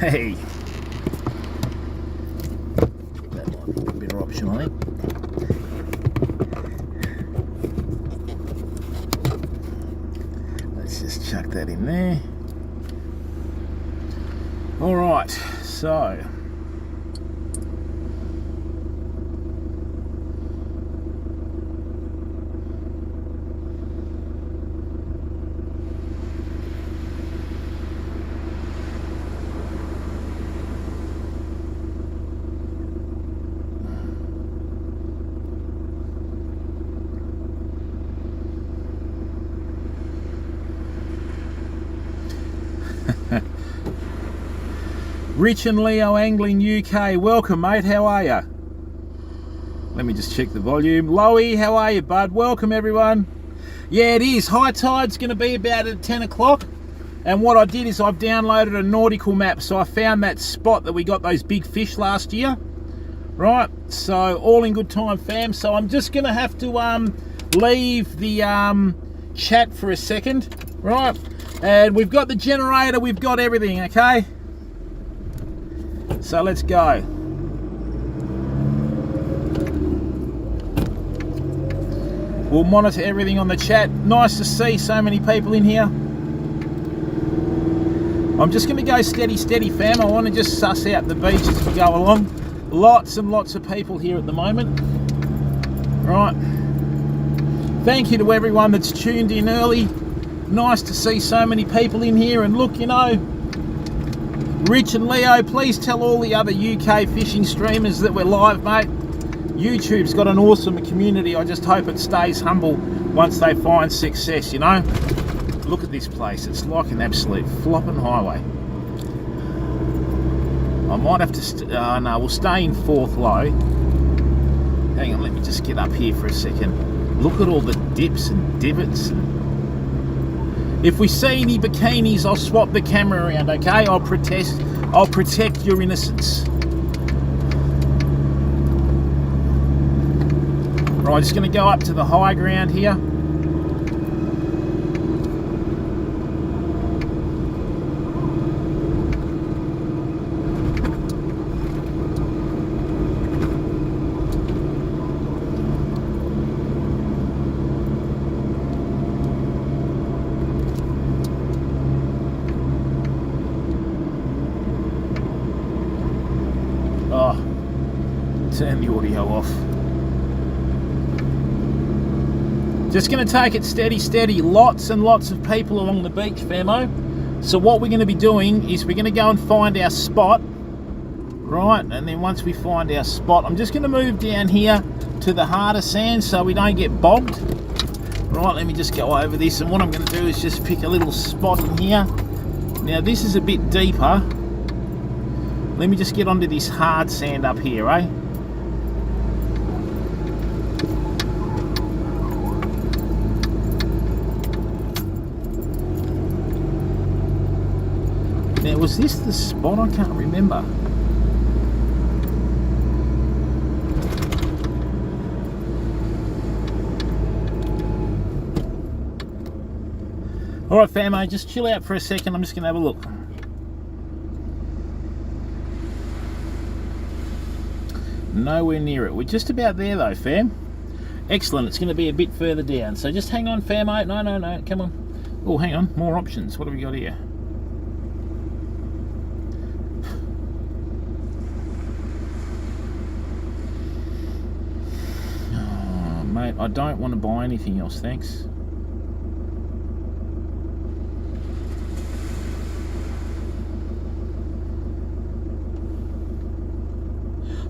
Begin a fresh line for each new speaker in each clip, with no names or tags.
Hey, that might be a better option, I think. Let's just chuck that in there. All right, so Rich and Leo Angling UK, welcome mate, how are you? Let me just check the volume. Loey, how are you bud? Welcome everyone. Yeah, it is. High tide's going to be about at 10 o'clock. And what I did is I've downloaded a nautical map. So I found that spot that we got those big fish last year. Right, so all in good time fam. So I'm just going to have to leave the chat for a second. Right, and we've got the generator, we've got everything, okay? So let's go. We'll monitor everything on the chat. Nice to see so many people in here. I'm just going to go steady fam. I want to just suss out the beach as we go along. Lots and lots of people here at the moment. Right. Thank you to everyone that's tuned in early. Nice to see so many people in here. And look, you know, Rich and Leo, please tell all the other UK fishing streamers that we're live, mate. YouTube's got an awesome community. I just hope it stays humble once they find success, you know. Look at this place. It's like an absolute flopping highway. I might have to... no, we'll stay in fourth low. Hang on, let me just get up here for a second. Look at all the dips and divots. If we see any bikinis, I'll swap the camera around, okay? I'll protect your innocence. Right, just going to go up to the high ground here. Oh, turn the audio off. Just going to take it steady. Lots and lots of people along the beach, famo. So what we're going to be doing is we're going to go and find our spot. Right, and then once we find our spot, I'm just going to move down here to the harder sand so we don't get bogged. Right, let me just go over this, and what I'm going to do is just pick a little spot in here. Now this is a bit deeper. Let me just get onto this hard sand up here, eh? Now, was this the spot? I can't remember. Alright famo, just chill out for a second. I'm just going to have a look. Nowhere near it. We're just about there though, fam. Excellent. It's going to be a bit further down. So just hang on, famo. No. Come on. Oh, hang on. More options. What have we got here? Oh, mate, I don't want to buy anything else, thanks.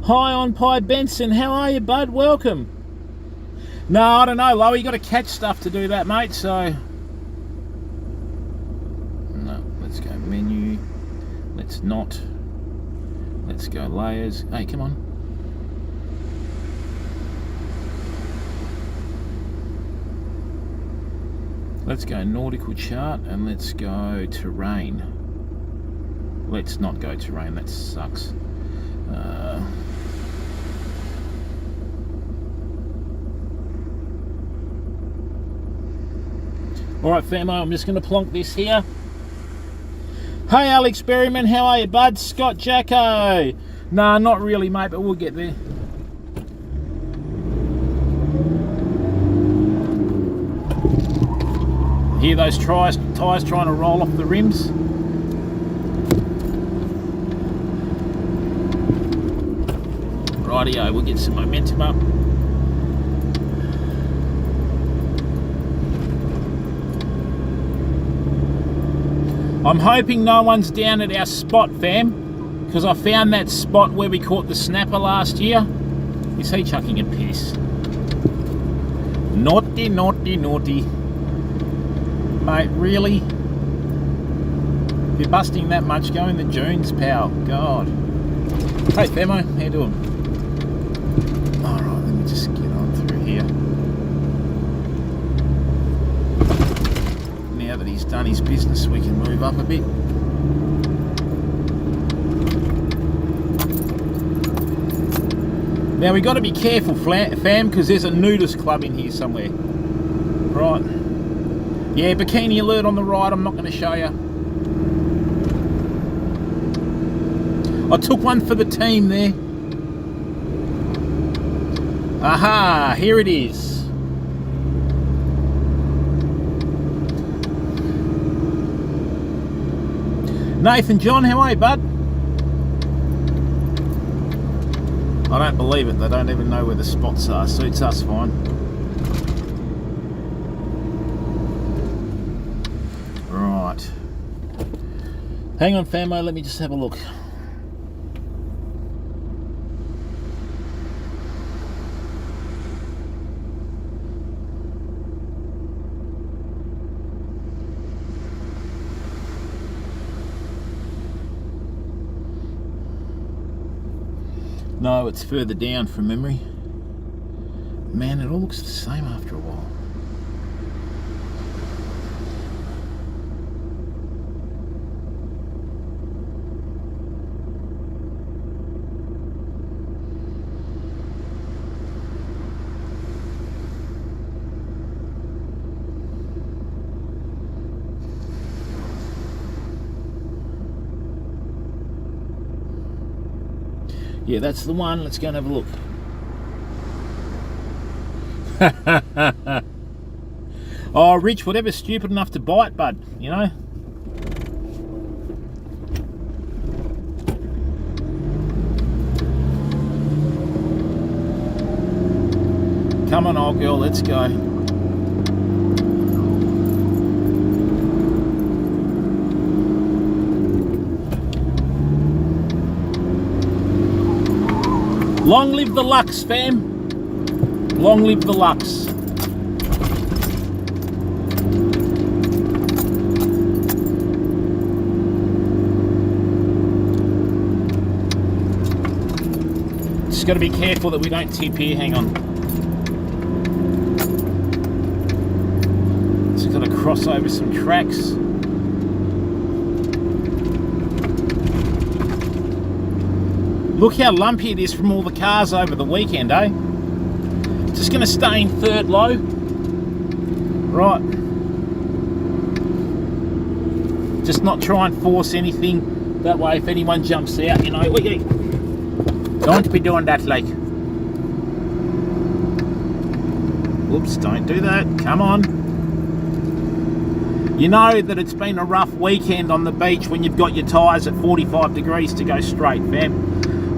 Hi on Pie Benson, how are you bud? Welcome. No, I don't know, Loey, you got to catch stuff to do that, mate, so... No, let's go menu. Let's not. Let's go layers. Hey, come on. Let's go nautical chart and let's go terrain. Let's not go terrain, that sucks. Alright famo, I'm just going to plonk this here. Hey Alex Berryman, how are you, bud? Scott Jacko. Nah, not really, mate, but we'll get there. Hear those tyres trying to roll off the rims? Rightio, we'll get some momentum up. I'm hoping no one's down at our spot, fam, because I found that spot where we caught the snapper last year. Is he chucking a piss? Naughty, naughty, naughty. Mate, really? If you're busting that much, go in the dunes, pal. God. Hey, Famo, how you doing? Alright, let me just get on through here. Now that he's done his business, we can move up a bit. Now we got to be careful, fam, because there's a nudist club in here somewhere. Right. Yeah, bikini alert on the right, I'm not going to show you. I took one for the team there. Aha, here it is. Nathan John, how are you, bud? I don't believe it, they don't even know where the spots are. Suits us fine. Right. Hang on, Famo, let me just have a look. No, it's further down from memory. Man, it all looks the same after a while. Yeah, that's the one. Let's go and have a look. Oh, Rich, whatever's stupid enough to bite, bud, you know? Come on, old girl, let's go. Long live the Lux, fam. Long live the Lux. Just got to be careful that we don't tip here. Hang on. Just got to cross over some tracks. Look how lumpy it is from all the cars over the weekend, eh? Just going to stay in third low. Right. Just not try and force anything. That way, if anyone jumps out, you know, don't be doing that, like. Oops, don't do that. Come on. You know that it's been a rough weekend on the beach when you've got your tyres at 45 degrees to go straight, fam.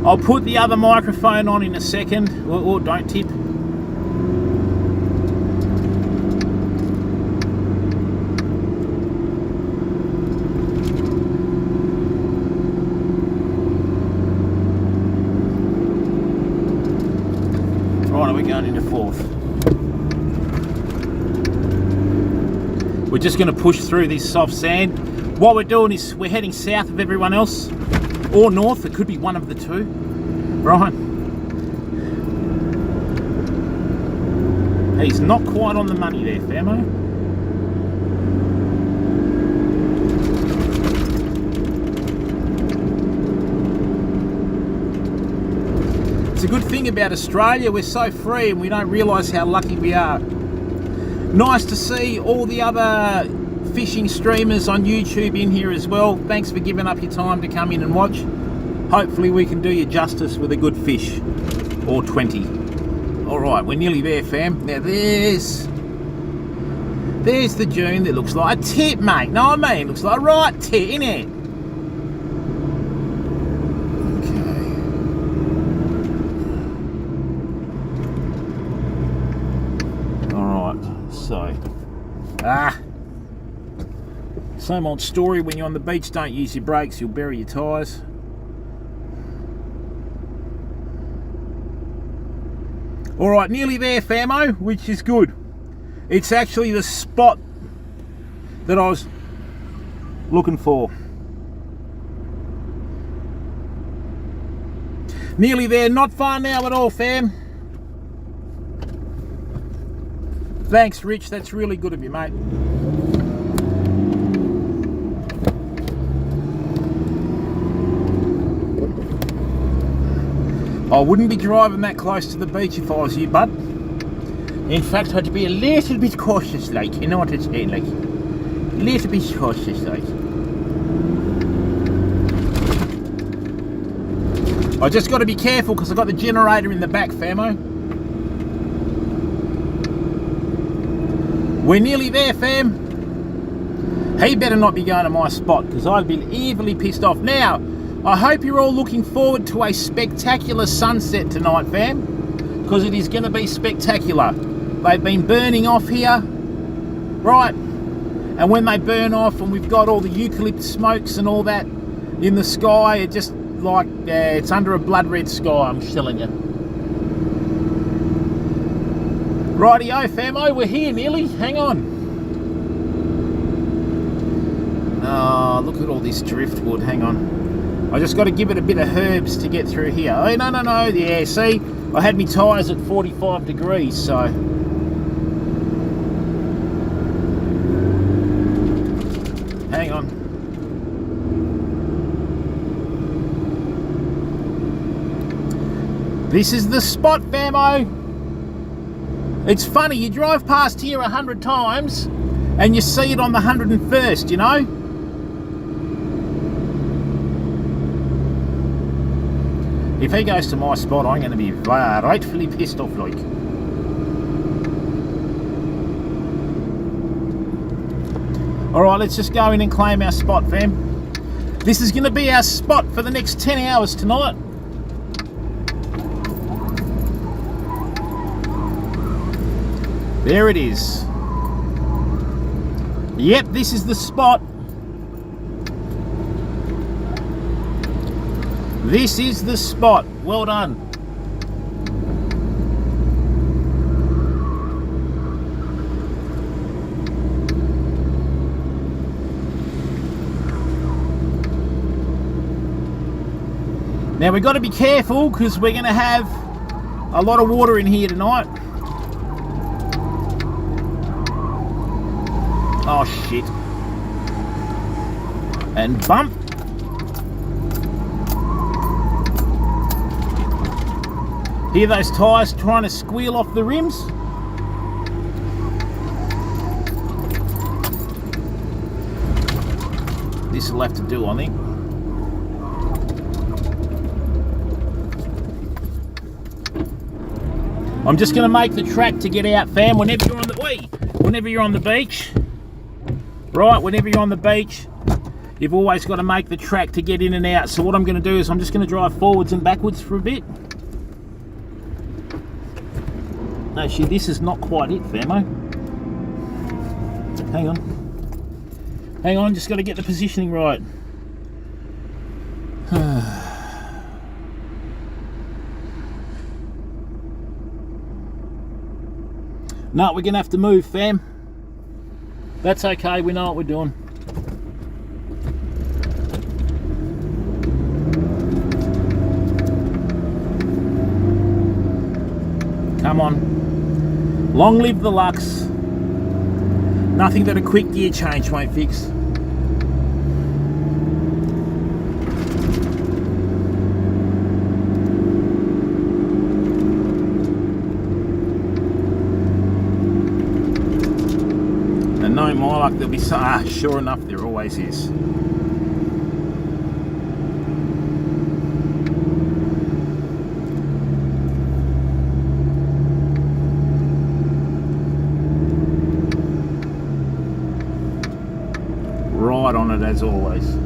I'll put the other microphone on in a second. Or don't tip. Right, we're going into fourth. We're just going to push through this soft sand. What we're doing is we're heading south of everyone else. Or north, it could be one of the two. Right. He's not quite on the money there, Famo. It's a good thing about Australia, we're so free and we don't realise how lucky we are. Nice to see all the other fishing streamers on YouTube in here as well. Thanks for giving up your time to come in and watch. Hopefully we can do you justice with a good fish, or 20. All right, we're nearly there, fam. Now there's the dune that looks like a tit, mate. Know what I mean? Looks like a right tit, innit? Okay. All right, so same old story. When you're on the beach, don't use your brakes. You'll bury your tyres. All right, nearly there, famo, which is good. It's actually the spot that I was looking for. Nearly there, not far now at all, fam. Thanks, Rich, that's really good of you, mate. I wouldn't be driving that close to the beach if I was you, bud. In fact, I'd be a little bit cautious, like, you know what I'm saying, like, a little bit cautious, like. I just got to be careful because I've got the generator in the back, famo. We're nearly there, fam. He better not be going to my spot because I'd be evilly pissed off. Now, I hope you're all looking forward to a spectacular sunset tonight, fam, because it is going to be spectacular. They've been burning off here, right? And when they burn off and we've got all the eucalypt smokes and all that in the sky, it just like, it's under a blood red sky, I'm telling you. Rightio, famo, we're here nearly. Hang on. Oh, look at all this driftwood. Hang on. I just got to give it a bit of herbs to get through here. Oh, no. Yeah, see, I had my tyres at 45 degrees, so. Hang on. This is the spot, famo. It's funny, you drive past here 100 times and you see it on the 101st, you know? If he goes to my spot, I'm going to be rightfully pissed off, like. Alright, let's just go in and claim our spot, fam. This is going to be our spot for the next 10 hours tonight. There it is. Yep, this is the spot. This is the spot. Well done. Now we've got to be careful because we're going to have a lot of water in here tonight. Oh shit. And bump. Hear those tyres trying to squeal off the rims? This will have to do, I think. I'm just going to make the track to get out, fam, whenever you're on the beach. Right, whenever you're on the beach, you've always got to make the track to get in and out. So what I'm going to do is I'm just going to drive forwards and backwards for a bit. No, shit, this is not quite it, famo. Hang on. Hang on, just got to get the positioning right. No, we're going to have to move, fam. That's okay, we know what we're doing. Come on. Long live the Lux. Nothing that a quick gear change won't fix. And No, my luck, there'll be some. Sure enough, there always is. Right on it as always.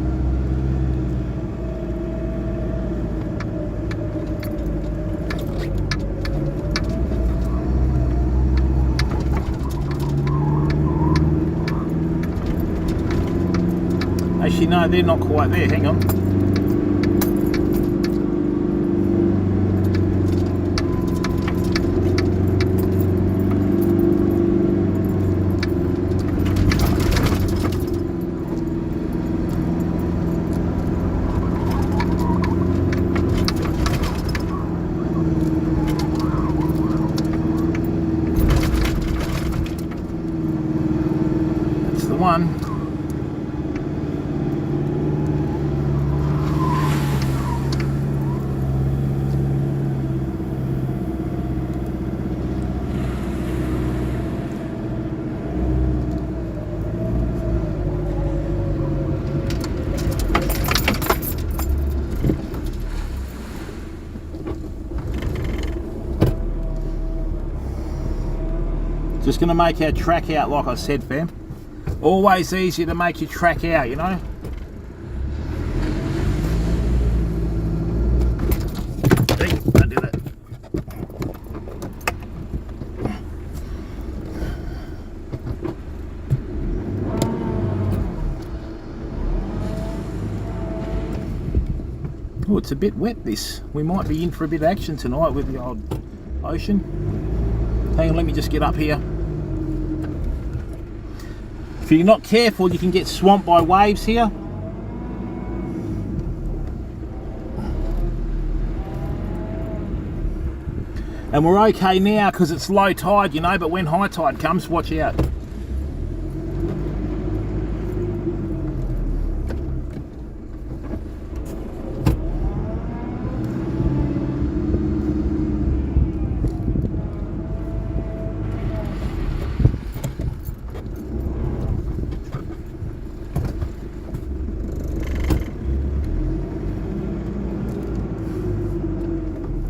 Actually, no, they're not quite there. Hang on. That's the one. Just going to make our track out, like I said, fam. Always easier to make your track out, you know. Hey, don't do that. Oh, it's a bit wet, this. We might be in for a bit of action tonight with the old ocean. Hang on, let me just get up here. If you're not careful, you can get swamped by waves here. And we're okay now because it's low tide, you know, but when high tide comes, watch out.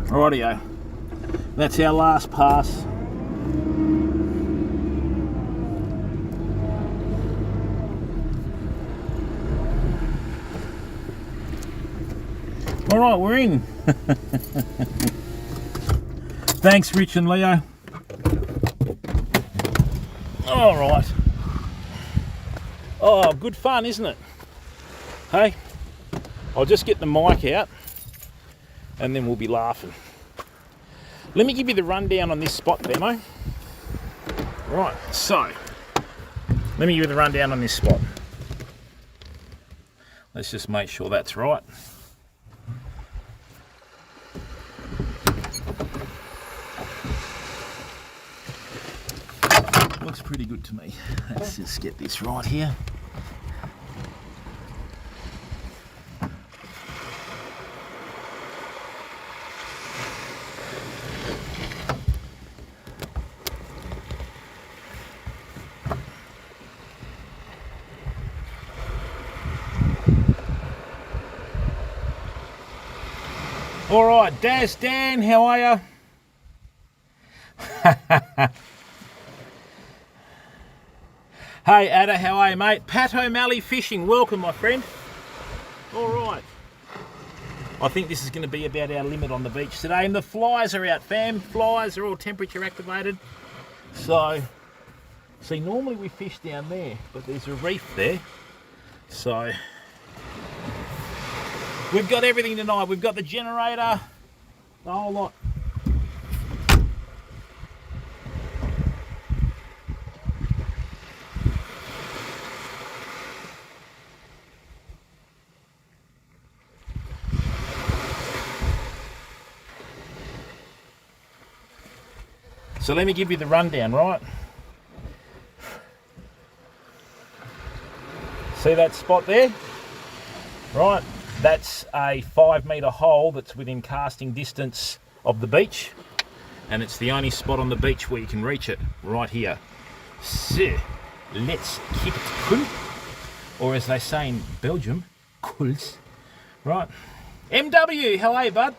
Rightio, that's our last pass. All right, we're in. Thanks, Rich and Leo. All right. Oh, good fun, isn't it? Hey, I'll just get the mic out and then we'll be laughing. Let me give you the rundown on this spot demo. Right, so let me give you the rundown on this spot. Let's just make sure that's right. Looks pretty good to me. Let's just get this right here. All right, Daz Dan, how are you? Hey Ada, how are you, mate? Pat O'Malley Fishing, welcome, my friend. All right. I think this is going to be about our limit on the beach today, and the flies are out, fam. Flies are all temperature activated. So, see, normally we fish down there, but there's a reef there. So, we've got everything tonight. We've got the generator, the whole lot. So let me give you the rundown, right? See that spot there? Right, that's a 5 metre hole that's within casting distance of the beach, and it's the only spot on the beach where you can reach it, right here. So, Let's keep it cool. Or as they say in Belgium, cools. Right. MW, how are you, bud?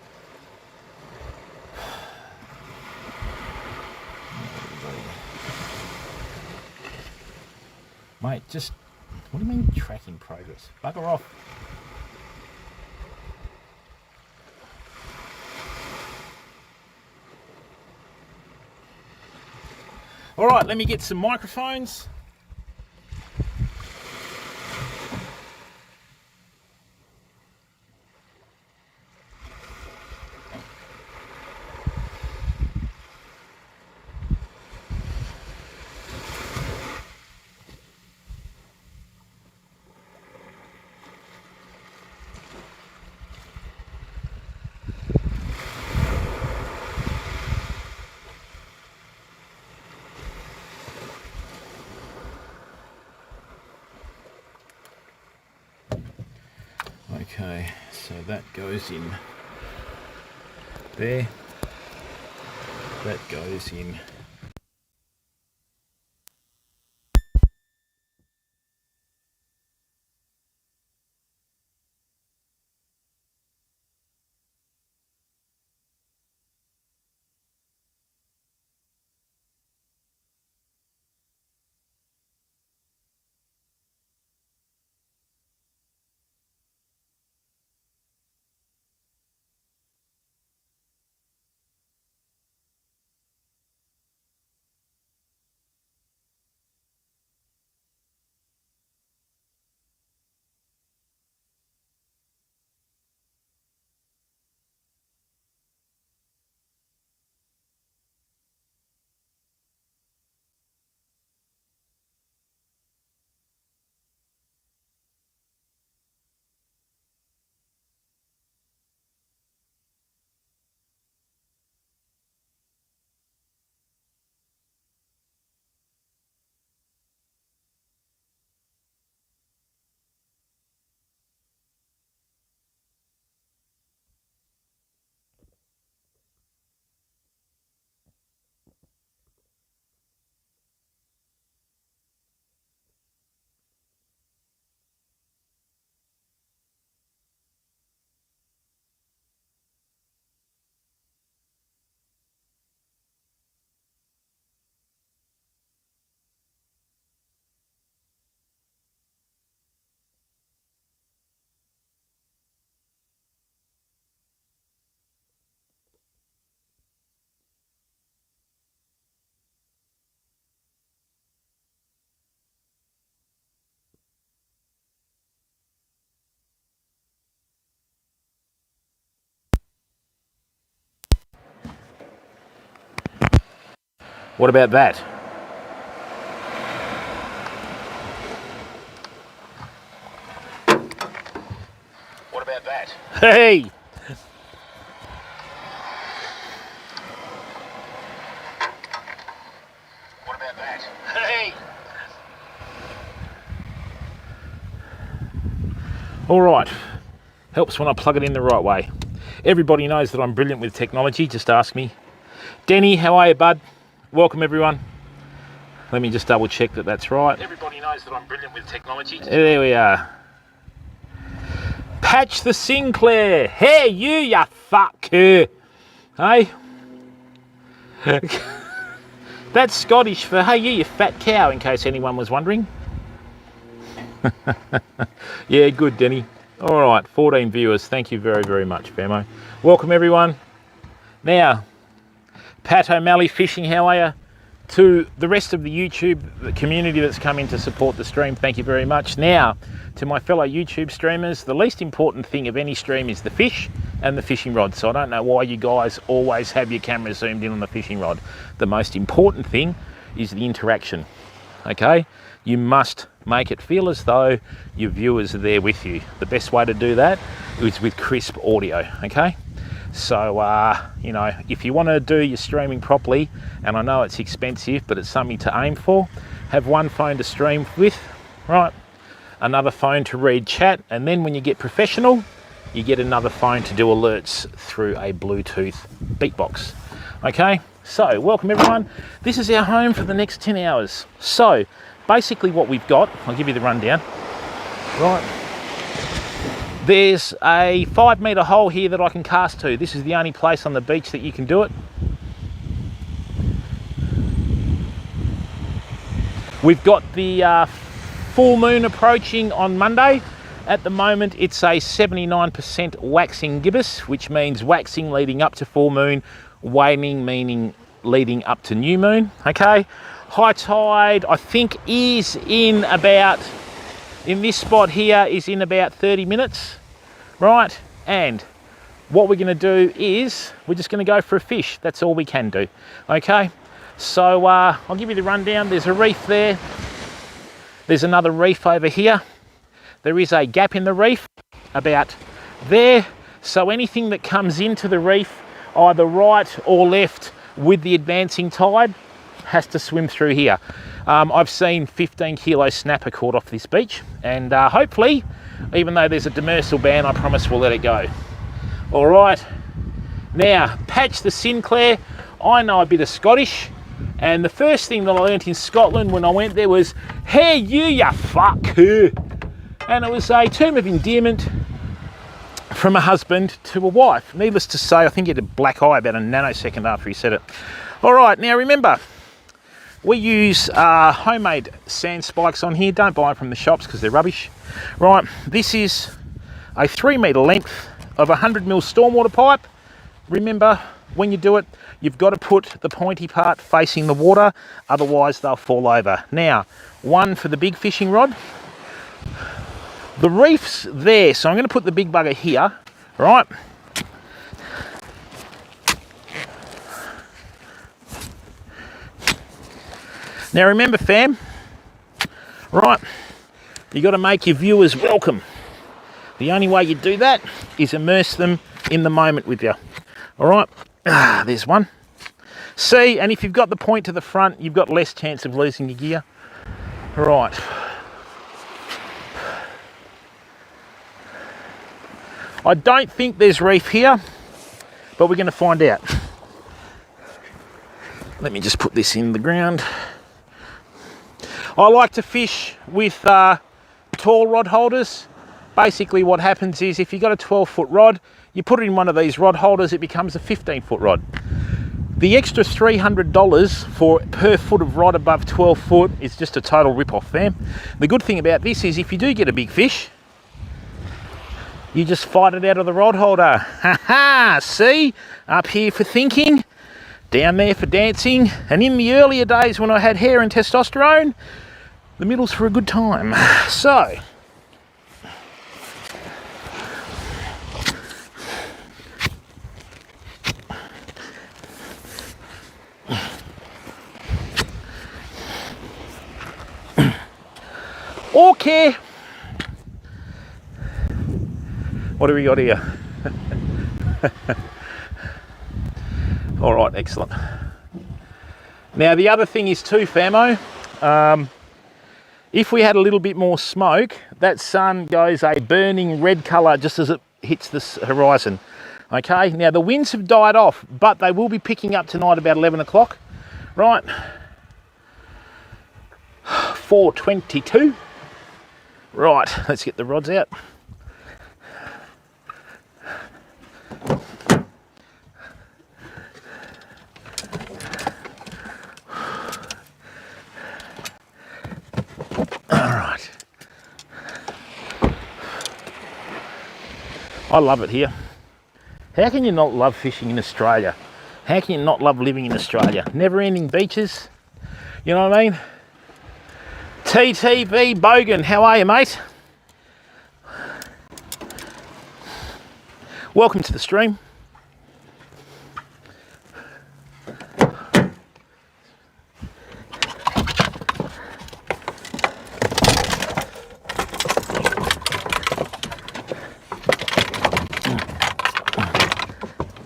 Mate, just, what do you mean tracking progress? Bugger off. All right, let me get some microphones. Okay, so that goes in there, that goes in. What about that? What about that? Hey! What about that? Hey! All right. Helps when I plug it in the right way. Everybody knows that I'm brilliant with technology. Just ask me. Denny, how are you, bud? Welcome, everyone. Let me just double check that that's right. Everybody knows that I'm brilliant with technology. There we are. Patch the Sinclair. Hey, you fucker. Hey? That's Scottish for, hey, you fat cow, in case anyone was wondering. Yeah, good, Denny. All right, 14 viewers. Thank you very, very much, Famo. Welcome, everyone. Now, Pat O'Malley Fishing, how are you? To the rest of the YouTube community that's come in to support the stream, thank you very much. Now, to my fellow YouTube streamers, the least important thing of any stream is the fish and the fishing rod. So I don't know why you guys always have your camera zoomed in on the fishing rod. The most important thing is the interaction, okay? You must make it feel as though your viewers are there with you. The best way to do that is with crisp audio, okay? So, you know, if you want to do your streaming properly, and I know it's expensive, but it's something to aim for, have one phone to stream with, right? Another phone to read chat, and then when you get professional, you get another phone to do alerts through a Bluetooth beatbox. Okay, So, welcome everyone. This is our home for the next 10 hours. So, basically what we've got, I'll give you the rundown. Right. There's a 5 metre hole here that I can cast to. This is the only place on the beach that you can do it. We've got the full moon approaching on Monday. At the moment, it's a 79% waxing gibbous, which means waxing leading up to full moon, waning meaning leading up to new moon. Okay, high tide I think is in this spot here is in about 30 minutes, right? And what we're going to do is we're just going to go for a fish. That's all we can do. Okay, so I'll give you the rundown. There's a reef there. There's another reef over here. There is a gap in the reef about there. So anything that comes into the reef, either right or left with the advancing tide, has to swim through here. I've seen 15 kilo snapper caught off this beach, and hopefully, even though there's a demersal ban, I promise we'll let it go. All right, now Patch the Sinclair. I know a bit of Scottish, and the first thing that I learnt in Scotland when I went there was, "Hey you fuck who," and it was a term of endearment from a husband to a wife. Needless to say, I think he had a black eye about a nanosecond after he said it. All right, now remember, we use homemade sand spikes on here. Don't buy them from the shops because they're rubbish. Right, this is a 3 metre length of 100mm stormwater pipe. Remember, when you do it, you've got to put the pointy part facing the water, otherwise they'll fall over. Now, one for the big fishing rod. The reef's there, so I'm going to put the big bugger here, right? Now remember, fam, right, you got to make your viewers welcome. The only way you do that is immerse them in the moment with you. All right, there's one. See, and if you've got the point to the front, you've got less chance of losing your gear. Right. I don't think there's reef here, but we're going to find out. Let me just put this in the ground. I like to fish with tall rod holders. Basically what happens is if you've got a 12-foot rod, you put it in one of these rod holders, it becomes a 15-foot rod. The extra $300 per foot of rod above 12 foot is just a total rip-off, fam. The good thing about this is if you do get a big fish, you just fight it out of the rod holder. Ha ha! See? Up here for thinking, down there for dancing, and in the earlier days when I had hair and testosterone, the middle's for a good time. So, okay. What do we got here? All right, excellent. Now the other thing is too, famo, if we had a little bit more smoke, that sun goes a burning red colour just as it hits the horizon. Okay, now the winds have died off, but they will be picking up tonight about 11 o'clock, right? 4:22. Right, let's get the rods out. Alright. I love it here. How can you not love fishing in Australia? How can you not love living in Australia? Never ending beaches, you know what I mean? TTV Bogan, how are you, mate? Welcome to the stream.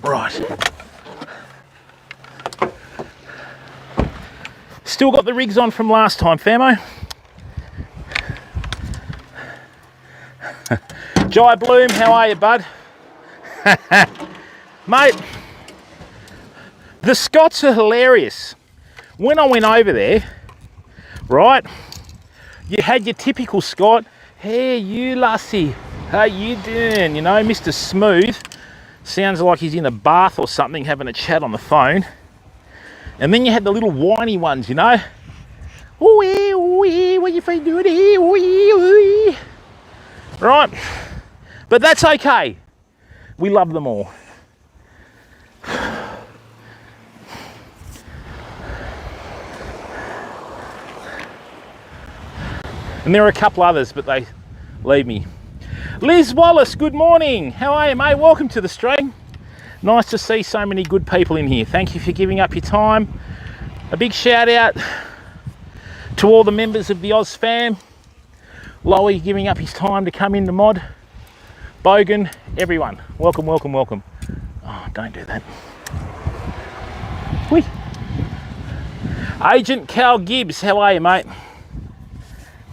Right. Still got the rigs on from last time, famo. Jai Bloom, how are you, bud? Mate, The Scots are hilarious. When I went over there, right, you had your typical Scot. Hey, you lassie, how you doing? You know, Mr. Smooth. Sounds like he's in a bath or something, having a chat on the phone. And then you had the little whiny ones, you know. Ooh, what you feet doing here? Ooh. Right, but that's okay. We love them all. And there are a couple others, but they leave me. Liz Wallace, good morning. How are you, mate? Welcome to the stream. Nice to see so many good people in here. Thank you for giving up your time. A big shout out to all the members of the Oz fam. Lowy giving up his time to come in to mod. Bogan, everyone. Welcome, welcome, welcome. Oh, don't do that. Whee. Agent Cal Gibbs, how are you, mate?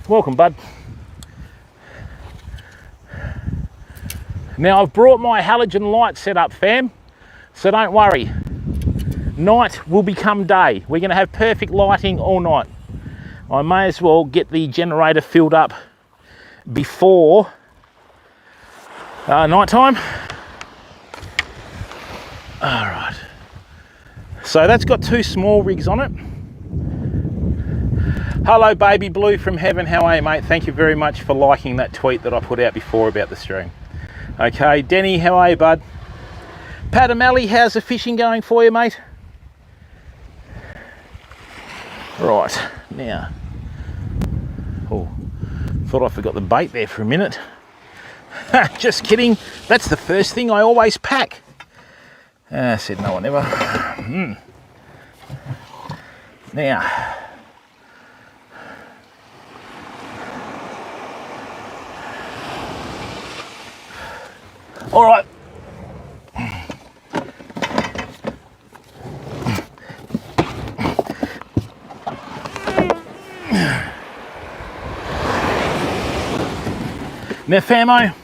Welcome, bud. Now, I've brought my halogen light set up, fam, so don't worry. Night will become day. We're going to have perfect lighting all night. I may as well get the generator filled up before night time. All right. So that's got 2 small rigs on it. Hello, Baby Blue from Heaven. How are you, mate? Thank you very much for liking that tweet that I put out before about the stream. Okay, Denny, how are you, bud? Pat O'Malley, how's the fishing going for you, mate? Right, now. Oh, thought I forgot the bait there for a minute. Just kidding. That's the first thing I always pack. Said no one ever. Now. All right. Now, famo.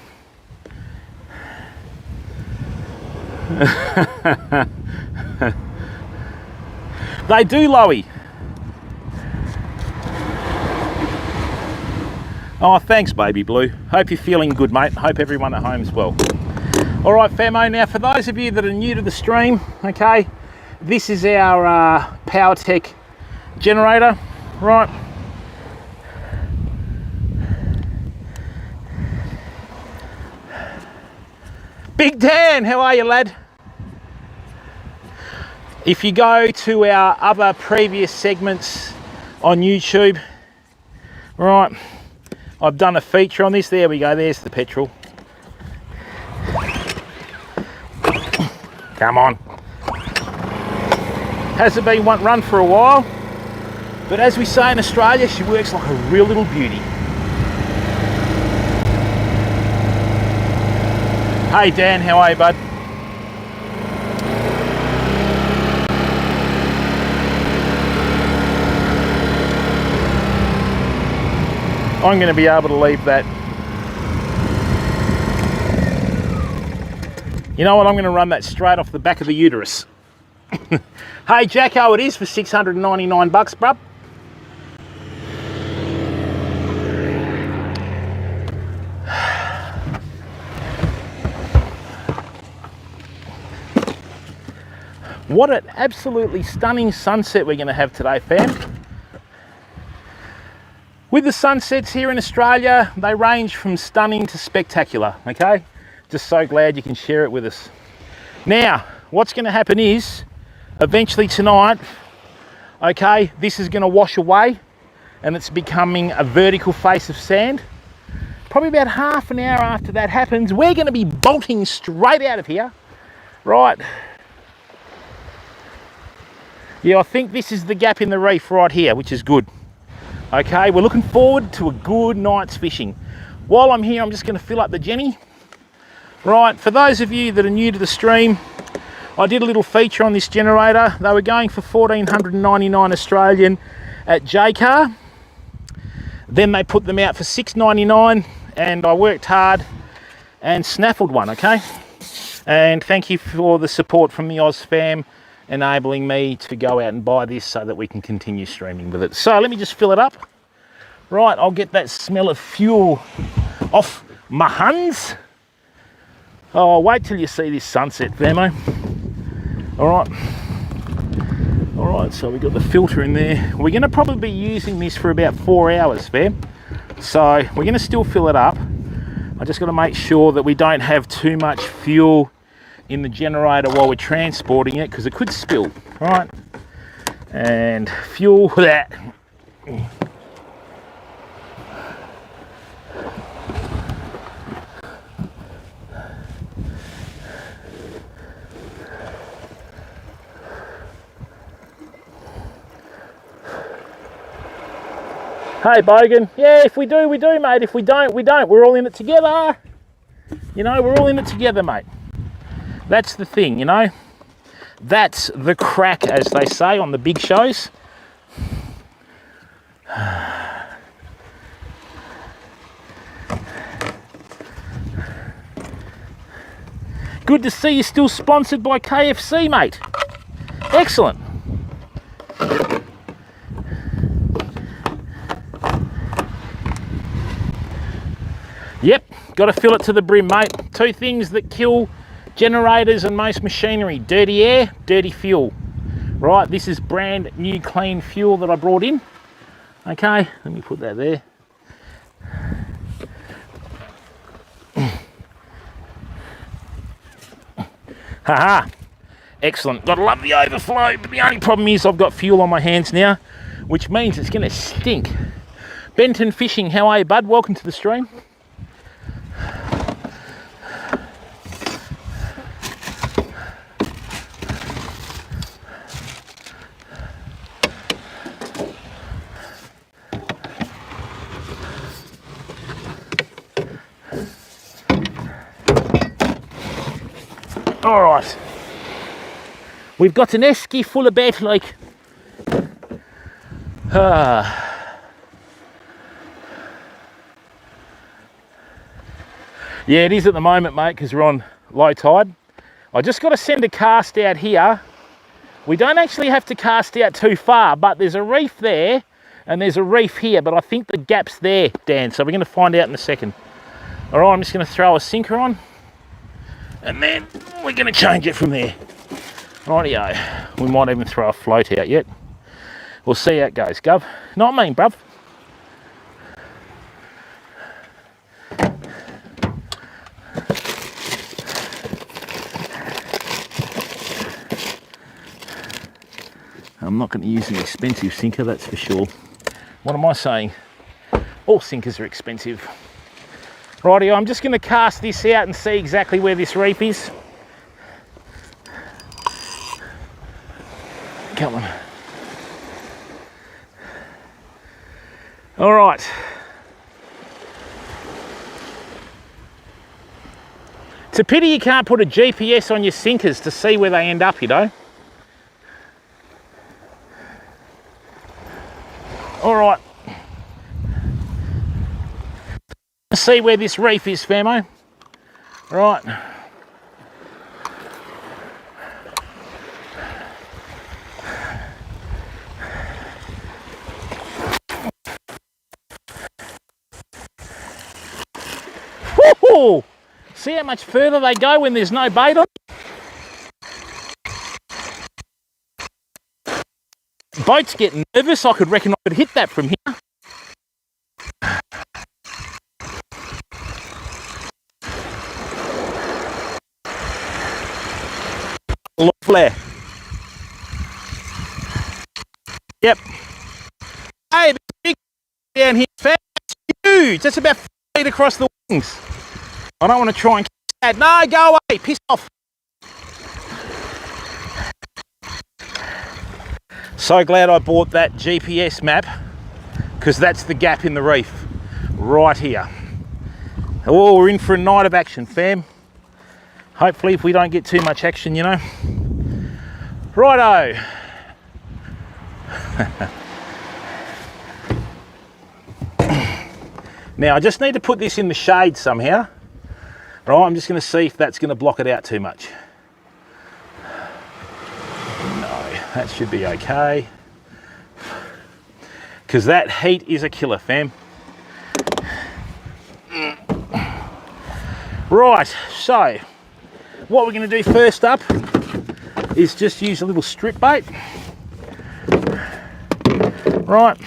They do, Lowy. Oh, thanks, Baby Blue. Hope you're feeling good, mate. Hope everyone at home's well. All right, famo. Now, for those of you that are new to the stream, okay, this is our PowerTech generator, right? Big Dan, how are you, lad? If you go to our other previous segments on YouTube, right, I've done a feature on this. There we go, there's the petrol. Come on. Hasn't been one run for a while, but as we say in Australia, she works like a real little beauty. Hey Dan, how are you, bud? I'm going to be able to leave that. You know what? I'm going to run that straight off the back of the uterus. Hey Jacko, it is for 699 bucks, bruv. What an absolutely stunning sunset we're going to have today, fam. With the sunsets here in Australia, they range from stunning to spectacular, okay? Just so glad you can share it with us. Now, what's going to happen is, eventually tonight, okay, this is going to wash away and it's becoming a vertical face of sand. Probably about half an hour after that happens, we're going to be bolting straight out of here, right? Yeah, I think this is the gap in the reef right here, which is good. Okay, we're looking forward to a good night's fishing. While I'm here, I'm just going to fill up the Jenny. Right, for those of you that are new to the stream, I did a little feature on this generator. They were going for 1,499 Australian at Jaycar. Then they put them out for $6.99 and I worked hard and snaffled one, okay? And thank you for the support from the Oz fam enabling me to go out and buy this so that we can continue streaming with it. So let me just fill it up. Right, I'll get that smell of fuel off my hands. Oh, wait till you see this sunset, Famo. All right, so we got the filter in there. We're going to probably be using this for about 4 hours, fam. So we're going to still fill it up. I just got to make sure that we don't have too much fuel in the generator while we're transporting it, because it could spill, right? And fuel that. Hey, Bogan. Yeah, if we do, we do, mate. If we don't, we don't. We're all in it together. You know, we're all in it together, mate. That's the thing, you know. That's the crack, as they say on the big shows. Good to see you're still sponsored by KFC, mate. Excellent. Yep, got to fill it to the brim, mate. Two things that kill generators and most machinery: dirty air, dirty fuel. Right, this is brand new clean fuel that I brought in. Okay, let me put that there. Haha, excellent. Gotta love the overflow, but the only problem is I've got fuel on my hands now, which means it's gonna stink. Benton Fishing, how are you, bud? Welcome to the stream. All right, we've got an esky full of bait, like, yeah, it is at the moment, mate, because we're on low tide. I just got to send a cast out here. We don't actually have to cast out too far, but there's a reef there and there's a reef here, but I think the gap's there, Dan, so we're going to find out in a second. All right, I'm just going to throw a sinker on, and then we're going to change it from there. Rightio. We might even throw a float out yet. We'll see how it goes, Gov. Not mean, bruv. I'm not going to use an expensive sinker, that's for sure. What am I saying? All sinkers are expensive. Rightio, I'm just going to cast this out and see exactly where this reef is. Come on. All right. It's a pity you can't put a GPS on your sinkers to see where they end up, you know. All right. See where this reef is, Famo. Right. Woo-hoo! See how much further they go when there's no bait on? Boat's getting nervous. I could reckon I could hit that from here. Look, flare. Yep. Hey, the big down here, fat, huge. That's about 4 feet across the wings. I don't want to try and catch that. No, go away. Piss off. So glad I bought that GPS map, because that's the gap in the reef right here. Oh, we're in for a night of action, fam. Hopefully, if we don't get too much action, you know. Righto. Now, I just need to put this in the shade somehow. Right, I'm just going to see if that's going to block it out too much. That should be okay. Because that heat is a killer, fam. Right, so what we're going to do first up is just use a little strip bait. Right.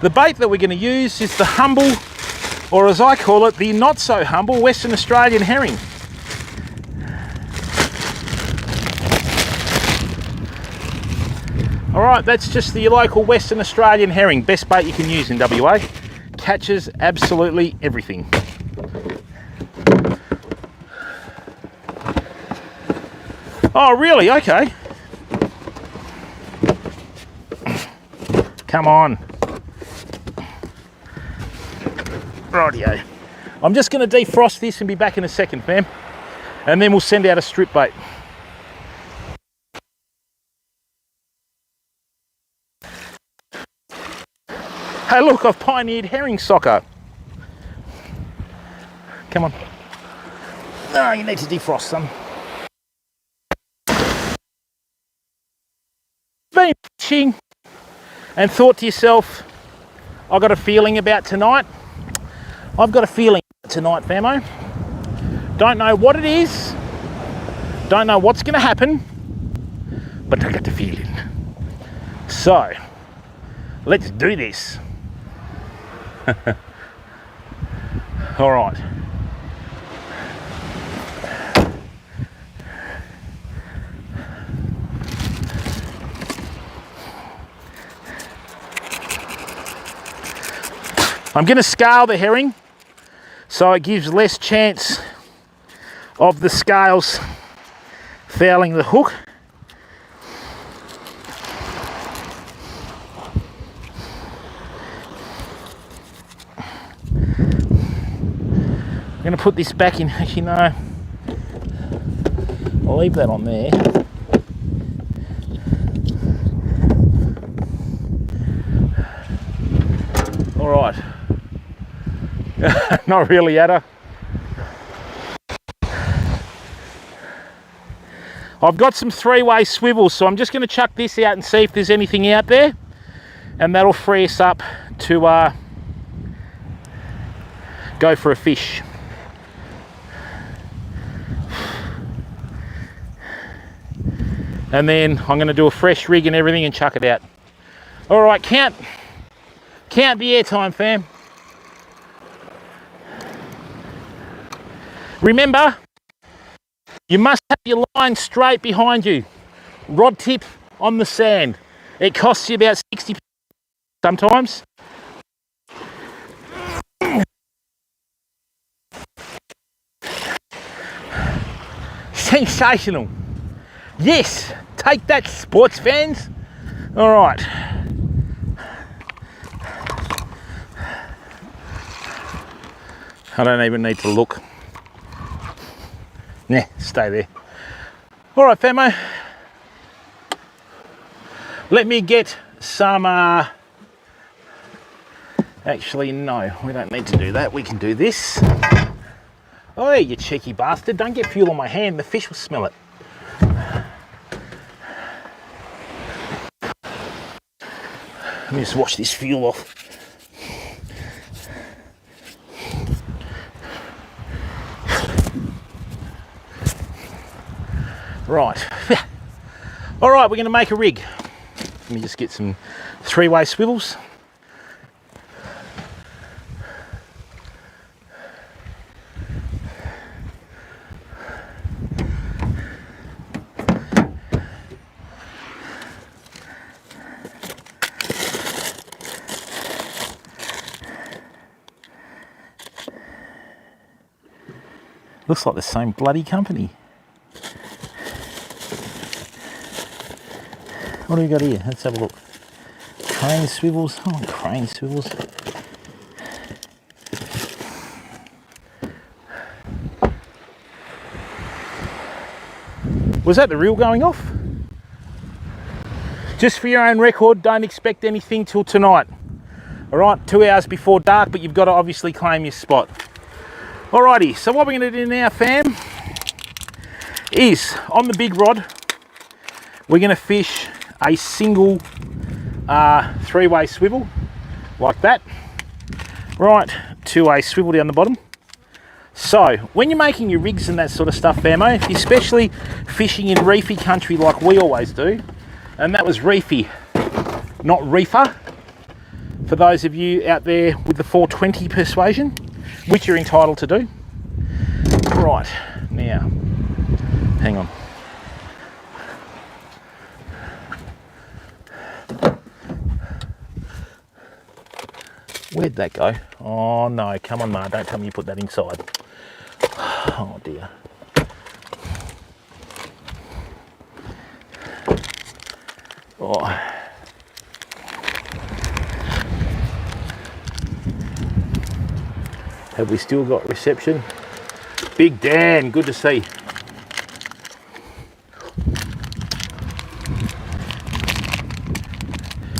The bait that we're going to use is the humble, or as I call it, the not so humble Western Australian herring. Alright, that's just the local Western Australian herring. Best bait you can use in WA. Catches absolutely everything. Oh, really? Okay. Come on. Rightio. I'm just going to defrost this and be back in a second, fam. And then we'll send out a strip bait. Hey, look, I've pioneered herring soccer. Come on. No, you need to defrost them. Been fishing and thought to yourself, I've got a feeling about tonight. I've got a feeling about tonight, famo. Don't know what it is. Don't know what's going to happen. But I got the feeling. So, let's do this. All right. I'm going to scale the herring so it gives less chance of the scales fouling the hook. I'm going to put this back in. Actually, no, I'll leave that on there. All right. Not really, Ada. I've got some three-way swivels, so I'm just going to chuck this out and see if there's anything out there, and that'll free us up to go for a fish. And then I'm going to do a fresh rig and everything and chuck it out. All right, count the airtime, fam. Remember, you must have your line straight behind you. Rod tip on the sand. It costs you about 60 sometimes. Sensational. Yes, take that, sports fans. All right. I don't even need to look. Nah, stay there. All right, famo. Let me get some, actually, no, we don't need to do that. We can do this. Oh, you cheeky bastard. Don't get fuel on my hand. The fish will smell it. Let me just wash this fuel off. Right. All right, we're going to make a rig. Let me just get some three-way swivels. Looks like the same bloody company. What do we got here? Let's have a look. Crane swivels. Oh, crane swivels. Was that the reel going off? Just for your own record, don't expect anything till tonight. All right, 2 hours before dark, but you've got to obviously claim your spot. Alrighty, so what we're going to do now, fam, is on the big rod, we're going to fish a single three-way swivel like that, right to a swivel down the bottom. So when you're making your rigs and that sort of stuff, famo, especially fishing in reefy country like we always do, and that was reefy, not reefer, for those of you out there with the 420 persuasion, which you're entitled to do. Right, now, hang on. Where'd that go? Oh no, come on, Ma, don't tell me you put that inside. Oh dear. Oh. Have we still got reception? Big Dan, good to see.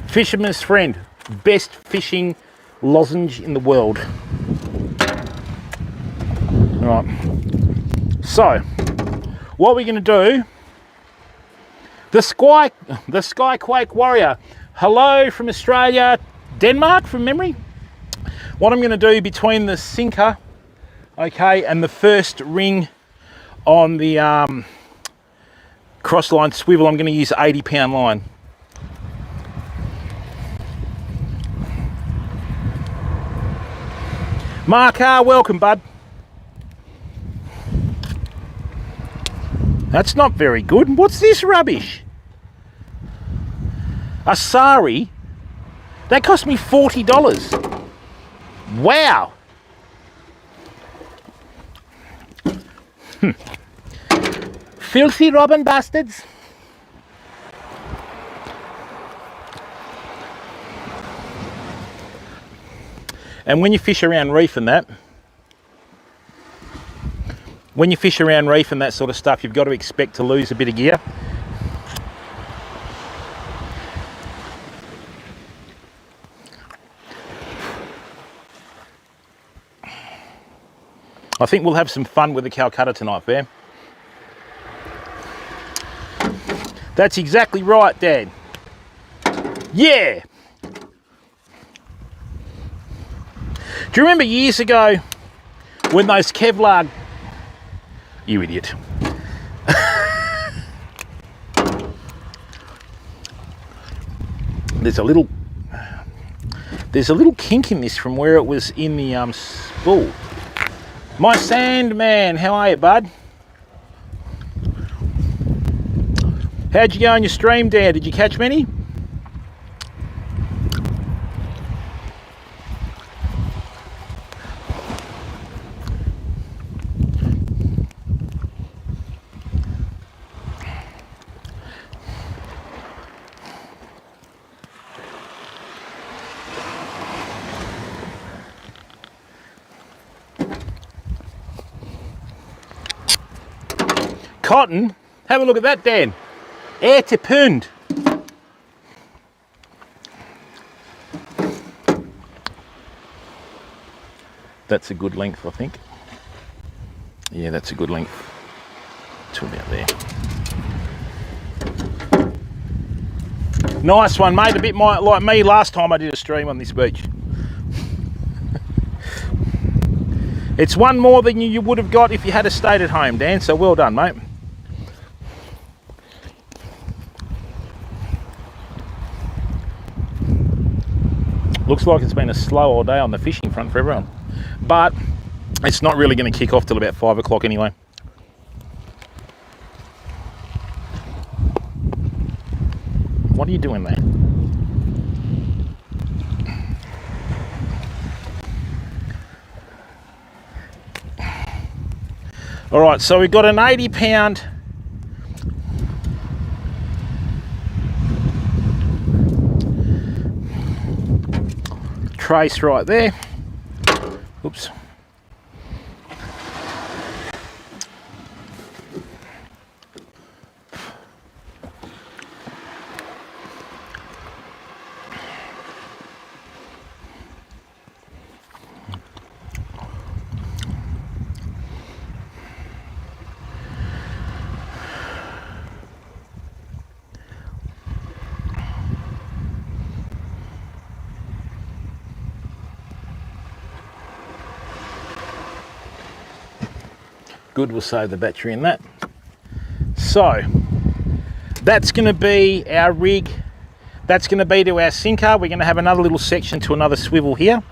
Fisherman's Friend, best fishing lozenge in the world. Right, so what we're going to do, the Skyquake Warrior, hello from Australia, Denmark from memory. What I'm going to do between the sinker, okay, and the first ring on the crossline swivel, I'm going to use 80-pound line. Mark R, welcome, bud. That's not very good. What's this rubbish? Asari? That cost me $40. Wow. Filthy robin bastards. And when you fish around reef and that, sort of stuff, you've got to expect to lose a bit of gear. I think we'll have some fun with the Calcutta tonight, fam. That's exactly right, Dad. Yeah! Do you remember years ago when those Kevlar... You idiot. There's a little kink in this from where it was in the spool. My Sandman, how are you, bud? How'd you go on your stream, Dan? Did you catch many? Cotton? Have a look at that, Dan. Air to pund. That's a good length, I think. Yeah, that's a good length. To about there. Nice one, mate. A bit like me last time I did a stream on this beach. It's one more than you would have got if you had stayed at home, Dan, so well done, mate. Looks like it's been a slow all day on the fishing front for everyone. But it's not really going to kick off till about 5 o'clock anyway. What are you doing there? All right, so we've got an 80-pound trace right there. Oops. Good, we'll save the battery in that. So that's going to be our rig. That's going to be to our sinker. We're going to have another little section to another swivel here.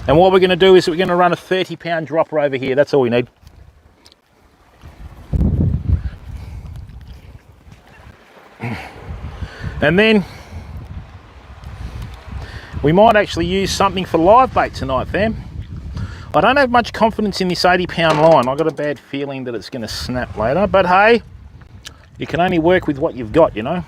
And what we're going to do is we're going to run a 30-pound dropper over here. That's all we need. And then we might actually use something for live bait tonight, fam. I don't have much confidence in this 80-pound line. I've got a bad feeling that it's going to snap later, but hey, you can only work with what you've got, you know.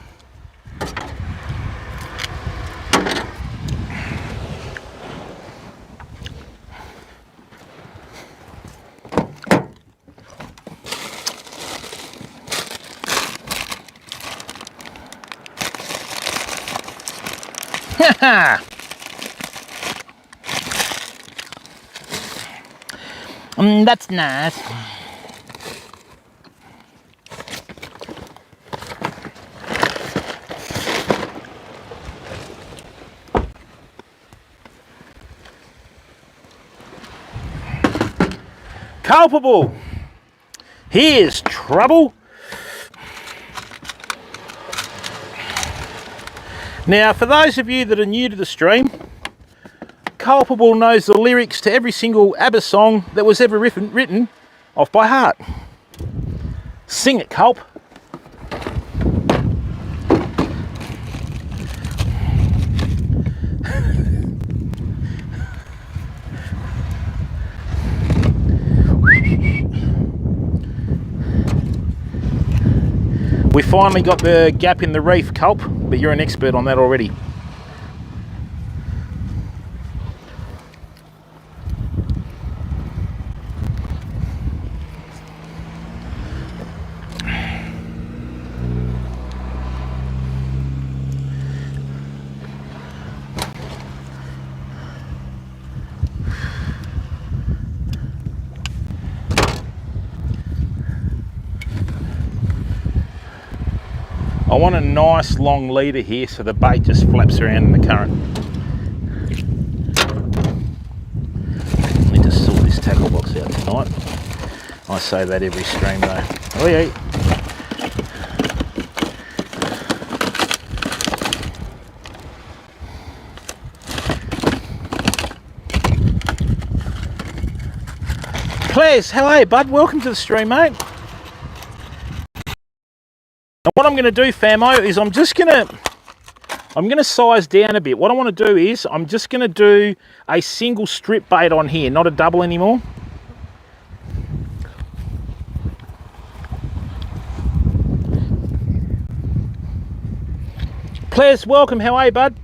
That's nice. Culpable. Here's trouble. Now, for those of you that are new to the stream, Culpable knows the lyrics to every single ABBA song that was ever written off by heart. Sing it, Culp. We finally got the gap in the reef, Culp, but you're an expert on that already. I want a nice long leader here so the bait just flaps around in the current. Need to sort this tackle box out tonight. I say that every stream though. Oh yeah. Players, how are you, bud? Welcome to the stream, mate. And what I'm going to do, famo, is I'm going to size down a bit. What I want to do is I'm just going to do a single strip bait on here, not a double anymore. Players, welcome. How are you, bud?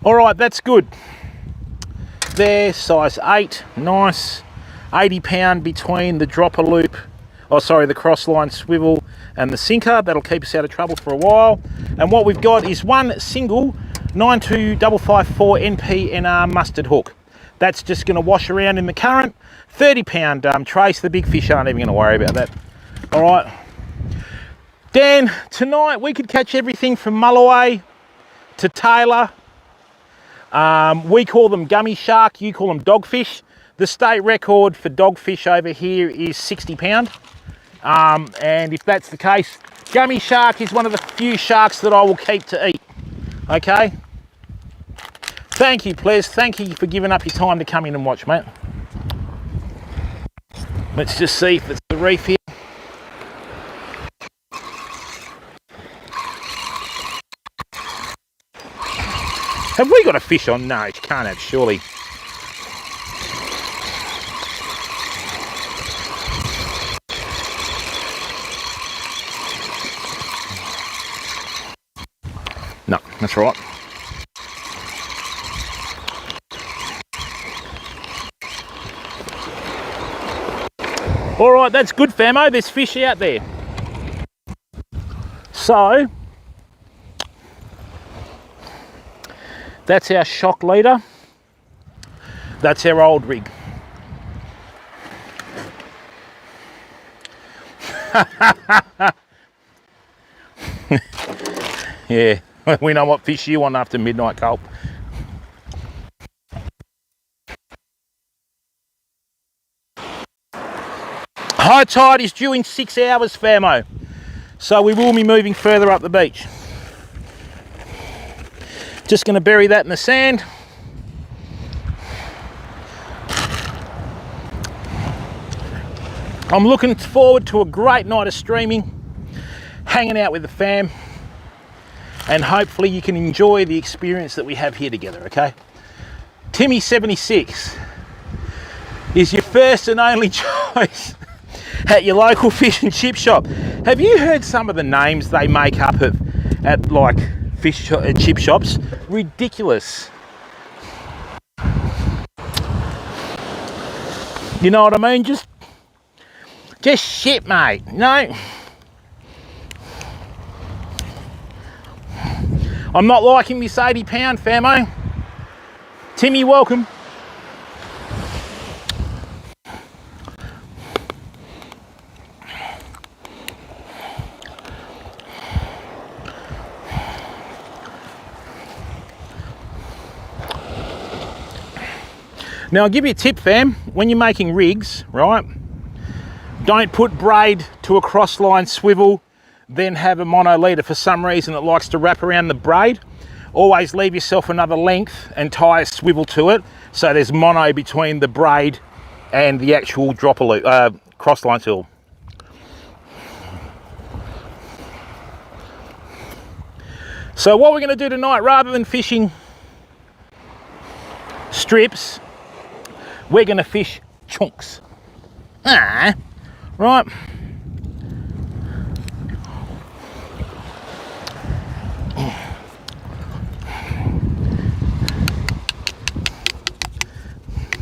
All right, that's good. There, size 8, nice. 80-pound between the dropper loop, the crossline swivel and the sinker. That'll keep us out of trouble for a while. And what we've got is one single 92554 NPNR mustard hook. That's just gonna wash around in the current. 30-pound trace. The big fish aren't even gonna worry about that. All right. Dan, tonight we could catch everything from Mulloway to Taylor. We call them gummy shark, you call them dogfish. The state record for dogfish over here is 60-pound. And if that's the case, gummy shark is one of the few sharks that I will keep to eat. Okay? Thank you, Ples. Thank you for giving up your time to come in and watch, mate. Let's just see if it's the reef here. Have we got a fish on? No, you can't have, surely. No, that's right. All right, that's good, famo. There's fish out there. So, that's our shock leader. That's our old rig. Yeah, we know what fish you want after midnight, Cole. High tide is due in 6 hours, famo. So we will be moving further up the beach. Just going to bury that in the sand. I'm looking forward to a great night of streaming, hanging out with the fam, and hopefully you can enjoy the experience that we have here together, okay? Timmy76 is your first and only choice at your local fish and chip shop. Have you heard some of the names they make up at like chip shops? Ridiculous. You know what I mean? Just shit, mate. No. I'm not liking this 80 pound, famo. Timmy, welcome. Now I'll give you a tip, fam. When you're making rigs, right? Don't put braid to a crossline swivel, then have a mono leader. For some reason it likes to wrap around the braid. Always leave yourself another length and tie a swivel to it, so there's mono between the braid and the actual dropper loop, crossline tool. So what we're going to do tonight, rather than fishing strips, we're going to fish chunks. Right.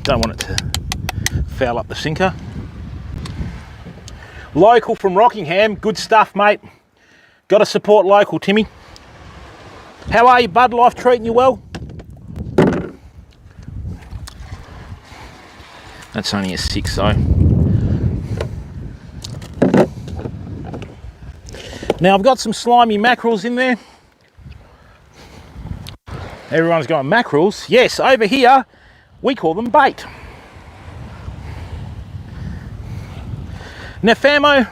Don't want it to foul up the sinker. Local from Rockingham, good stuff, mate. Got to support local, Timmy. How are you, bud? Life treating you well? That's only a 6 though. Now I've got some slimy mackerels in there. Everyone's going, mackerels? Yes, over here we call them bait. Now famo,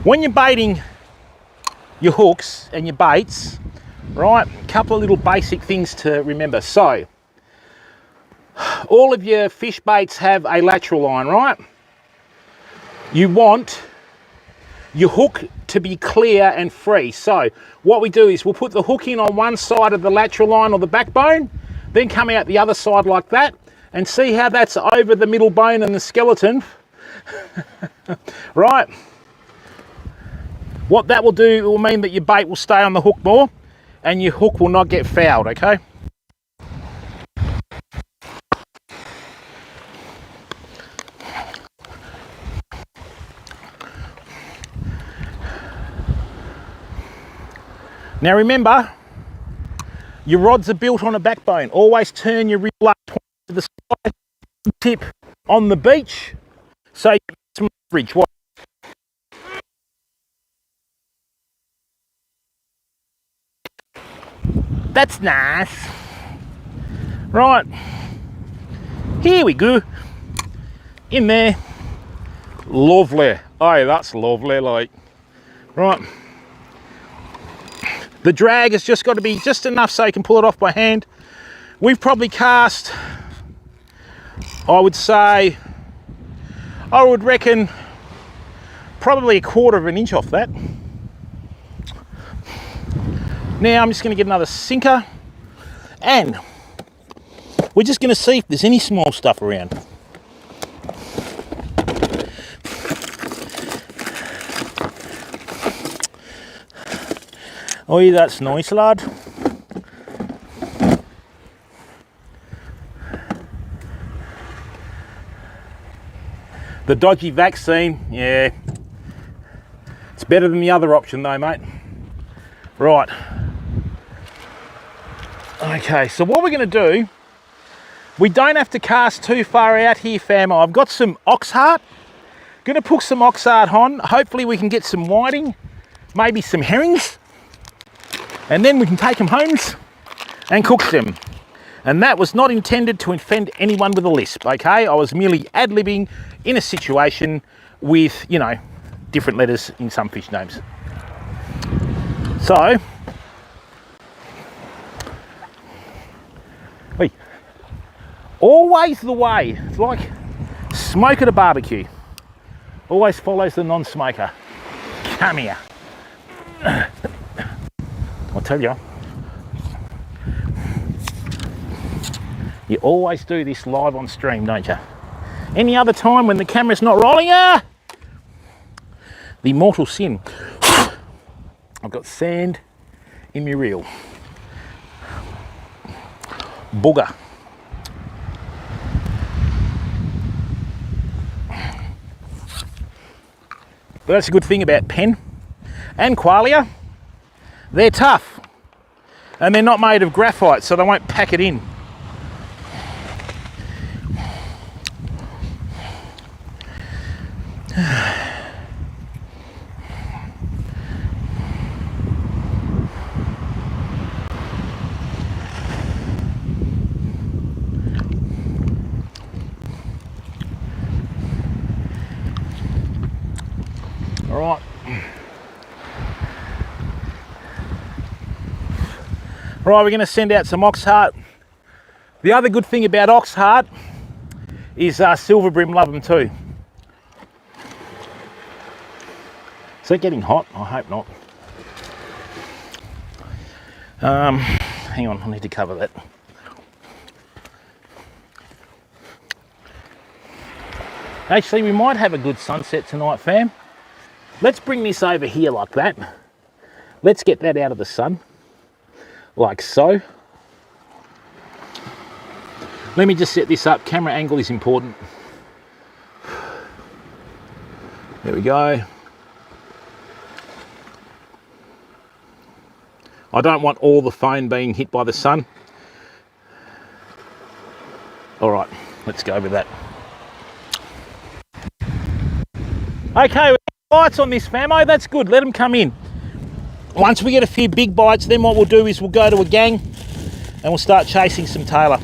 when you're baiting your hooks and your baits, right, a couple of little basic things to remember. So all of your fish baits have a lateral line, right? You want your hook to be clear and free. So what we do is we'll put the hook in on one side of the lateral line or the backbone, then come out the other side like that, and see how that's over the middle bone and the skeleton. Right? What that will do, it will mean that your bait will stay on the hook more and your hook will not get fouled, okay? Now remember, your rods are built on a backbone. Always turn your reel up to the side tip on the beach so you get some leverage. That's nice. Right, here we go. In there. Lovely. Oh, that's lovely, like. Right. The drag has just got to be just enough so you can pull it off by hand. We've probably cast, I would reckon, probably 1/4 of an inch off that. Now I'm just going to get another sinker and we're just going to see if there's any small stuff around. Oh, yeah, that's nice, lad. The dodgy vaccine, yeah. It's better than the other option though, mate. Right. Okay, so what we're going to do, We don't have to cast too far out here, fam. I've got some ox heart. Gonna put some ox heart on. Hopefully we can get some whiting, maybe some herrings, and then we can take them home and cook them. And that was not intended to offend anyone with a lisp, okay? I was merely ad-libbing in a situation with, you know, different letters in some fish names. So, always the way, it's like smoke at a barbecue, always follows the non-smoker. Come here. I'll tell you, you always do this live on stream, don't you? Any other time when the camera's not rolling, the mortal sin. I've got sand in my reel. Booger. But that's a good thing about Penn and Qualia. They're tough and they're not made of graphite, so they won't pack it in. All right. Right, we're going to send out some ox heart. The other good thing about ox heart is silver brim love them too. Is it getting hot? I hope not. Hang on, I need to cover that. Actually, we might have a good sunset tonight, fam. Let's bring this over here like that. Let's get that out of the sun, like so. Let me just set this up. Camera angle is important. There we go. I don't want all the phone being hit by the sun. All right, let's go with that. Okay, we got bites on this, famo. That's good. Let them come in. Once we get a few big bites, then what we'll do is we'll go to a gang and we'll start chasing some tailor.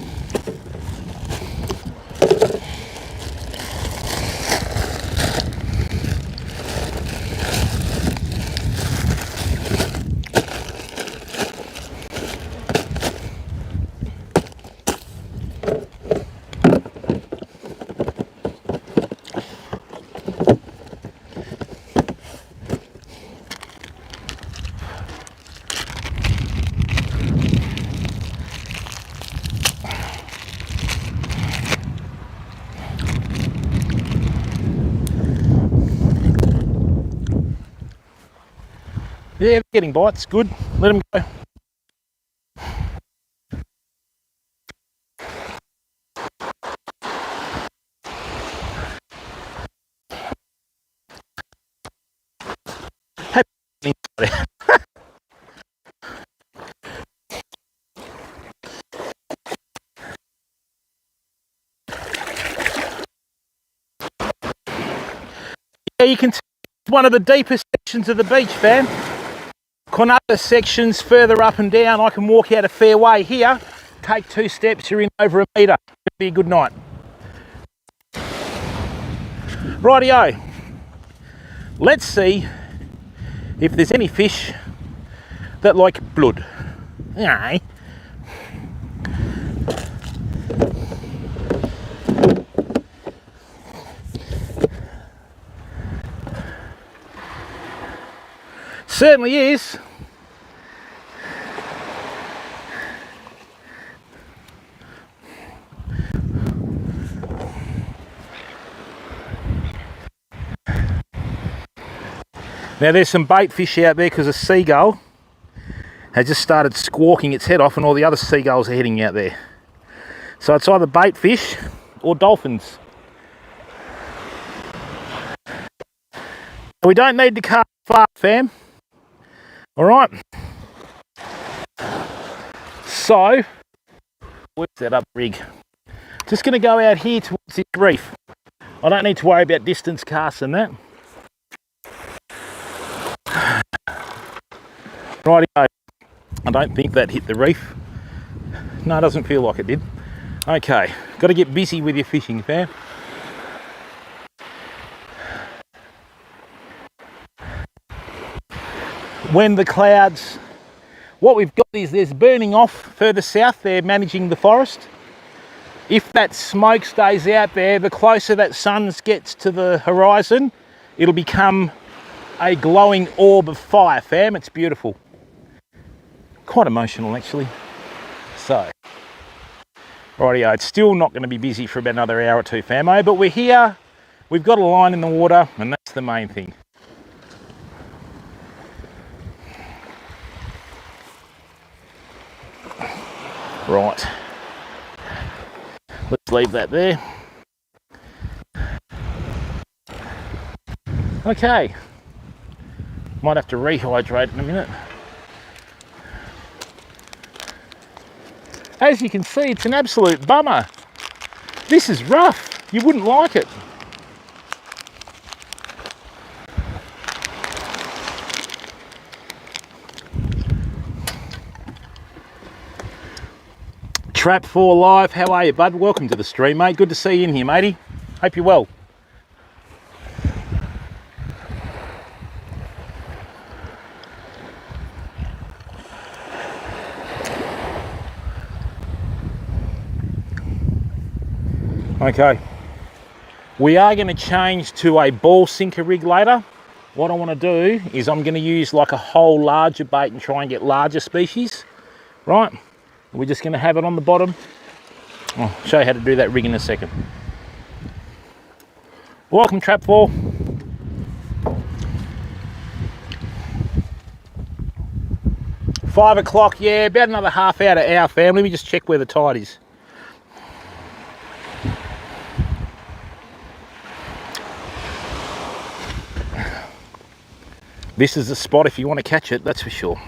Yeah, they're getting bites, good. Let them go. Yeah, you can see one of the deepest sections of the beach, fam. On other sections further up and down, I can walk out a fair way here, take 2 steps, you're in over a metre. It'll be a good night. Rightio. Let's see if there's any fish that like blood. Aye. Certainly is. Now there's some bait fish out there because a seagull has just started squawking its head off and all the other seagulls are heading out there. So it's either bait fish or dolphins. We don't need to cast far, fam. All right. So, where's that up rig? Just going to go out here towards this reef. I don't need to worry about distance casts and that. Rightio. I don't think that hit the reef. No, it doesn't feel like it did. Okay, got to get busy with your fishing, fam. When the clouds, what we've got is there's burning off further south. They're managing the forest. If that smoke stays out there, the closer that sun gets to the horizon, it'll become a glowing orb of fire, fam. It's beautiful. Quite emotional, actually. So, rightio, it's still not going to be busy for about another hour or two, famo, but we're here. We've got a line in the water, and that's the main thing. Right. Let's leave that there. Okay. Might have to rehydrate in a minute. As you can see, it's an absolute bummer. This is rough. You wouldn't like it. Trap 4 Live, how are you, bud? Welcome to the stream, mate. Good to see you in here, matey. Hope you're well. Okay, we are going to change to a ball sinker rig later. What I want to do is I'm going to use like a whole larger bait and try and get larger species, right? We're just going to have it on the bottom. I'll show you how to do that rig in a second. Welcome, Trap 4. Five o'clock, yeah, about another half hour to hour, fam. Let me just check where the tide is. This is the spot if you want to catch it, that's for sure.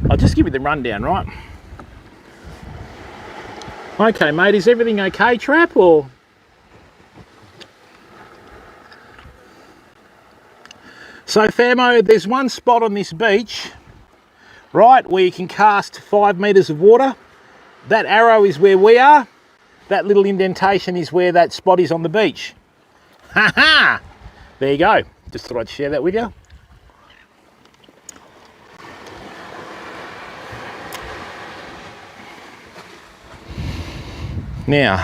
I'll just give you the rundown, right? Okay, mate, is everything okay, Trap, or? So, famo, there's one spot on this beach, right, where you can cast 5 metres of water. That arrow is where we are. That little indentation is where that spot is on the beach. Ha ha! There you go. Just thought I'd share that with you. Now,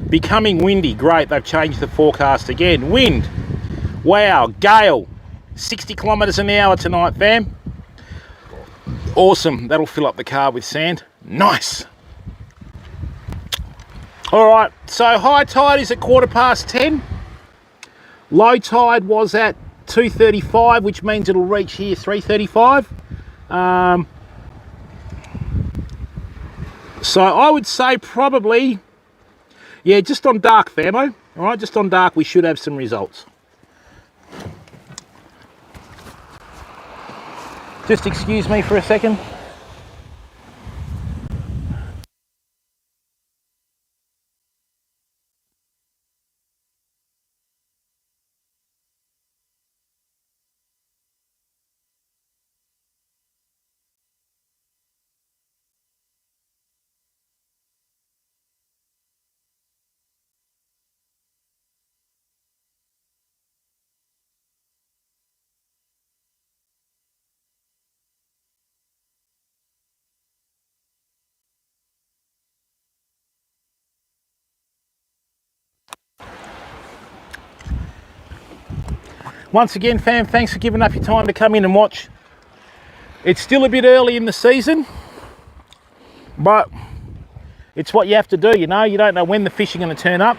becoming windy. Great, they've changed the forecast again. Wind. Wow, gale. 60 kilometres an hour tonight, fam. Awesome. That'll fill up the car with sand. Nice. All right, so high tide is at 10:15. Low tide was at 2:35, which means it'll reach here 3:35. So I would say probably, yeah, just on dark, famo. All right, just on dark, we should have some results. Just excuse me for a second. Once again, fam, thanks for giving up your time to come in and watch. It's still a bit early in the season, but it's what you have to do, you know. You don't know when the fish are going to turn up.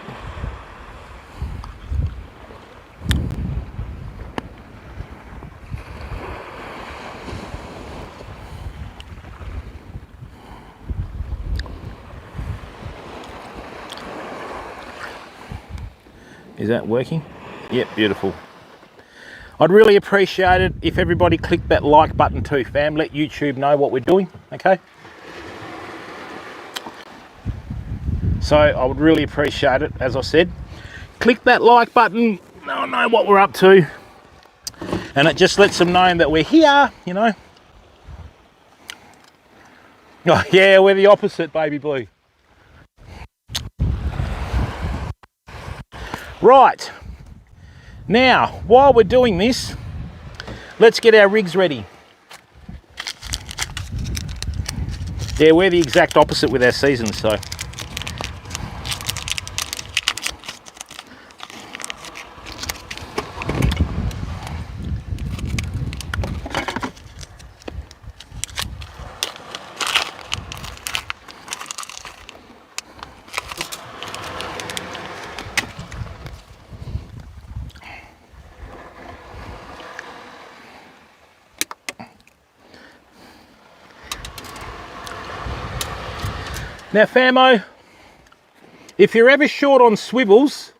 Is that working? Yep, beautiful. I'd really appreciate it if everybody clicked that like button too, fam. Let YouTube know what we're doing, okay? So I would really appreciate it, as I said. Click that like button, they'll know what we're up to. And it just lets them know that we're here, you know. Oh, yeah, we're the opposite, baby blue. Right. Now, while we're doing this, let's get our rigs ready. Yeah, we're the exact opposite with our seasons, so. Now, famo, if you're ever short on swivels,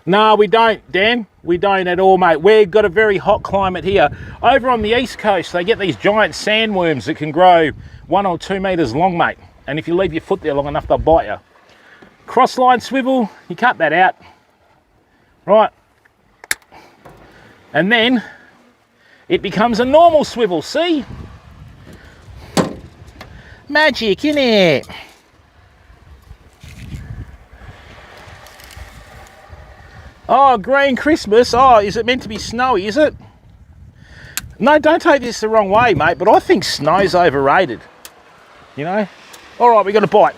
no, we don't, Dan. We don't at all, mate. We've got a very hot climate here. Over on the east coast, they get these giant sandworms that can grow 1 or 2 meters long, mate. And if you leave your foot there long enough, they'll bite you. Crossline swivel, you cut that out, right? And then it becomes a normal swivel, see? Magic, innit? Oh, green Christmas. Oh, is it meant to be snowy, is it? No, don't take this the wrong way, mate, but I think snow's overrated. You know? All right, we got a bite.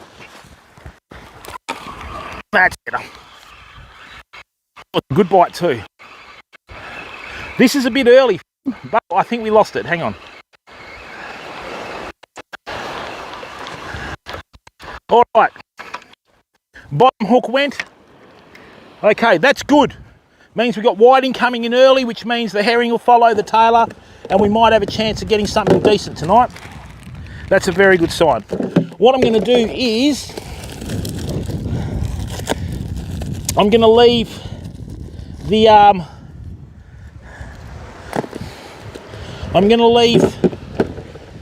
That's better. A good bite too. This is a bit early, but I think we lost it. Hang on. All right, bottom hook went. Okay, that's good. Means we've got whiting coming in early, which means the herring will follow the tailor and we might have a chance of getting something decent tonight. That's a very good sign. What I'm going to do is I'm going to leave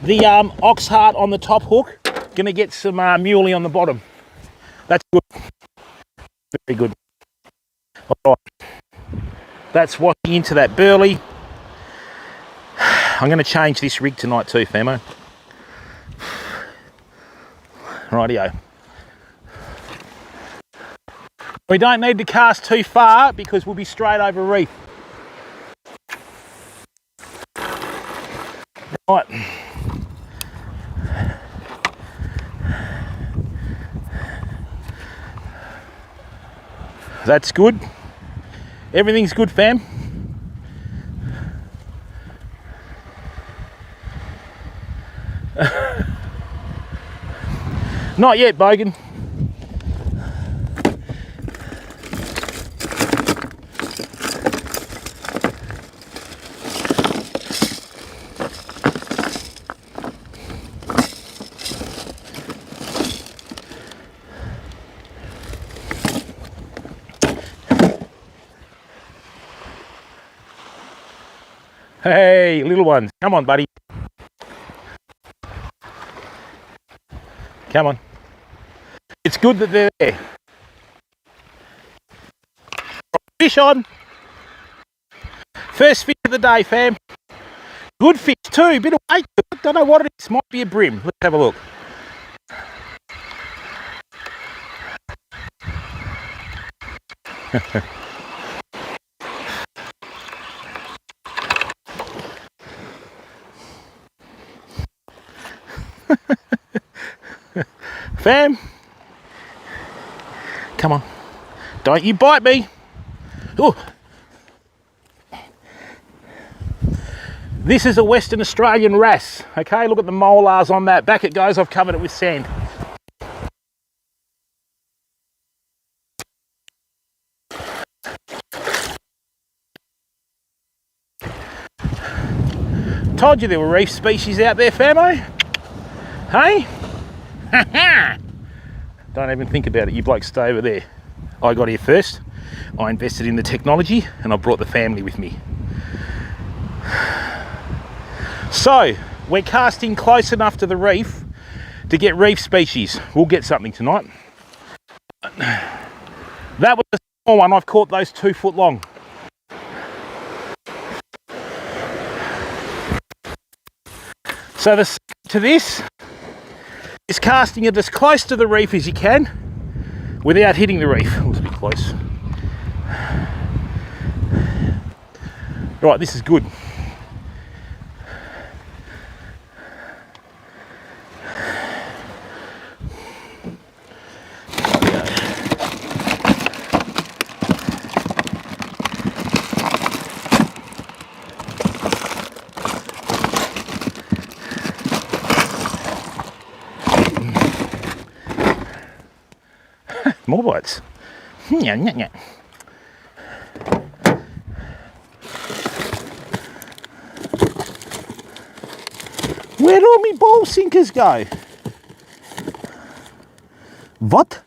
the ox heart on the top hook. Going to get some muley on the bottom. That's good. Very good. All right. That's washing into that burley. I'm going to change this rig tonight too, famo. Rightio. We don't need to cast too far because we'll be straight over reef. Right. That's good. Everything's good, fam. Not yet, Bogan. Hey, little ones, come on, buddy. Come on. It's good that they're there. Fish on. First fish of the day, fam. Good fish too, bit of weight. Don't know what it is, might be a brim. Let's have a look. Fam, come on, don't you bite me. Ooh. This is a Western Australian wrasse, okay? Look at the molars on that. Back it goes, I've covered it with sand. Told you there were reef species out there, famo. Hey? Don't even think about it, you blokes stay over there. I got here first. I invested in the technology and I brought the family with me. So we're casting close enough to the reef to get reef species. We'll get something tonight. That was a small one. I've caught those 2 foot long. So the secret to this is casting it as close to the reef as you can without hitting the reef. Oh, it's a bit close. Right, this is good. More bites. Yeah. Where'd all my ball sinkers go? What?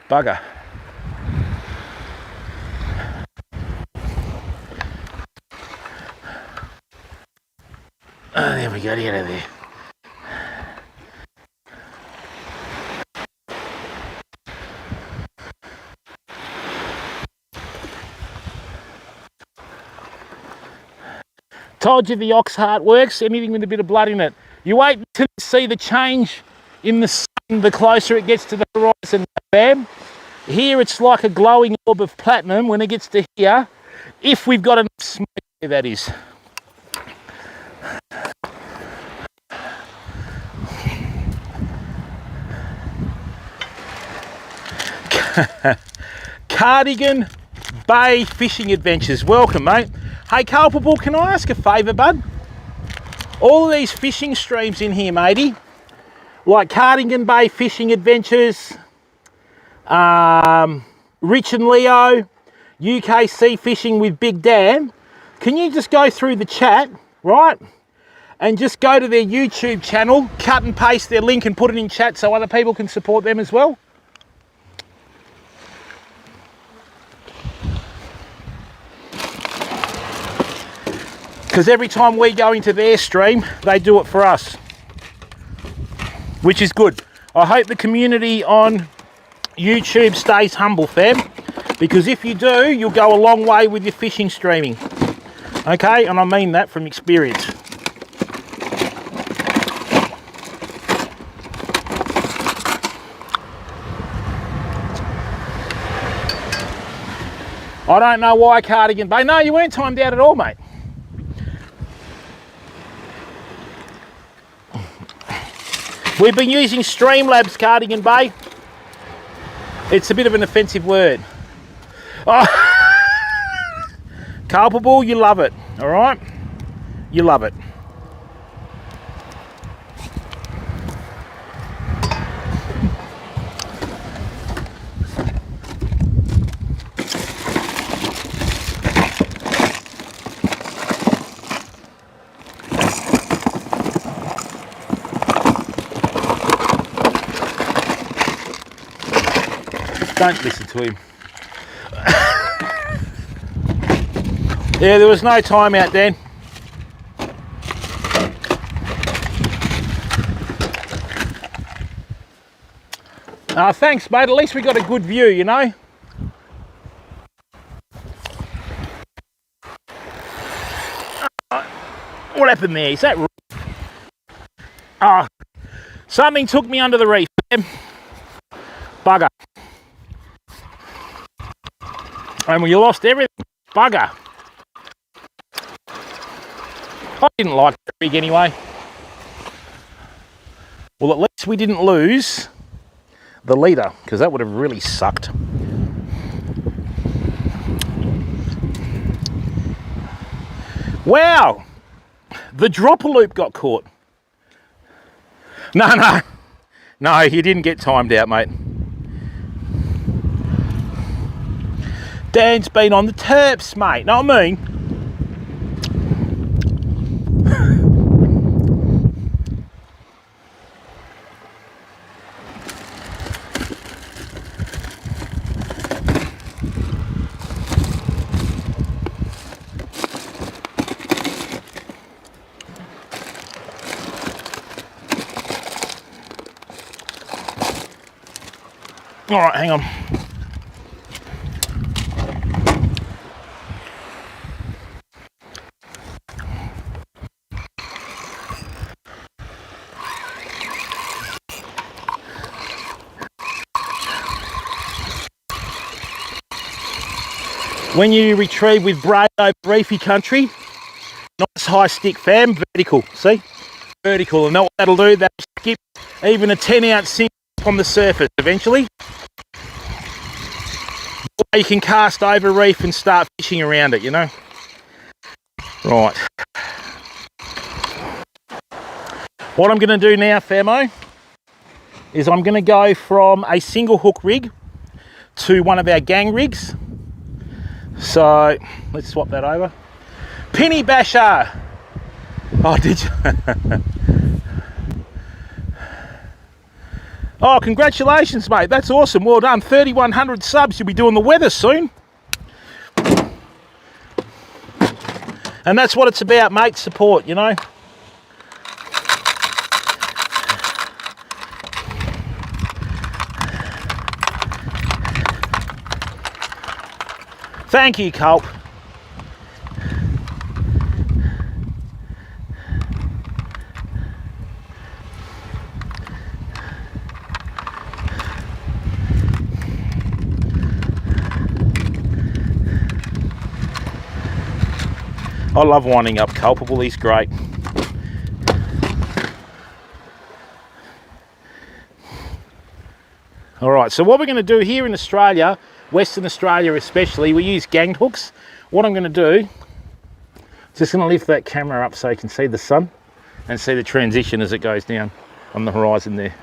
Bugger. Oh, there we go, get out of there. Told you the ox heart works, anything with a bit of blood in it. You wait until you see the change in the sun, the closer it gets to the horizon, bam. Here it's like a glowing orb of platinum when it gets to here, if we've got enough smoke there, that is. Cardigan Bay Fishing Adventures, welcome mate. Hey Culpable, can I ask a favour bud? All of these fishing streams in here matey, like Cardigan Bay Fishing Adventures, Rich and Leo, UKC Fishing with Big Dan, can you just go through the chat, right, and just go to their YouTube channel, cut and paste their link and put it in chat so other people can support them as well? Because every time we go into their stream, they do it for us, which is good. I hope the community on YouTube stays humble, fam, because if you do, you'll go a long way with your fishing streaming. Okay, and I mean that from experience. I don't know why Cardigan Bay. No, you weren't timed out at all, mate. We've been using Streamlabs, Cardigan Bay. It's a bit of an offensive word. Oh. Culpable, you love it, all right? You love it. Don't listen to him. Yeah, there was no time out then. Thanks, mate. At least we got a good view, you know. What happened there? Is that reef? Something took me under the reef. Bugger. And we lost everything. Bugger. I didn't like the rig anyway. Well, at least we didn't lose the leader, because that would have really sucked. Wow. The dropper loop got caught. No, he didn't get timed out, mate. Dan's been on the terps, mate. Know what I mean? All right, hang on. When you retrieve with braid over reefy country, nice high stick, fam, vertical, see? Vertical, and that'll do, that'll skip even a 10-ounce sink on the surface eventually. Or you can cast over reef and start fishing around it, you know? Right. What I'm going to do now, famo, is I'm going to go from a single hook rig to one of our gang rigs. So let's swap that over. Penny Basher. Oh, did you? Oh, congratulations, mate. That's awesome. Well done. 3,100 subs. You'll be doing the weather soon. And that's what it's about, mate. Support, you know. Thank you, Culp. I love winding up Culpable, he's great. All right, so what we're going to do here in Australia, Western Australia especially, we use gang hooks. What I'm going to do, just going to lift that camera up so you can see the sun and see the transition as it goes down on the horizon there.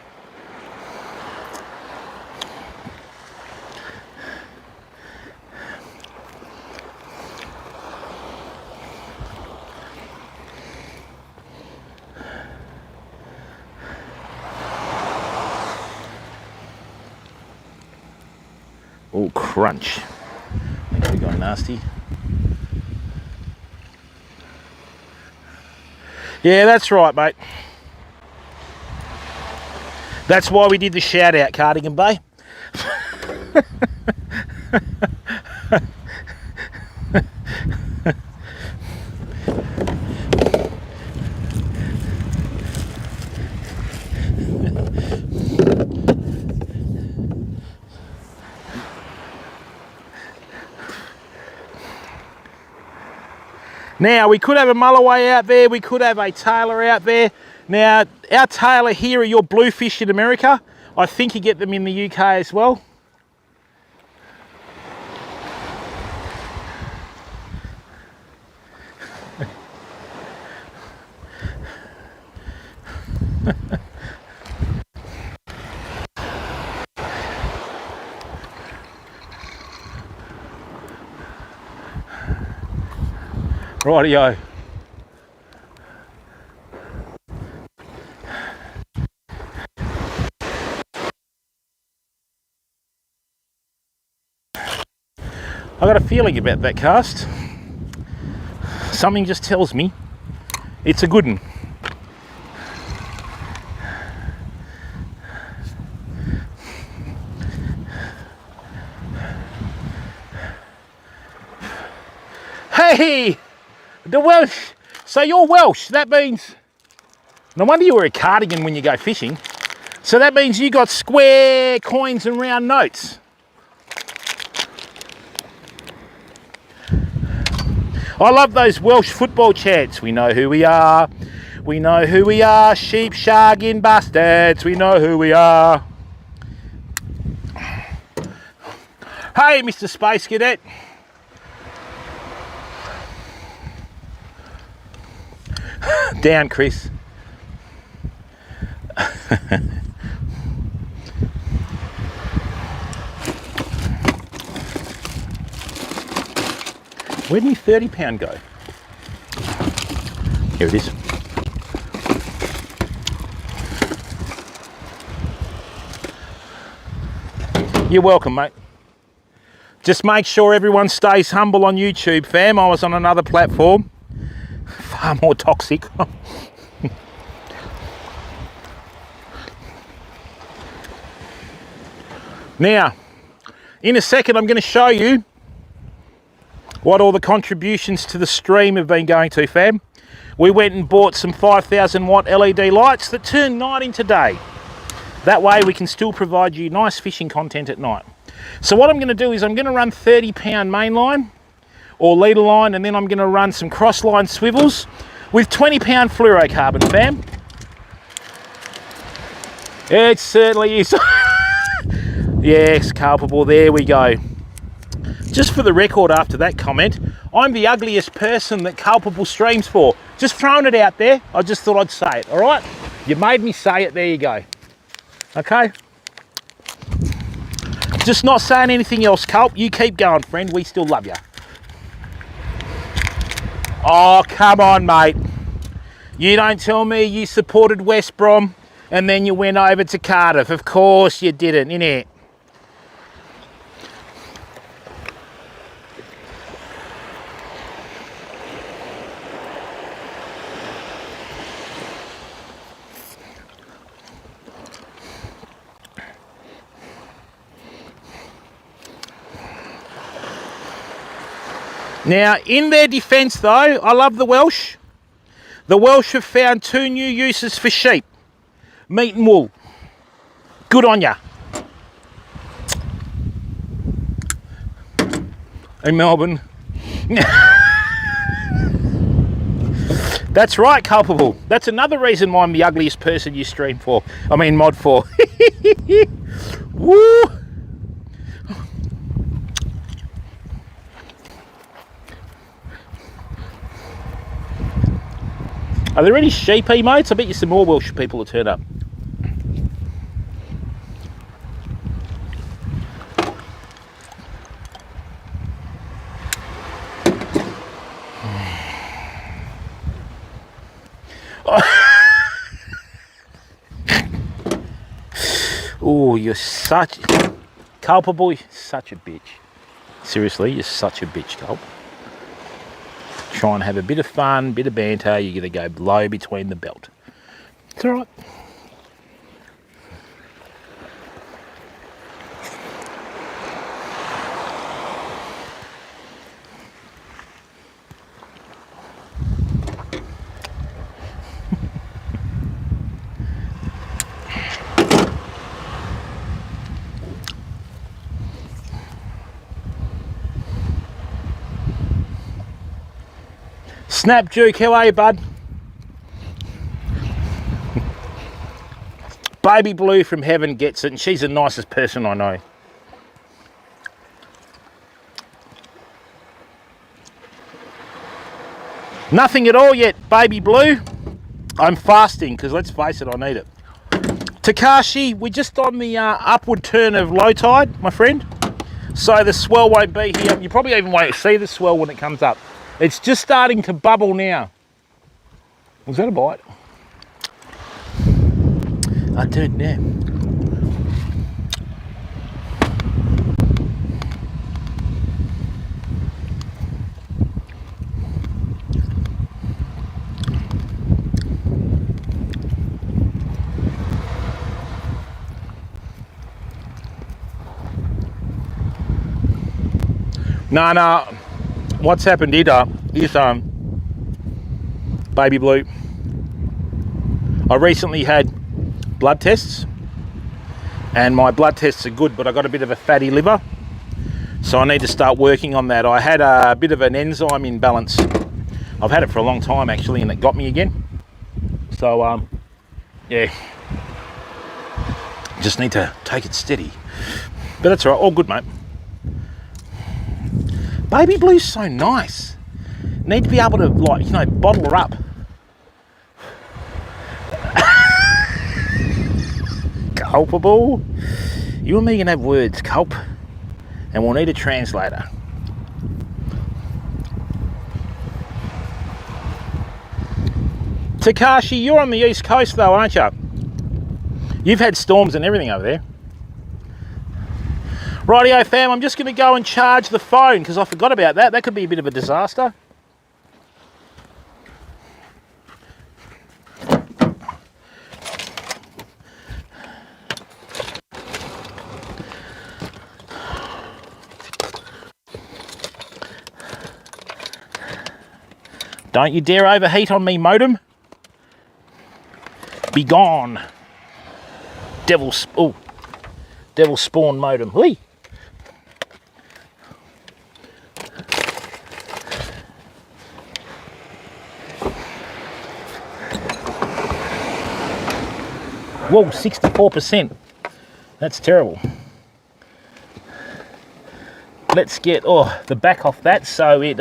Oh, crunch. I think we got nasty. Yeah, that's right, mate. That's why we did the shout out, Cardigan Bay. Now, we could have a mulloway out there, we could have a tailor out there. Now, our tailor here are your bluefish in America. I think you get them in the UK as well. Rightio. I got a feeling about that cast. Something just tells me it's a good one. Hey, the Welsh. So you're Welsh. That means, no wonder you wear a cardigan when you go fishing. So that means you got square coins and round notes. I love those Welsh football chants. We know who we are. We know who we are. Sheep shagging bastards. We know who we are. Hey, Mr. Space Cadet. Down, Chris. Where'd my 30-pound go? Here it is. You're welcome, mate. Just make sure everyone stays humble on YouTube, fam. I was on another platform. Far more toxic. Now, in a second, I'm going to show you what all the contributions to the stream have been going to, fam. We went and bought some 5,000 watt LED lights that turn night into day. That way we can still provide you nice fishing content at night. So what I'm going to do is I'm going to run 30-pound main line or leader line, and then I'm going to run some cross line swivels with 20-pound fluorocarbon, fam. It certainly is. Yes, culpable, there we go. Just for the record after that comment, I'm the ugliest person that Culpable streams for. Just throwing it out there. I just thought I'd say it, all right? You made me say it, there you go. Okay? Just not saying anything else, Culp. You keep going, friend. We still love you. Oh, come on, mate. You don't tell me you supported West Brom and then you went over to Cardiff. Of course you didn't, innit? Now, in their defence though, I love the Welsh. The Welsh have found 2 new uses for sheep. Meat and wool. Good on ya. In Melbourne. That's right, Culpable. That's another reason why I'm the ugliest person you stream for. I mean, mod for. Woo! Are there any sheep emotes? I bet you some more Welsh people will turn up. Oh, you're such... Culpable, you're such a bitch. Seriously, you're such a bitch, Culp. Try and have a bit of fun, bit of banter, you're going to go low between the belt. It's all right. Snap Duke, how are you, bud? Baby Blue from heaven gets it, and she's the nicest person I know. Nothing at all yet, Baby Blue. I'm fasting, because let's face it, I need it. Takashi, we're just on the upward turn of low tide, my friend. So the swell won't be here. You probably even won't see the swell when it comes up. It's just starting to bubble now. Was that a bite? I turned now. No. What's happened here is Baby Blue. I recently had blood tests, and my blood tests are good, but I got a bit of a fatty liver, so I need to start working on that. I had a bit of an enzyme imbalance. I've had it for a long time actually, and it got me again. So yeah, just need to take it steady. But that's all right, all good, mate. Baby Blue's so nice. Need to be able to, like, you know, bottle her up. Culpable. You and me can have words, Culp. And we'll need a translator. Takashi, you're on the East Coast though, aren't you? You've had storms and everything over there. Rightio fam, I'm just going to go and charge the phone because I forgot about that. That could be a bit of a disaster. Don't you dare overheat on me, modem. Be gone. Devil spawn modem. Lee. Whoa, 64%. That's terrible. Let's get the back off that so it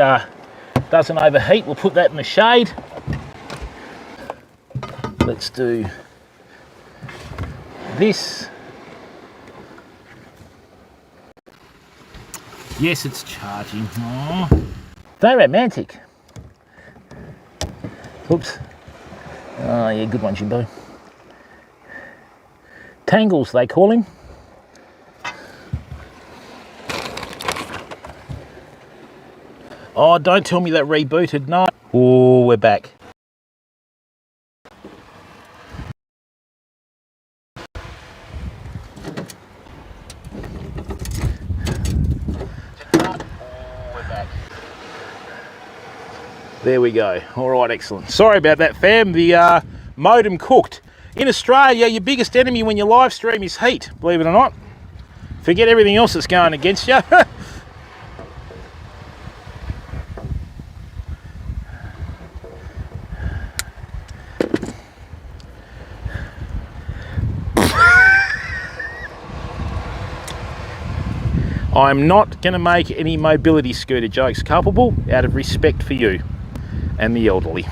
doesn't overheat. We'll put that in the shade. Let's do this. Yes, it's charging. Oh, very romantic. Oops. Oh yeah, good one, Jimbo. Tangles, they call him. Oh, don't tell me that rebooted. No. Oh, we're back. There we go. All right, excellent. Sorry about that, fam. The modem cooked. In Australia, your biggest enemy when you live stream is heat, believe it or not. Forget everything else that's going against you. I'm not going to make any mobility scooter jokes, Culpable, out of respect for you and the elderly.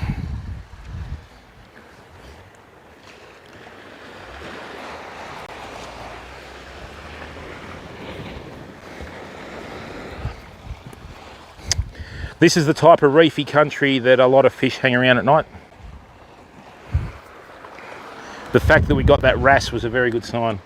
This is the type of reefy country that a lot of fish hang around at night. The fact that we got that wrasse was a very good sign.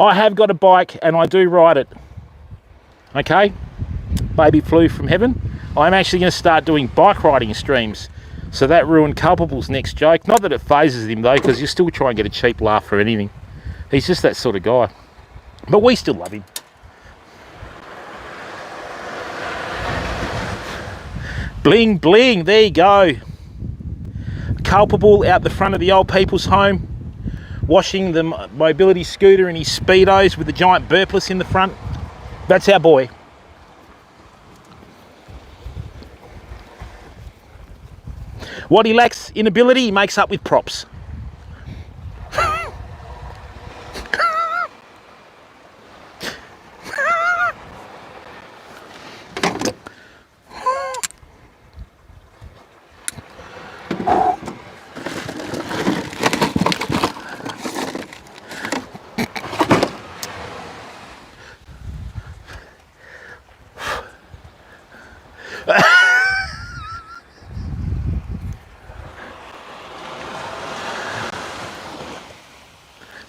I have got a bike and I do ride it. Okay? Baby flew from heaven. I'm actually going to start doing bike riding streams. So that ruined Culpable's next joke. Not that it phases him though, because you still try and get a cheap laugh for anything. He's just that sort of guy. But we still love him. Bling bling, there you go. Culpable out the front of the old people's home, washing the mobility scooter in his Speedos with the giant burpless in the front. That's our boy. What he lacks in ability, he makes up with props.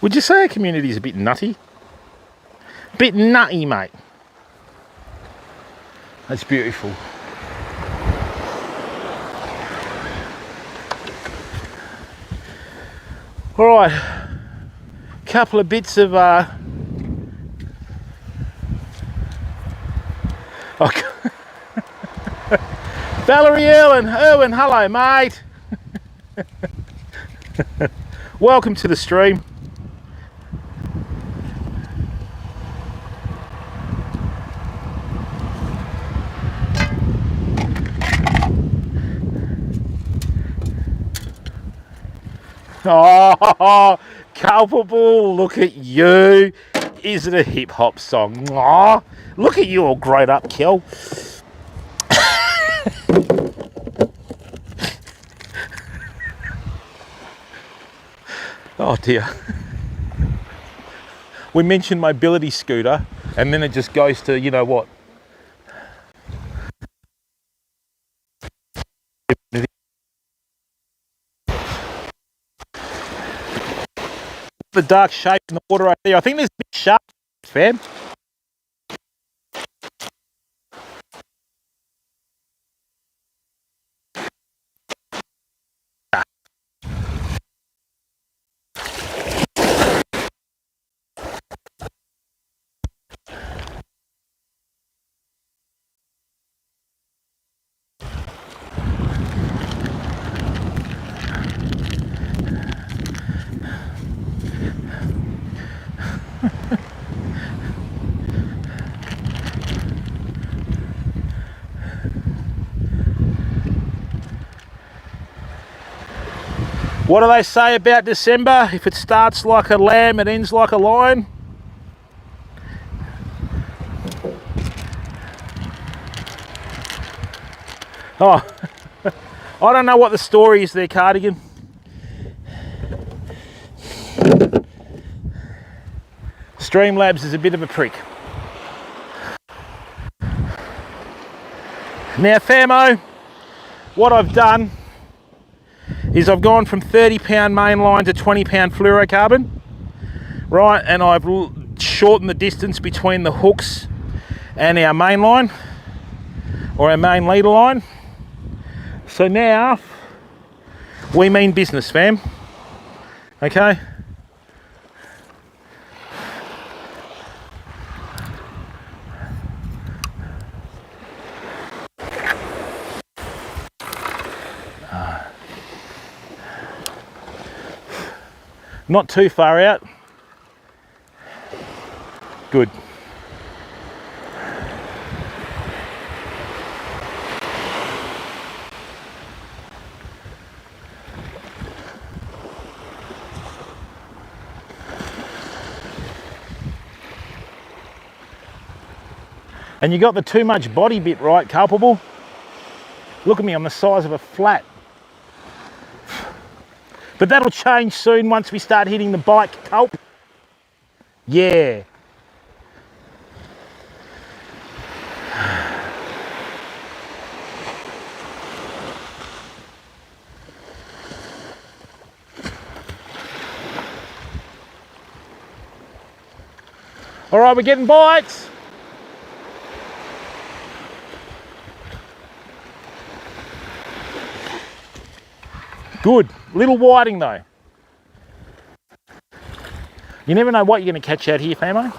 Would you say our community is a bit nutty? Bit nutty, mate. That's beautiful. All right, couple of bits of Valerie Irwin, hello mate. Welcome to the stream. Oh, Culpable, look at you. Is it a hip hop song? Aww, look at you all grown up, Kel. Oh dear. we mention mobility scooter, and then it just goes to, you know what? The dark shape in the water right there. I think there's a big shark, fam. What do they say about December? If it starts like a lamb, it ends like a lion. Oh, I don't know what the story is there, Cardigan. Streamlabs is a bit of a prick. Now, Famo, what I've done is I've gone from 30-pound mainline to 20-pound fluorocarbon, right? And I've shortened the distance between the hooks and our mainline, or our main leader line. So now we mean business, fam. Okay? Not too far out. Good. And you got the too much body bit right, culpable. Look at me, I'm the size of a flat. But that'll change soon once we start hitting the bike, culp. Yeah. All right, we're getting bites. Good. Little whiting though. You never know what you're going to catch out here, Famo.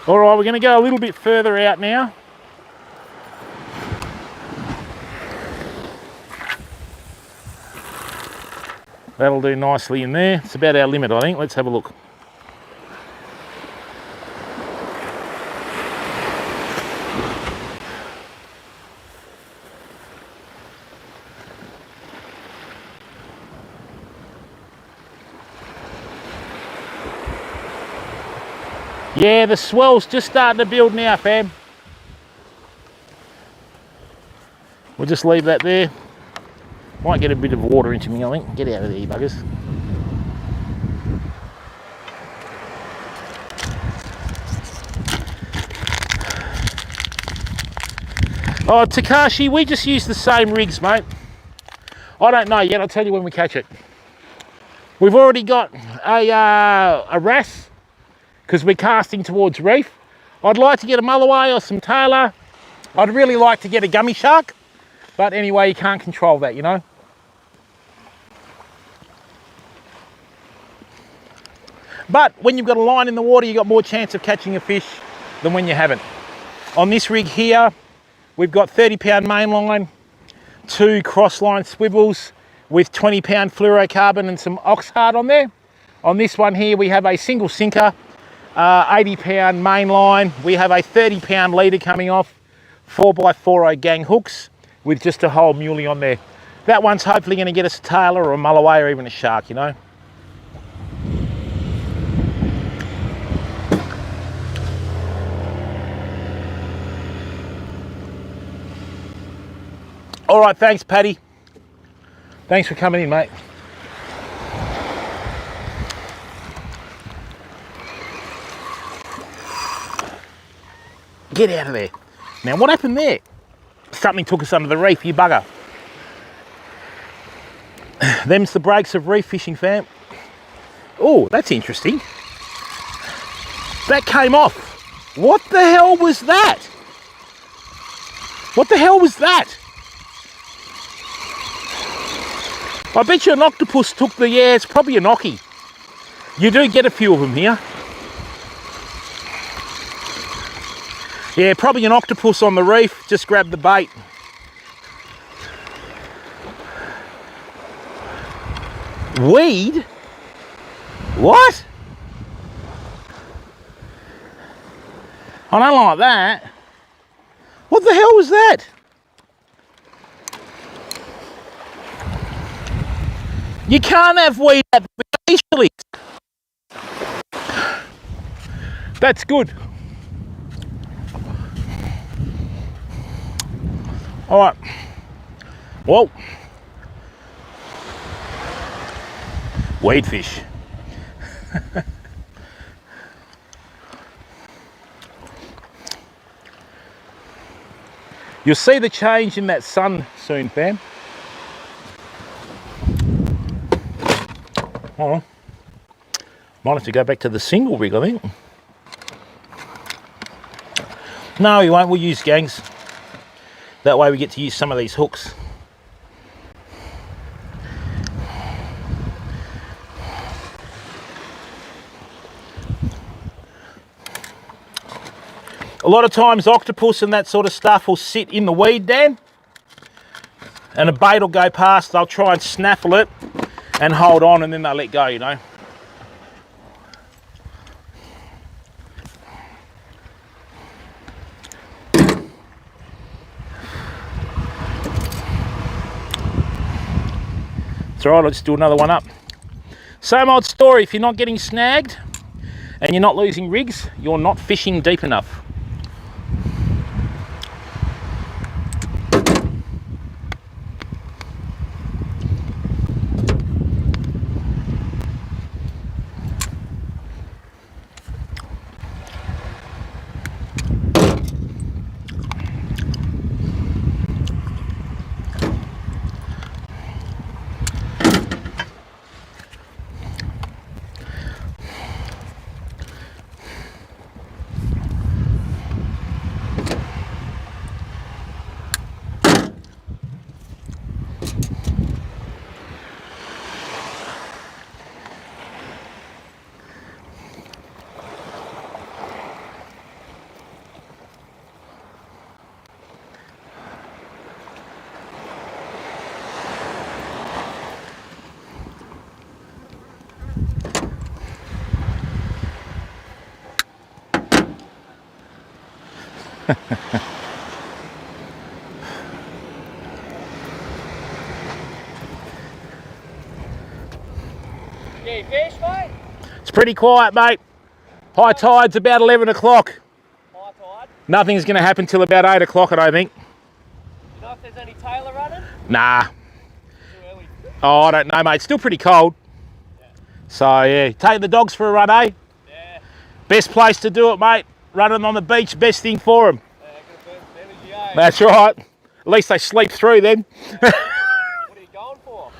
All right, we're going to go a little bit further out now. That'll do nicely in there. It's about our limit, I think. Let's have a look. Yeah, the swell's just starting to build now, fam. We'll just leave that there. Might get a bit of water into me, I think. Get out of there, you buggers. Oh, Takashi, we just use the same rigs, mate. I don't know yet. I'll tell you when we catch it. We've already got a wrasse because we're casting towards reef. I'd like to get a mulloway or some tailor. I'd really like to get a gummy shark. But anyway, you can't control that, you know. But when you've got a line in the water, you've got more chance of catching a fish. than when you haven't. On this rig here, we've got 30-pound mainline, 2 crossline swivels with 20-pound fluorocarbon and some oxhard on there. On this one here, we have a single sinker, 80-pound mainline. We have a 30-pound leader coming off, 4x40 gang hooks with just a whole muley on there. That one's hopefully going to get us a tailor or a mulloway or even a shark, you know. All right, thanks, Paddy. Thanks for coming in, mate. Get out of there. Now, what happened there? Something took us under the reef, you bugger. Them's the breaks of reef fishing, fam. Oh, that's interesting. That came off. What the hell was that? What the hell was that? I bet you an octopus took the, yeah, it's probably an ockie. You do get a few of them here. Yeah, probably an octopus on the reef, just grabbed the bait. Weed? What? I don't like that. What the hell was that? You can't have weed at the beach. That's good. All right. Whoa. Weed fish. You'll see the change in that sun soon, fam. Hold on. Might have to go back to the single rig, I think. No, we won't. We'll use gangs. That way we get to use some of these hooks. A lot of times octopus and that sort of stuff will sit in the weed, Dan, and a bait will go past, they'll try and snaffle it and hold on, and then they'll let go, you know. It's all right, let's do another one up. Same old story, if you're not getting snagged and you're not losing rigs, you're not fishing deep enough.
Yeah, you fish, mate?
It's pretty quiet, mate. High tide's about 11 o'clock.
High tide?
Nothing's going to happen till about 8 o'clock, I don't think.
You know if there's any tailor running?
Nah.
Too early.
Oh, I don't know, mate. It's still pretty cold.
Yeah.
So, yeah. Take the dogs for a run, eh?
Yeah.
Best place to do it, mate. Running on the beach, best thing for them.
Yeah, good energy, eh?
That's right. At least they sleep through then.
What are you going for?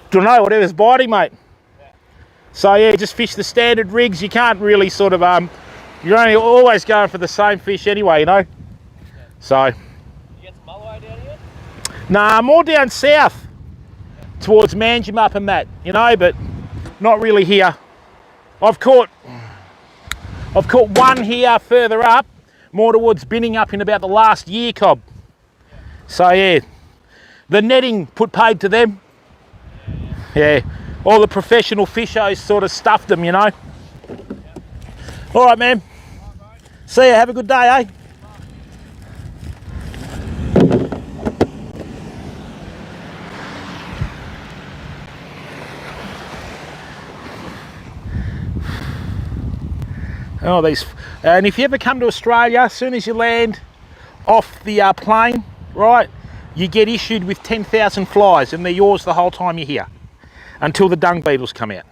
Don't know, whatever's biting, mate.
Yeah.
So, yeah, just fish the standard rigs. You can't really sort of, you're only always going for the same fish anyway, you know?
Yeah.
So,
You get some mulloway down here?
nah, more down south towards Manjimup and that, you know, but not really here. I've caught one here further up, more towards binning up in about the last year, Cobb. So yeah, the netting paid to them. Yeah, all the professional fishers sort of stuffed them, you know. All right, man. See ya. Have a good day, eh? Oh, these. And if you ever come to Australia, as soon as you land off the plane, right, you get issued with 10,000 flies, and they're yours the whole time you're here, until the dung beetles come out.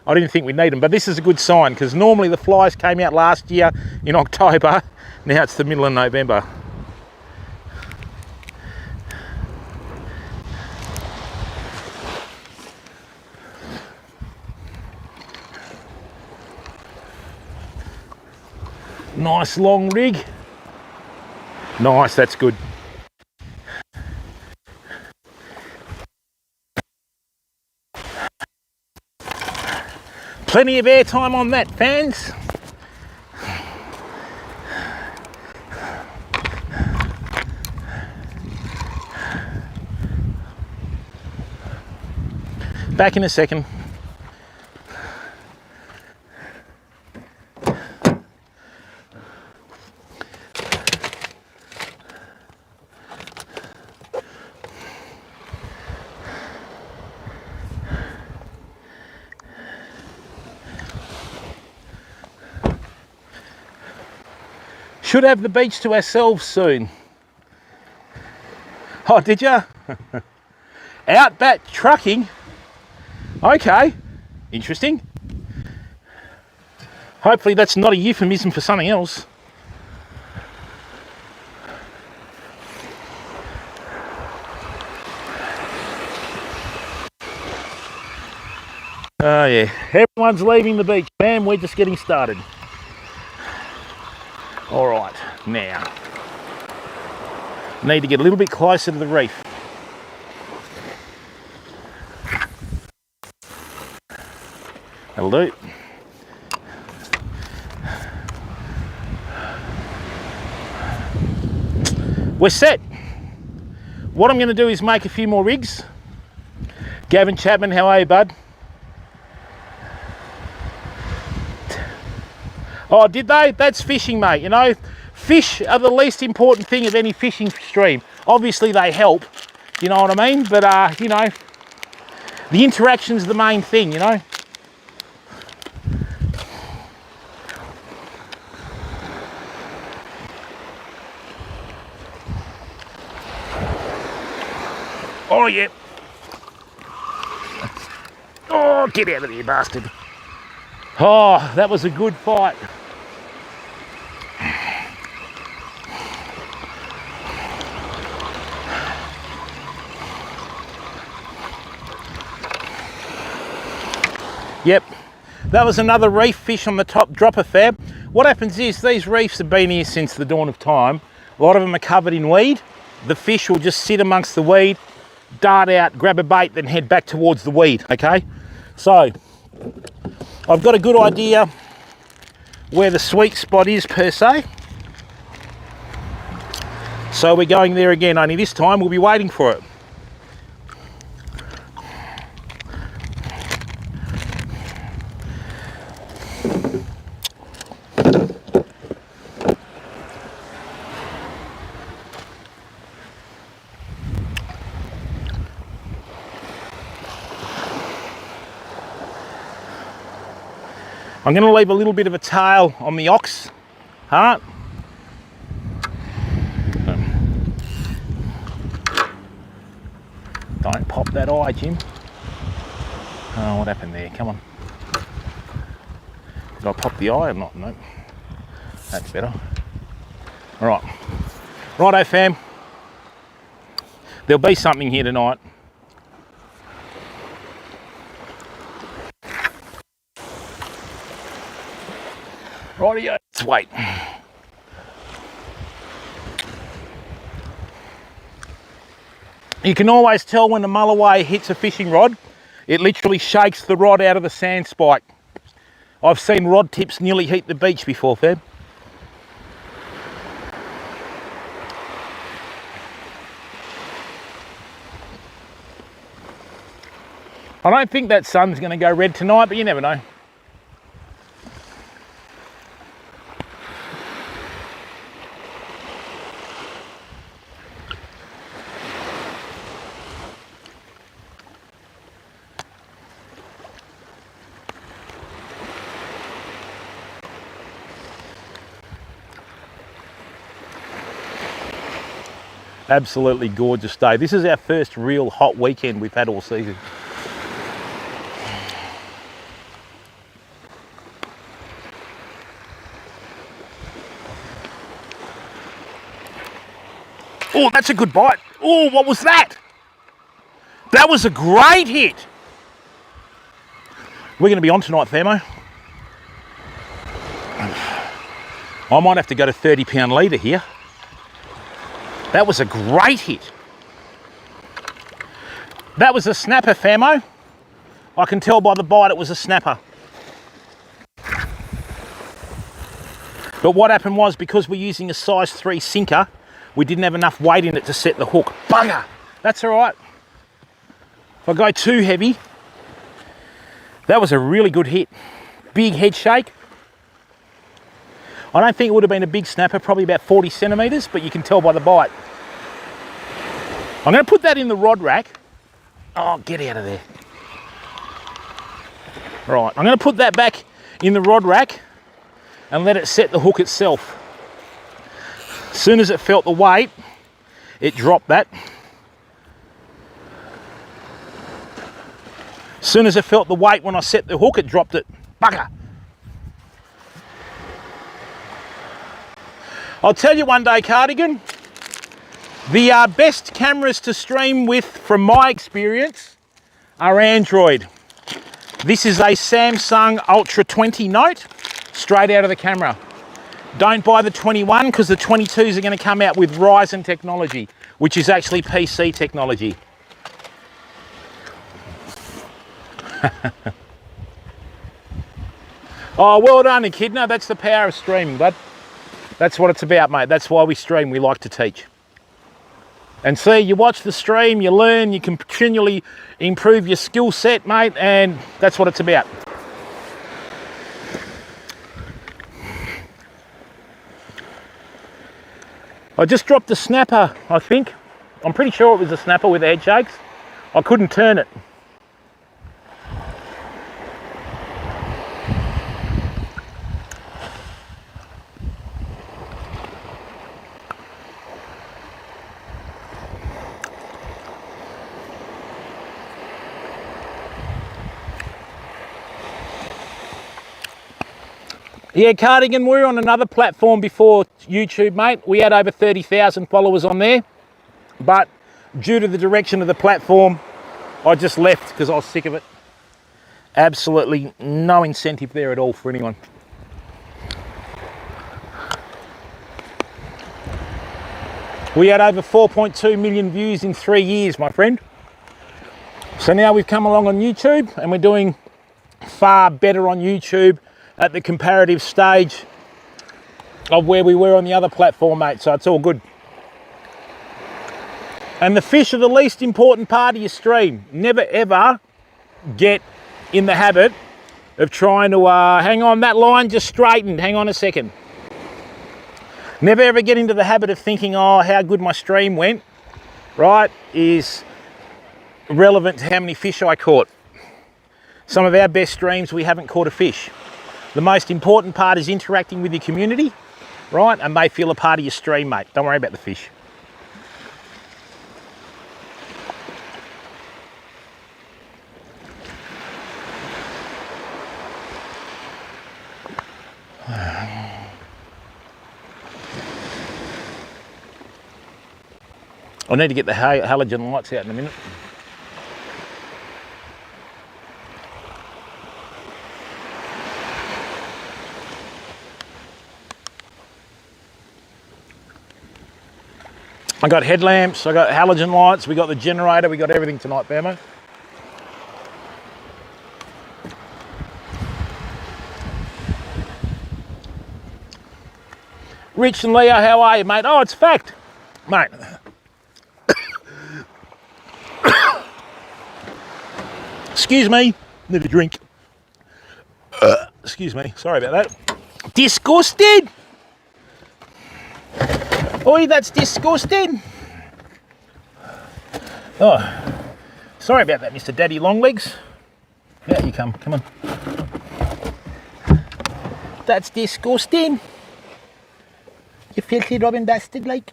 I didn't think we'd need them, but this is a good sign, because normally the flies came out last year in October. Now it's the middle of November. Nice long rig. Nice, that's good. Plenty of airtime on that, fans. Back in a second. Should have the beach to ourselves soon. Oh, did ya? Outback trucking? Okay, interesting. Hopefully that's not a euphemism for something else. Oh yeah, everyone's leaving the beach, man. We're just getting started. All right, now, need to get a little bit closer to the reef. That'll do. We're set. What I'm going to do is make a few more rigs. Gavin Chapman, how are you, bud? Oh, did they? That's fishing, mate. You know, fish are the least important thing of any fishing stream. Obviously, they help. You know what I mean? But, you know, the interaction's the main thing, you know? Oh, yeah. Oh, get out of there, you bastard. Oh, that was a good fight. Yep, that was another reef fish on the top dropper fab. What happens is these reefs have been here since the dawn of time. A lot of them are covered in weed. The fish will just sit amongst the weed, dart out, grab a bait, then head back towards the weed, okay? So, I've got a good idea where the sweet spot is per se. So we're going there again, only this time we'll be waiting for it. I'm going to leave a little bit of a tail on the ox heart. Don't pop that eye, Jim. Oh, what happened there? Come on. Did I pop the eye or not? No. That's better. All right. Righto, fam. There'll be something here tonight. Rightio, let's wait. You can always tell when the mulloway hits a fishing rod. It literally shakes the rod out of the sand spike. I've seen rod tips nearly hit the beach before, Fab. I don't think that sun's going to go red tonight, but you never know. Absolutely gorgeous day. This is our first real hot weekend we've had all season. Oh, that's a good bite. Oh, what was that? That was a great hit. We're going to be on tonight, Thermo. I might have to go to 30-pound leader here. That was a great hit. That was a snapper, Famo. I can tell by the bite it was a snapper. But what happened was, because we're using a size 3 sinker, we didn't have enough weight in it to set the hook. Bugger! That's all right. If I go too heavy, that was a really good hit. Big head shake. I don't think it would have been a big snapper, probably about 40 centimetres, but you can tell by the bite. I'm going to put that in the rod rack. Oh, get out of there. Right, I'm going to put that back in the rod rack and let it set the hook itself. As soon as it felt the weight, it dropped that. As soon as it felt the weight when I set the hook, it dropped it. Bugger. I'll tell you one day, Cardigan, the best cameras to stream with, from my experience, are Android. This is a Samsung Ultra 20 Note, straight out of the camera. Don't buy the 21 because the 22s are going to come out with Ryzen technology, which is actually PC technology. Oh, well done, Echidna. That's the power of streaming, bud. That's what it's about, mate. That's why we stream. We like to teach. And see, you watch the stream, you learn, you can continually improve your skill set, mate, and that's what it's about. I just dropped a snapper, I think. I'm pretty sure it was a snapper with head shakes. I couldn't turn it. Yeah, Cardigan, we were on another platform before YouTube, mate. We had over 30,000 followers on there. But due to the direction of the platform, I just left because I was sick of it. Absolutely no incentive there at all for anyone. We had over 4.2 million views in 3 years, my friend. So now we've come along on YouTube and we're doing far better on YouTube at the comparative stage of where we were on the other platform, mate. So it's all good. And the fish are the least important part of your stream. Never ever get in the habit of trying to, hang on, that line just straightened, hang on a second. Never ever get into the habit of thinking, oh, how good my stream went, right, is relevant to how many fish I caught. Some of our best streams, we haven't caught a fish. The most important part is interacting with your community, right? And they feel a part of your stream, mate. Don't worry about the fish. I need to get the halogen lights out in a minute. I got headlamps, I got halogen lights, we got the generator, we got everything tonight, Famo. Rich and Leo, how are you, mate? Oh, it's fact, mate. Excuse me, need a drink. Excuse me, sorry about that. Disgusted! Oi, that's disgusting! Oh, sorry about that, Mr. Daddy Longlegs. Out you come on. That's disgusting. You filthy robbing bastard, like.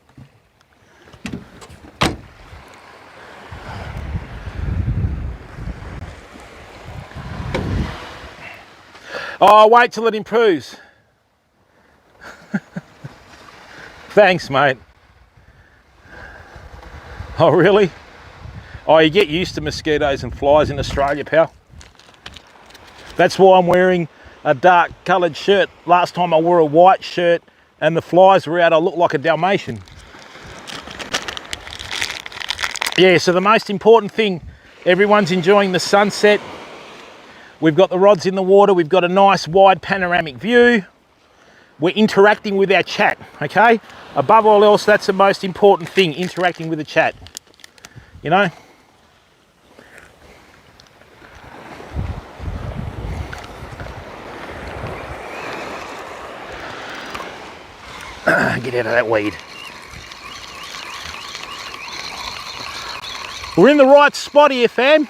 Oh, wait till it improves. Thanks, mate. Oh, really? Oh, you get used to mosquitoes and flies in Australia, pal. That's why I'm wearing a dark coloured shirt. Last time I wore a white shirt and the flies were out, I looked like a Dalmatian. Yeah, so the most important thing, everyone's enjoying the sunset. We've got the rods in the water. We've got a nice wide panoramic view. We're interacting with our chat, okay? Above all else, that's the most important thing, interacting with the chat, you know? Get out of that weed. We're in the right spot here, fam.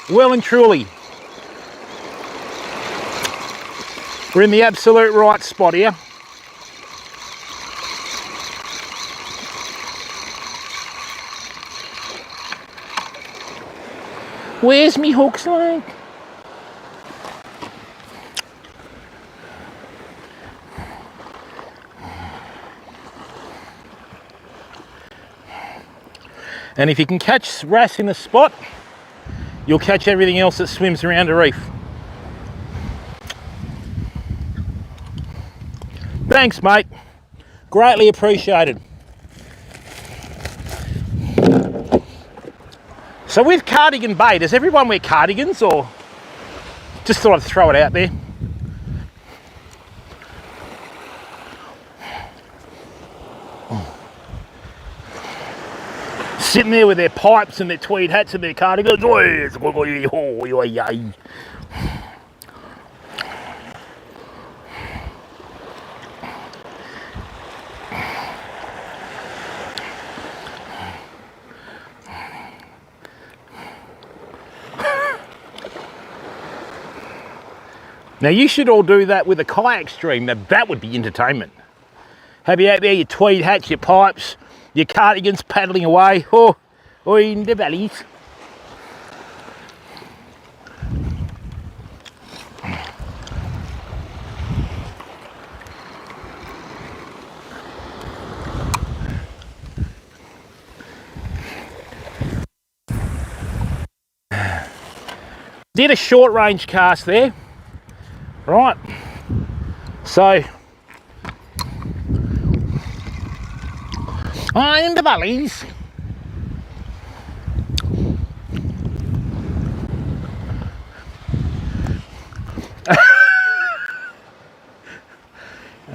Well and truly. We're in the absolute right spot here. Where's me hooks like? And if you can catch wrasse in a spot, you'll catch everything else that swims around a reef. Thanks, mate. Greatly appreciated. So with Cardigan Bay, does everyone wear cardigans, or just thought I'd throw it out there? Sitting there with their pipes and their tweed hats and their cardigans. Now you should all do that with a kayak stream. Now that would be entertainment. Have you out there, your tweed hats, your pipes, your cardigans paddling away, in the valleys. Did a short range cast there, right? So, in the valleys.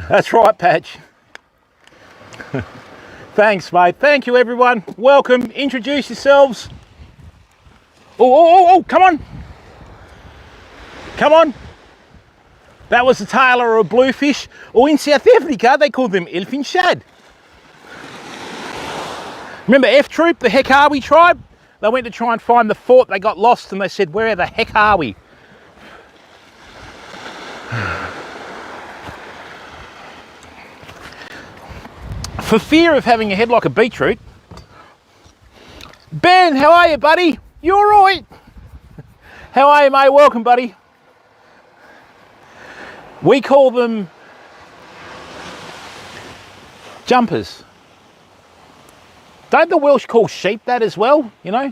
That's right, Patch. Thanks, mate. Thank you, everyone. Welcome. Introduce yourselves. Oh, come on. Come on. That was the tail of a bluefish. Or in South Africa, they call them elfin shad. Remember F Troop, the Hekawi tribe? They went to try and find the fort. They got lost and they said, where the heck are we? For fear of having a head like a beetroot. Ben, how are you, buddy? You all right? How are you, mate? Welcome, buddy. We call them jumpers. Don't the Welsh call sheep that as well, you know?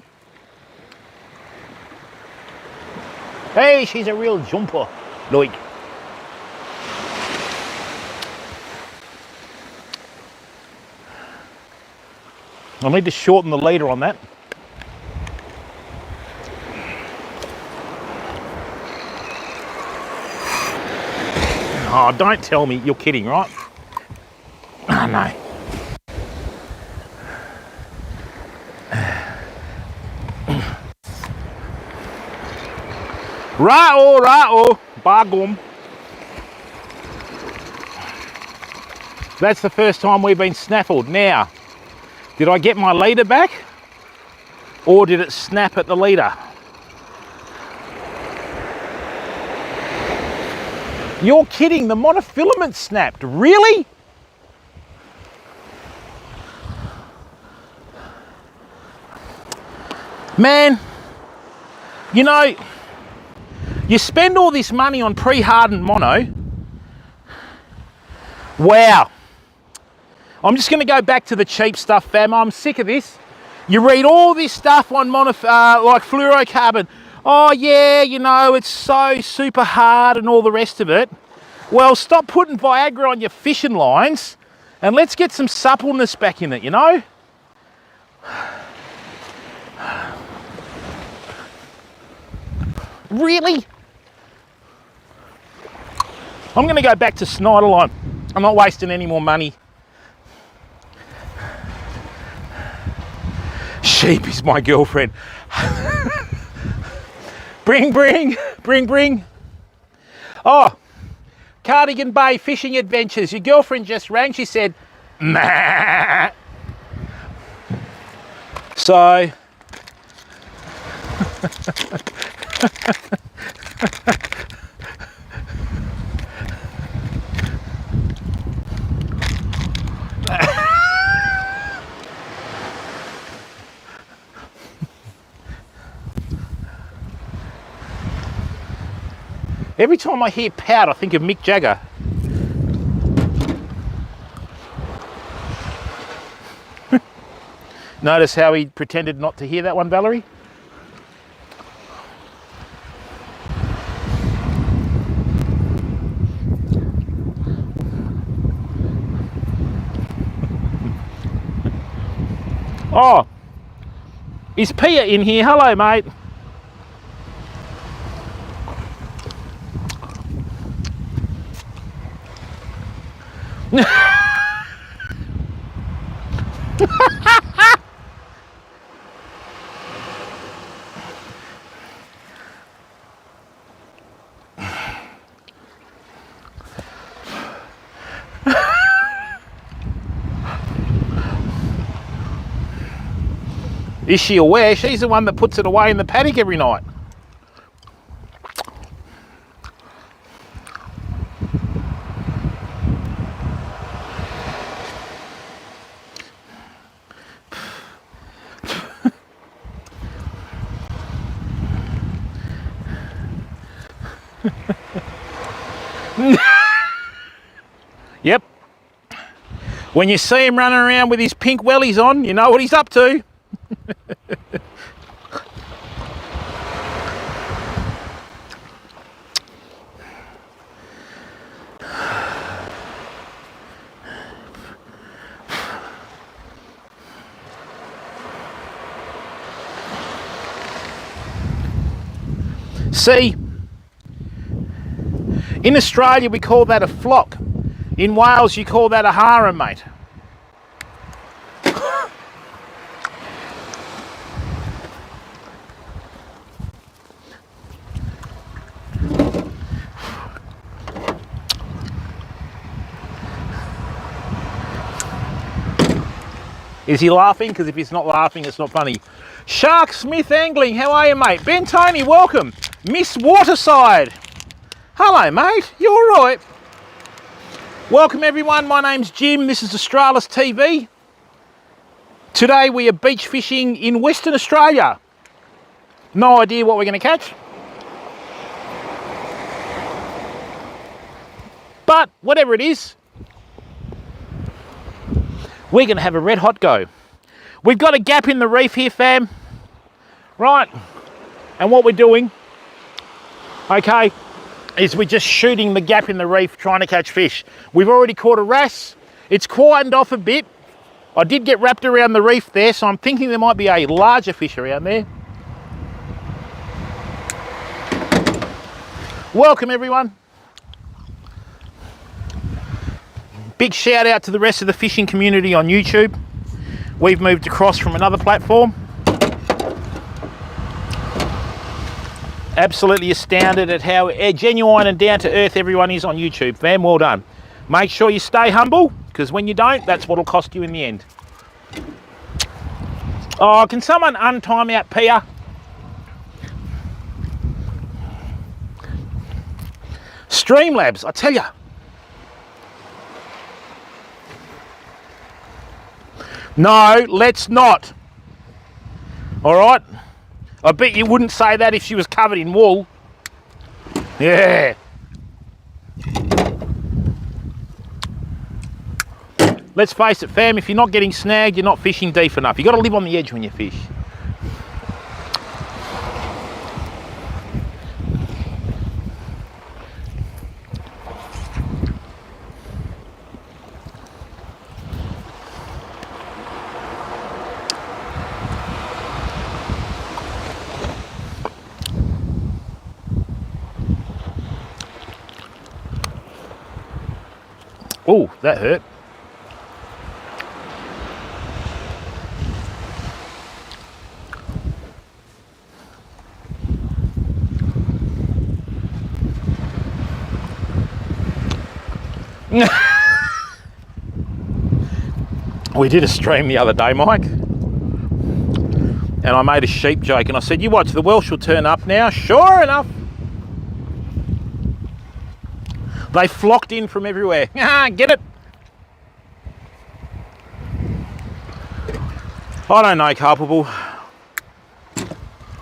Hey, she's a real jumper, like. I need to shorten the leader on that. Oh, don't tell me you're kidding, right? Oh, no. Ra'o, bargum. That's the first time we've been snaffled. Now, did I get my leader back? Or did it snap at the leader? You're kidding, the monofilament snapped. Really? Man, you know, you spend all this money on pre-hardened mono. Wow. I'm just going to go back to the cheap stuff, fam. I'm sick of this. You read all this stuff on like fluorocarbon. Oh yeah, you know, it's so super hard and all the rest of it. Well, stop putting Viagra on your fishing lines and let's get some suppleness back in it, you know? Really? I'm going to go back to Snyderline. I'm not wasting any more money. Sheep is my girlfriend. Bring. Oh, Cardigan Bay Fishing Adventures. Your girlfriend just rang. She said, nah. So, every time I hear pout, I think of Mick Jagger. Notice how he pretended not to hear that one, Valerie? Oh, is Pia in here? Hello, mate. Is she aware? She's the one that puts it away in the paddock every night. Yep. When you see him running around with his pink wellies on, you know what he's up to. See, in Australia we call that a flock. In Wales you call that a harem, mate. Is he laughing? Because if he's not laughing, it's not funny. Shark Smith Angling, how are you, mate? Ben Tony, welcome. Miss Waterside. Hello, mate. You all right? Welcome, everyone. My name's Jim. This is Australis TV. Today we are beach fishing in Western Australia. No idea what we're going to catch. But whatever it is, we're going to have a red hot go. We've got a gap in the reef here, fam. Right. And what we're doing, okay, is we're just shooting the gap in the reef trying to catch fish. We've already caught a wrasse. It's quietened off a bit. I did get wrapped around the reef there, so I'm thinking there might be a larger fish around there. Welcome, everyone. Big shout out to the rest of the fishing community on YouTube. We've moved across from another platform. Absolutely astounded at how genuine and down to earth everyone is on YouTube, fam. Well done. Make sure you stay humble, because when you don't, that's what'll cost you in the end. Oh, can someone untime out Pia? Streamlabs, I tell you. No, let's not. All right? I bet you wouldn't say that if she was covered in wool. Yeah. Let's face it, fam, if you're not getting snagged, you're not fishing deep enough. You've got to live on the edge when you fish. Oh, that hurt. We did a stream the other day, Mike, and I made a sheep joke, and I said, you watch, the Welsh will turn up now. Sure enough, they flocked in from everywhere. Get it? I don't know, Culpable.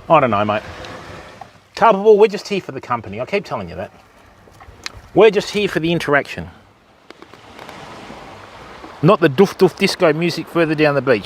I don't know, mate. Culpable, we're just here for the company. I keep telling you that. We're just here for the interaction. Not the doof doof disco music further down the beach.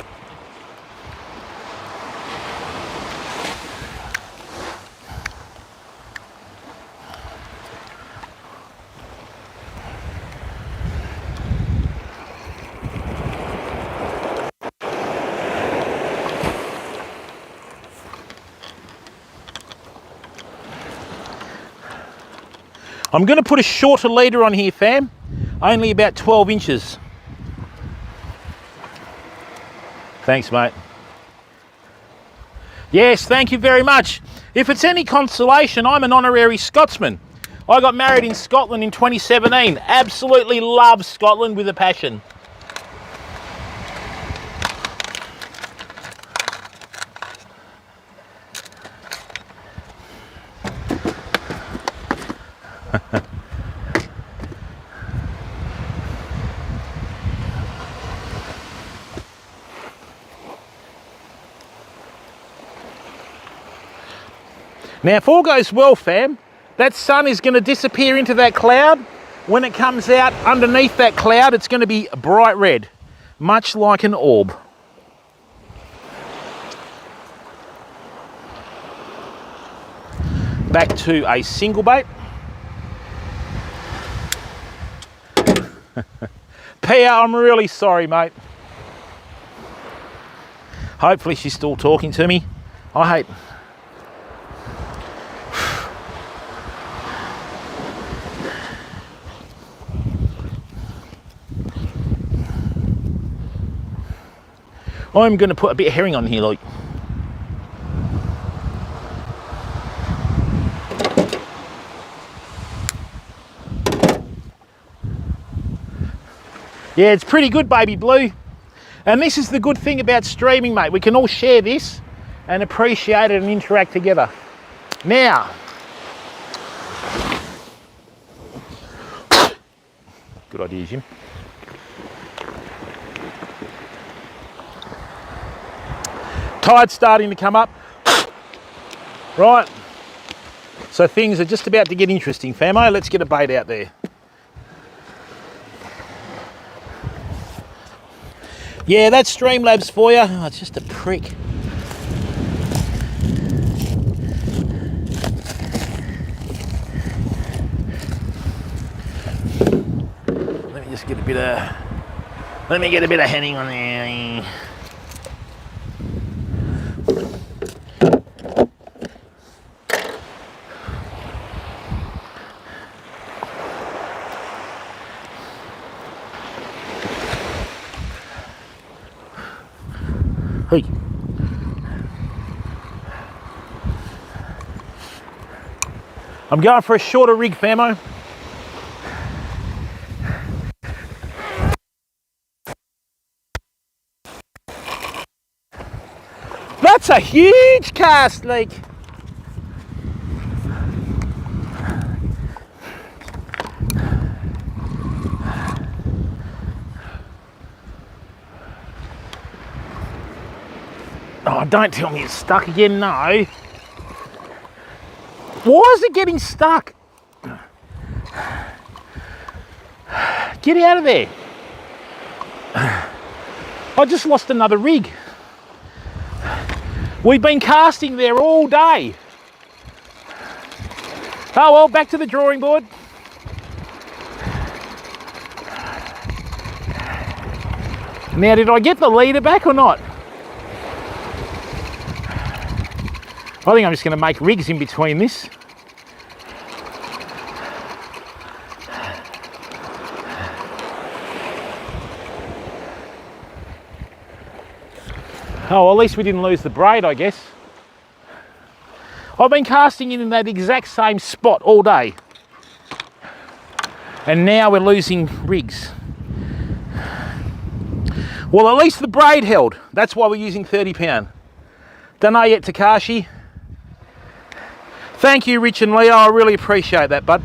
I'm going to put a shorter leader on here, fam. Only about 12 inches. Thanks, mate. Yes, thank you very much. If it's any consolation, I'm an honorary Scotsman. I got married in Scotland in 2017. Absolutely love Scotland with a passion. Now, if all goes well, fam, that sun is going to disappear into that cloud. When it comes out underneath that cloud, it's going to be bright red, much like an orb. Back to a single bait. Pia, I'm really sorry, mate. Hopefully she's still talking to me. I hate... I'm going to put a bit of herring on here, like. Yeah, it's pretty good, baby blue. And this is the good thing about streaming, mate. We can all share this and appreciate it and interact together. Now, good idea, Jim. Tide's starting to come up. Right. So things are just about to get interesting, famo. Let's get a bait out there. Yeah, that's Streamlabs for you. Oh, it's just a prick. Let me just get a bit of... Let me get a bit of henning on there. Hey. I'm going for a shorter rig, famo. That's a huge cast leak. Oh, don't tell me it's stuck again, no. Why is it getting stuck? Get out of there. I just lost another rig. We've been casting there all day. Oh well, back to the drawing board. Now, did I get the leader back or not? I think I'm just going to make rigs in between this. Oh, well, at least we didn't lose the braid, I guess. I've been casting in that exact same spot all day. And now we're losing rigs. Well, at least the braid held. That's why we're using 30 pound. Don't know yet, Takashi. Thank you, Rich and Leo. I really appreciate that, bud.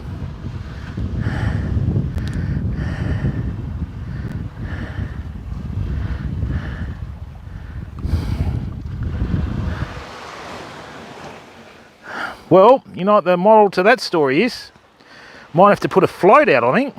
Well, you know what the moral to that story is? Might have to put a float out, I think.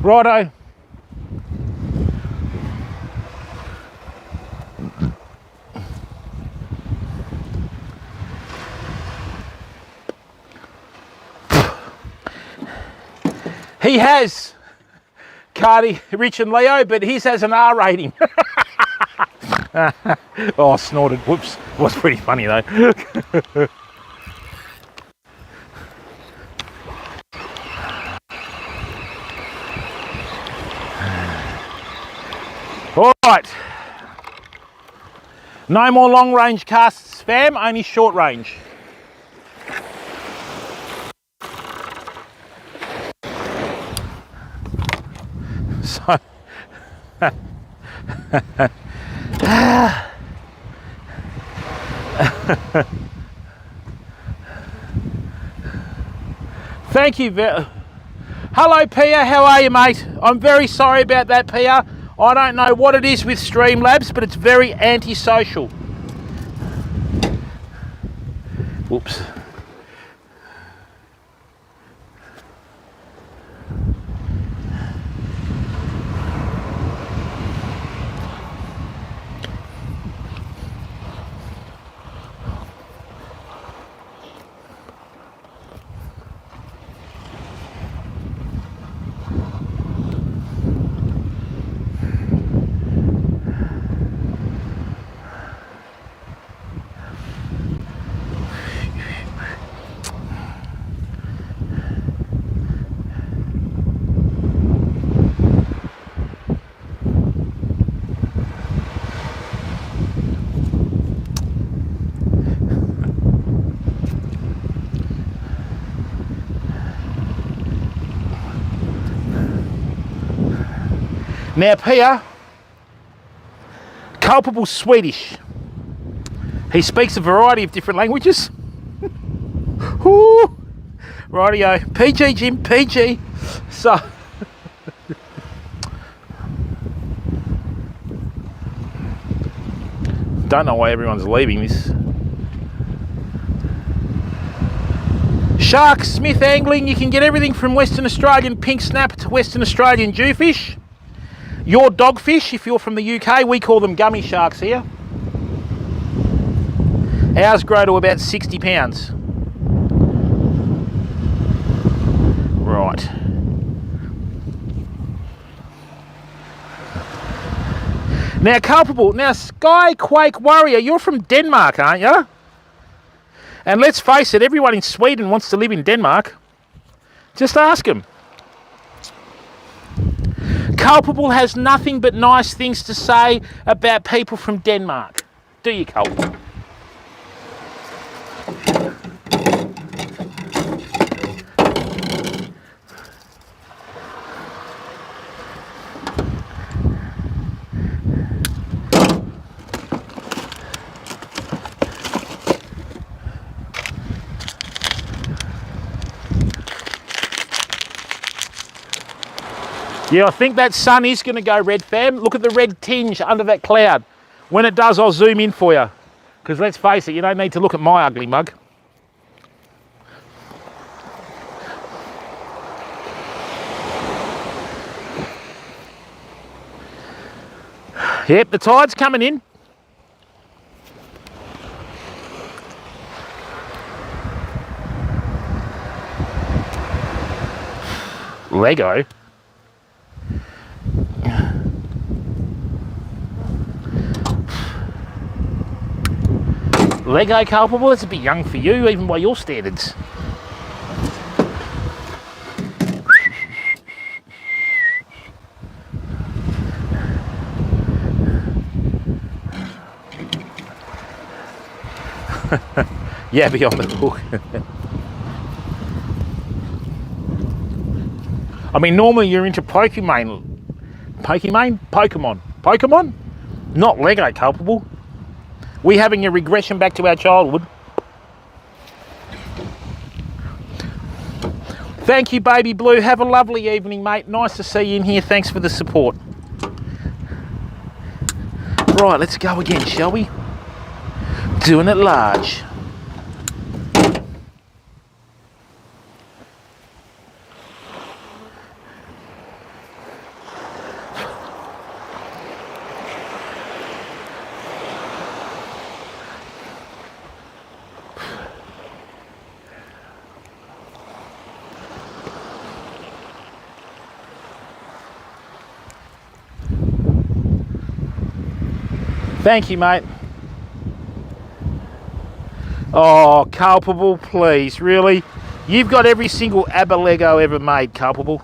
Righto. He has, Cardi, Rich and Leo, but his has an R rating. Oh, I snorted. Whoops. Was pretty funny though. All right. No more long range casts, fam, only short range. So, thank you. Hello, Pia. How are you, mate? I'm very sorry about that, Pia. I don't know what it is with Streamlabs, but it's very antisocial. Whoops. Now, Pia, culpable Swedish. He speaks a variety of different languages. Woo! Rightio. PG, Jim, PG. So, don't know why everyone's leaving this. Shark Smith Angling, you can get everything from Western Australian pink snap to Western Australian jewfish. Your dogfish, if you're from the UK, we call them gummy sharks here. Ours grow to about 60 pounds. Right. Now, culpable. Now, Sky Quake Warrior, you're from Denmark, aren't you? And let's face it, everyone in Sweden wants to live in Denmark. Just ask them. Culpable has nothing but nice things to say about people from Denmark. Do you, Culpable? Yeah, I think that sun is going to go red, fam. Look at the red tinge under that cloud. When it does, I'll zoom in for you. Because let's face it, you don't need to look at my ugly mug. Yep, the tide's coming in. Lego. Lego, Culpable, it's a bit young for you, even by your standards. Yeah, beyond the hook. I mean, normally you're into Pokemon? Not Lego, Culpable. We having a regression back to our childhood. Thank you, Baby Blue. Have a lovely evening, mate. Nice to see you in here. Thanks for the support. Right, let's go again, shall we? Doing it large. Thank you, mate. Oh, Culpable, please, really? You've got every single ABBA Lego ever made, Culpable.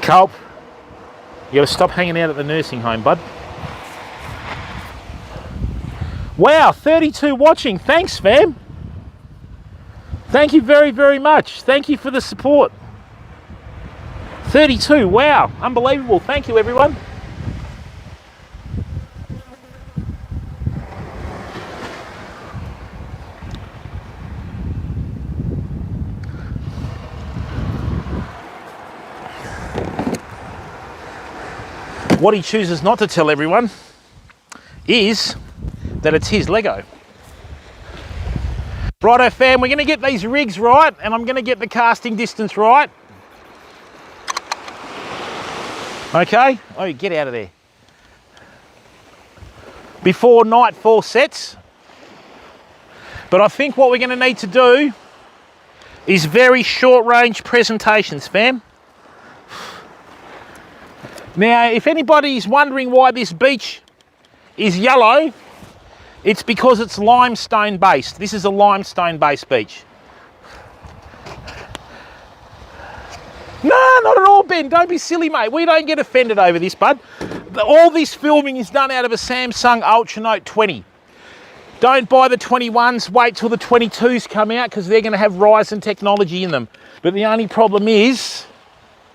Culp, you gotta stop hanging out at the nursing home, bud. Wow, 32 watching. Thanks, fam. Thank you very, very much. Thank you for the support. 32, wow, unbelievable. Thank you, everyone. What he chooses not to tell everyone is that it's his Lego. Righto, fam, we're going to get these rigs right, and I'm going to get the casting distance right. Okay? Oh, get out of there. Before nightfall sets. But I think what we're going to need to do is very short range presentations, fam. Now, if anybody's wondering why this beach is yellow, it's because it's limestone based. This is a limestone based beach. No, not at all, Ben. Don't be silly, mate. We don't get offended over this, bud. All this filming is done out of a Samsung Ultra Note 20. Don't buy the 21s. Wait till the 22s come out because they're going to have Ryzen technology in them. But the only problem is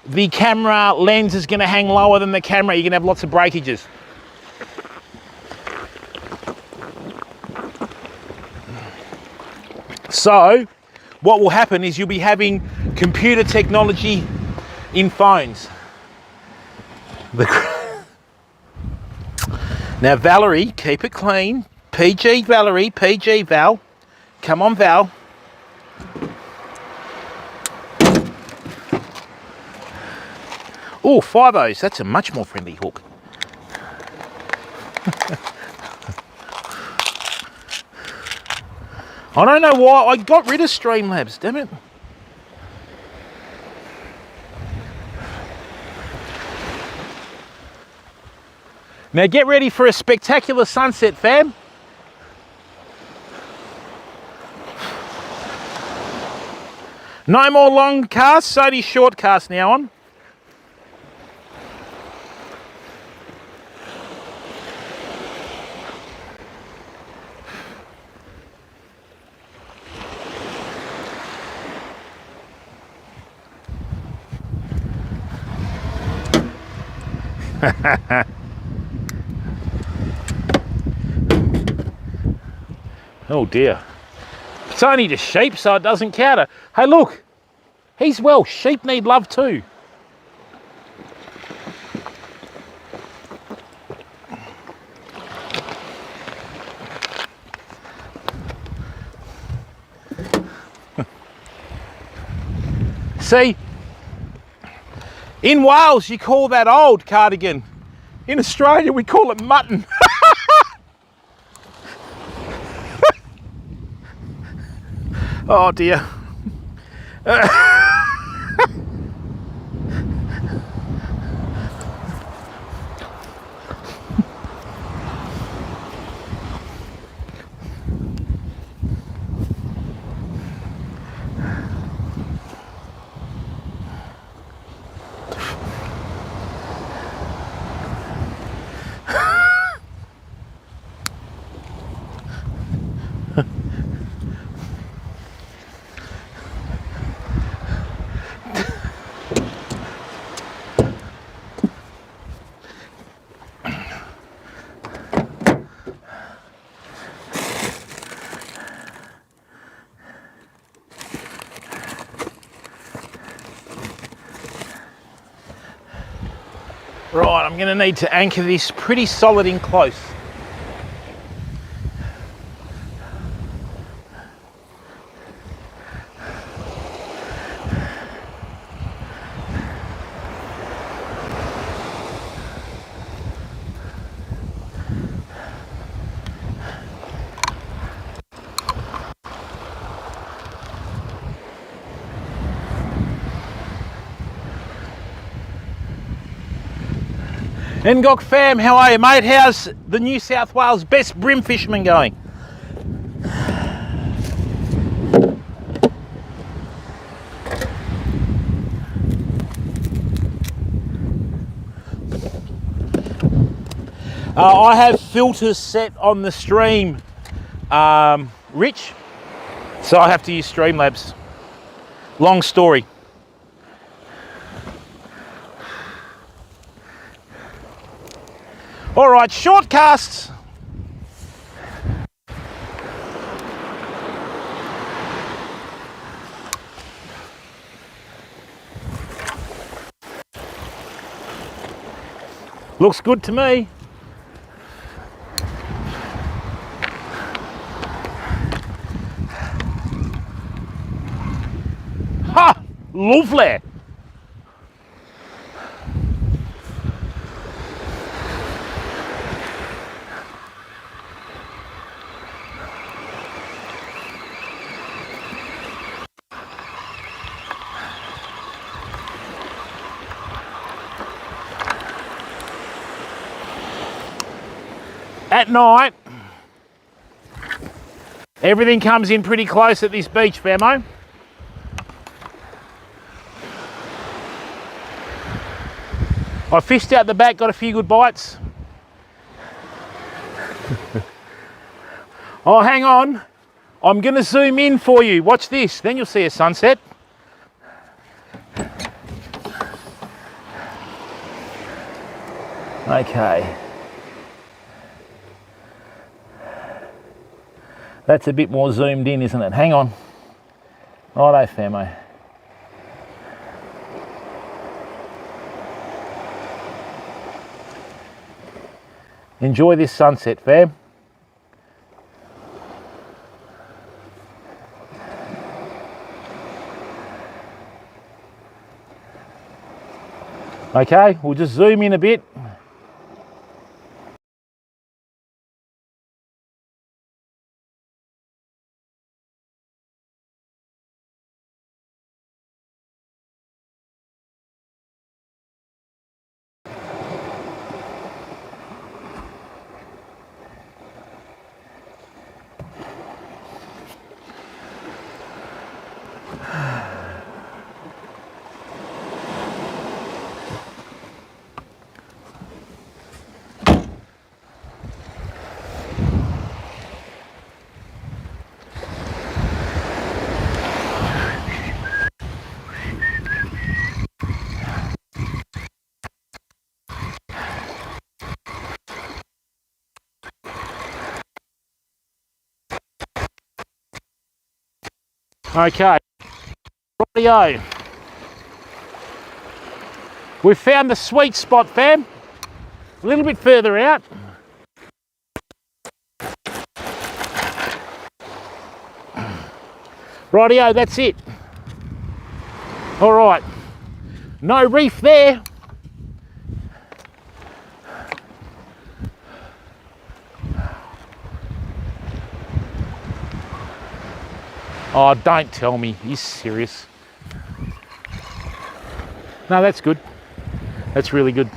the camera lens is going to hang lower than the camera. You're going to have lots of breakages. So what will happen is you'll be having computer technology in phones. Now, Valerie, keep it clean. PG, Valerie, PG, Val. Come on, Val. Oh, 5 O's. That's a much more friendly hook. I don't know why I got rid of Streamlabs, damn it. Now get ready for a spectacular sunset, fam. No more long casts, only short casts now on. Oh dear. It's only just sheep, so it doesn't count. Hey look, he's Welsh. Sheep need love too. See, in Wales you call that old cardigan. In Australia we call it mutton. Oh dear. Right, I'm going to need to anchor this pretty solid in close. Ngok fam, how are you, mate? How's the New South Wales best brim fisherman going? I have filters set on the stream, Rich, so I have to use Streamlabs. Long story. All right, short casts. Looks good to me. Ha! Lovely. At night, everything comes in pretty close at this beach, famo. I fished out the back, got a few good bites. Oh, hang on. I'm going to zoom in for you. Watch this, then you'll see a sunset. Okay. That's a bit more zoomed in, isn't it? Hang on. Righto, famo. Enjoy this sunset, fam. Okay, we'll just zoom in a bit. Okay, rightio. We've found the sweet spot, fam. A little bit further out. Rightio, that's it. All right, no reef there. Oh, don't tell me, he's serious. No, that's good. That's really good.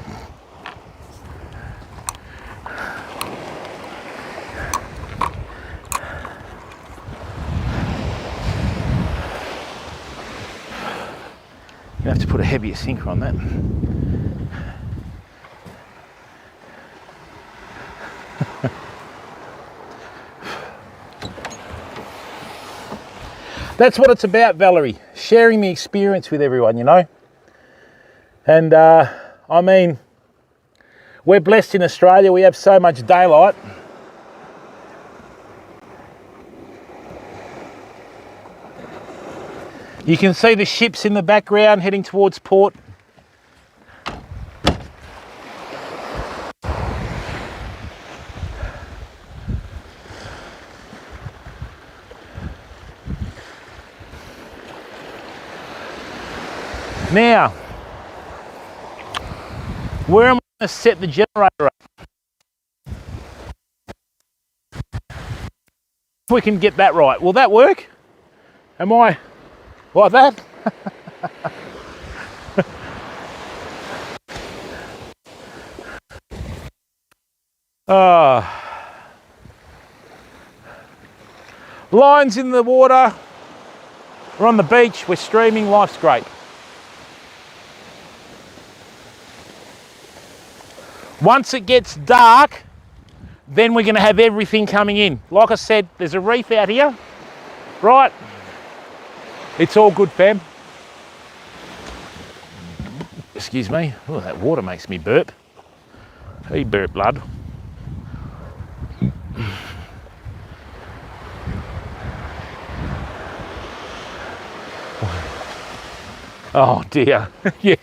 You have to put a heavier sinker on that. That's what it's about, Valerie. Sharing the experience with everyone, you know. And I mean, we're blessed in Australia. We have so much daylight. You can see the ships in the background heading towards port. Now, where am I going to set the generator up? If we can get that right. Will that work? Am I like that? Lines in the water. We're on the beach. We're streaming. Life's great. Once it gets dark, then we're going to have everything coming in. Like I said, there's a reef out here, right? It's all good, fam. Excuse me. Oh, that water makes me burp. Hey, burp, blood. Oh dear. Yeah.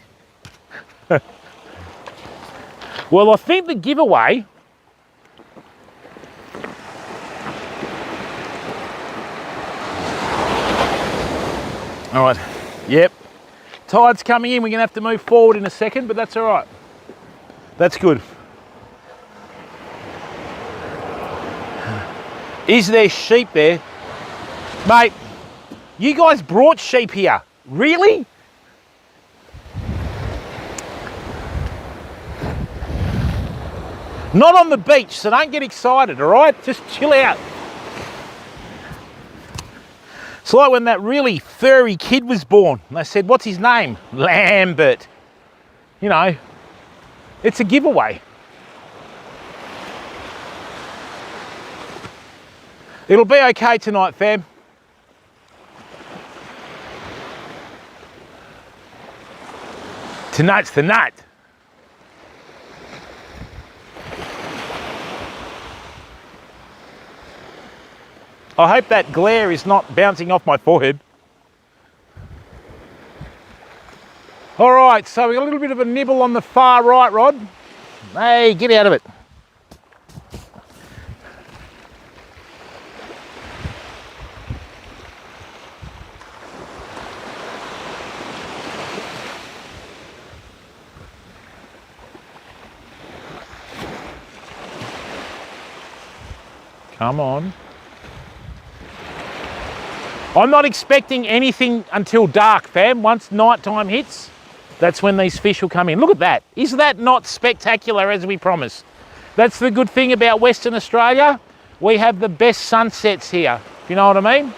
Well, I think the giveaway all right, yep. Tide's coming in. We're going to have to move forward in a second, but that's all right. That's good. Is there sheep there? Mate, you guys brought sheep here. Really? Not on the beach, so don't get excited, all right? Just chill out. It's like when that really furry kid was born. And they said, what's his name? Lambert. You know, it's a giveaway. It'll be okay tonight, fam. Tonight's the night. I hope that glare is not bouncing off my forehead. All right, so we got a little bit of a nibble on the far right, Rod. Hey, get out of it. Come on. I'm not expecting anything until dark, fam. Once night time hits, that's when these fish will come in. Look at that. Is that not spectacular as we promised? That's the good thing about Western Australia. We have the best sunsets here. You know what I mean?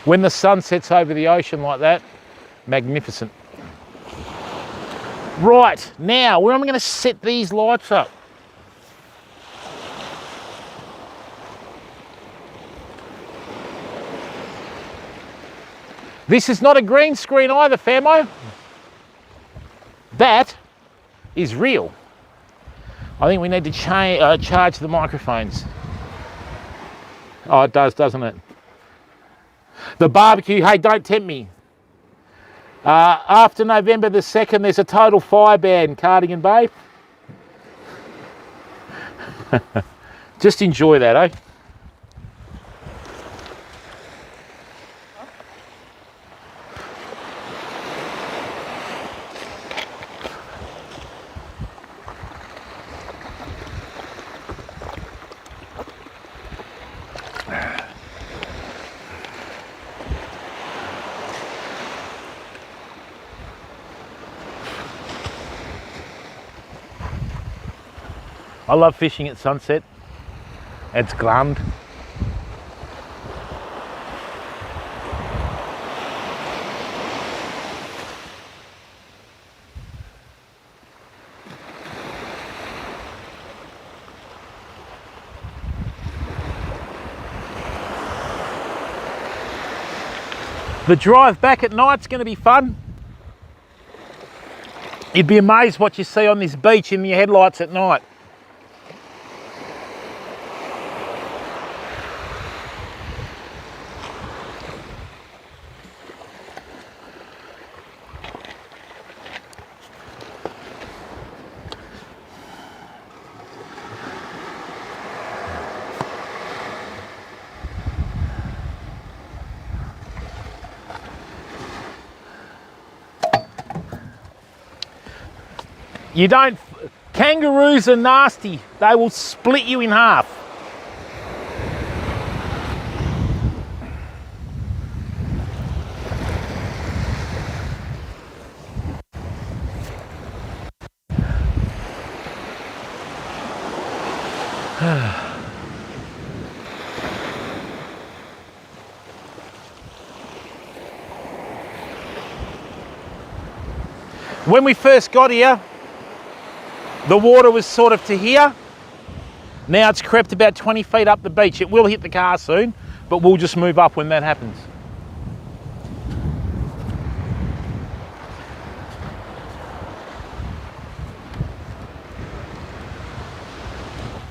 When the sun sets over the ocean like that, magnificent. Right, now, where am I going to set these lights up? This is not a green screen either, Famo. That is real. I think we need to charge the microphones. Oh, it does, doesn't it? The barbecue, hey, don't tempt me. After November the 2nd, there's a total fire ban, Cardigan Bay. Just enjoy that, eh? I love fishing at sunset. It's grand. The drive back at night's going to be fun. You'd be amazed what you see on this beach in your headlights at night. You don't, kangaroos are nasty. They will split you in half. When we first got here, the water was sort of to here. Now it's crept about 20 feet up the beach. It will hit the car soon, but we'll just move up when that happens.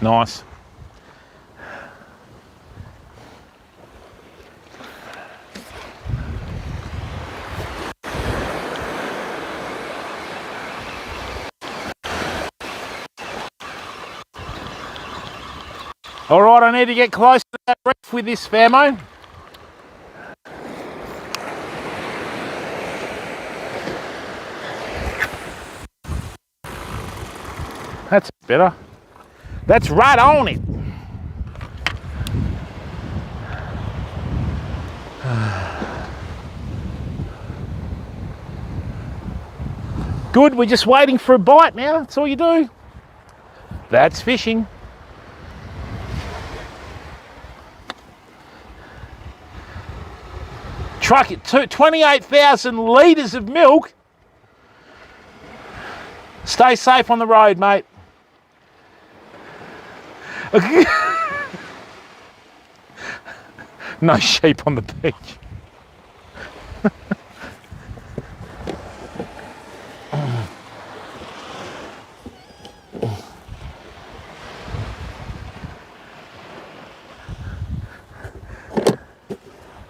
Nice. All right, I need to get close to that reef with this Famo. That's better. That's right on it. Good, we're just waiting for a bite now. That's all you do. That's fishing. Truck it, 28,000 litres of milk. Stay safe on the road, mate. No sheep on the beach.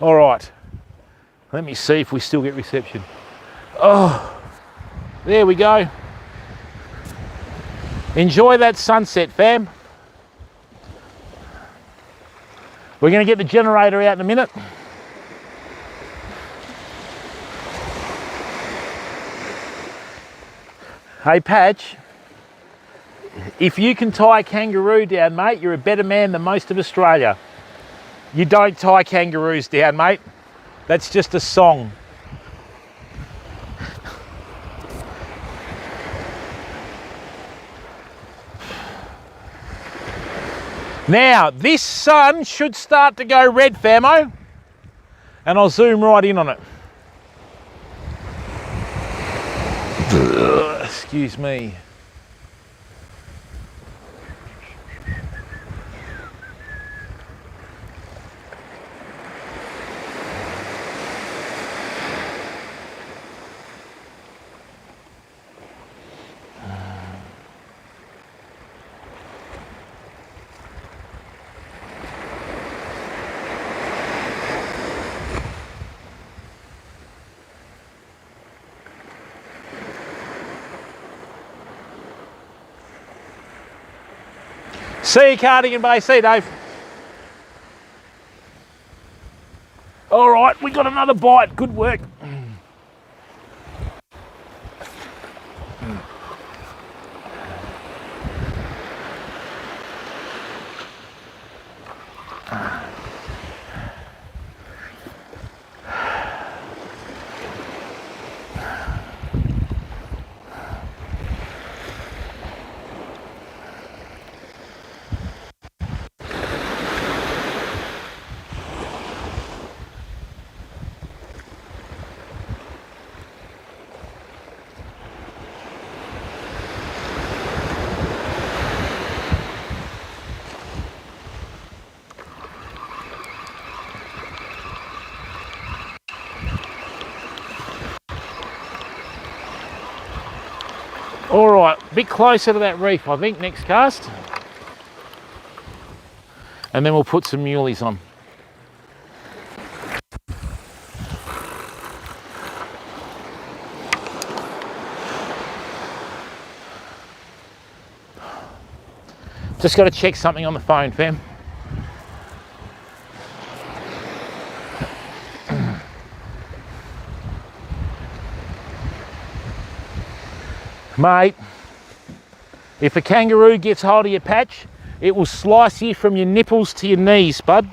All right. Let me see if we still get reception. Oh, there we go. Enjoy that sunset, fam. We're going to get the generator out in a minute. Hey, Patch, if you can tie a kangaroo down, mate, you're a better man than most of Australia. You don't tie kangaroos down, mate. That's just a song. Now, this sun should start to go red, Famo, and I'll zoom right in on it. Excuse me. See you, Cardigan Bay. See you, Dave. All right, we got another bite. Good work. All right, a bit closer to that reef, I think, next cast. And then we'll put some muleys on. Just got to check something on the phone, fam. Mate, if a kangaroo gets hold of your patch, it will slice you from your nipples to your knees, bud.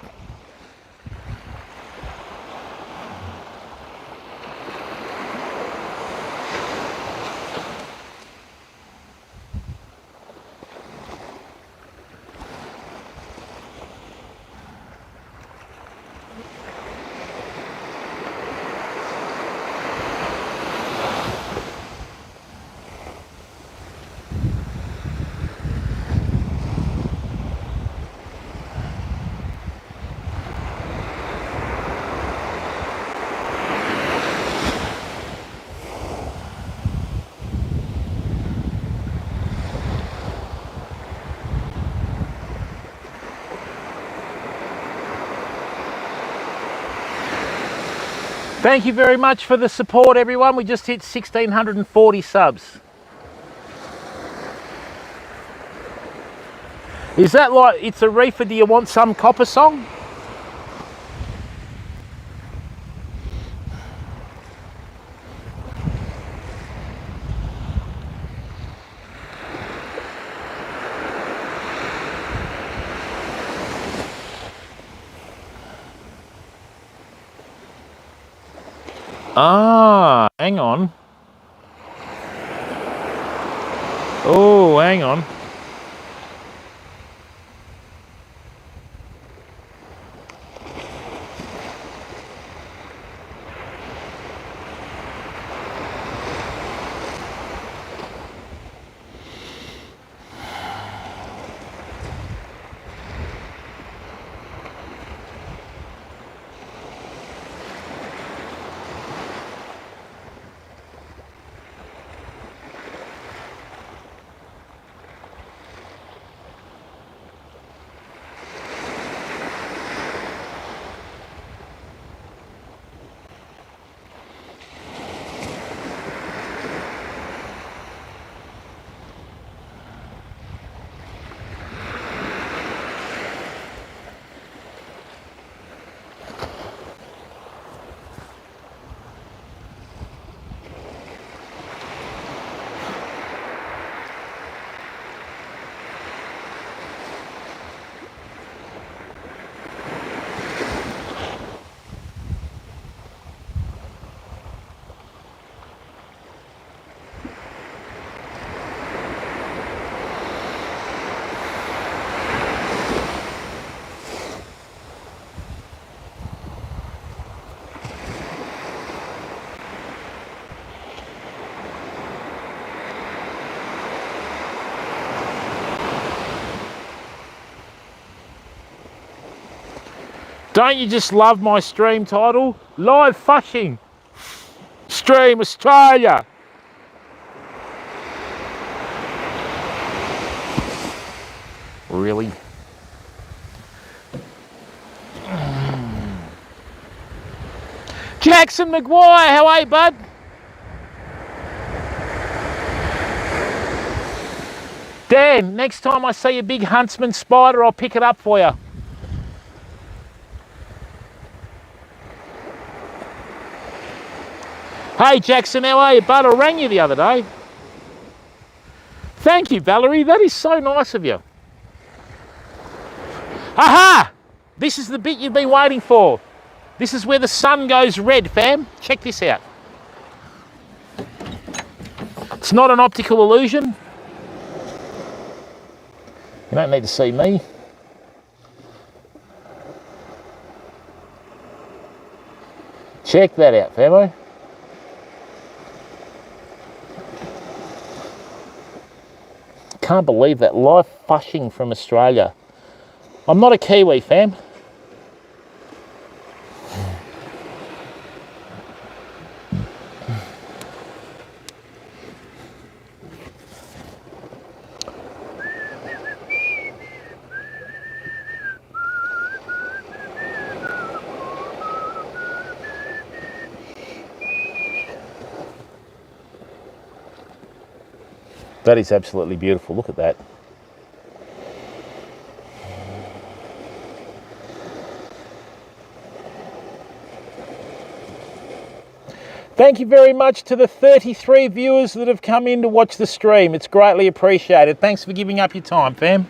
Thank you very much for the support, everyone. We just hit 1,640 subs. Is that like, it's a reefer, do you want some copper song? Ah, hang on. Oh, hang on. Don't you just love my stream title? Live fucking Stream Australia. Really? Jackson McGuire, how are you, bud? Dan, next time I see a big huntsman spider, I'll pick it up for you. Hey Jackson, how are you, bud? I rang you the other day. Thank you, Valerie. That is so nice of you. Aha! This is the bit you've been waiting for. This is where the sun goes red, fam. Check this out. It's not an optical illusion. You don't need to see me. Check that out, famo. Can't believe that, live fushing from Australia. I'm not a Kiwi, fam. That is absolutely beautiful. Look at that. Thank you very much to the 33 viewers that have come in to watch the stream. It's greatly appreciated. Thanks for giving up your time, fam.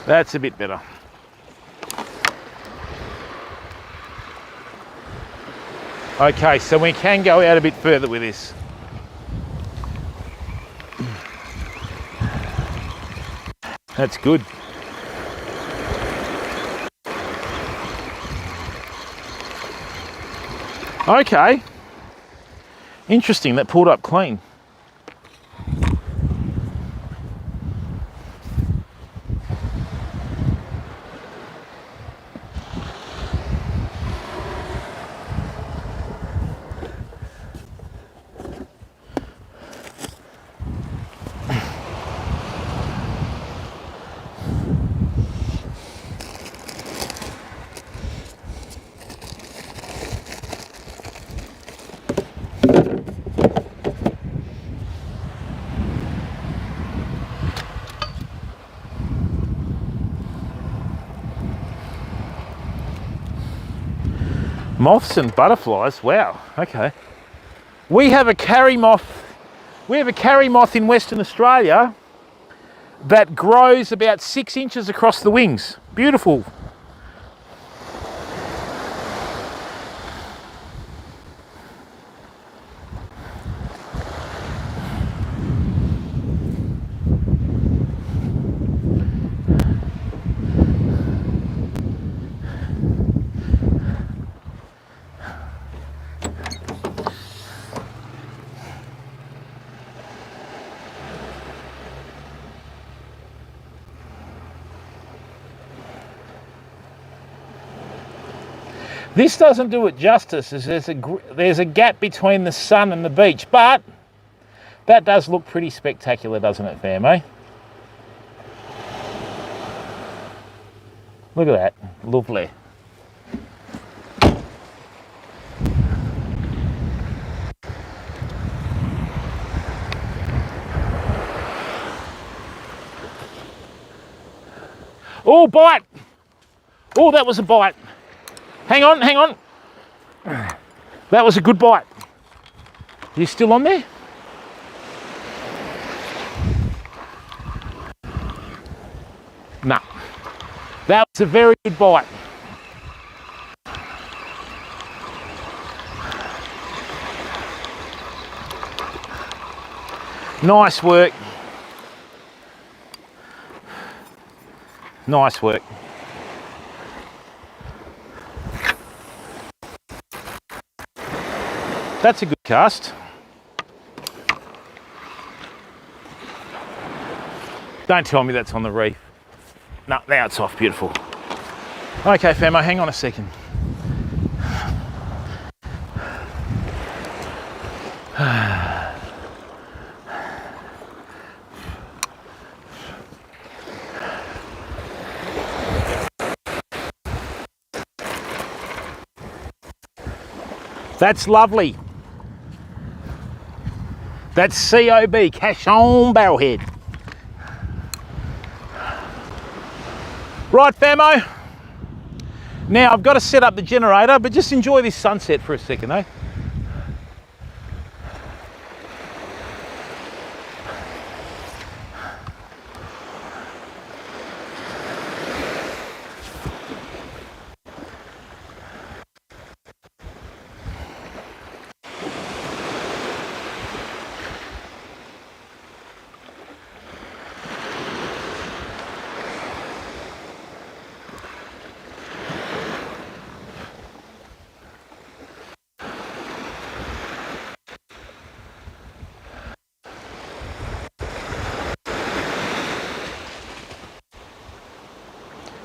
That's a bit better. Okay, so we can go out a bit further with this. That's good. Okay. Interesting, that pulled up clean. Moths and butterflies, wow, okay. We have a carry moth in Western Australia that grows about 6 inches across the wings. Beautiful. This doesn't do it justice, as there's a gap between the sun and the beach, but that does look pretty spectacular, doesn't it, fam, eh? Look at that, lovely. Oh, bite! Oh, that was a bite. Hang on, hang on. That was a good bite. Are you still on there? Nah. That was a very good bite. Nice work. Nice work. That's a good cast. Don't tell me that's on the reef. No, now it's off. Beautiful. Okay, Famo, hang on a second. That's lovely. That's COB, cash on barrelhead. Right, Famo. Now I've got to set up the generator, but just enjoy this sunset for a second, eh?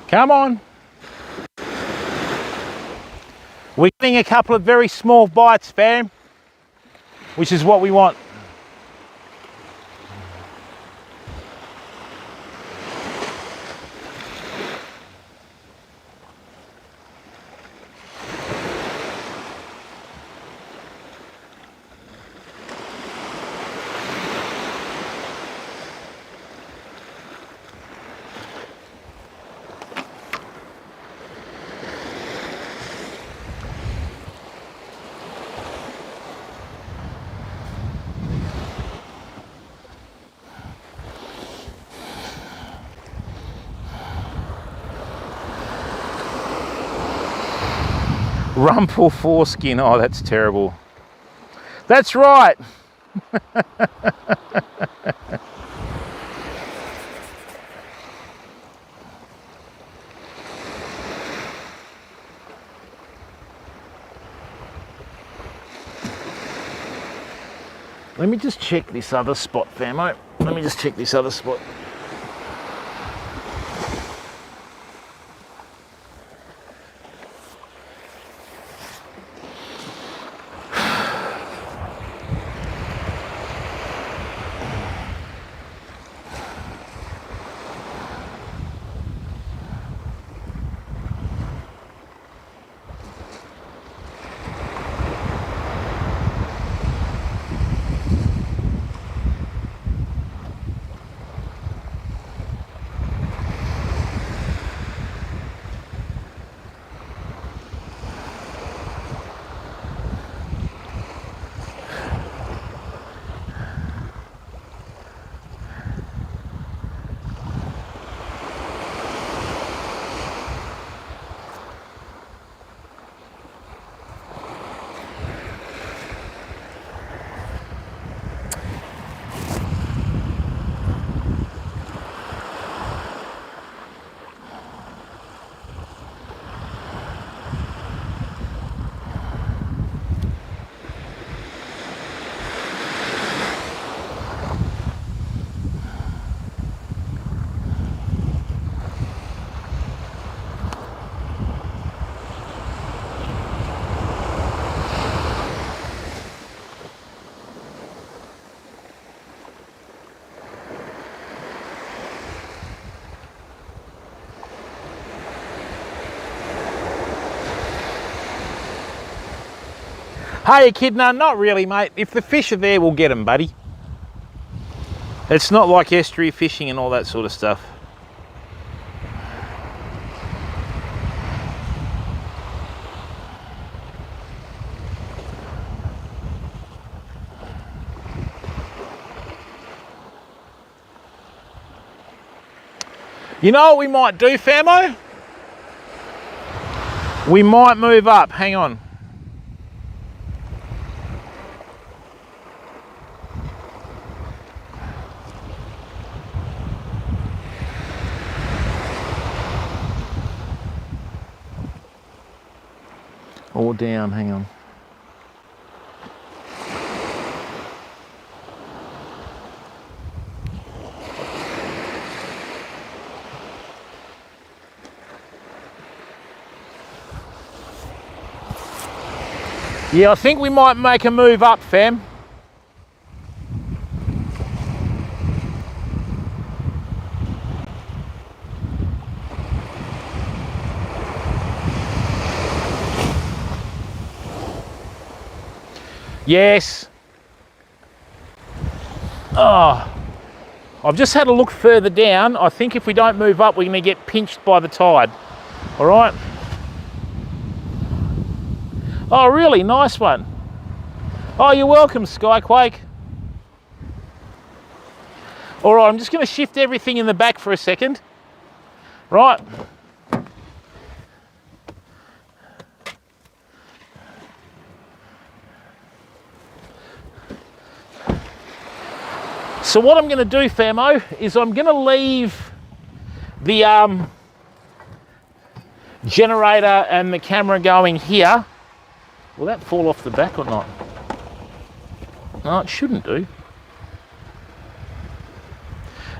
Come on. We're getting a couple of very small bites, fam, which is what we want. Rumple foreskin, oh that's terrible. That's right. Let me just check this other spot, Famo. Let me just check this other spot. Hey Echidna, not really mate. If the fish are there, we'll get them, buddy. It's not like estuary fishing and all that sort of stuff. You know what we might do, Famo? We might move up. Hang on. Or down, hang on. Yeah, I think we might make a move up, fam. Yes. Oh, I've just had a look further down. I think if we don't move up, we're going to get pinched by the tide. All right. Oh, really? Nice one. Oh, you're welcome, Skyquake. All right, I'm just going to shift everything in the back for a second. Right. So what I'm going to do, famo, is I'm going to leave the generator and the camera going here. Will that fall off the back or not? No, it shouldn't do.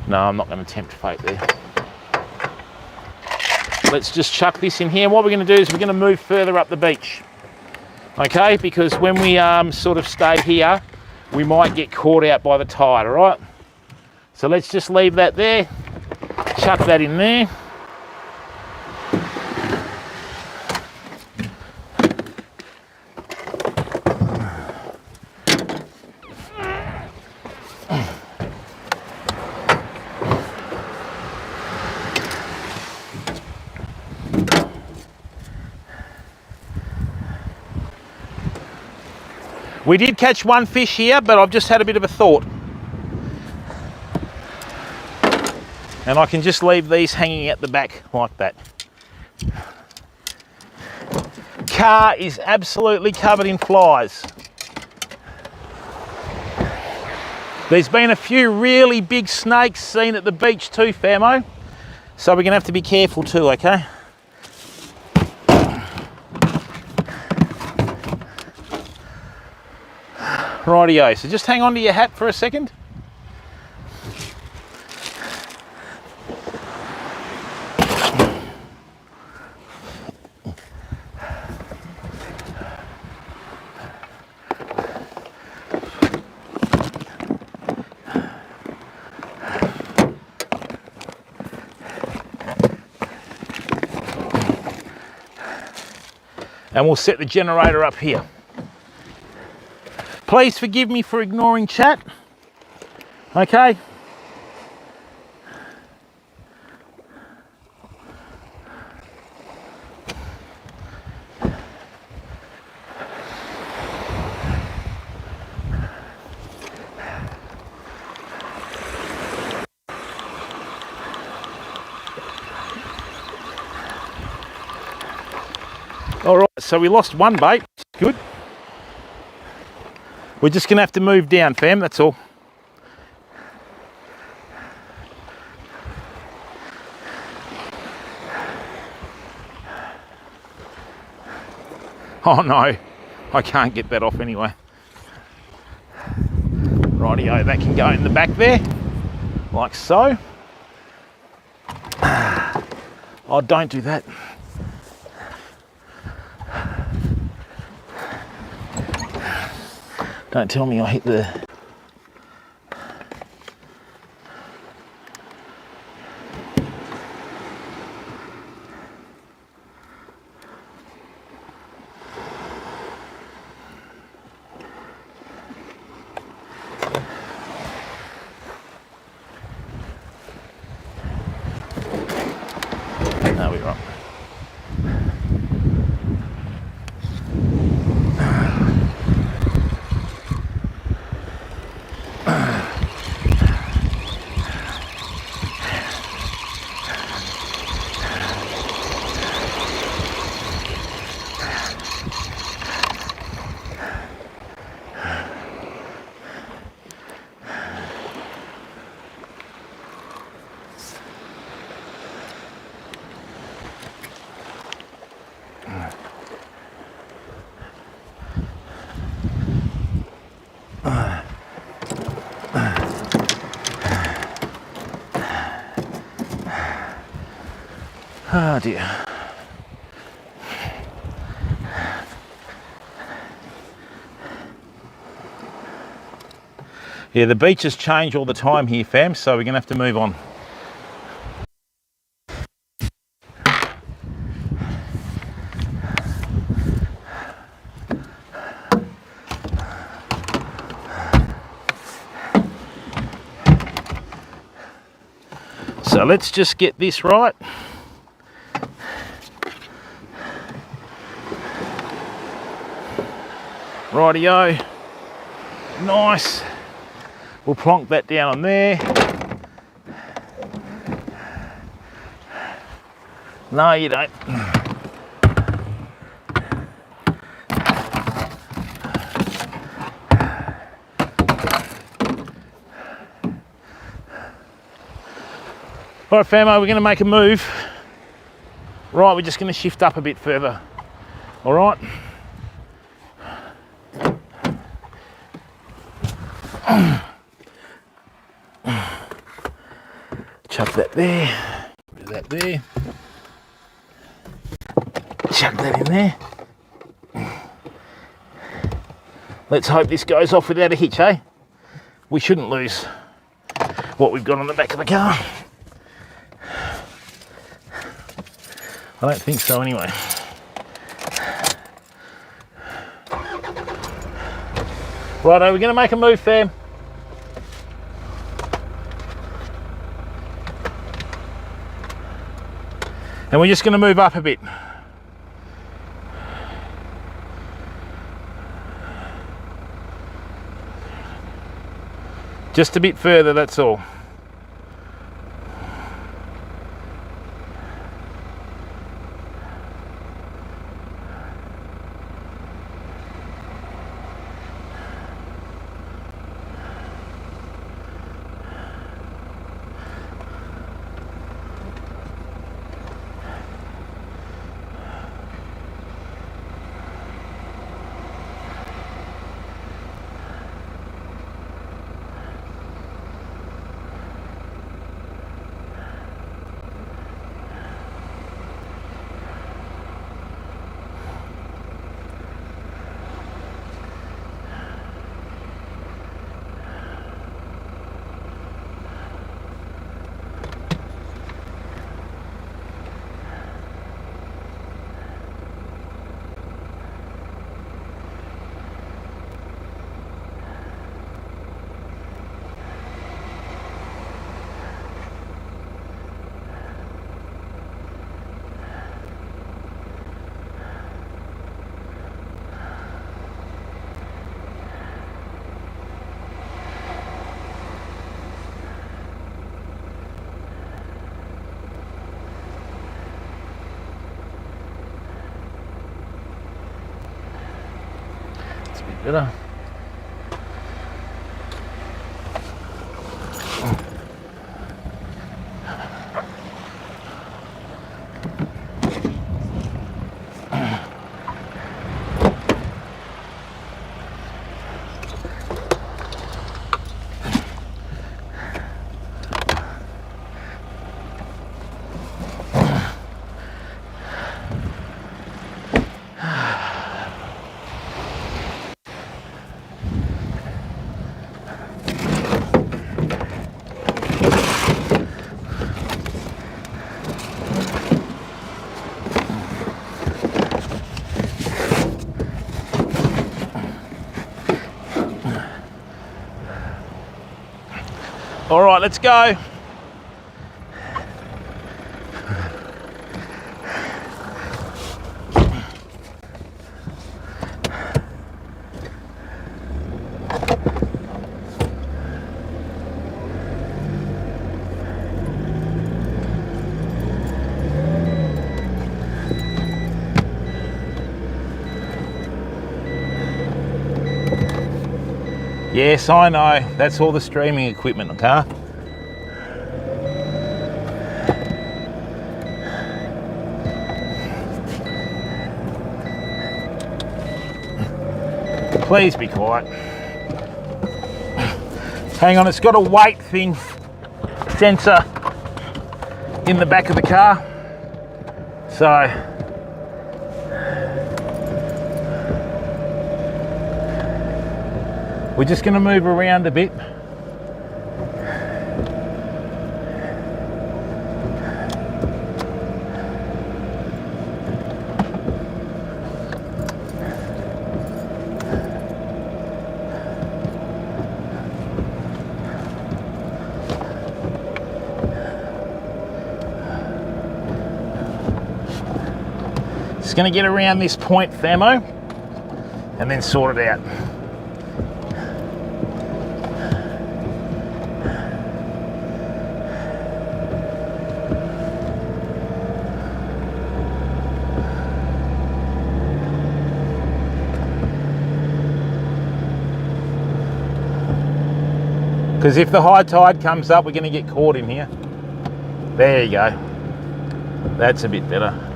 No, I'm not going to tempt fate there. Let's just chuck this in here. What we're going to do is we're going to move further up the beach. Okay, because when we sort of stay here, we might get caught out by the tide, all right? So let's just leave that there, chuck that in there. We did catch one fish here, but I've just had a bit of a thought. And I can just leave these hanging at the back like that. Car is absolutely covered in flies. There's been a few really big snakes seen at the beach too, famo. So we're gonna have to be careful too, okay? Rightio, so just hang on to your hat for a second. And we'll set the generator up here. Please forgive me for ignoring chat. Okay. All right, so we lost one bait. Good. We're just gonna have to move down, fam, that's all. Oh no, I can't get that off anyway. Rightio, that can go in the back there, like so. Oh, don't do that. Don't tell me I hit the... No, we're up. Oh dear. Yeah, the beaches change all the time here, fam, so we're gonna have to move on. So let's just get this right. Rightio. Nice. We'll plonk that down on there. No, you don't. All right, famo, we're going to make a move. Right, we're just going to shift up a bit further. All right. Chuck that there. Put that there. Chuck that in there. Let's hope this goes off without a hitch, eh? We shouldn't lose what we've got on the back of the car. I don't think so anyway. Righto, we're going to make a move, fam. And we're just going to move up a bit. Just a bit further, that's all. Better. All right, let's go. Yes, I know. That's all the streaming equipment, okay? Please be quiet. Hang on, it's got a weight thing sensor in the back of the car. So we're just going to move around a bit. Just going to get around this point, Famo, and then sort it out. Because if the high tide comes up, we're going to get caught in here. There you go. That's a bit better.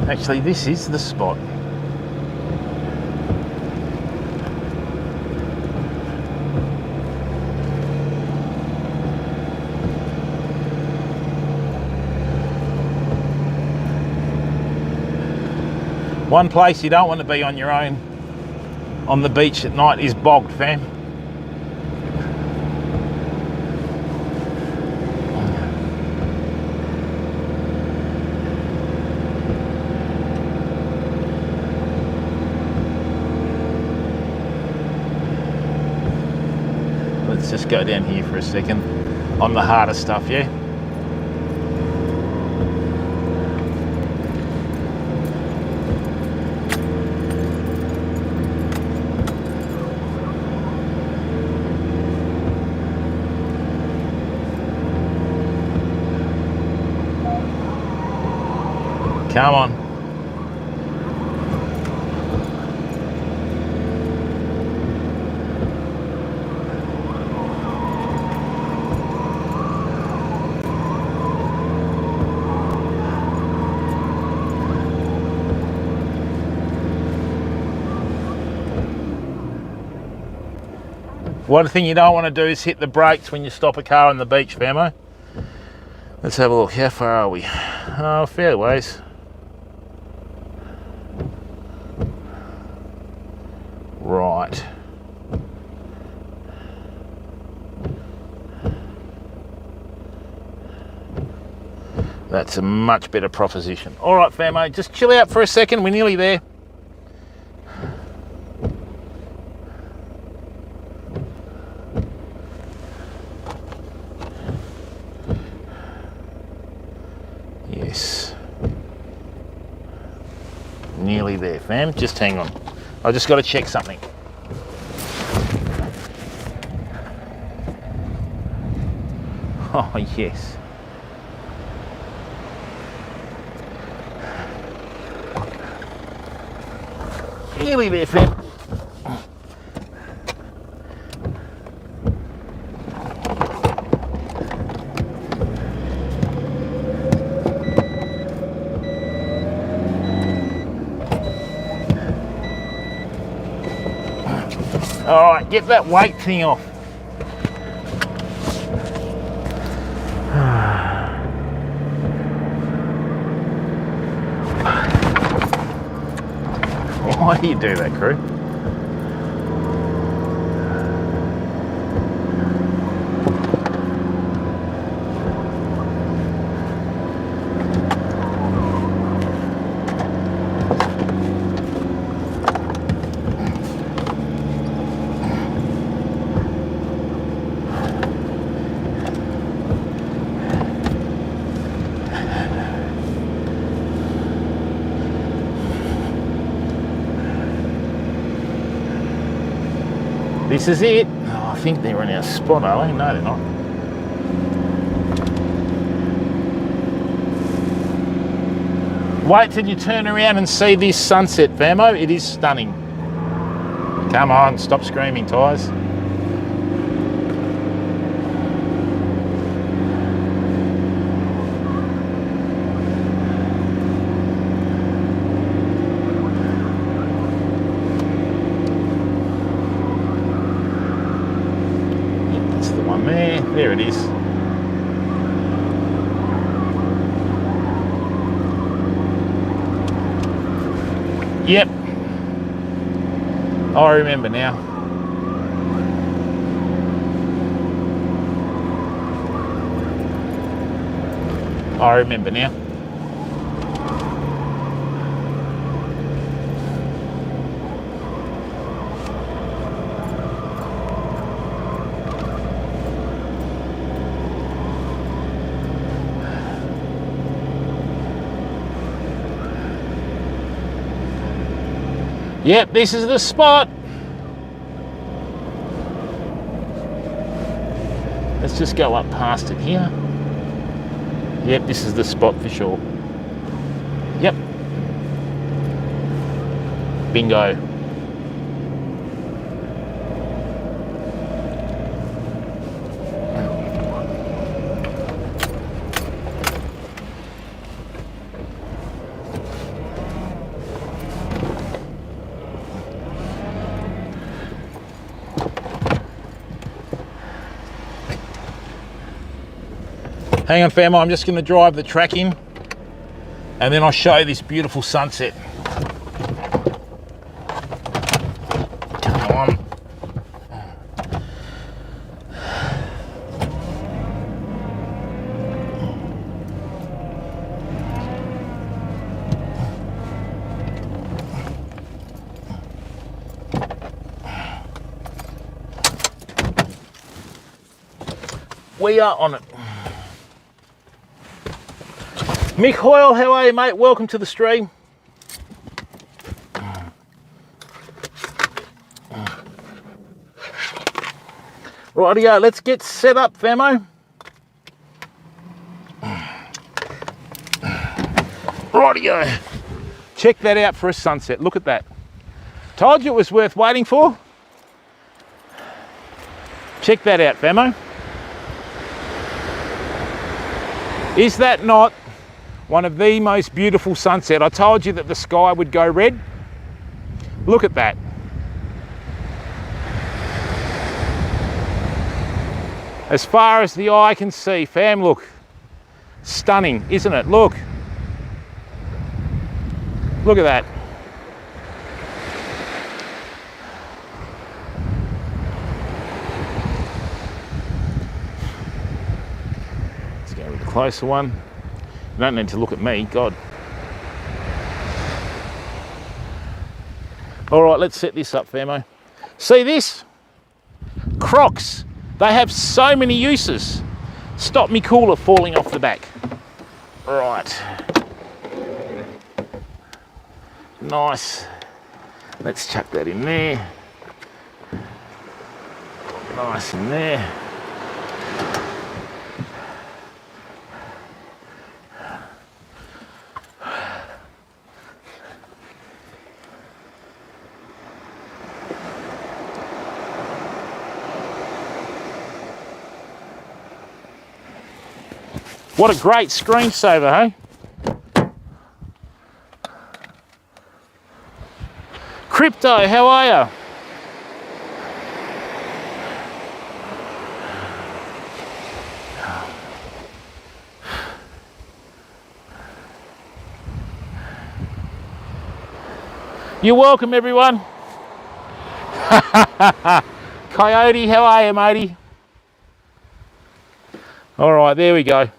Actually, this is the spot. One place you don't want to be on your own on the beach at night is bogged, fam. Let's just go down here for a second on the harder stuff, yeah? Come on. One thing you don't want to do is hit the brakes when you stop a car on the beach, famo. Let's have a look. How far are we? Oh, fair ways. Right. That's a much better proposition. All right, famo, just chill out for a second. We're nearly there. Yes. Nearly there, fam. Just hang on. I just got to check something. Oh, yes. Nearly there, fam. All right, get that weight thing off. Why do you do that, crew? This is it. Oh, I think they're in our spot, are they? No, they're not. Wait till you turn around and see this sunset, famo. It is stunning. Come on, stop screaming, Tyres. That's the one there. There it is. Yep. I remember now. I remember now. Yep, this is the spot. Let's just go up past it here. Yep, this is the spot for sure. Yep. Bingo. Hang on, famo, I'm just going to drive the track in and then I'll show you this beautiful sunset. Come on. We are on it. Mick Hoyle, how are you, mate? Welcome to the stream. Rightio, let's get set up, famo. Rightio. Check that out for a sunset. Look at that. Told you it was worth waiting for. Check that out, famo. Is that not one of the most beautiful sunsets? I told you that the sky would go red. Look at that. As far as the eye can see, fam, look. Stunning, isn't it? Look. Look at that. Let's go with the closer one. You don't need to look at me, God. All right, let's set this up, famo. See this? Crocs. They have so many uses. Stop me cooler falling off the back. Right. Nice. Let's chuck that in there. Nice in there. What a great screensaver, hey? Crypto, how are you? You're welcome, everyone. Coyote, how are you, matey? All right, there we go.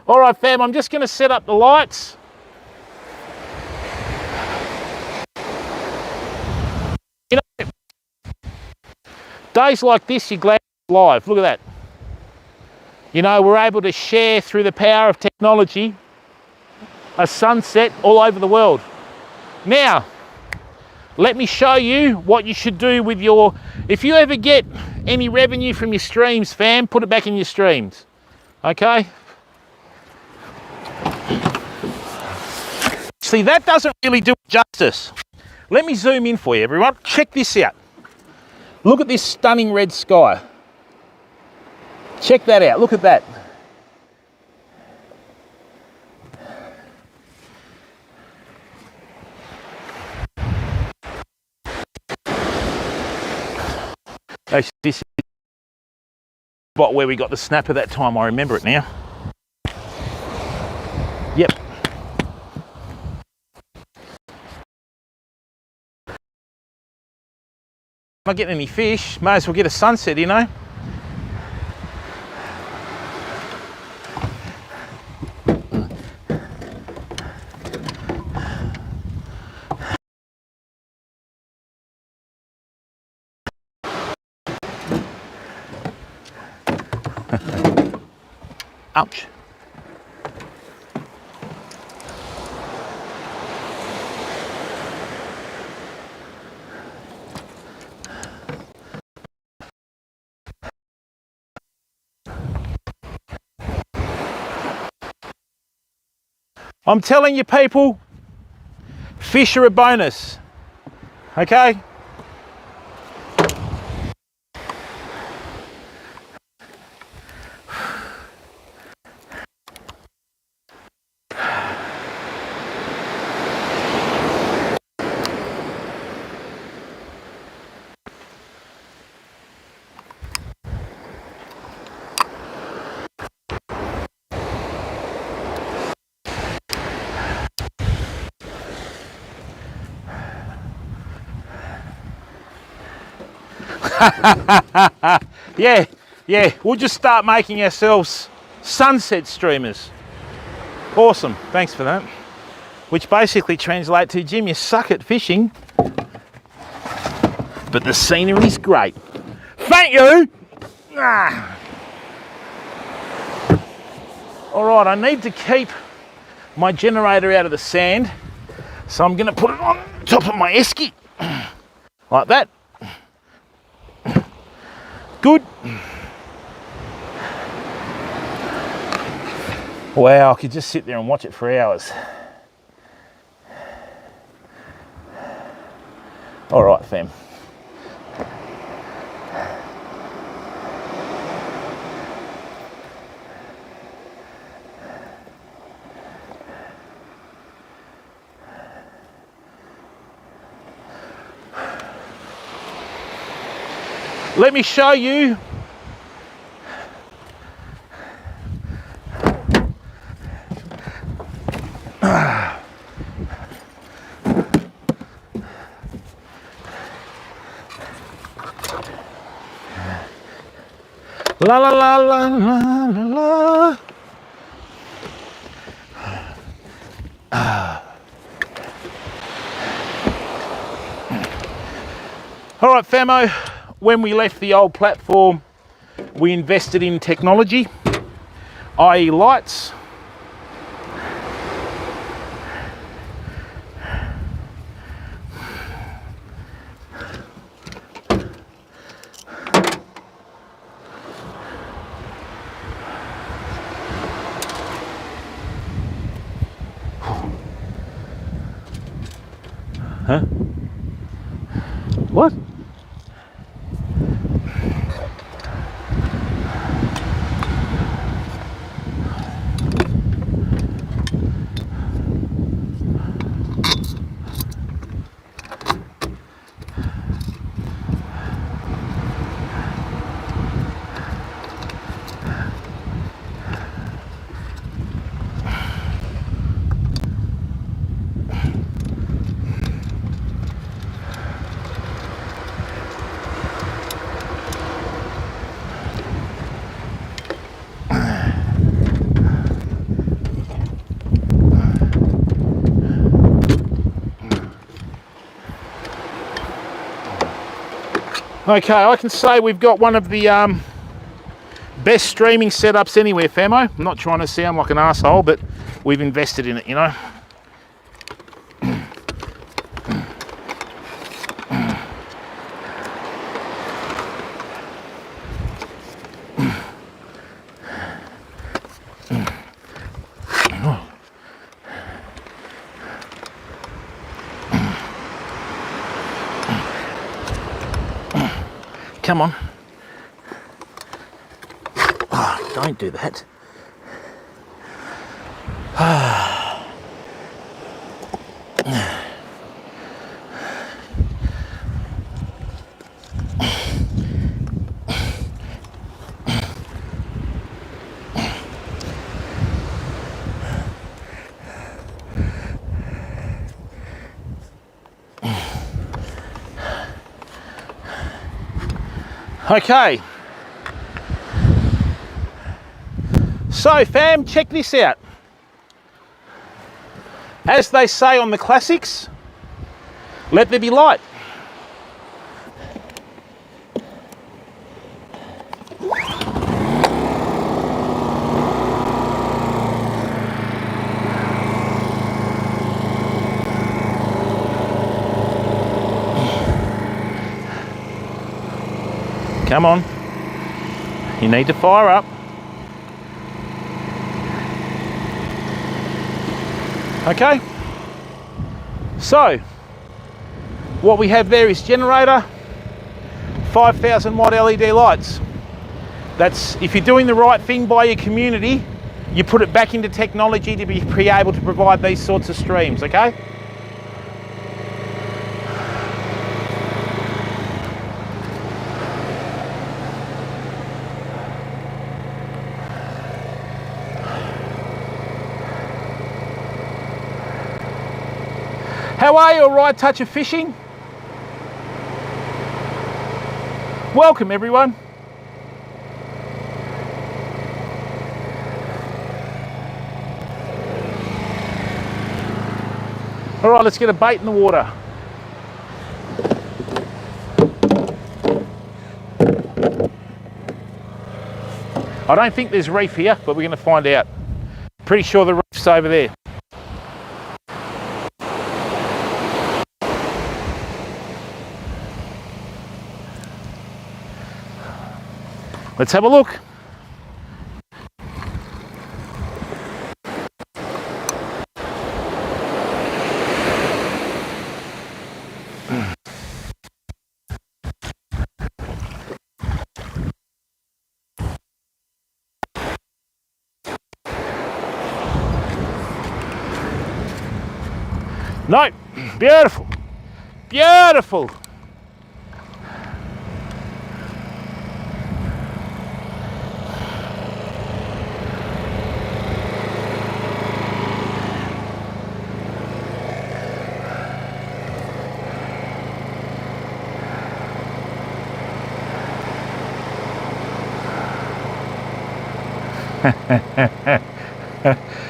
All right, fam, I'm just going to set up the lights. You know, days like this, you're glad it's live. Look at that. You know, we're able to share through the power of technology a sunset all over the world. Now, let me show you what you should do with your... If you ever get any revenue from your streams, fam, put it back in your streams. Okay? See, that doesn't really do it justice. Let me zoom in for you, everyone. Check this out. Look at this stunning red sky. Check that out. Look at that. Actually, this is the spot where we got the snapper that time. I remember it now. Yep. Not getting any fish. May as well get a sunset, you know. Ouch. I'm telling you people, fish are a bonus, okay? Yeah, we'll just start making ourselves sunset streamers. Awesome, thanks for that. Which basically translates to, Jim, you suck at fishing, but the scenery's great. Thank you! All right, I need to keep my generator out of the sand, so I'm gonna put it on top of my esky, like that. Good. Wow, I could just sit there and watch it for hours. All right, fam. Let me show you la la la la la la la. All right, famo. When we left the old platform, we invested in technology, i.e. lights. Huh? What? Okay, I can say we've got one of the best streaming setups anywhere, famo. I'm not trying to sound like an asshole, but we've invested in it, you know. Come on. Oh, don't do that. Okay. So fam, check this out. As they say on the classics, let there be light. Come on. You need to fire up. Okay. So, what we have there is generator, 5,000 watt LED lights. That's, if you're doing the right thing by your community, you put it back into technology to be able to provide these sorts of streams, okay? How are you, Right Touch of Fishing? Welcome everyone. All right, let's get a bait in the water. I don't think there's reef here, but we're going to find out. Pretty sure the reef's over there. Let's have a look. No, beautiful, beautiful.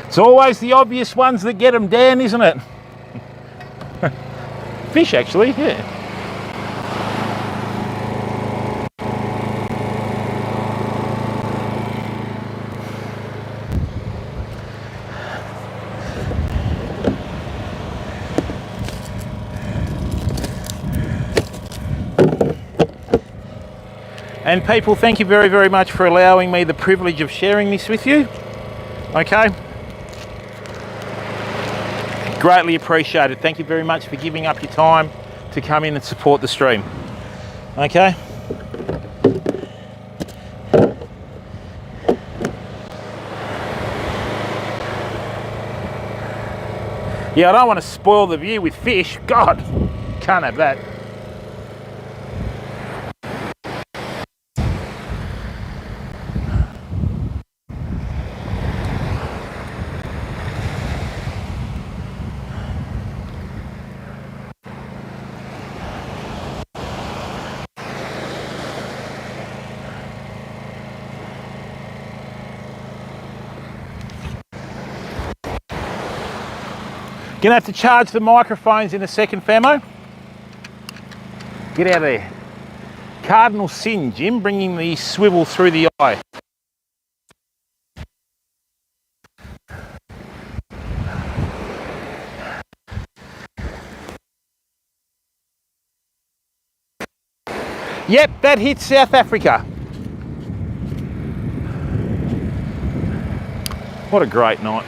It's always the obvious ones that get them down, isn't it? Fish, actually, yeah. And people, thank you very, very much for allowing me the privilege of sharing this with you. Okay. Greatly appreciated. Thank you very much for giving up your time to come in and support the stream. Okay. Yeah, I don't want to spoil the view with fish. God, can't have that. Gonna have to charge the microphones in a second, Famo. Get out of there. Cardinal sin, Jim, bringing the swivel through the eye. Yep, that hits South Africa. What a great night.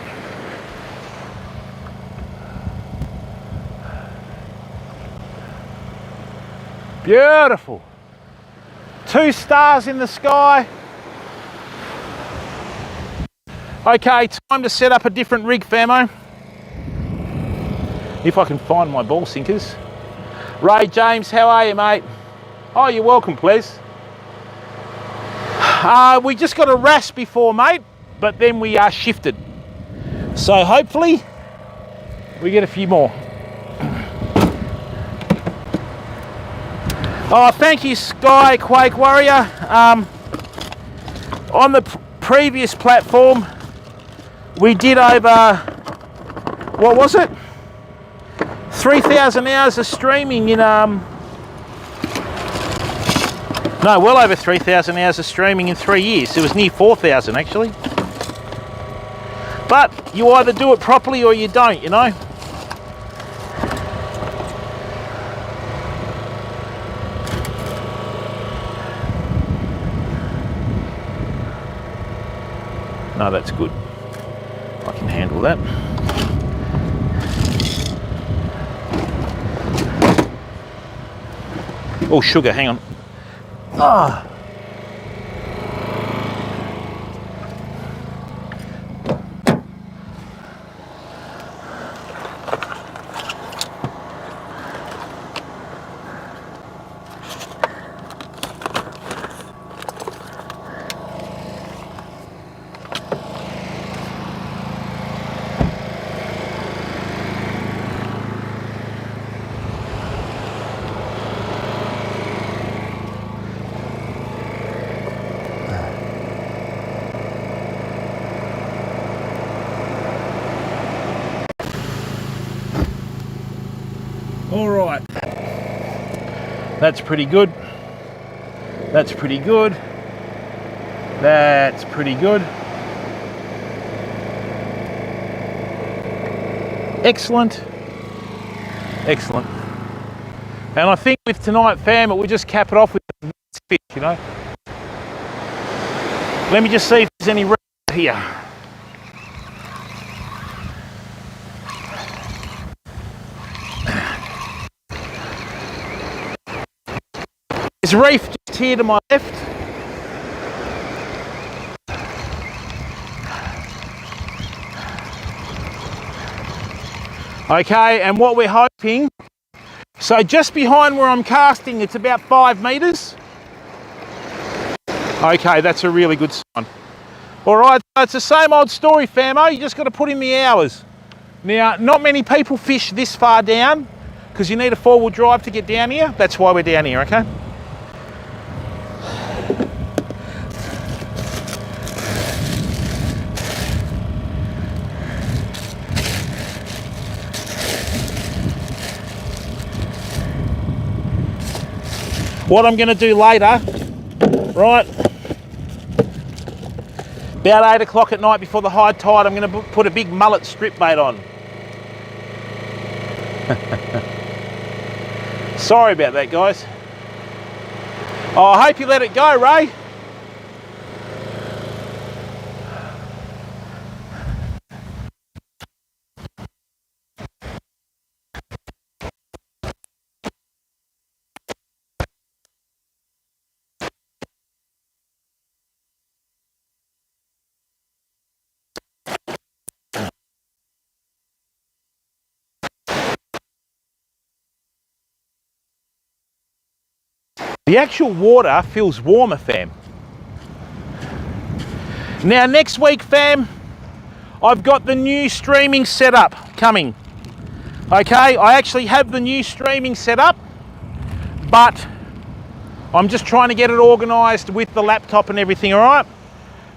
Beautiful. 2 stars in the sky. Okay, time to set up a different rig, famo. If I can find my ball sinkers. Ray James, how are you, mate? Oh, you're welcome, please. We just got a RAS before, mate, but then we shifted. So hopefully we get a few more. Oh, thank you, Sky Quake Warrior. On the previous platform, we did over, what was it? 3,000 hours of streaming in, no, well over 3,000 hours of streaming in 3 years. It was near 4,000 actually. But you either do it properly or you don't, you know. No, that's good. I can handle that. Oh, sugar, hang on. Ah. All right, that's pretty good. That's pretty good. That's pretty good. Excellent. Excellent. And I think with tonight, fam, we'll just cap it off with the fish, you know. Let me just see if there's any here. There's reef just here to my left. Okay, and what we're hoping, so just behind where I'm casting, it's about 5 metres. Okay, that's a really good sign. All right, so it's the same old story, famo. You just got to put in the hours. Now, not many people fish this far down because you need a 4-wheel drive to get down here. That's why we're down here, okay? What I'm going to do later, right, about 8 o'clock at night before the high tide, I'm going to put a big mullet strip bait on. Sorry about that, guys. Oh, I hope you let it go, Ray. The actual water feels warmer, fam. Now next week, fam, I've got the new streaming setup coming. Okay, I actually have the new streaming setup, but I'm just trying to get it organised with the laptop and everything, all right?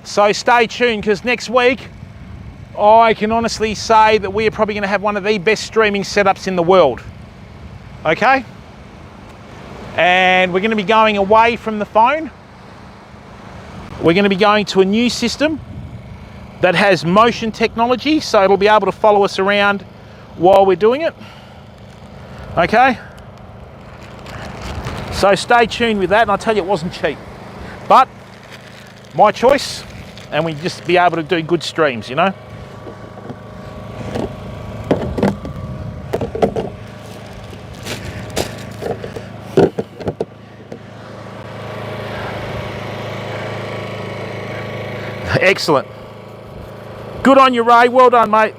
So stay tuned, because next week, I can honestly say that we are probably going to have one of the best streaming setups in the world. Okay? And we're going to be going away from the phone. We're going to be going to a new system that has motion technology, so it'll be able to follow us around while we're doing it. Okay? So stay tuned with that, and I'll tell you, it wasn't cheap. But my choice, and we just be able to do good streams, you know? Excellent. Good on you, Ray. Well done, mate.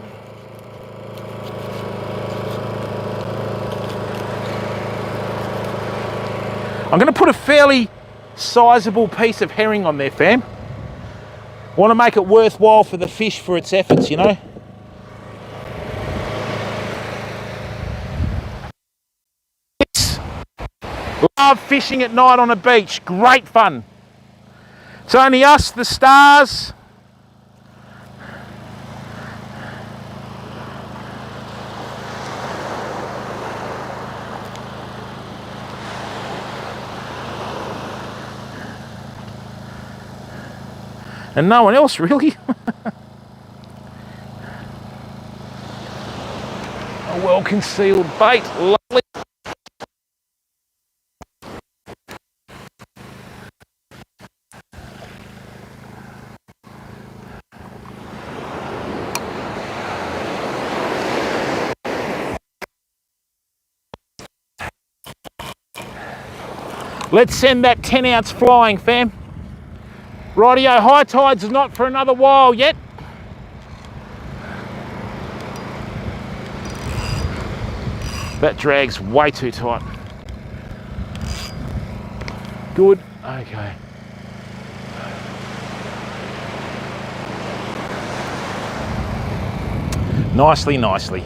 I'm going to put a fairly sizable piece of herring on there, fam. Want to make it worthwhile for the fish for its efforts, you know. Love fishing at night on a beach. Great fun. It's only us, the stars. And no one else, really. A well-concealed bait. Lovely. Let's send that 10 ounce flying, fam. Rightio, high tides is not for another while yet. That drag's way too tight. Good, okay. Nicely, nicely.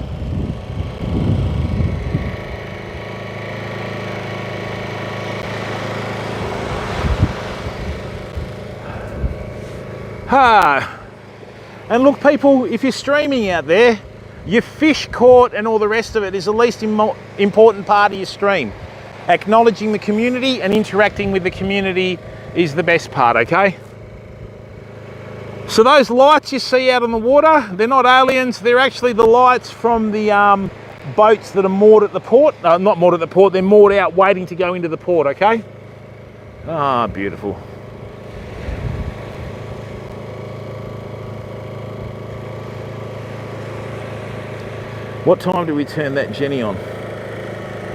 And look, people, if you're streaming out there, your fish caught and all the rest of it is the least important part of your stream. Acknowledging the community and interacting with the community is the best part, okay? So those lights you see out on the water, they're not aliens, they're actually the lights from the boats that are moored at the port. Not moored at the port, they're moored out waiting to go into the port, okay? Ah, beautiful. What time do we turn that Jenny on?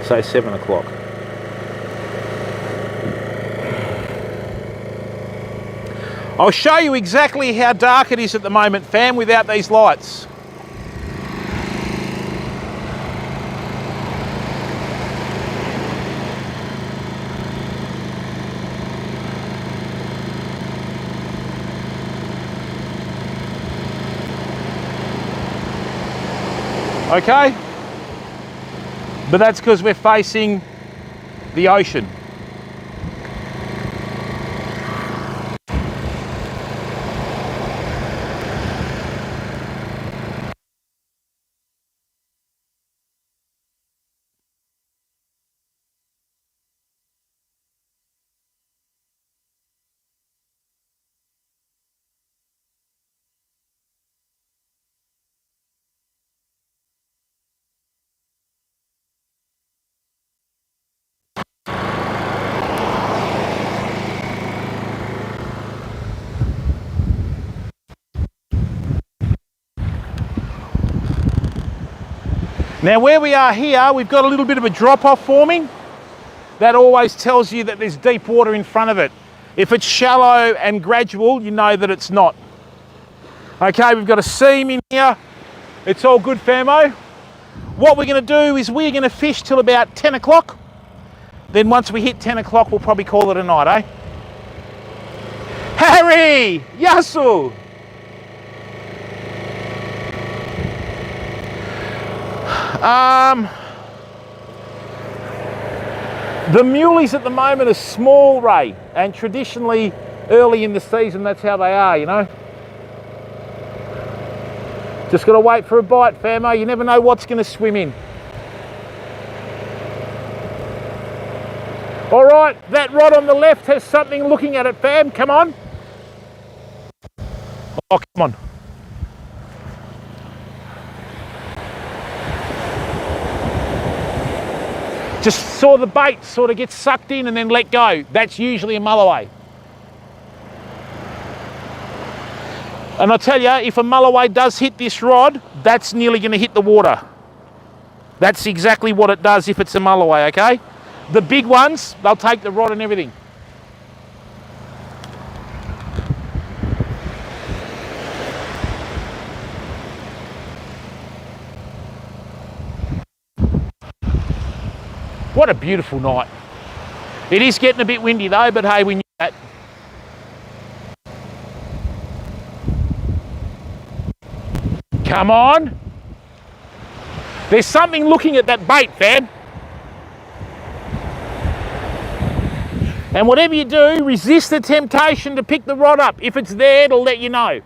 Say 7 o'clock. I'll show you exactly how dark it is at the moment, fam, without these lights. Okay? But that's because we're facing the ocean. Now where we are here, we've got a little bit of a drop-off forming. That always tells you that there's deep water in front of it. If it's shallow and gradual, you know that it's not. Okay, we've got a seam in here. It's all good, famo. What we're going to do is we're going to fish till about 10 o'clock. Then once we hit 10 o'clock, we'll probably call it a night, eh? Harry! Yasu! The muleys at the moment are small, Ray, and traditionally early in the season that's how they are, you know. Just got to wait for a bite, famo. You never know what's going to swim in. All right, that rod on the left has something looking at it, fam. Come on. Oh, come on. Just saw the bait sort of get sucked in and then let go. That's usually a mulloway. And I'll tell you, if a mulloway does hit this rod, that's nearly going to hit the water. That's exactly what it does if it's a mulloway, okay? The big ones, they'll take the rod and everything. What a beautiful night. It is getting a bit windy though, but hey, we knew that. Come on. There's something looking at that bait, fam. And whatever you do, resist the temptation to pick the rod up. If it's there, it'll let you know.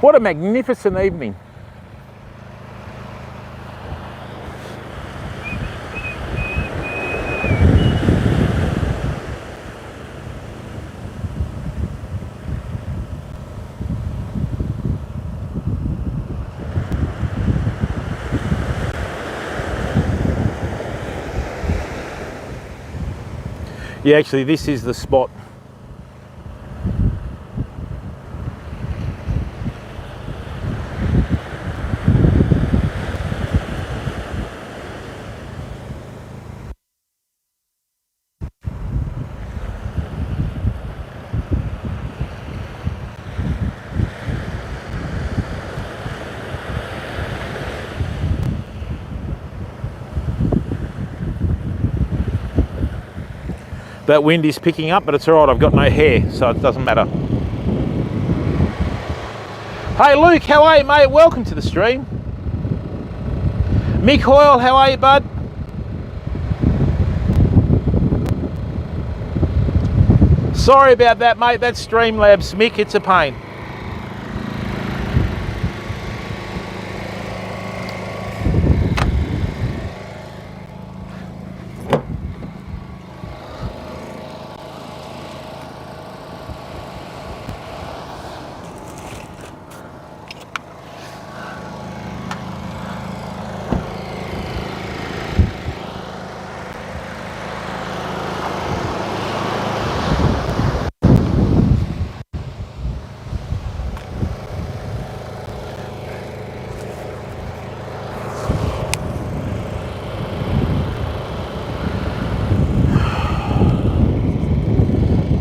What a magnificent evening. Yeah, actually this is the spot. That wind is picking up, but it's all right, I've got no hair, so it doesn't matter. Hey Luke, how are you, mate? Welcome to the stream. Mick Hoyle, how are you, bud? Sorry about that, mate. That's Streamlabs, Mick. It's a pain.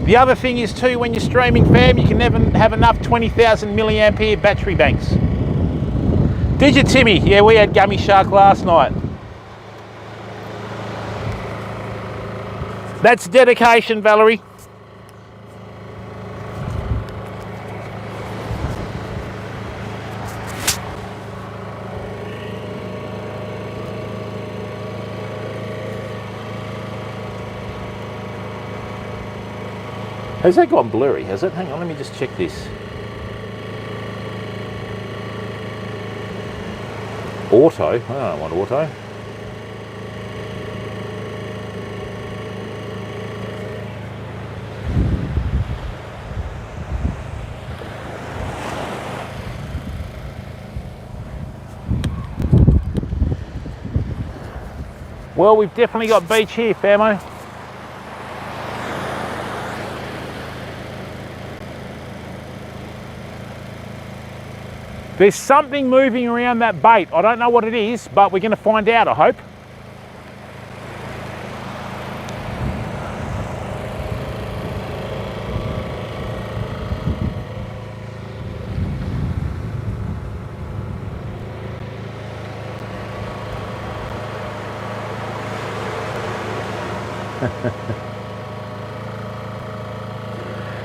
The other thing is too, when you're streaming, fam, you can never have enough 20,000 milliampere battery banks. Did you, Timmy? Yeah, we had Gummy Shark last night. That's dedication, Valerie. Has that gone blurry, has it? Hang on, let me just check this. Auto? I don't want auto. Well, we've definitely got beach here, famo. There's something moving around that bait. I don't know what it is, but we're going to find out, I hope.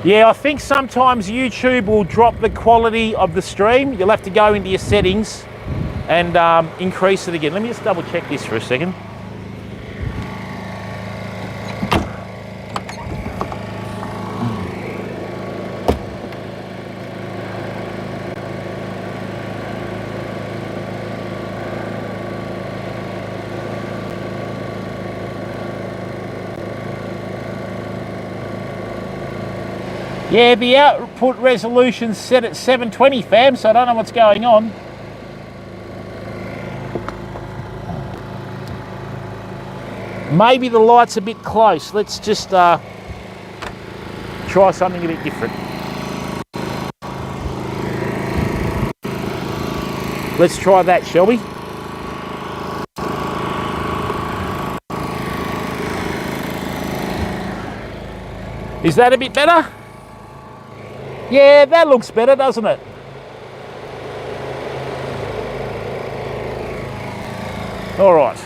Yeah, I think sometimes YouTube will drop the quality of the stream. You'll have to go into your settings and increase it again. Let me just double check this for a second. Yeah, the output resolution's set at 720, fam, so I don't know what's going on. Maybe the light's a bit close. Let's just try something a bit different. Let's try that, shall we? Is that a bit better? Yeah, that looks better, doesn't it? All right.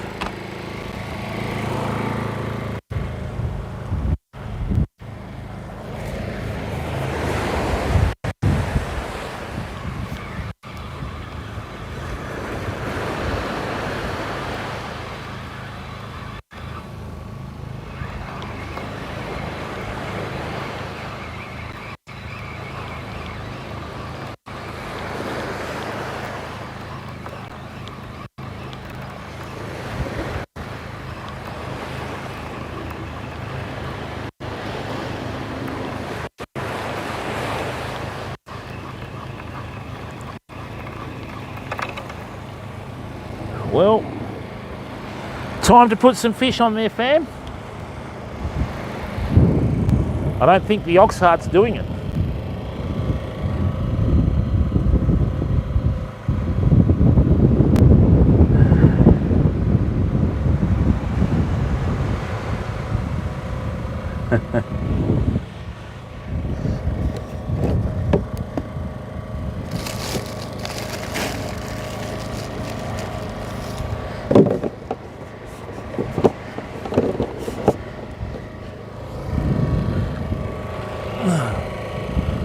Well, time to put some fish on there, fam. I don't think the Oxheart's doing it.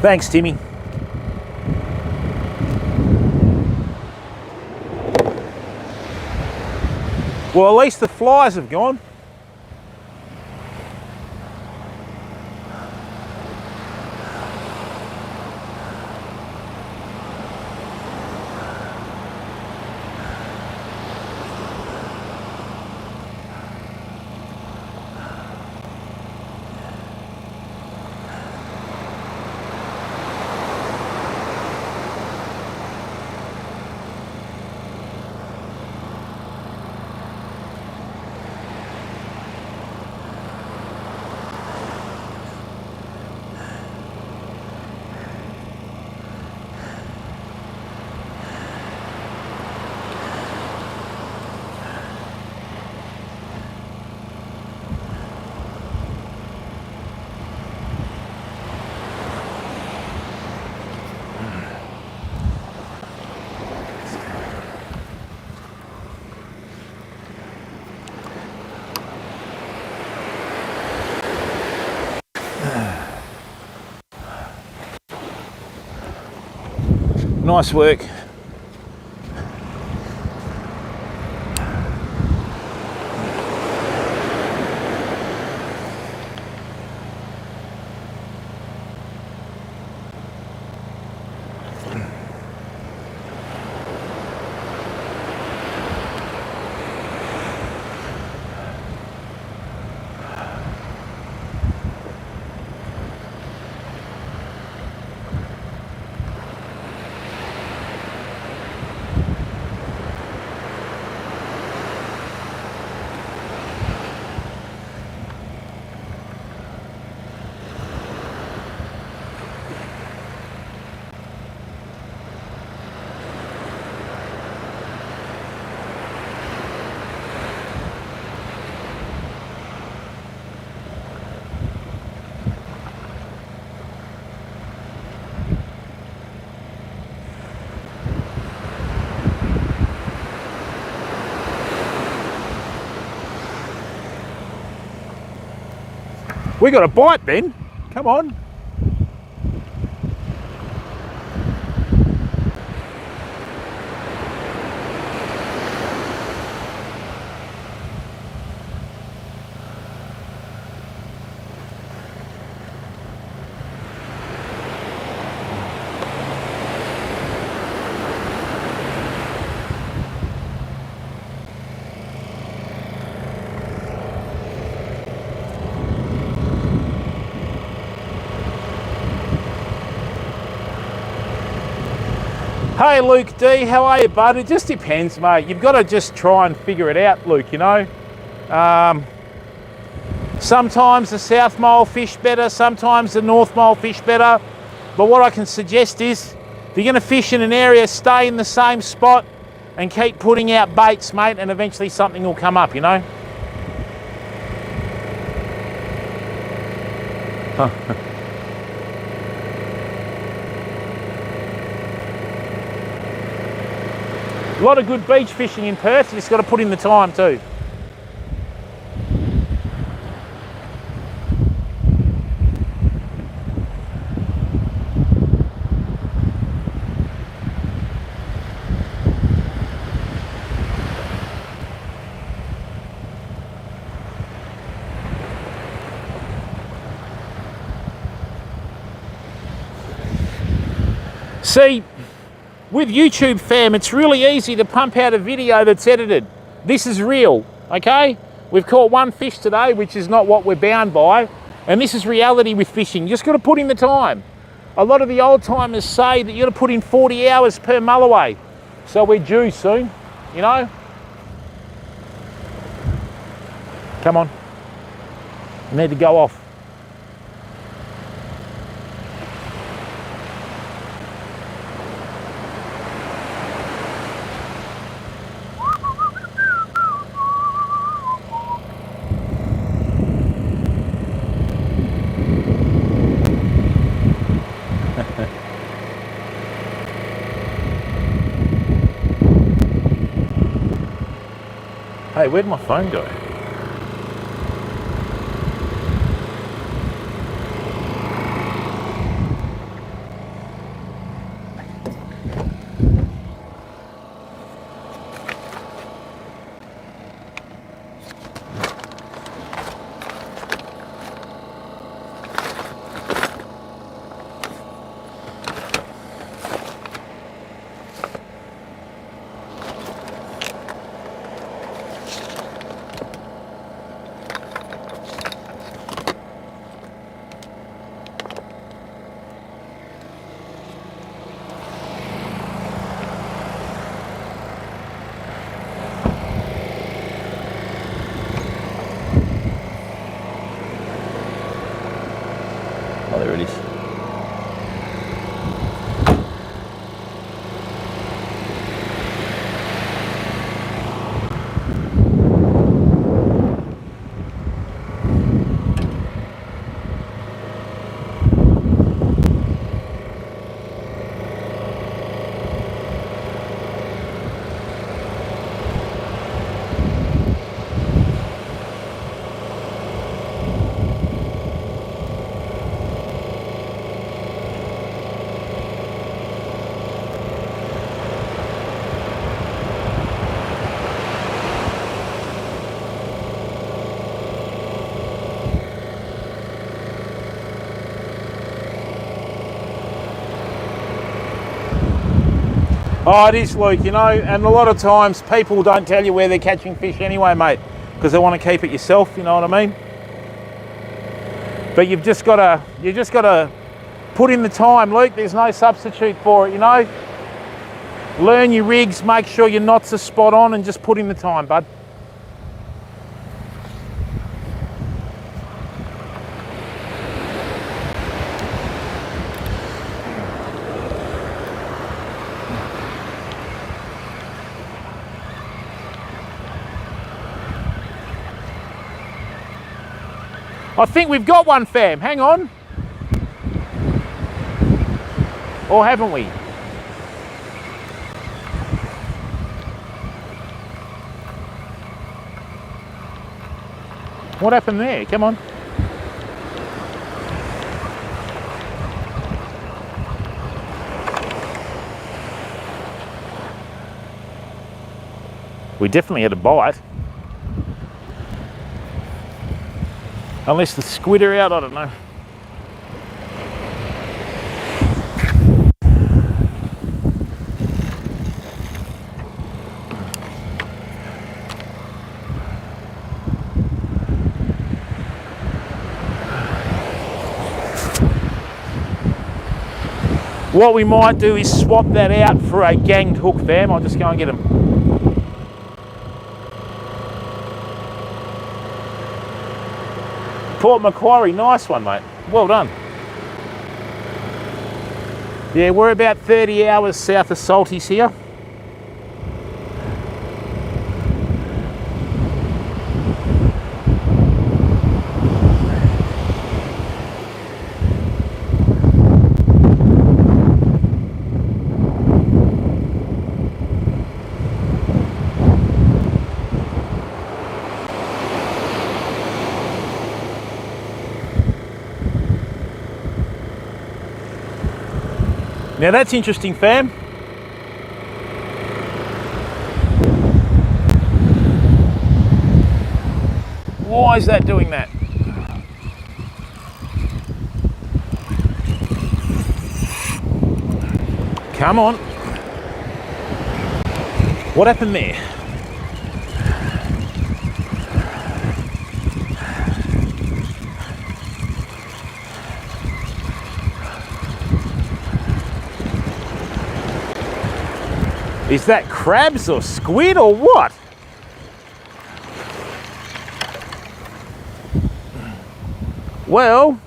Thanks, Timmy. Well, at least the flies have gone. Nice work. We got a bite, Ben. Come on. Hey Luke D, how are you, bud? It just depends, mate. You've got to just try and figure it out, Luke, you know. Sometimes the south mole fish better, sometimes the north mole fish better. But what I can suggest is, if you're going to fish in an area, stay in the same spot and keep putting out baits, mate, and eventually something will come up, you know? A lot of good beach fishing in Perth, you just got to put in the time too. See, with YouTube fam, it's really easy to pump out a video that's edited. This is real, okay? We've caught one fish today, which is not what we're bound by, and this is reality with fishing. You just got to put in the time. A lot of the old timers say that you got to put in 40 hours per mulloway. So we're due soon, you know? Come on. You need to go off. Hey, where'd my phone go? Oh, there it is. Oh, it is, Luke, you know, and a lot of times people don't tell you where they're catching fish anyway, mate, because they want to keep it yourself, you know what I mean? But you've just got to put in the time, Luke. There's no substitute for it, you know? Learn your rigs, make sure your knots are spot on, and just put in the time, bud. I think we've got one, fam. Hang on. Or haven't we? What happened there? Come on. We definitely had a bite. Unless the squid are out, I don't know. What we might do is swap that out for a ganged hook, fam. I'll just go and get them. Port Macquarie, nice one, mate. Well done. Yeah, we're about 30 hours south of Salties here. Now that's interesting, fam. Why is that doing that? Come on. What happened there? Is that crabs or squid or what? Well,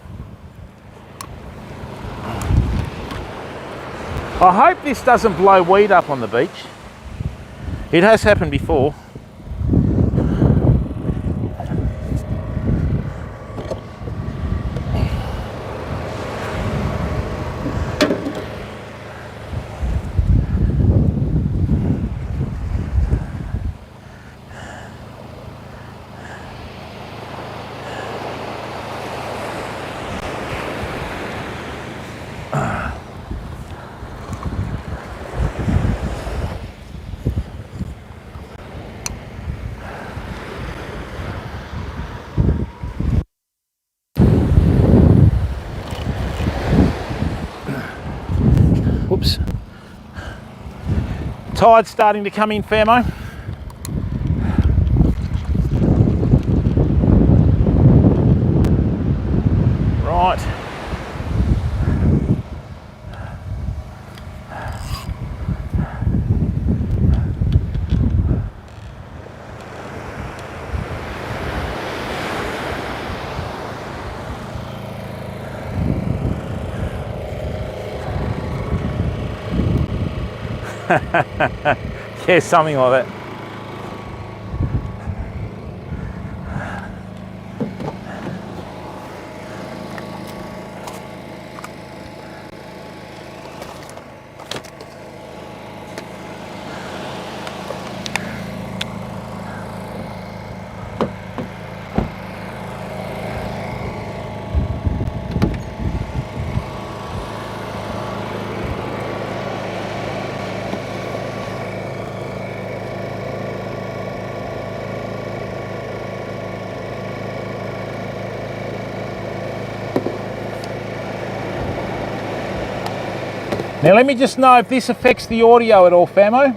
I hope this doesn't blow weed up on the beach. It has happened before. Whoops. Tide's starting to come in, Famo. Right. Yeah, something like that. Now let me just know if this affects the audio at all, Famo.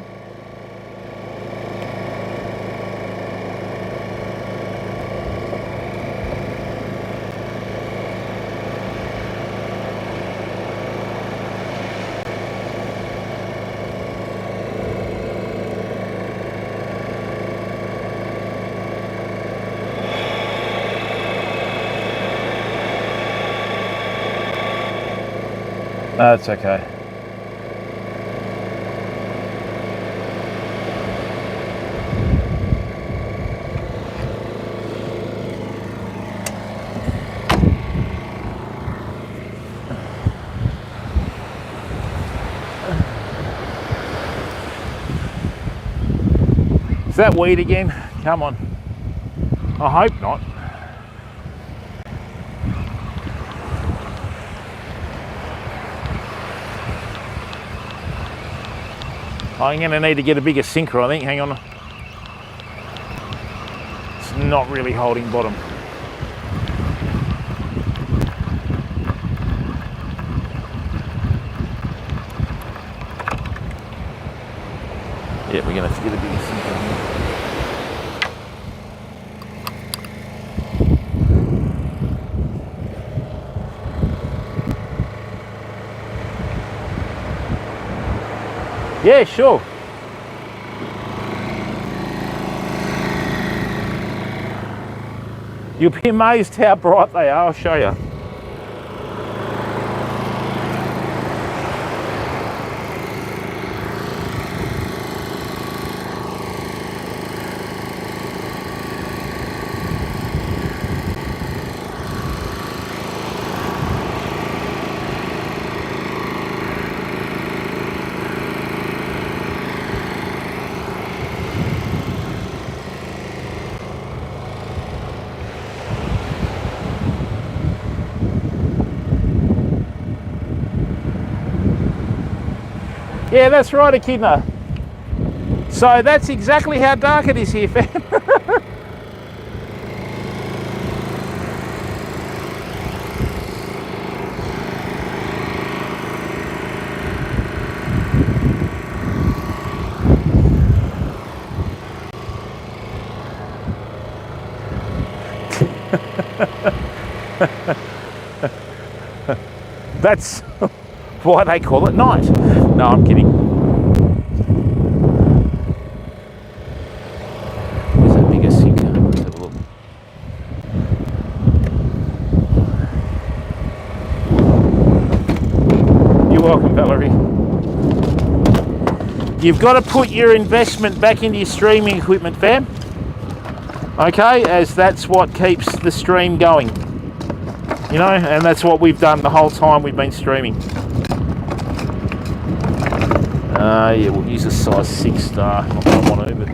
No, it's okay. Is that weed again? Come on. I hope not. I'm going to need to get a bigger sinker, I think. Hang on. It's not really holding bottom. Yeah, we're going to have to get a bigger sinker. Yeah, sure. You'll be amazed how bright they are. I'll show you. Yeah, that's right, Echidna. So that's exactly how dark it is here, fam. That's why they call it night. No, I'm kidding. Where's that bigger sinker? Let's have a look. You're welcome, Valerie. You've got to put your investment back into your streaming equipment, fam. Okay, as that's what keeps the stream going. You know, and that's what we've done the whole time we've been streaming. Yeah, we'll use a size 6 star, not that I want to, but...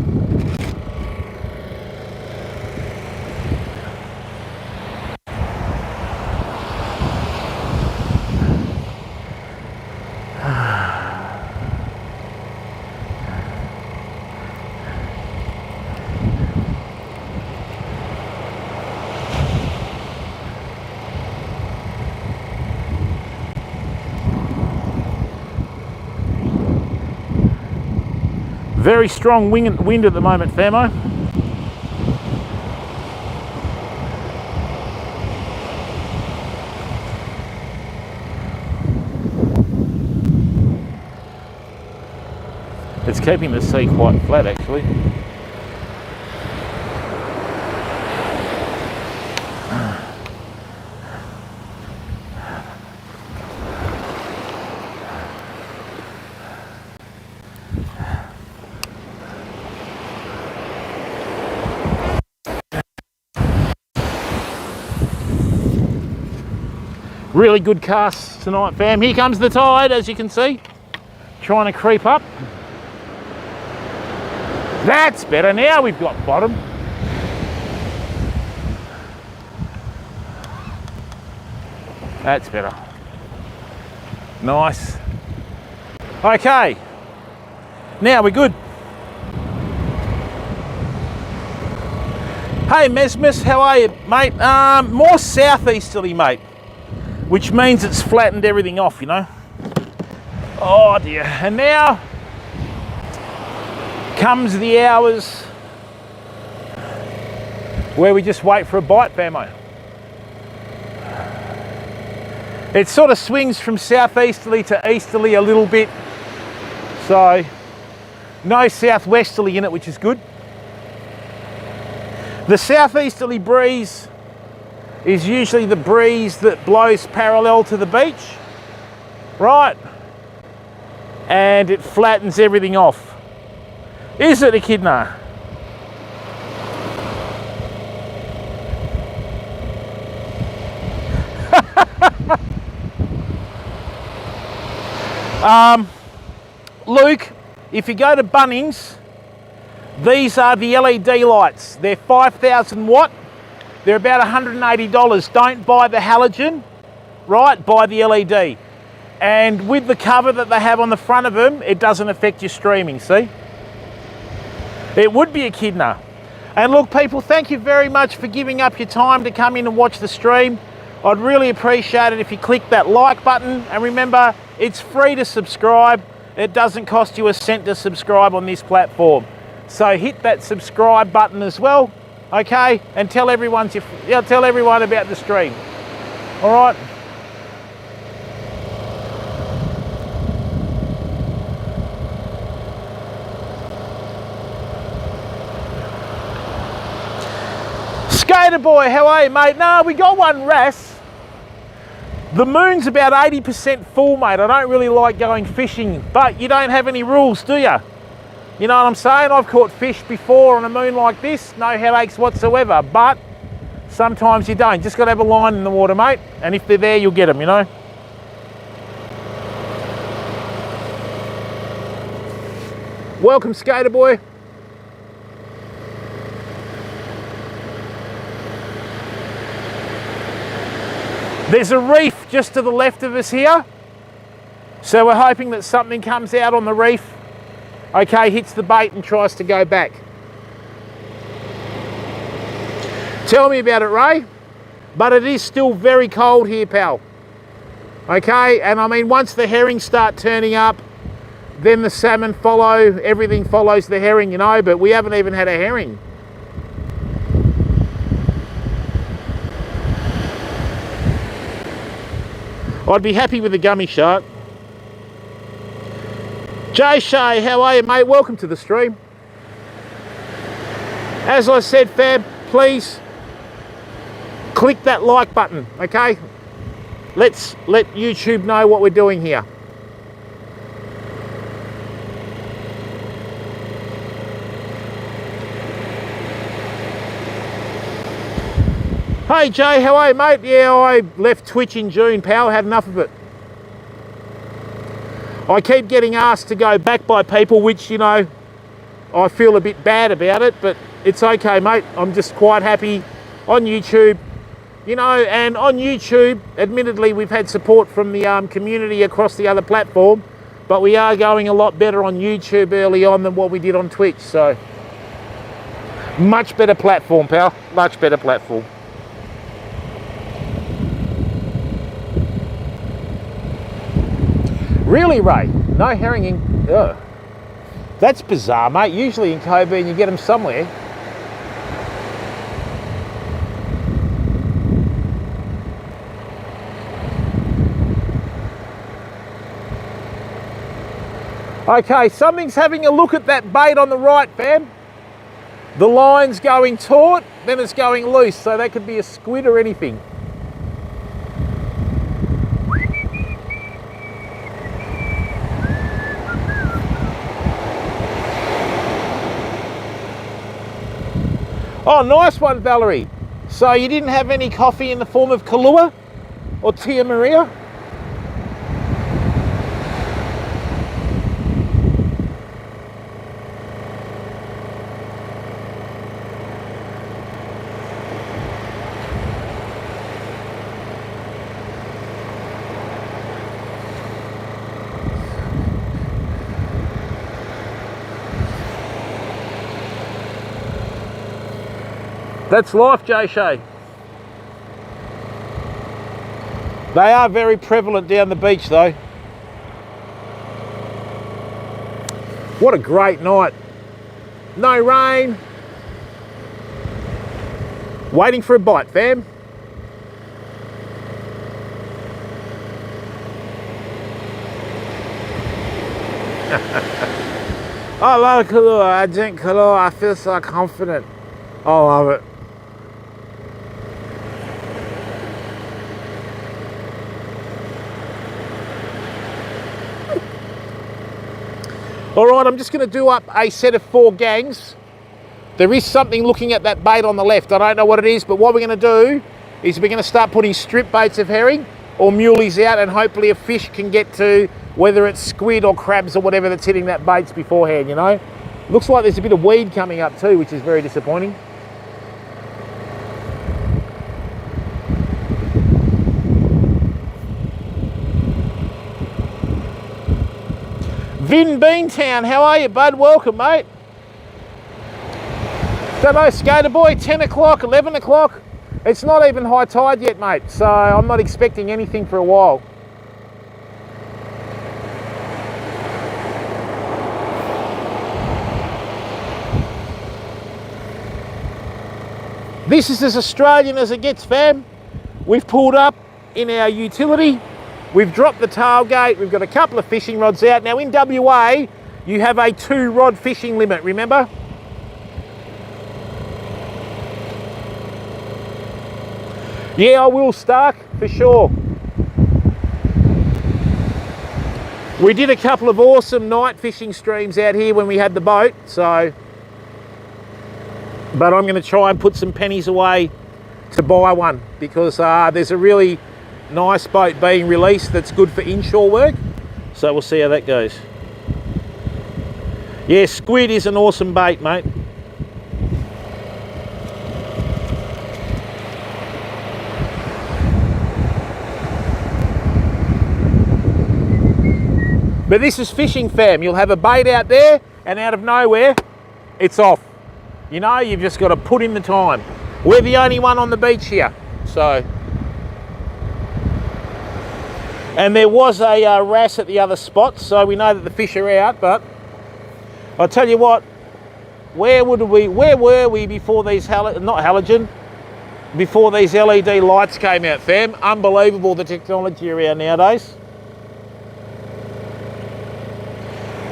Very strong wind at the moment, Famo. It's keeping the sea quite flat, actually. Really good casts tonight, fam. Here comes the tide, as you can see. Trying to creep up. That's better. Now we've got bottom. That's better. Nice. Okay. Now we're good. Hey, Mesmus, how are you, mate? More southeasterly, mate. Which means it's flattened everything off, you know. Oh dear. And now comes the hours where we just wait for a bite, Famo. It sort of swings from southeasterly to easterly a little bit. So no southwesterly in it, which is good. The southeasterly breeze is usually the breeze that blows parallel to the beach, right? And it flattens everything off. Is it, Echidna? Luke, if you go to Bunnings, these are the LED lights. They're 5,000 watt. They're about $180. Don't buy the halogen, right? Buy the LED. And with the cover that they have on the front of them, it doesn't affect your streaming, see? It would be Echidna. And look, people, thank you very much for giving up your time to come in and watch the stream. I'd really appreciate it if you click that like button. And remember, it's free to subscribe. It doesn't cost you a cent to subscribe on this platform. So hit that subscribe button as well. Okay, and tell everyone about the stream. All right. Skater boy, how are you, mate? No, we got one wrasse. The moon's about 80% full, mate. I don't really like going fishing, but you don't have any rules, do you? You know what I'm saying? I've caught fish before on a moon like this, no headaches whatsoever, but sometimes you don't. Just got to have a line in the water, mate, and if they're there, you'll get them, you know? Welcome, skater boy. There's a reef just to the left of us here, so we're hoping that something comes out on the reef, okay, hits the bait and tries to go back. Tell me about it, Ray. But it is still very cold here, pal. Okay, and I mean, once the herring start turning up, then the salmon follow, everything follows the herring, you know, but we haven't even had a herring. I'd be happy with a gummy shark. Jay Shay, how are you, mate? Welcome to the stream. As I said, Fab, please click that like button, okay? Let's let YouTube know what we're doing here. Hey Jay, how are you, mate? Yeah, I left Twitch in June, pal. Had enough of it. I keep getting asked to go back by people, which, you know, I feel a bit bad about it, but it's okay, mate. I'm just quite happy on YouTube, you know, and on YouTube, admittedly, we've had support from the community across the other platform, but we are going a lot better on YouTube early on than what we did on Twitch, so much better platform, pal. Much better platform. Really, Ray? No herring in... Ugh. That's bizarre, mate. Usually in Coburn you get them somewhere. Okay, something's having a look at that bait on the right, fam. The line's going taut, then it's going loose, so that could be a squid or anything. Oh, nice one, Valerie. So you didn't have any coffee in the form of Kahlua or Tia Maria? That's life, Jay Shay. They are very prevalent down the beach though. What a great night. No rain. Waiting for a bite, fam. I love Kahlua. I drink Kahlua. I feel so confident. I love it. All right, I'm just going to do up a set of 4 gangs. There is something looking at that bait on the left. I don't know what it is, but what we're going to do is we're going to start putting strip baits of herring or muleys out, and hopefully a fish can get to whether it's squid or crabs or whatever that's hitting that baits beforehand, you know. Looks like there's a bit of weed coming up too, which is very disappointing. Vin Beantown, how are you, bud? Welcome, mate. Don't know, skater boy, 10 o'clock, 11 o'clock. It's not even high tide yet, mate, so I'm not expecting anything for a while. This is as Australian as it gets, fam. We've pulled up in our utility. We've dropped the tailgate. We've got a couple of fishing rods out. Now in WA, you have a 2-rod fishing limit, remember? Yeah, I will, Stark, for sure. We did a couple of awesome night fishing streams out here when we had the boat, so... But I'm going to try and put some pennies away to buy one, because there's a really nice boat being released that's good for inshore work. So we'll see how that goes. Yeah, squid is an awesome bait, mate. But this is fishing, fam. You'll have a bait out there and out of nowhere, it's off. You know, you've just got to put in the time. We're the only one on the beach here, so. And there was a wrasse at the other spot, so we know that the fish are out, but I'll tell you what, where were we before these, before these LED lights came out, fam? Unbelievable, the technology around nowadays.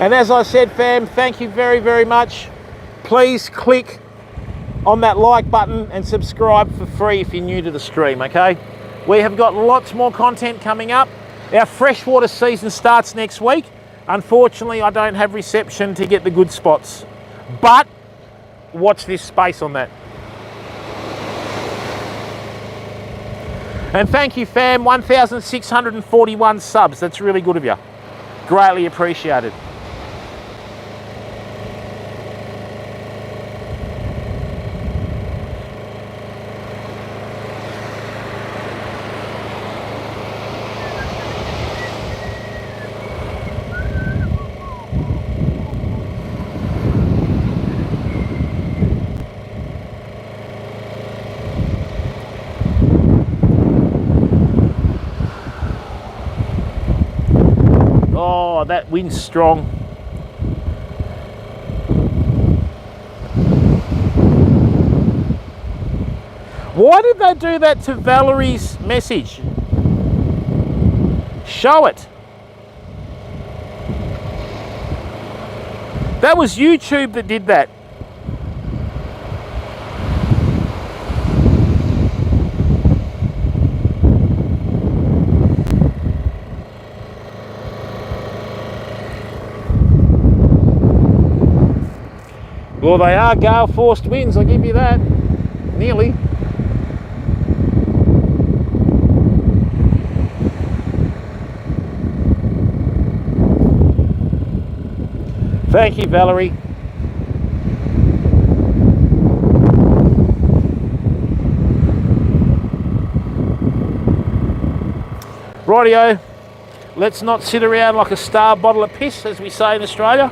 And as I said, fam, thank you very, very much. Please click on that like button and subscribe for free if you're new to the stream, okay? We have got lots more content coming up. Our freshwater season starts next week. Unfortunately, I don't have reception to get the good spots, but watch this space on that. And thank you, fam, 1,641 subs. That's really good of you. Greatly appreciated. Oh, that wind's strong. Why did they do that to Valerie's message? Show it. That was YouTube that did that. Well, they are gale-forced winds, I'll give you that. Nearly. Thank you, Valerie. Rightio, let's not sit around like a starved bottle of piss, as we say in Australia.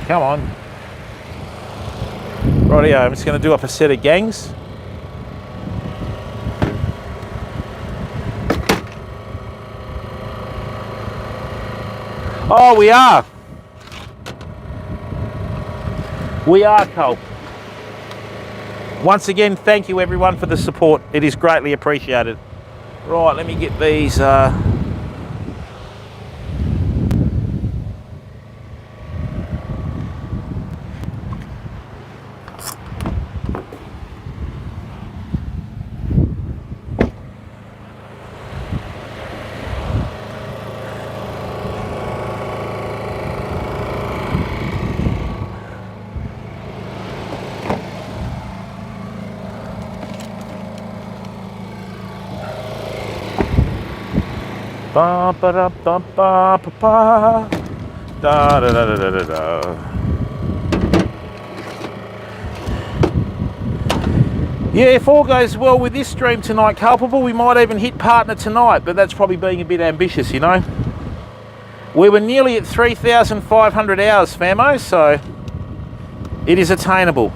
Come on. Rightio, I'm just going to do up a set of gangs. Oh, we are. We are, Cole. Once again, thank you everyone for the support. It is greatly appreciated. Right, let me get these... Ba ba da ba ba ba ba da da da da da da. Yeah, if all goes well with this stream tonight, Culpable, we might even hit partner tonight, but that's probably being a bit ambitious, you know. We were nearly at 3,500 hours, famo, so it is attainable.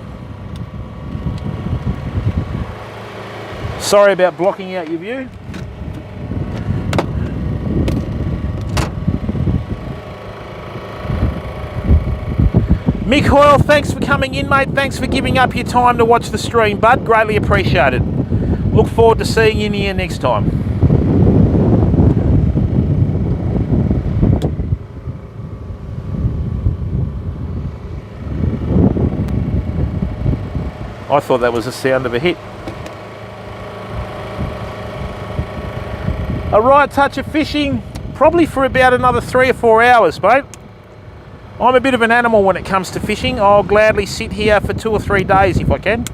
Sorry about blocking out your view. Mick Hoyle, thanks for coming in, mate. Thanks for giving up your time to watch the stream, bud. Greatly appreciated. Look forward to seeing you in here next time. I thought that was the sound of a hit. A right touch of fishing, probably for about another 3 or 4 hours, mate. I'm a bit of an animal when it comes to fishing. I'll gladly sit here for 2 or 3 days if I can.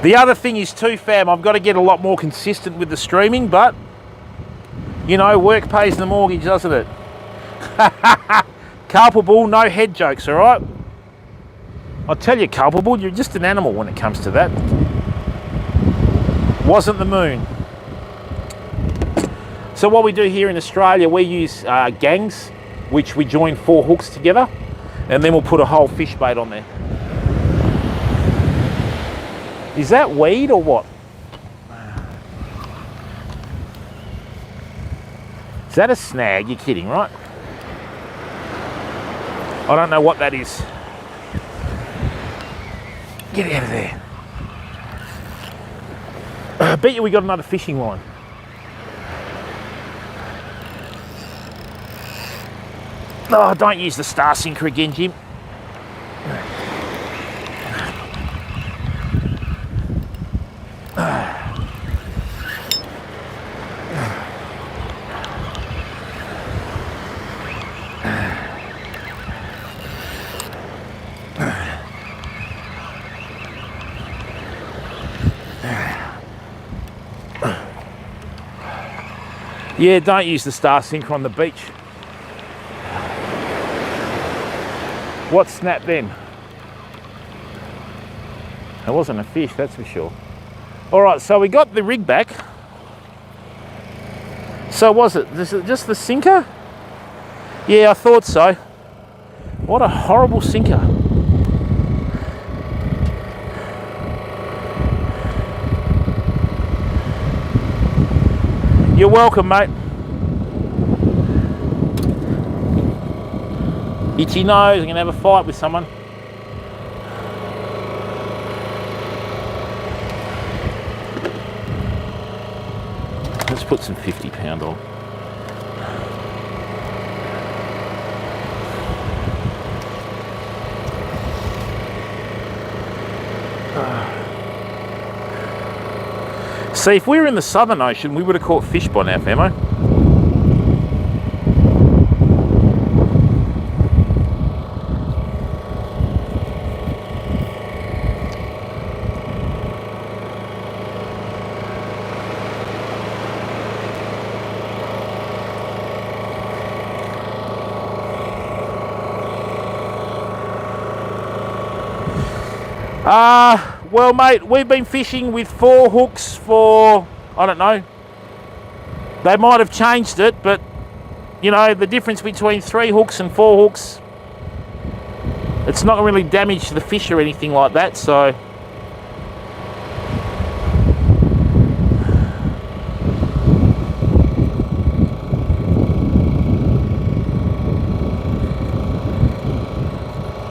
The other thing is too, fam, I've got to get a lot more consistent with the streaming, but, you know, work pays the mortgage, doesn't it? Culpable, no head jokes, all right? I'll tell you, Culpable, you're just an animal when it comes to that. Wasn't the moon. So what we do here in Australia, we use gangs, which we join 4 hooks together, and then we'll put a whole fish bait on there. Is that weed or what? Is that a snag? You're kidding, right? I don't know what that is. Get out of there. I bet you we got another fishing line. Oh, don't use the Star Sinker again, Jim. Yeah, don't use the Star Sinker on the beach. What snapped then? It wasn't a fish, that's for sure. All right, so we got the rig back. So was it just the sinker? Yeah, I thought so. What a horrible sinker. You're welcome, mate. Itchy nose, I'm gonna have a fight with someone. Let's put some 50-pound on. See, if we were in the Southern Ocean, we would have caught fish by now, famo. Well, mate, we've been fishing with 4 hooks for, I don't know, they might have changed it, but, you know, the difference between 3 hooks and 4 hooks, it's not really damage to the fish or anything like that, so.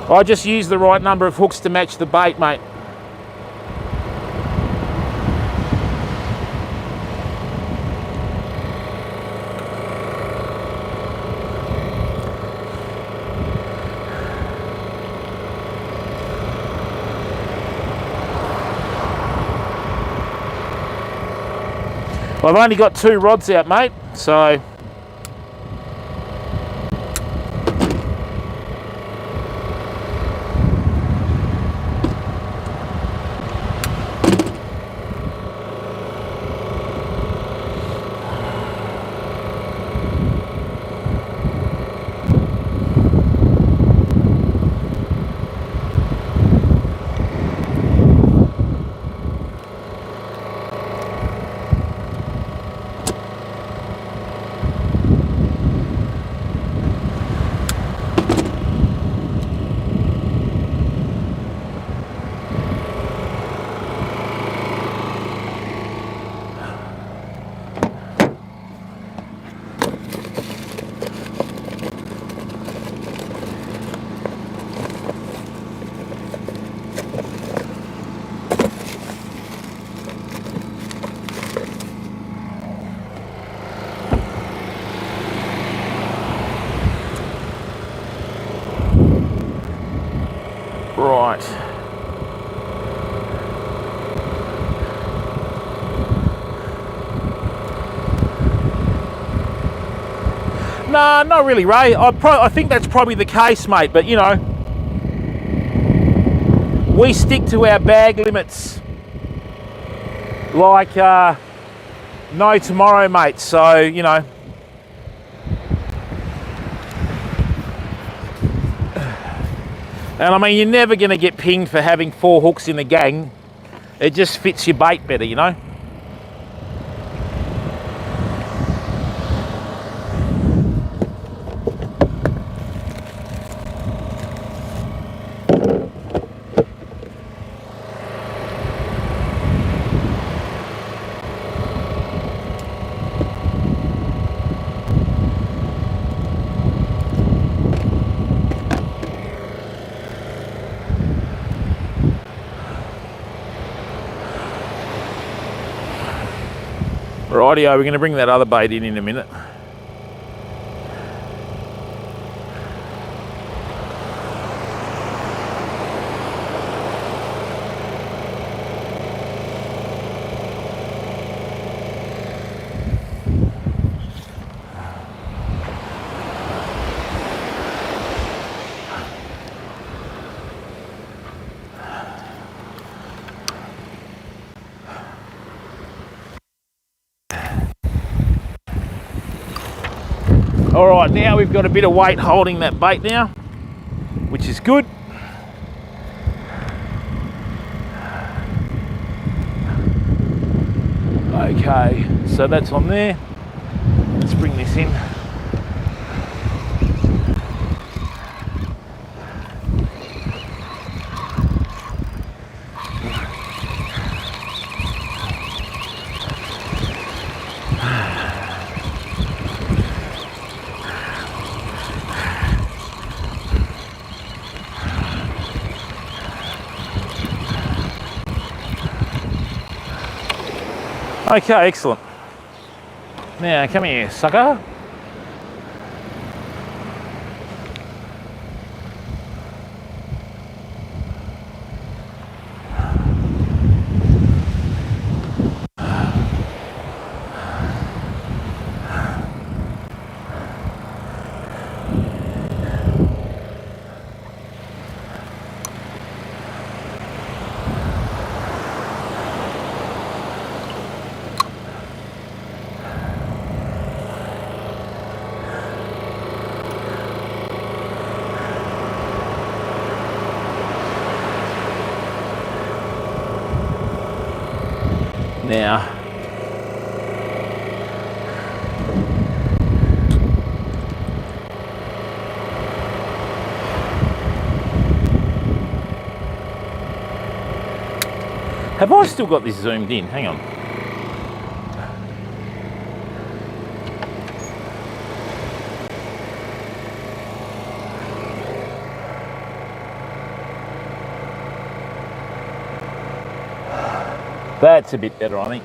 I just use the right number of hooks to match the bait, mate. I've only got 2 rods out, mate, so. Nah, not really, Ray. I think that's probably the case, mate. But you know, we stick to our bag limits like no tomorrow, mate. So you know. And I mean, you're never going to get pinged for having 4 hooks in the gang. It just fits your bait better, you know. Rightio, we're going to bring that other bait in a minute. All right, now we've got a bit of weight holding that bait now, which is good. Okay, so that's on there. Let's bring this in. Okay, excellent. Now, come here, sucker. Now, have I still got this zoomed in? Hang on. That's a bit better, I think.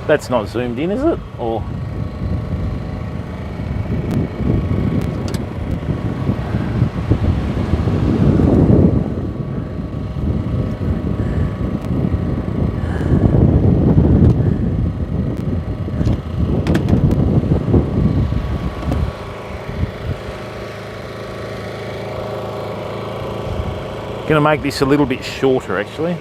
That's not zoomed in, is it? Or going to make this a little bit shorter, actually.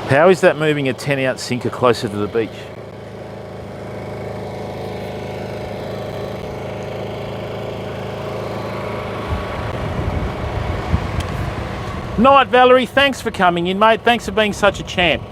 How is that moving a 10-ounce sinker closer to the beach? Night, Valerie. Thanks for coming in, mate. Thanks for being such a champ.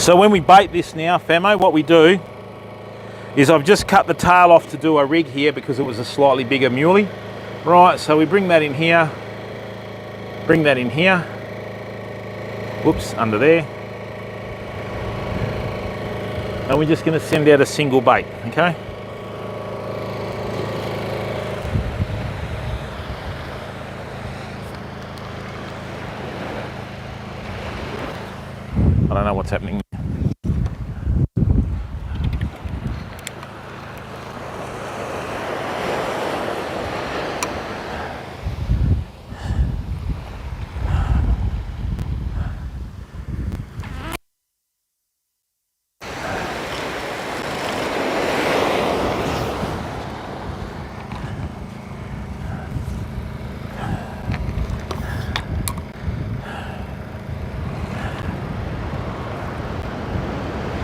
So when we bait this now, Famo, what we do is I've just cut the tail off to do a rig here because it was a slightly bigger muley. Right, so we bring that in here, bring that in here, whoops, under there. And we're just going to send out a single bait, okay? I don't know what's happening.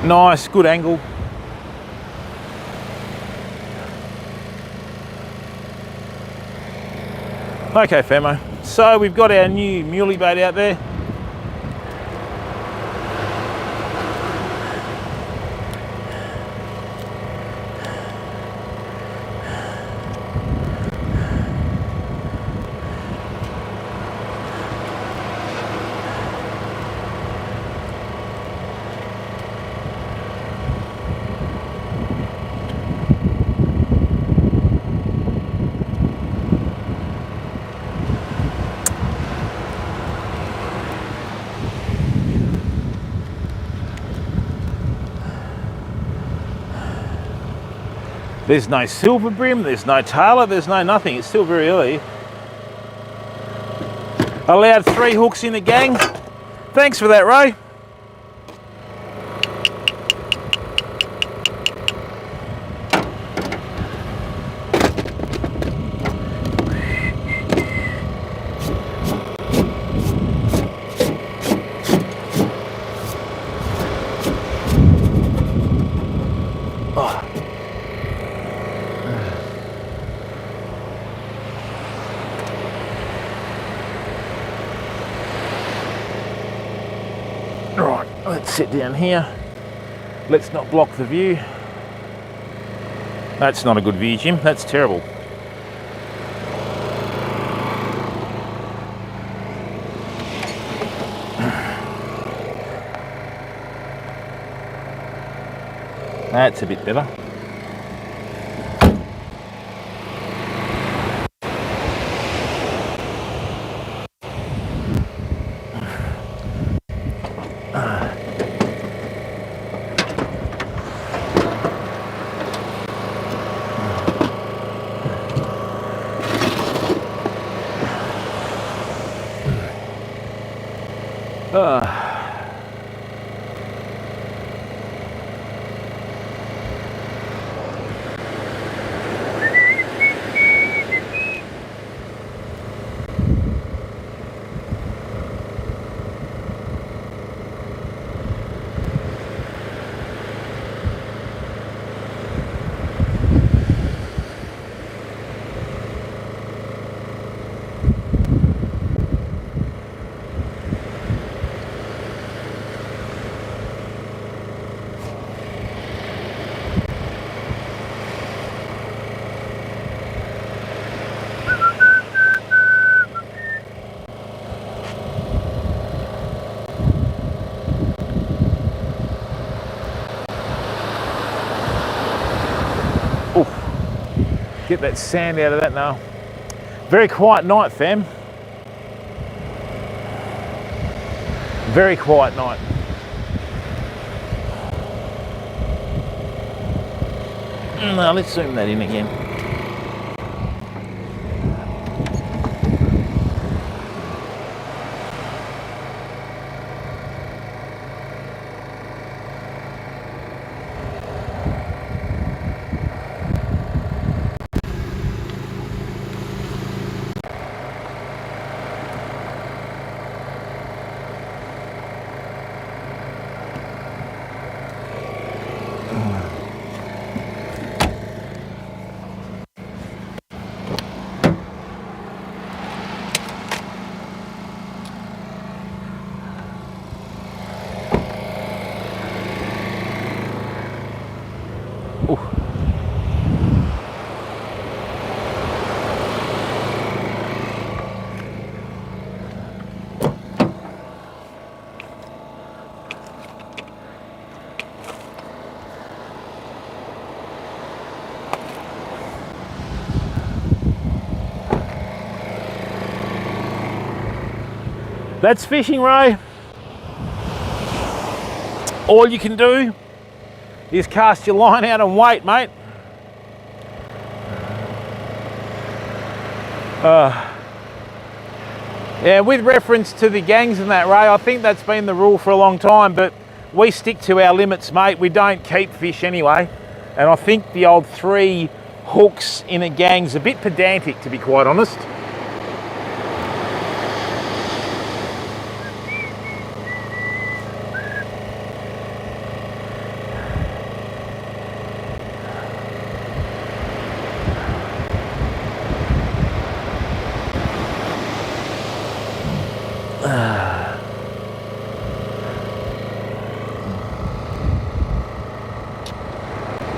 Nice, good angle. Okay, Famo. So we've got our new muley bait out there. There's no silver brim, there's no tailor, there's no nothing. It's still very early. Allowed 3 hooks in the gang. Thanks for that, Ray. Right, let's sit down here. Let's not block the view. That's not a good view, Jim. That's terrible. That's a bit better. Get that sand out of that now. Very quiet night, fam. Very quiet night. Now let's zoom that in again. Ooh. That's fishing, Ray. All you can do is cast your line out and wait, mate. Yeah, with reference to the gangs and that, Ray, I think that's been the rule for a long time, but we stick to our limits, mate. We don't keep fish anyway. And I think the old 3 hooks in a gang's a bit pedantic, to be quite honest.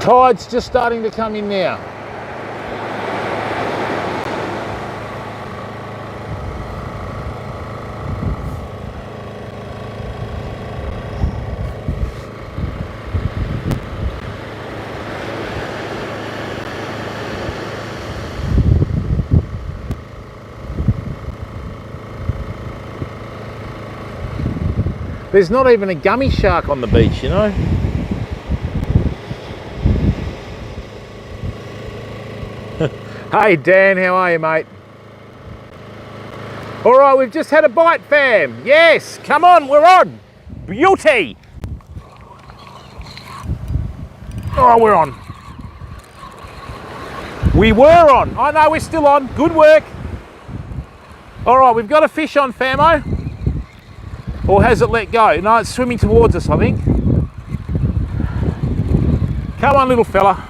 Tide's just starting to come in now. There's not even a gummy shark on the beach, you know. Hey Dan, how are you, mate? All right, we've just had a bite, fam. Yes, come on, we're on. Beauty. Oh, we're on. We were on. I know we're still on. Good work. All right, we've got a fish on, famo. Or has it let go? No, it's swimming towards us, I think. Come on, little fella.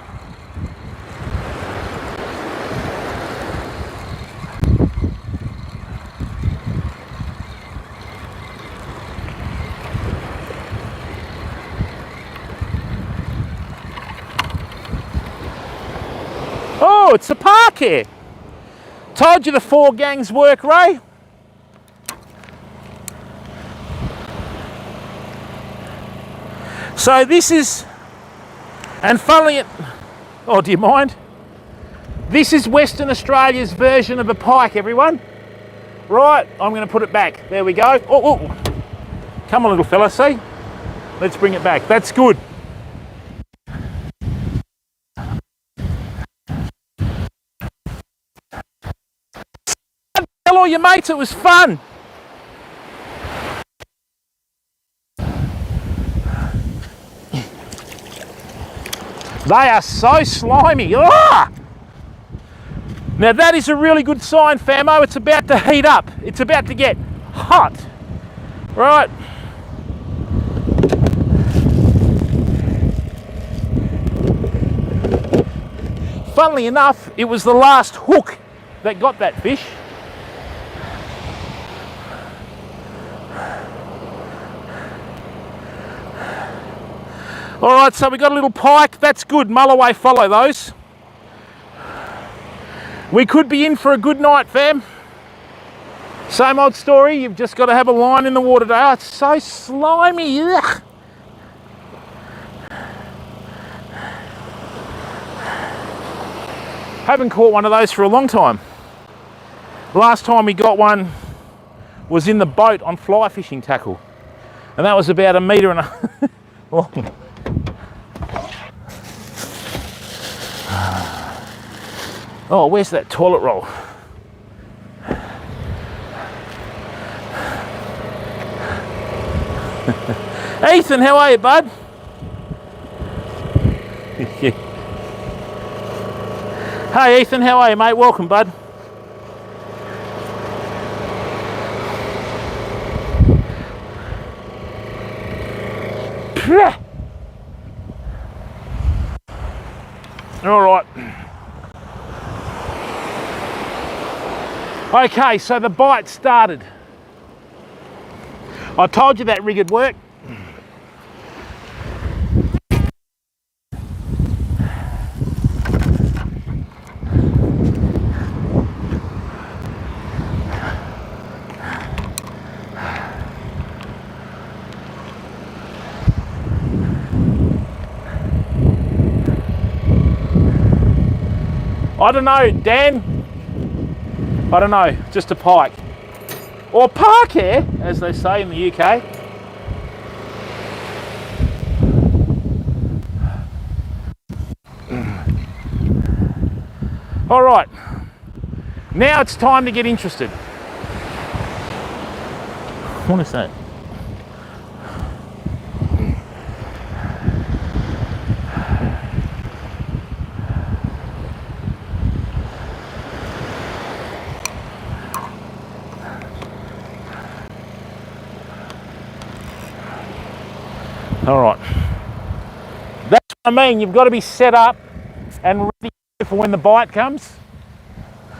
Oh, it's a park here. Told you the 4 gangs work, Ray. So this is, and funnily, oh, do you mind? This is Western Australia's version of a pike, everyone. Right, I'm going to put it back. There we go. Oh, oh. Come on, little fella, see? Let's bring it back. That's good. Tell all your mates it was fun. They are so slimy. Ah! Now that is a really good sign, famo. It's about to heat up. It's about to get hot. Right. Funnily enough, it was the last hook that got that fish. All right, so we got a little pike. That's good. Mull away, follow those. We could be in for a good night, fam. Same old story. You've just got to have a line in the water today. Oh, it's so slimy. Ugh. Haven't caught one of those for a long time. Last time we got one was in the boat on fly fishing tackle, and that was about 1.5 meters long. Oh, where's that toilet roll? Ethan, how are you, bud? Hey, Ethan, how are you, mate? Welcome, bud. All right. Okay, so the bite started. I told you that rig would work. I don't know, Dan. I don't know, just a pike. Or parquet, as they say in the UK. All right, now it's time to get interested. What is that? All right, that's what I mean. You've got to be set up and ready for when the bite comes.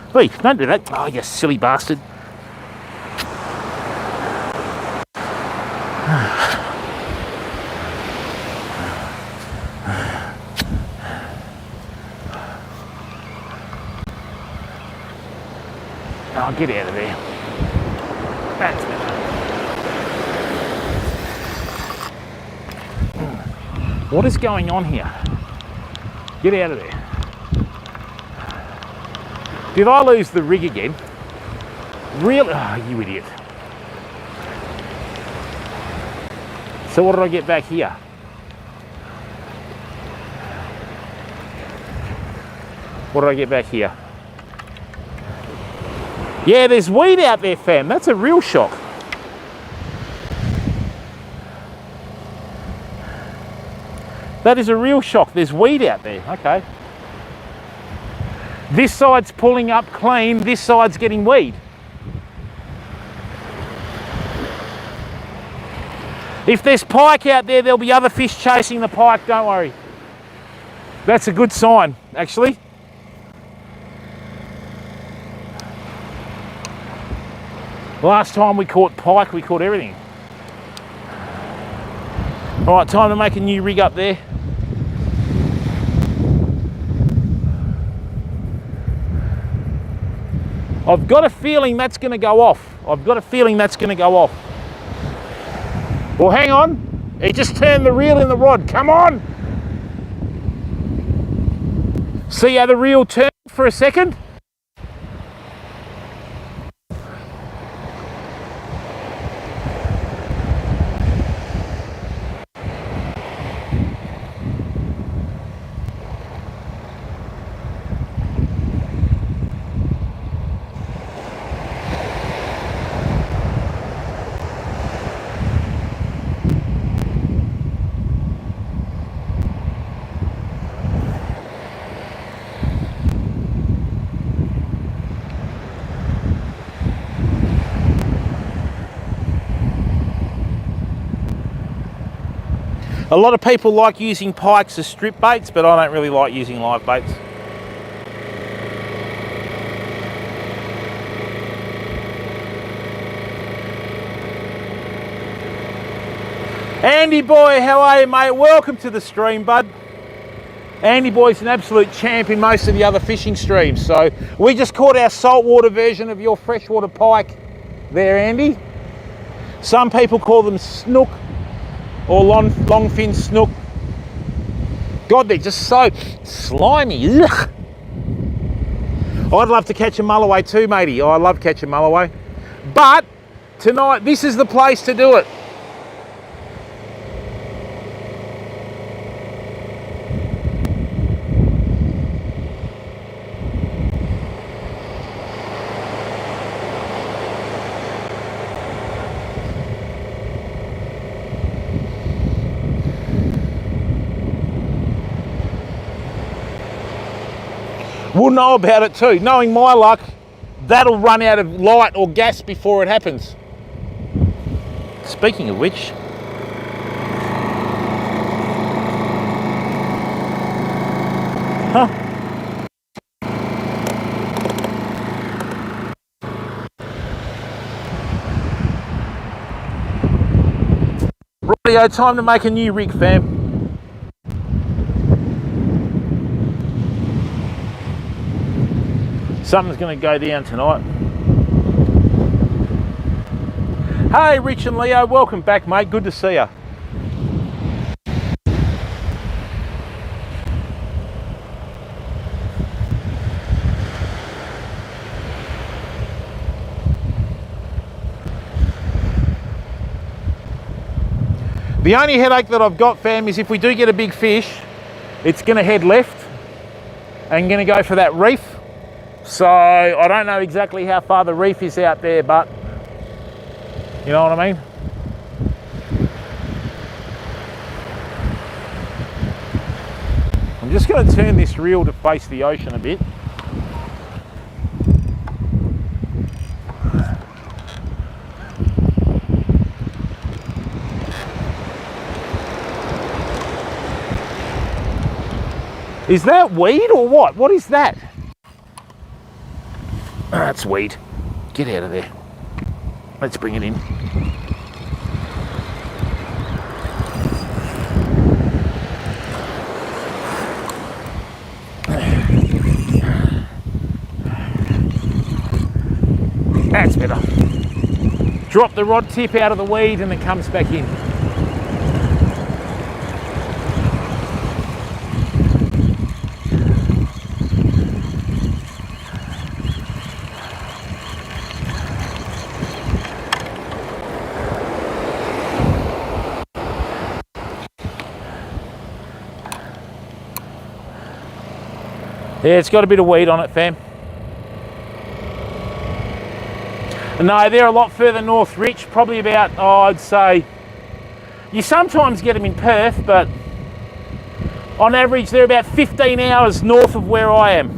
Please, don't do that. Oh, you silly bastard. Oh, get out of there. That's better. What is going on here? Get out of there. Did I lose the rig again? Really? Oh, you idiot. So what did I get back here? What did I get back here? Yeah, there's weed out there, fam. That's a real shock. That is a real shock. There's weed out there. Okay. This side's pulling up clean. This side's getting weed. If there's pike out there, there'll be other fish chasing the pike. Don't worry. That's a good sign, actually. Last time we caught pike, we caught everything. All right, time to make a new rig up there. I've got a feeling that's going to go off. I've got a feeling that's going to go off. Well, hang on. He just turned the reel in the rod. Come on. See how the reel turned for a second? A lot of people like using pikes as strip baits, but I don't really like using live baits. Andy boy, how are you, mate? Welcome to the stream, bud. Andy boy's an absolute champ in most of the other fishing streams. So we just caught our saltwater version of your freshwater pike there, Andy. Some people call them snook or longfin snook. God, they're just so slimy. Ugh. I'd love to catch a mulloway too, matey. I love catching mulloway. But tonight, this is the place to do it. We'll know about it too. Knowing my luck, that'll run out of light or gas before it happens. Speaking of which, rightio, time to make a new rig, fam. Something's going to go down tonight. Hey, Rich and Leo, welcome back, mate. Good to see you. The only headache that I've got, fam, is if we do get a big fish, it's going to head left and going to go for that reef. So I don't know exactly how far the reef is out there, but you know what I mean? I'm just going to turn this reel to face the ocean a bit. Is that weed or what? What is that? That's weed. Get out of there. Let's bring it in. That's better. Drop the rod tip out of the weed and it comes back in. Yeah, it's got a bit of weed on it, fam. No, they're a lot further north, Rich. Probably about, I'd say, you sometimes get them in Perth, but on average they're about 15 hours north of where I am.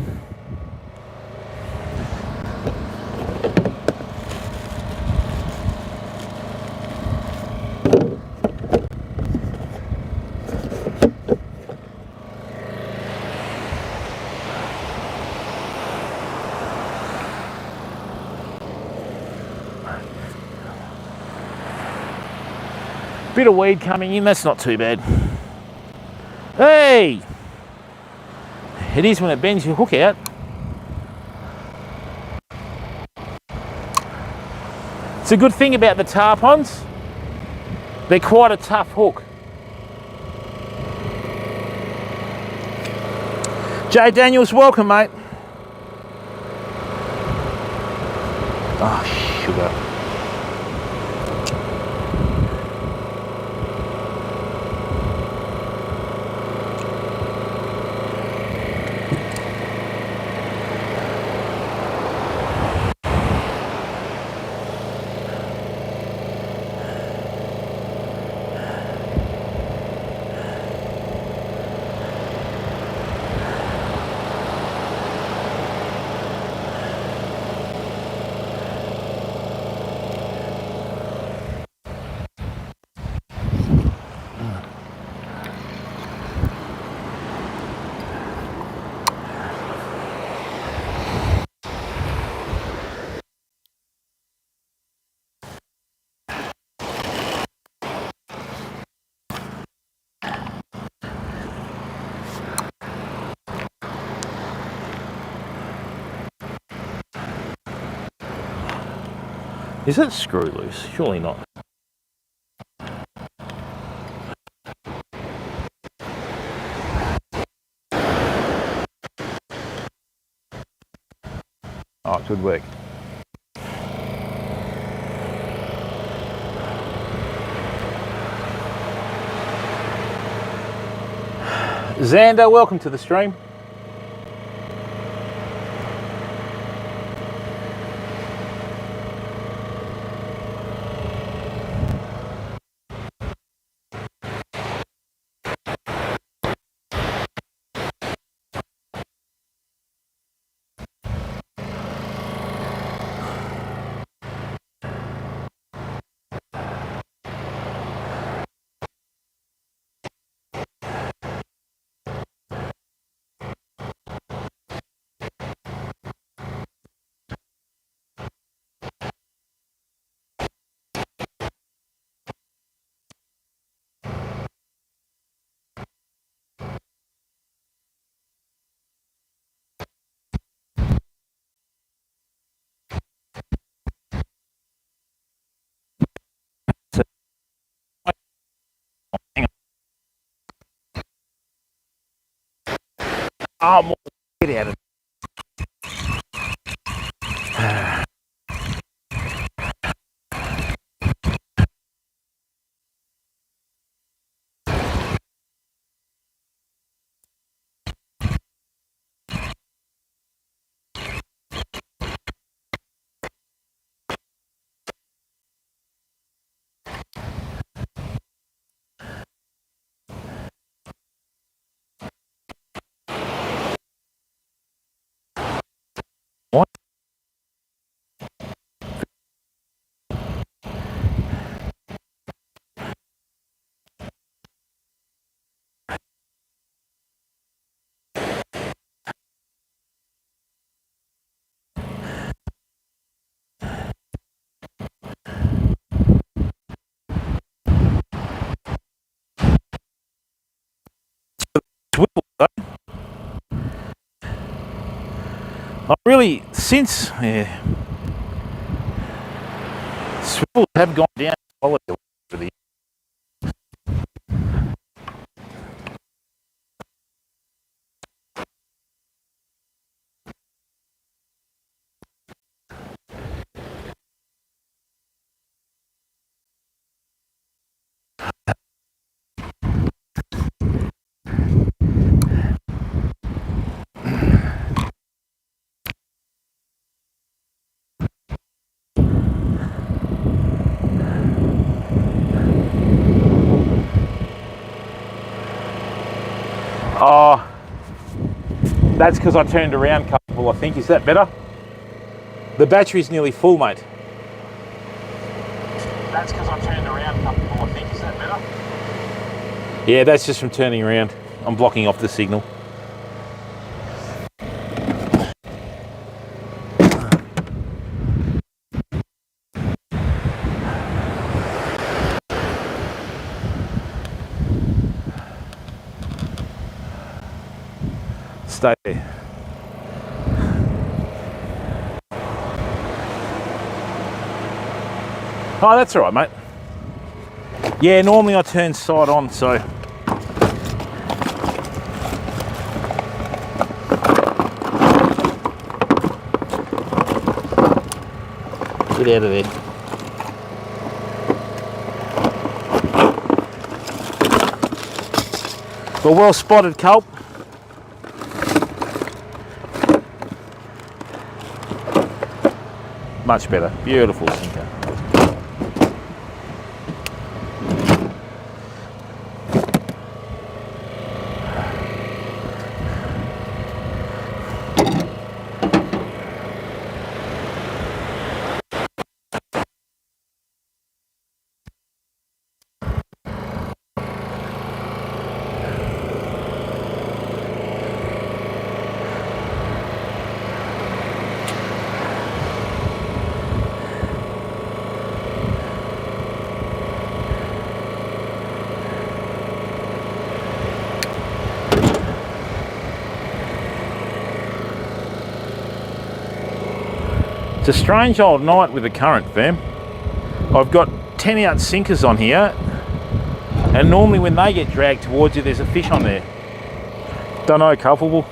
Bit of weed coming in, that's not too bad. Hey! It is when it bends your hook out. It's a good thing about the tarpons. They're quite a tough hook. Jay Daniels, welcome, mate. Oh, sugar. Is that screw loose? Surely not. Oh, good work. Xander, welcome to the stream. Oh, get out of it. nearly since swivels have gone down in quality over the Oh, that's because I turned around couple, I think. Is that better? The battery's nearly full, mate. That's because I turned around couple, I think. Is that better? Yeah, that's just from turning around. I'm blocking off the signal. Stay there. Oh, that's all right, mate. Yeah, normally I turn side on, so. Get out of there. But well spotted, Culp. Much better. Beautiful sinker. It's a strange old night with the current, fam. I've got 10 ounce sinkers on here, and normally when they get dragged towards you, there's a fish on there. Don't know, culpable.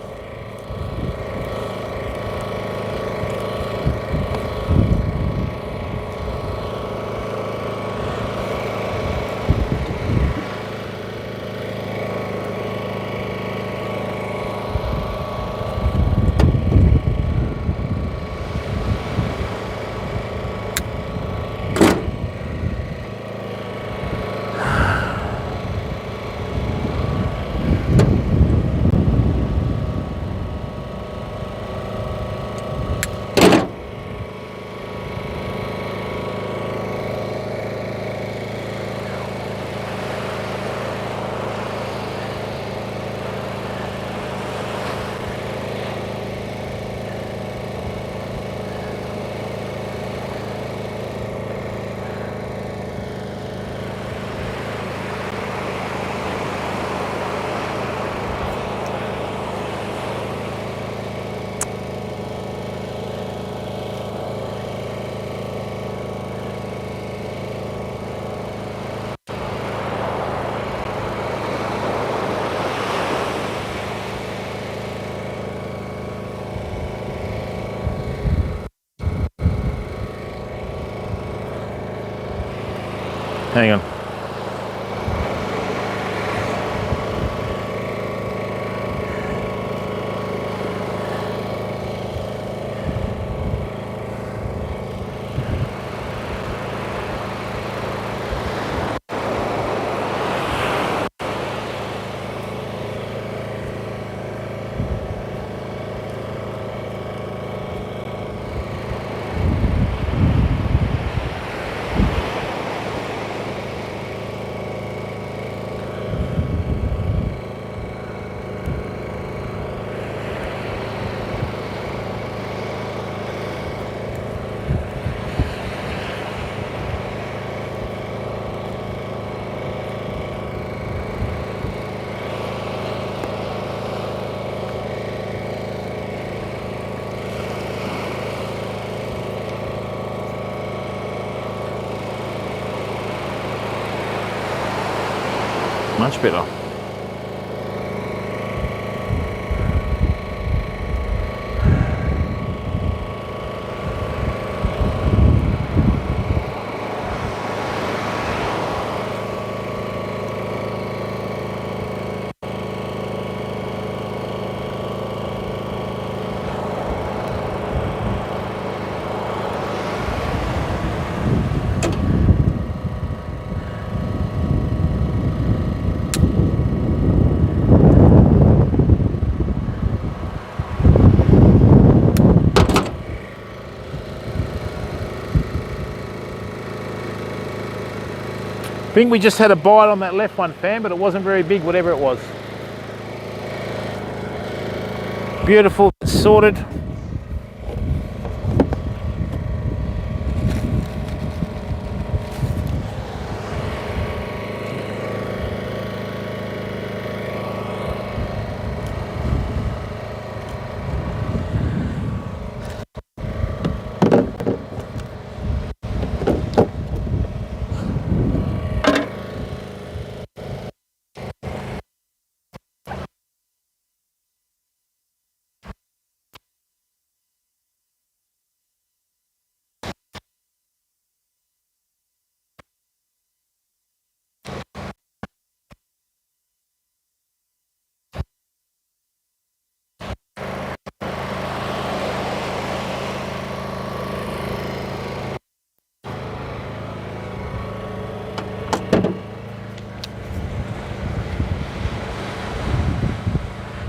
Hang on. much better. I think we just had a bite on that left one, fam, but it wasn't very big, whatever it was. Beautiful, sorted.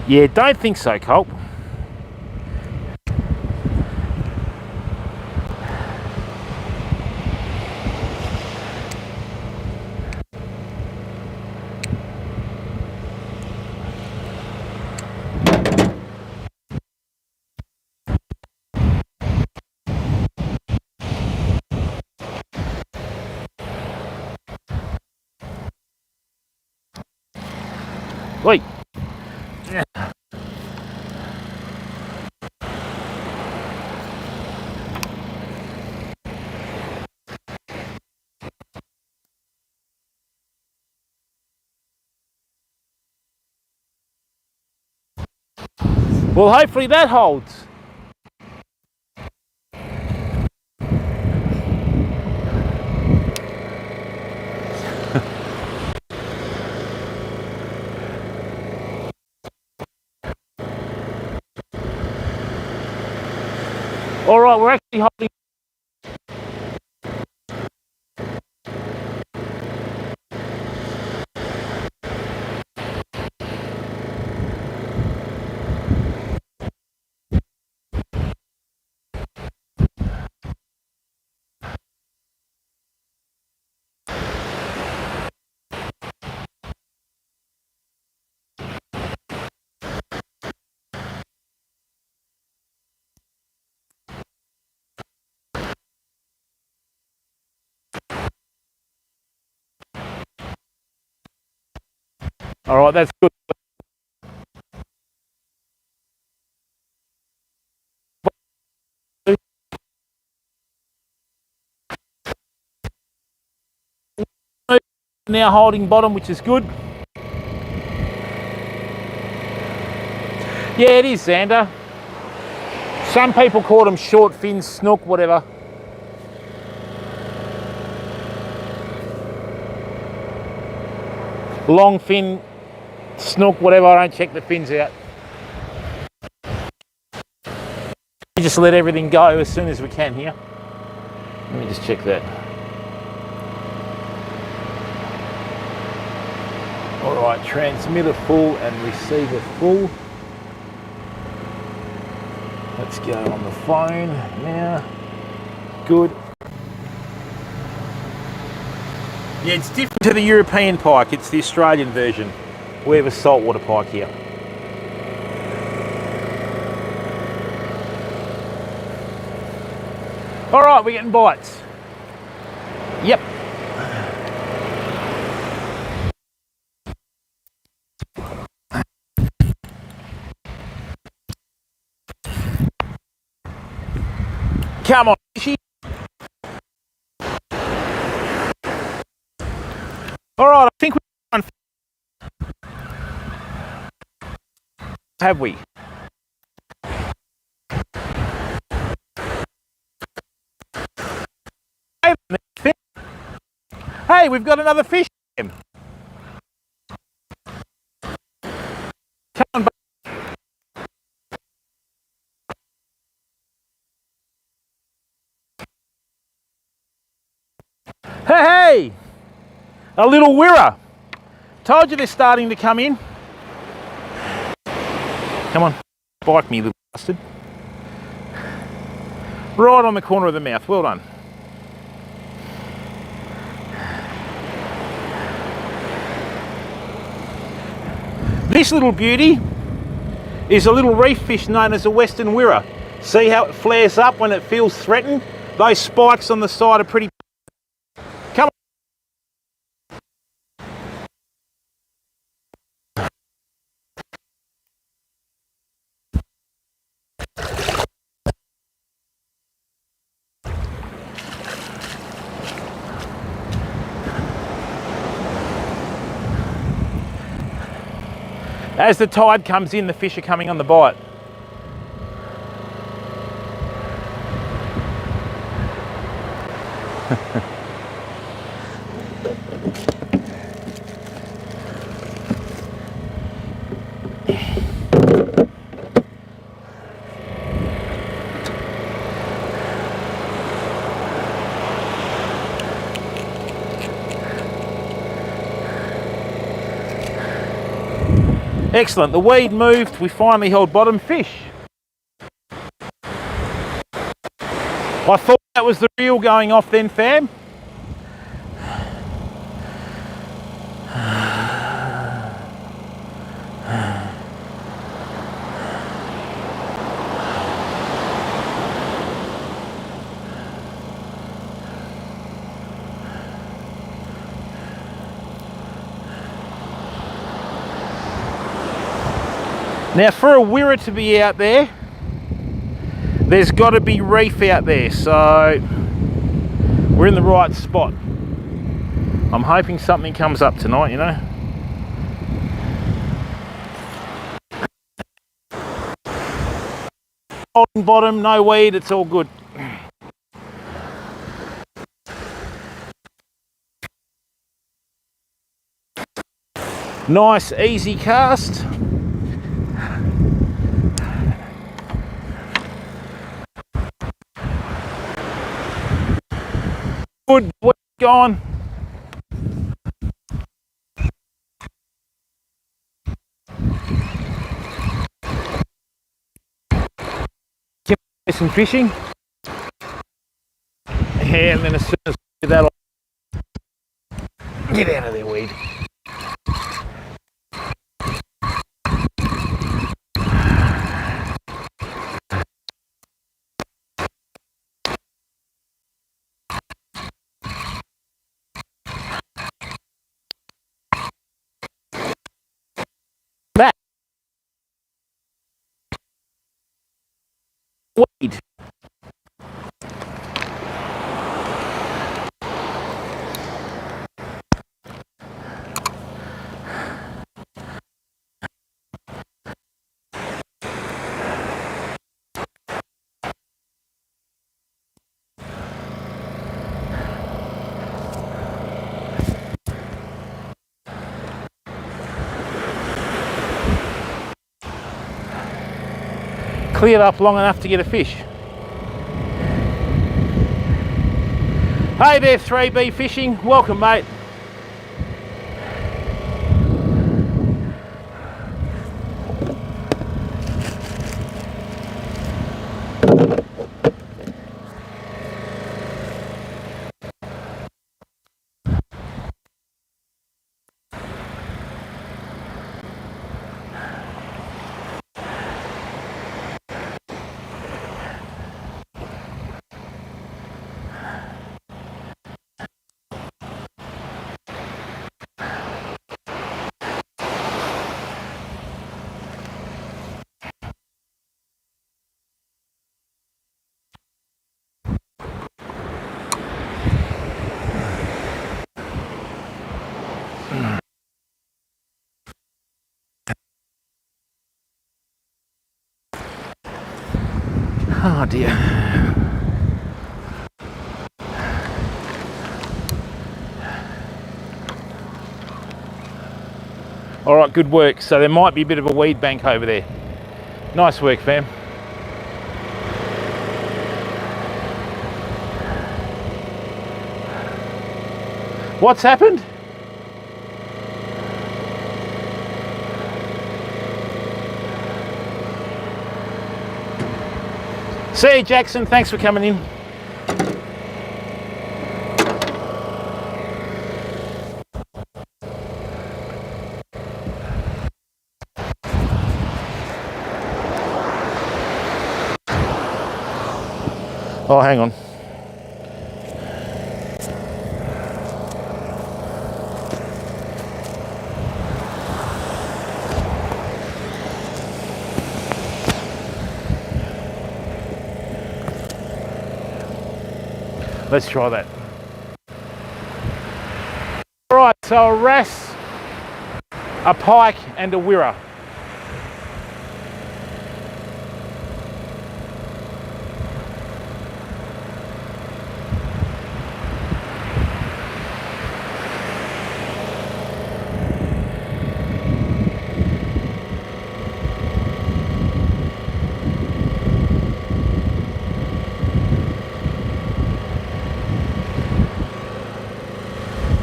Yeah, don't think so, Colt. Wait. Well, hopefully that holds. All right, we're actually holding. All right, that's good. Now holding bottom, which is good. Yeah, it is, Xander. Some people call them short fins, snook, whatever. Long fin, snook, whatever. I don't check the fins out. We just let everything go as soon as we can here. Let me just check that. All right, transmitter full and receiver full. Let's go on the phone now. Good. Yeah, it's different to the European pike. It's the Australian version. We have a saltwater pike here. All right, we're getting bites. Yep. Come on, fishy. All right, I think we're have we? Hey, we've got another fish. Come on, hey, a little wirra. Told you they're starting to come in. Come on, bite me, little bastard. Right on the corner of the mouth. Well done. This little beauty is a little reef fish known as a western wirra. See how it flares up when it feels threatened? Those spikes on the side are pretty... Come on. As the tide comes in, the fish are coming on the bite. Excellent, the weed moved, we finally held bottom fish. I thought that was the reel going off then, fam. Now for a wirra to be out there, there's got to be reef out there, so we're in the right spot. I'm hoping something comes up tonight, you know. Holding bottom, no weed, it's all good. Nice, easy cast. Good, we're gone. Some fishing. Yeah, and then as soon as we do that, I'll get out of there, weed. Weed. Cleared up long enough to get a fish. Hey there, 3B Fishing. Welcome, mate. Oh dear. All right, good work. So there might be a bit of a weed bank over there. Nice work, fam. What's happened? See you, Jackson. Thanks for coming in. Oh, hang on. Let's try that. All right, so a wrasse, a pike and a wirra.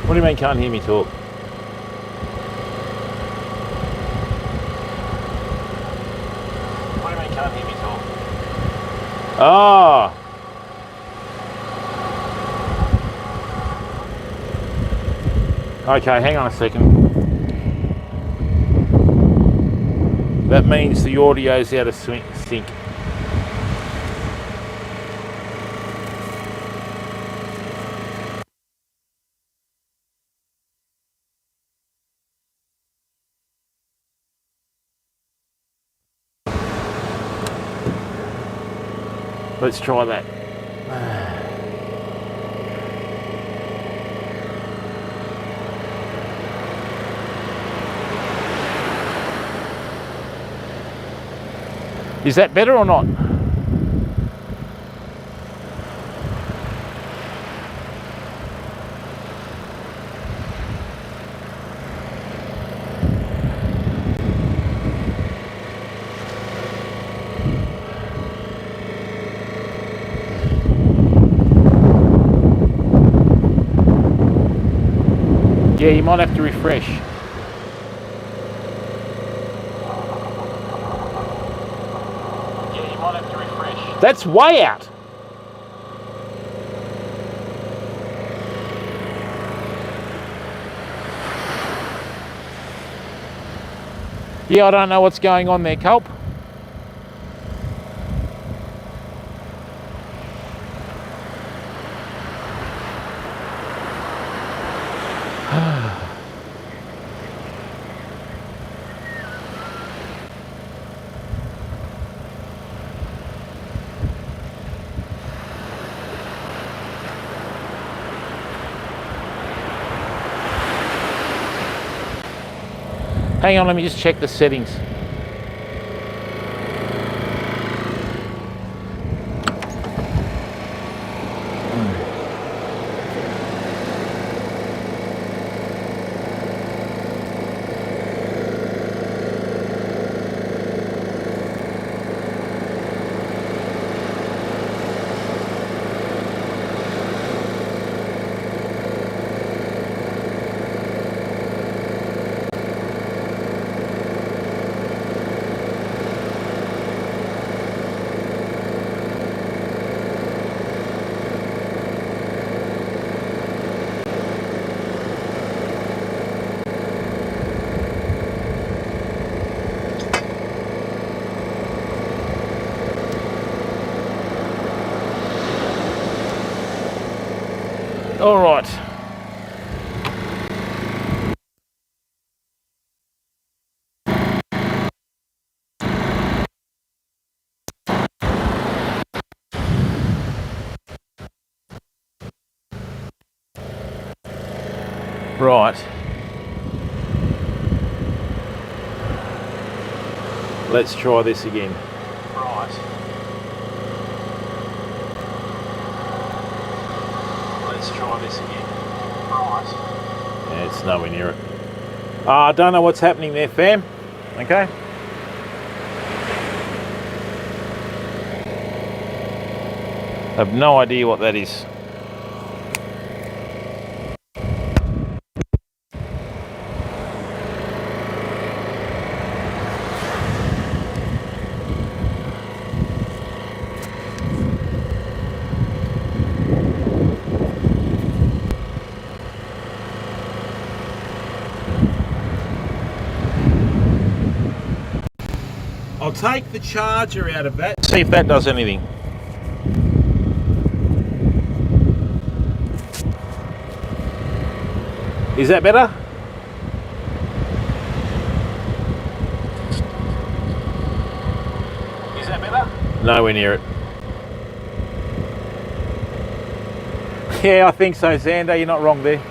What do you mean can't hear me talk? What do you mean can't hear me talk? Ah. Okay, hang on a second. That means the audio's out of sync. Let's try that. Is that better or not? Yeah, you might have to refresh. Yeah, you might have to refresh. That's way out. Yeah, I don't know what's going on there, Culp. Hang on, let me just check the settings. All right. Right. Let's try this again. Right. try this again. Right. Yeah, it's nowhere near it. I don't know what's happening there, fam. Okay. I have no idea what that is. I'll take the charger out of that. See if that does anything. Is that better? Is that better? Nowhere near it. Yeah, I think so, Xander. You're not wrong there.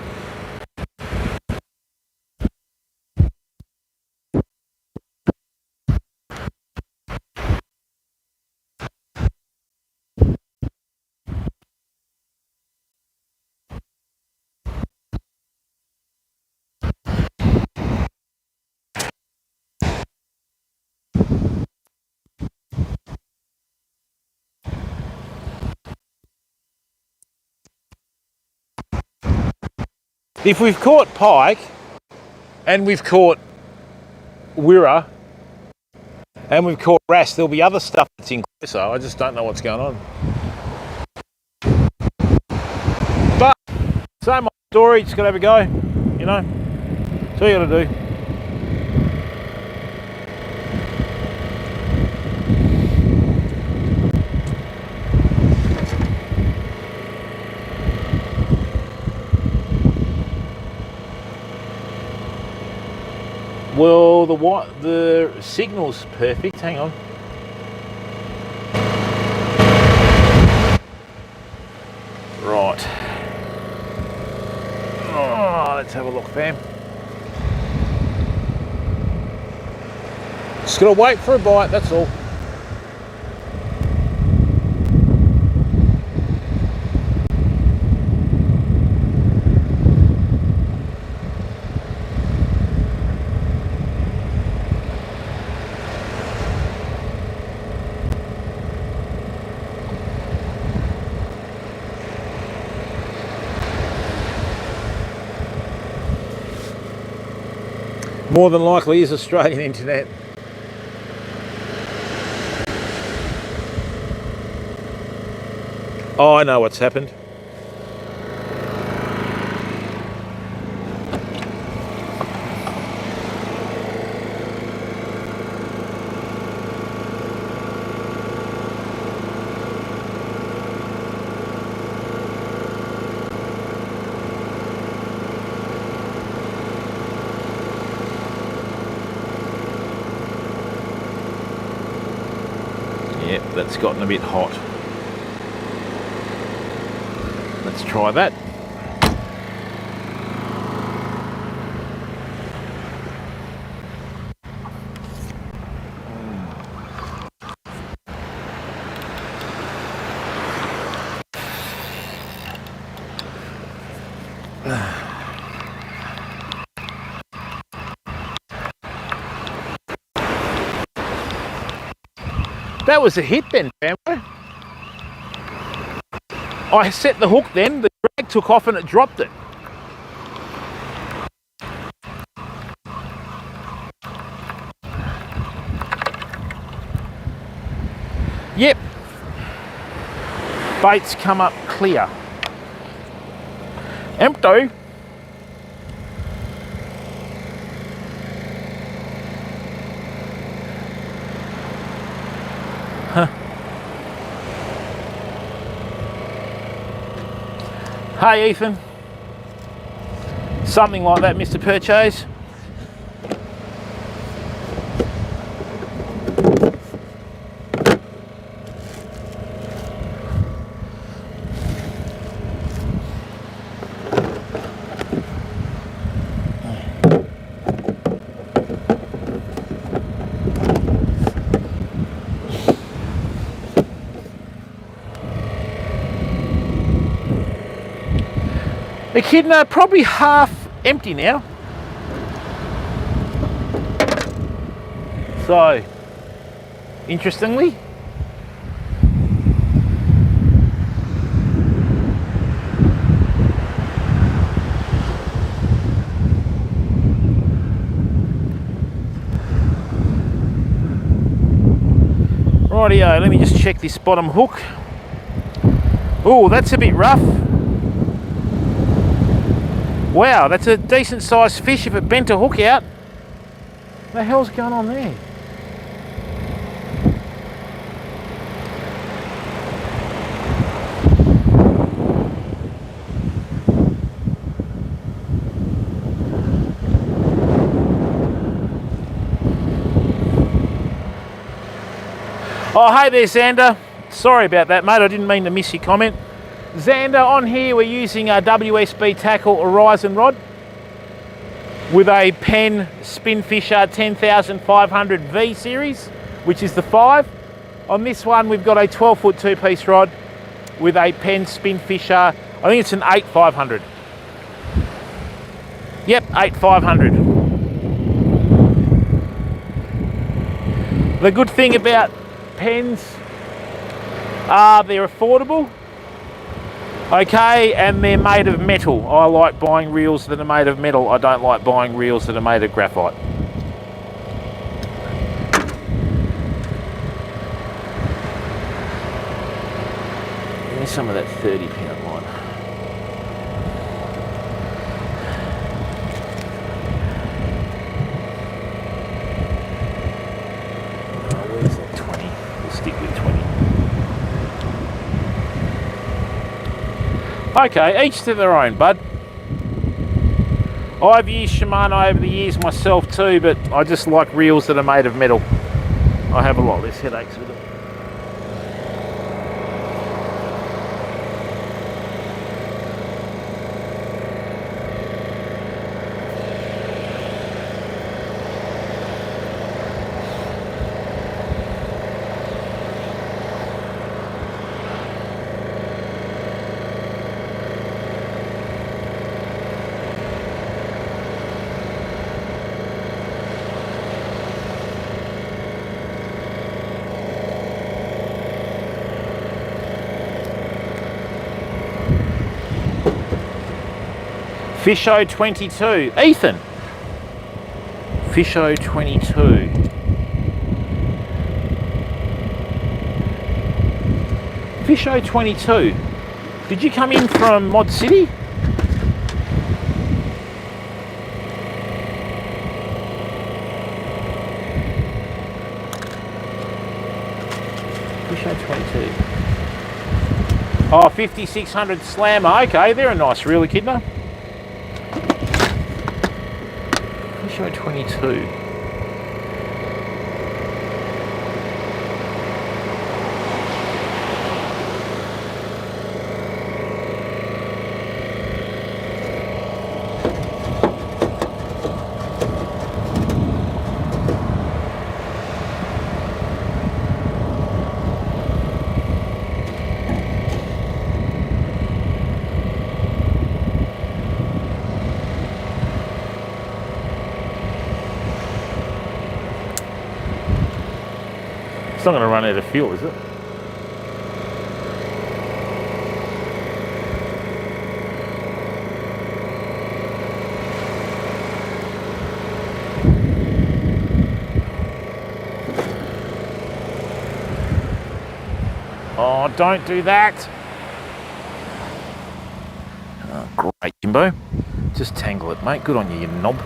If we've caught pike and we've caught wirra and we've caught wrasse, there'll be other stuff that's in closer. I just don't know what's going on. But same old story, just gotta have a go, you know. That's all you gotta do. Well, the signal's perfect. Hang on. Right. Oh, let's have a look, fam. Just gotta wait for a bite, that's all. More than likely is Australian internet. Oh, I know what's happened. Yep, that's gotten a bit hot. Let's try that. That was a hit then, family. I set the hook then, the drag took off and it dropped it. Yep. Baits come up clear. Empty. Huh. Hey Ethan. Something like that, Mr. Purchase. Echidna probably half empty now. So, interestingly, rightio, let me just check this bottom hook. Oh, that's a bit rough. Wow, that's a decent sized fish if it bent a hook out. What the hell's going on there? Oh, hey there, Xander. Sorry about that, mate. I didn't mean to miss your comment. Xander, on here we're using a WSB Tackle Horizon rod with a Penn Spinfisher 10500 V series, which is the 5. On this one we've got a 12-foot two-piece rod with a Penn Spinfisher, I think it's an 8500. Yep, 8500. The good thing about Penns are they're affordable, okay, and they're made of metal. I like buying reels that are made of metal. I don't like buying reels that are made of graphite. Give me some of that 30-pound line. Where's that 20? We'll stick with 20. Okay, each to their own, bud. I've used Shimano over the years myself too, but I just like reels that are made of metal. I have a lot less headaches with them. Fisho 22, Ethan. Fisho 22. Fisho 22. Did you come in from Mod City? Fisho 22. Oh, 5600 Slammer. Okay, they're a nice reel, Echidna. Fisho 22. It's not going to run out of fuel, is it? Oh, don't do that. Oh, great, Jimbo. Just tangle it, mate. Good on you, you knob.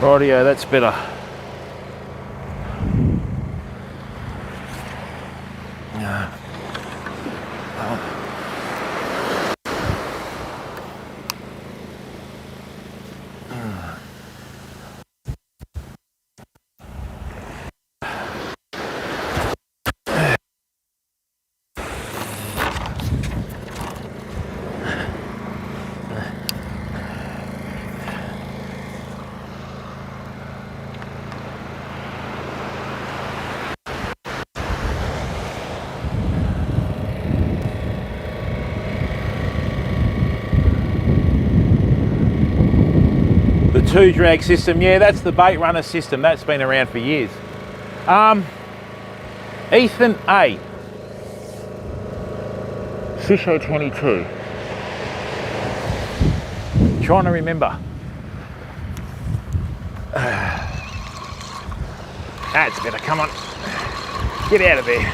Rightio, that's better. The 2-drag system, yeah, that's the bait runner system. That's been around for years. Ethan A. Fisho 22. Trying to remember. That's better, come on. Get out of there.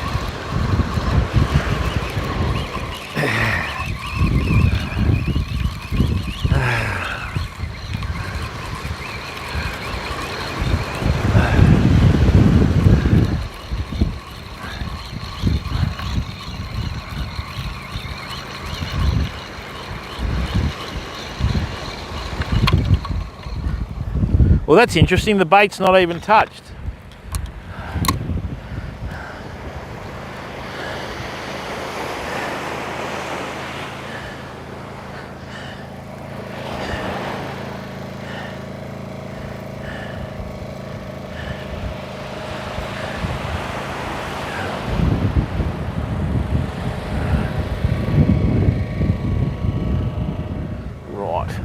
Well, that's interesting. The bait's not even touched. Right.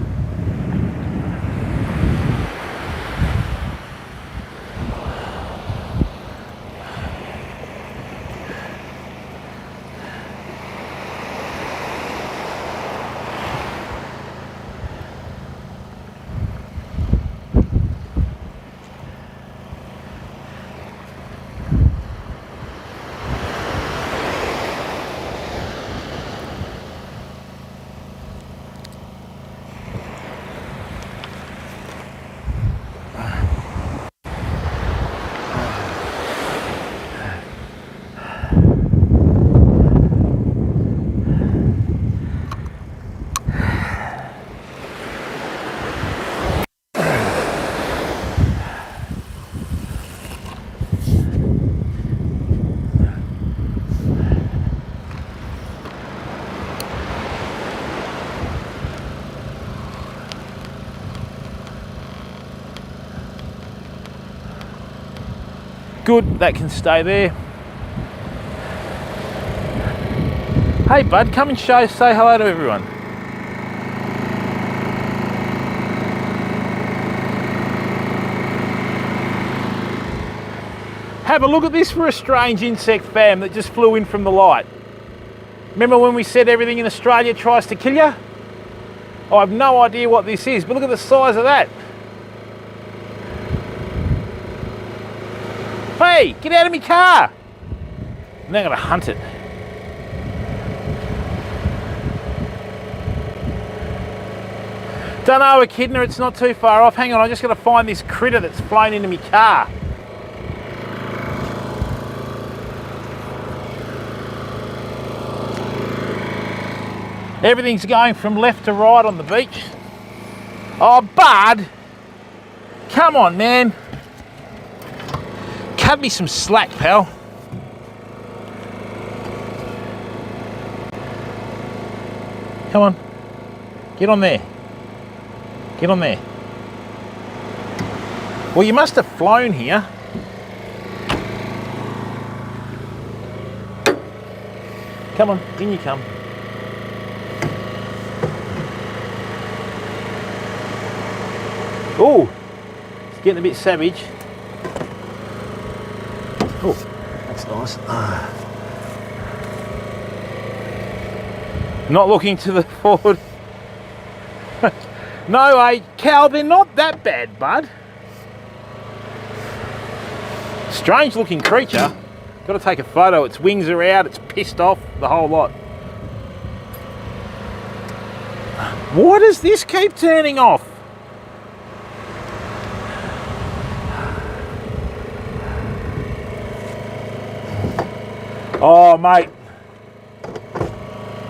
Good, that can stay there. Hey bud, come and say hello to everyone. Have a look at this for a strange insect, fam, that just flew in from the light. Remember when we said everything in Australia tries to kill you? I have no idea what this is, but look at the size of that. Hey, get out of my car! I'm now going to hunt it. Don't know, Echidna, it's not too far off. Hang on, I'm just going to find this critter that's flown into my car. Everything's going from left to right on the beach. Oh, bud! Come on, man. Cut me some slack, pal. Come on. Get on there. Get on there. Well, you must have flown here. Come on, in you come. Oh, it's getting a bit savage. Oh, that's nice. Not looking to the forward. No, Cal, they're not that bad, bud. Strange looking creature. Got to take a photo. Its wings are out, it's pissed off, the whole lot. Why does this keep turning off? Oh, mate.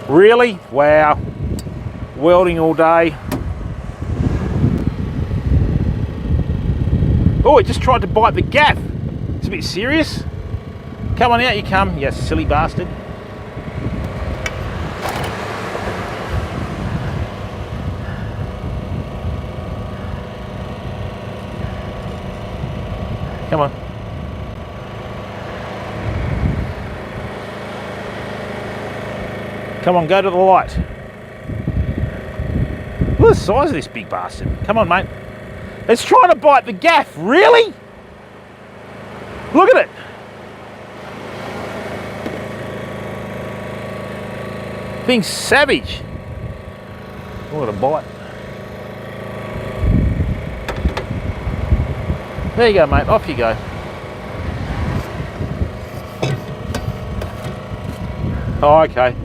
Really? Wow. Welding all day. Oh, it just tried to bite the gaff. It's a bit serious. Come on, out you come, you silly bastard. Come on. Come on, go to the light. Look at the size of this big bastard. Come on, mate. It's trying to bite the gaff. Really? Look at it. Thing's savage. What a bite. There you go, mate. Off you go. Oh, okay.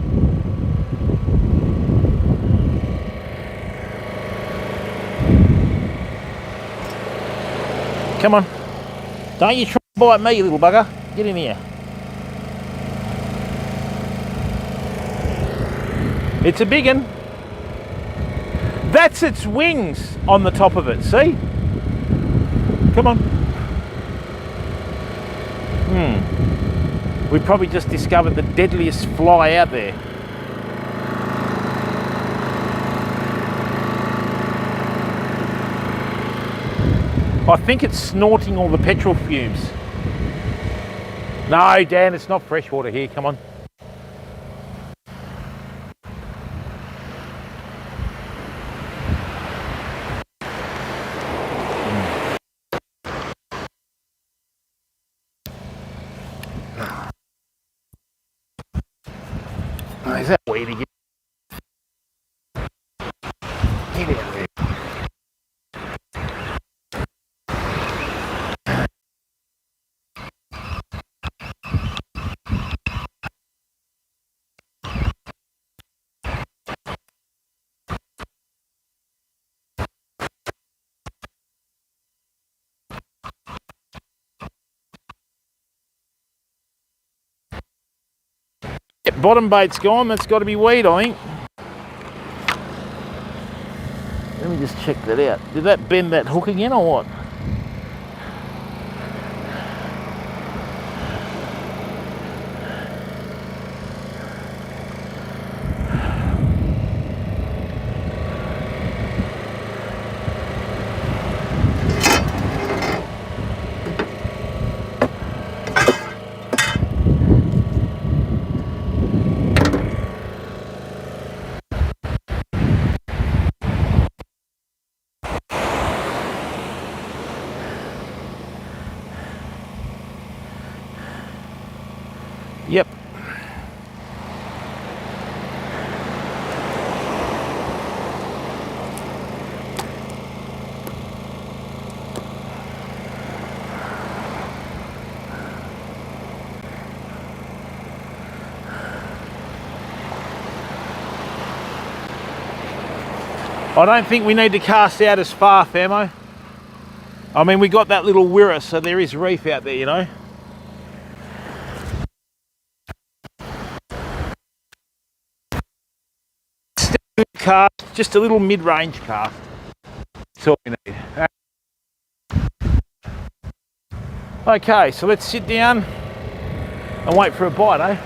Come on. Don't you try to bite me, you little bugger. Get in here. It's a big one. That's its wings on the top of it, see? Come on. We probably just discovered the deadliest fly out there. I think it's snorting all the petrol fumes. No, Dan, it's not freshwater here. Come on. Oh, is that weed again? Get out there. Yep, bottom bait's gone. That's got to be weed, I think. Let me just check that out. Did that bend that hook again or what? Yep. I don't think we need to cast out as far, Famo. I mean, we got that little wirra, so there is reef out there, you know. Cast, just a little mid-range cast. That's all we need. Okay, so let's sit down and wait for a bite, eh?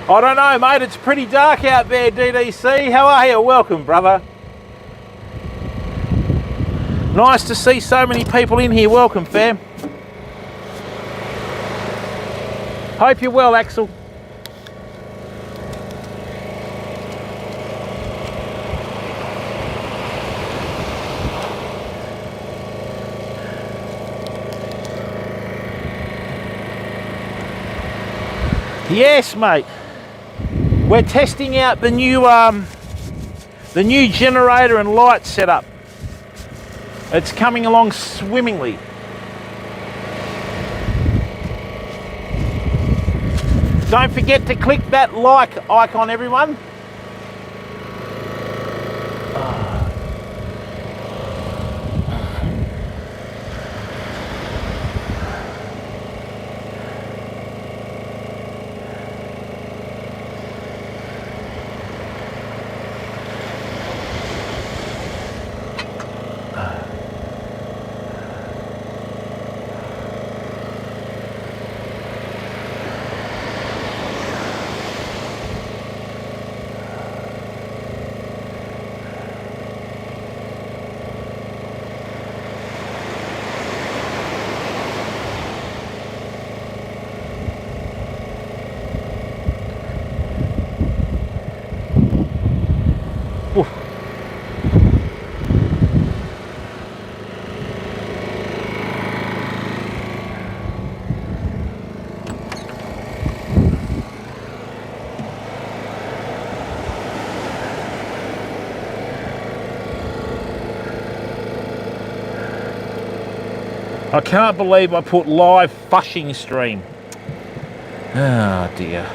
I don't know, mate, it's pretty dark out there, DDC. How are you? Welcome, brother. Nice to see so many people in here. Welcome, fam. Hope you're well, Axel. Yes, mate. We're testing out the new generator and light setup. It's coming along swimmingly. Don't forget to click that like icon, everyone. Oof. I can't believe I put live fushing stream. Oh dear.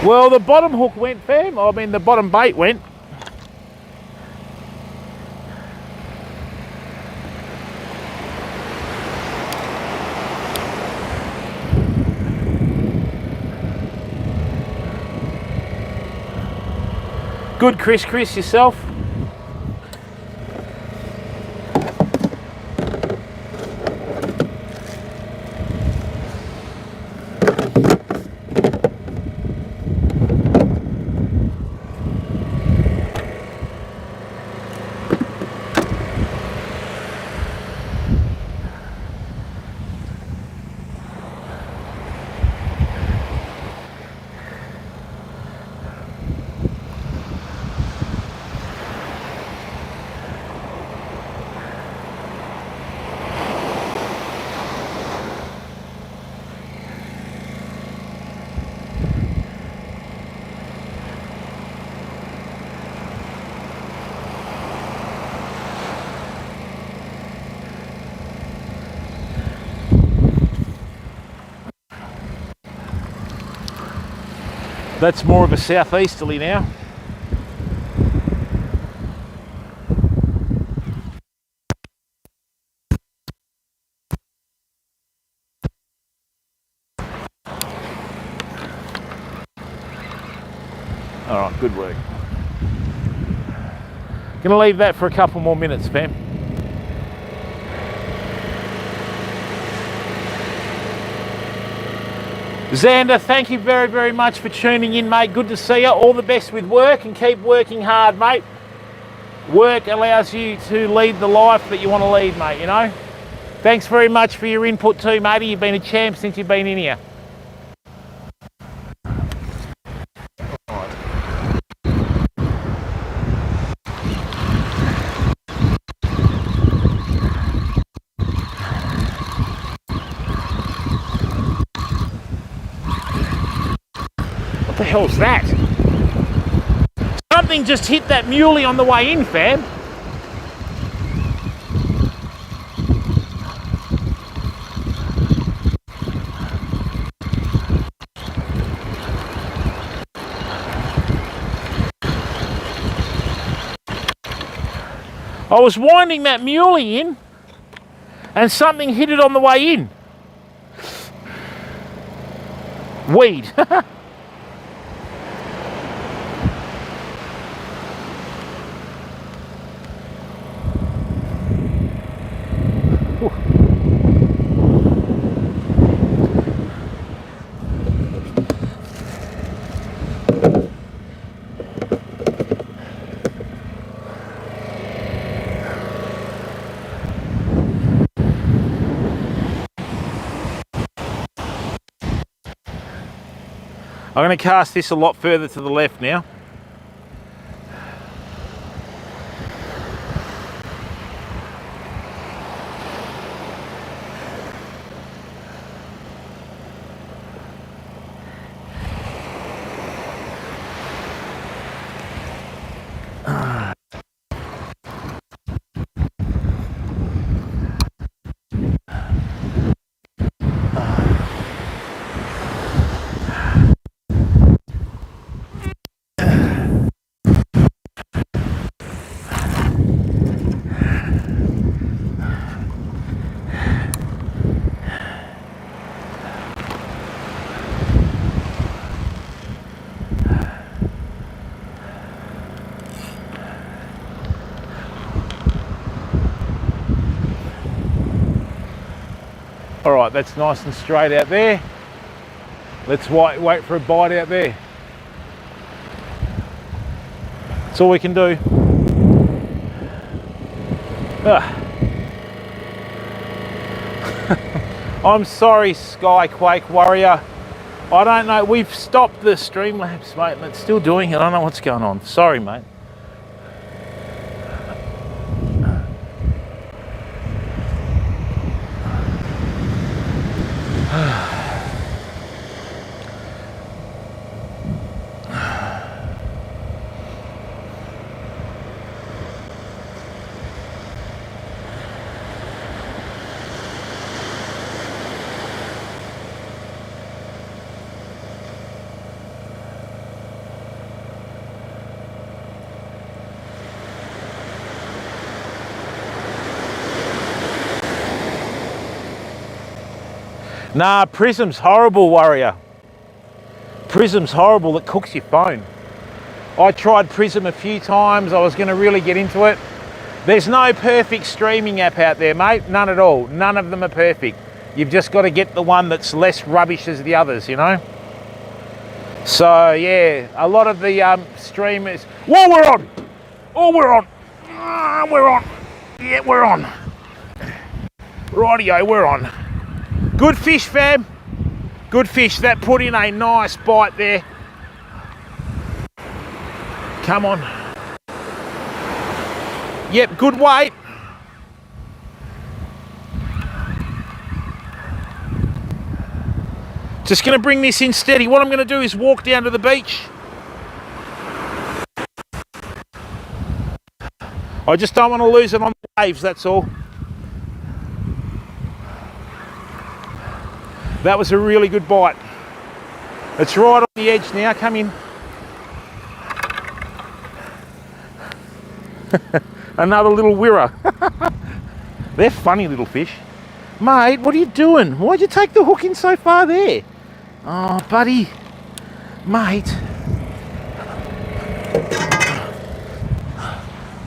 Well, the bottom hook went, fam. I mean, the bottom bait went. Good, Chris, yourself. That's more of a southeasterly now. All right, good work. Gonna leave that for a couple more minutes, fam. Xander, thank you very, very much for tuning in, mate. Good to see you. All the best with work and keep working hard, mate. Work allows you to lead the life that you want to lead, mate, you know? Thanks very much for your input too, matey. You've been a champ since you've been in here. What the hell's that? Something just hit that muley on the way in, fam. I was winding that muley in and something hit it on the way in. Weed. I'm going to cast this a lot further to the left now. All right, that's nice and straight out there. Let's wait for a bite out there. That's all we can do. I'm sorry, Skyquake Warrior. I don't know, we've stopped the Streamlabs, mate, and it's still doing it. I don't know what's going on. Sorry, mate. Nah, Prism's horrible, Warrior. Prism's horrible, it cooks your phone. I tried Prism a few times, I was going to really get into it. There's no perfect streaming app out there, mate, none at all. None of them are perfect. You've just got to get the one that's less rubbish as the others, you know? So, yeah, a lot of the streamers... Whoa, we're on! Oh, we're on! We're on! Yeah, we're on. Rightio, we're on. Good fish, fam. Good fish. That put in a nice bite there. Come on. Yep, good weight. Just going to bring this in steady. What I'm going to do is walk down to the beach. I just don't want to lose it on the waves, that's all. That was a really good bite. It's right on the edge now, come in. Another little wirra. They're funny little fish. Mate, what are you doing? Why'd you take the hook in so far there? Oh, buddy. Mate.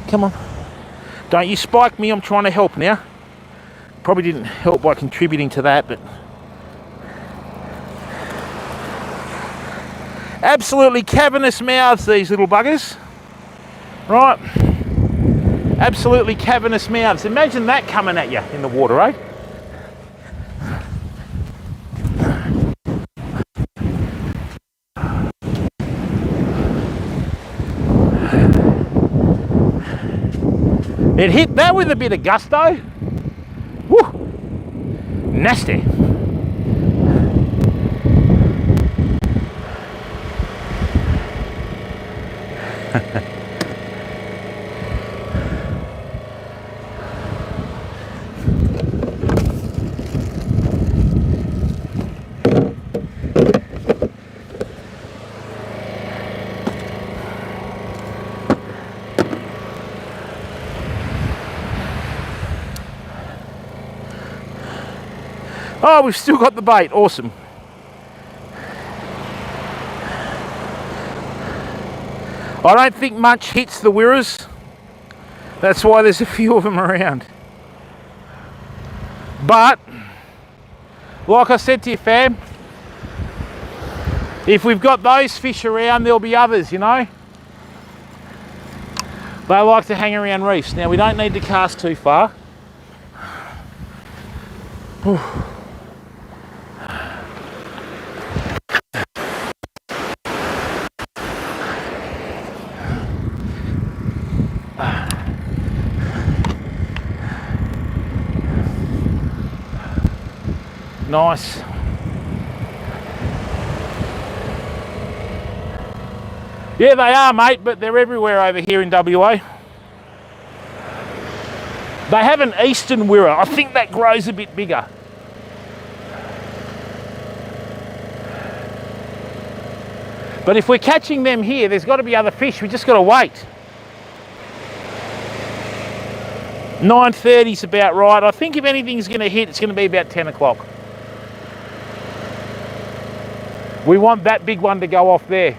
Come on. Don't you spike me, I'm trying to help now. Probably didn't help by contributing to that, but... Absolutely cavernous mouths, these little buggers. Right. Absolutely cavernous mouths. Imagine that coming at you in the water, eh? It hit that with a bit of gusto. Woo! Nasty. Oh, we've still got the bait. Awesome. I don't think much hits the wirras. That's why there's a few of them around. But, like I said to you, fam, if we've got those fish around, there'll be others, you know. They like to hang around reefs. Now, we don't need to cast too far. Nice. Yeah, they are, mate, but they're everywhere over here in WA. They have an eastern wirra. I think that grows a bit bigger. But if we're catching them here, there's got to be other fish. We just got to wait. 9:30's about right. I think if anything's going to hit, it's going to be about 10 o'clock. We want that big one to go off there.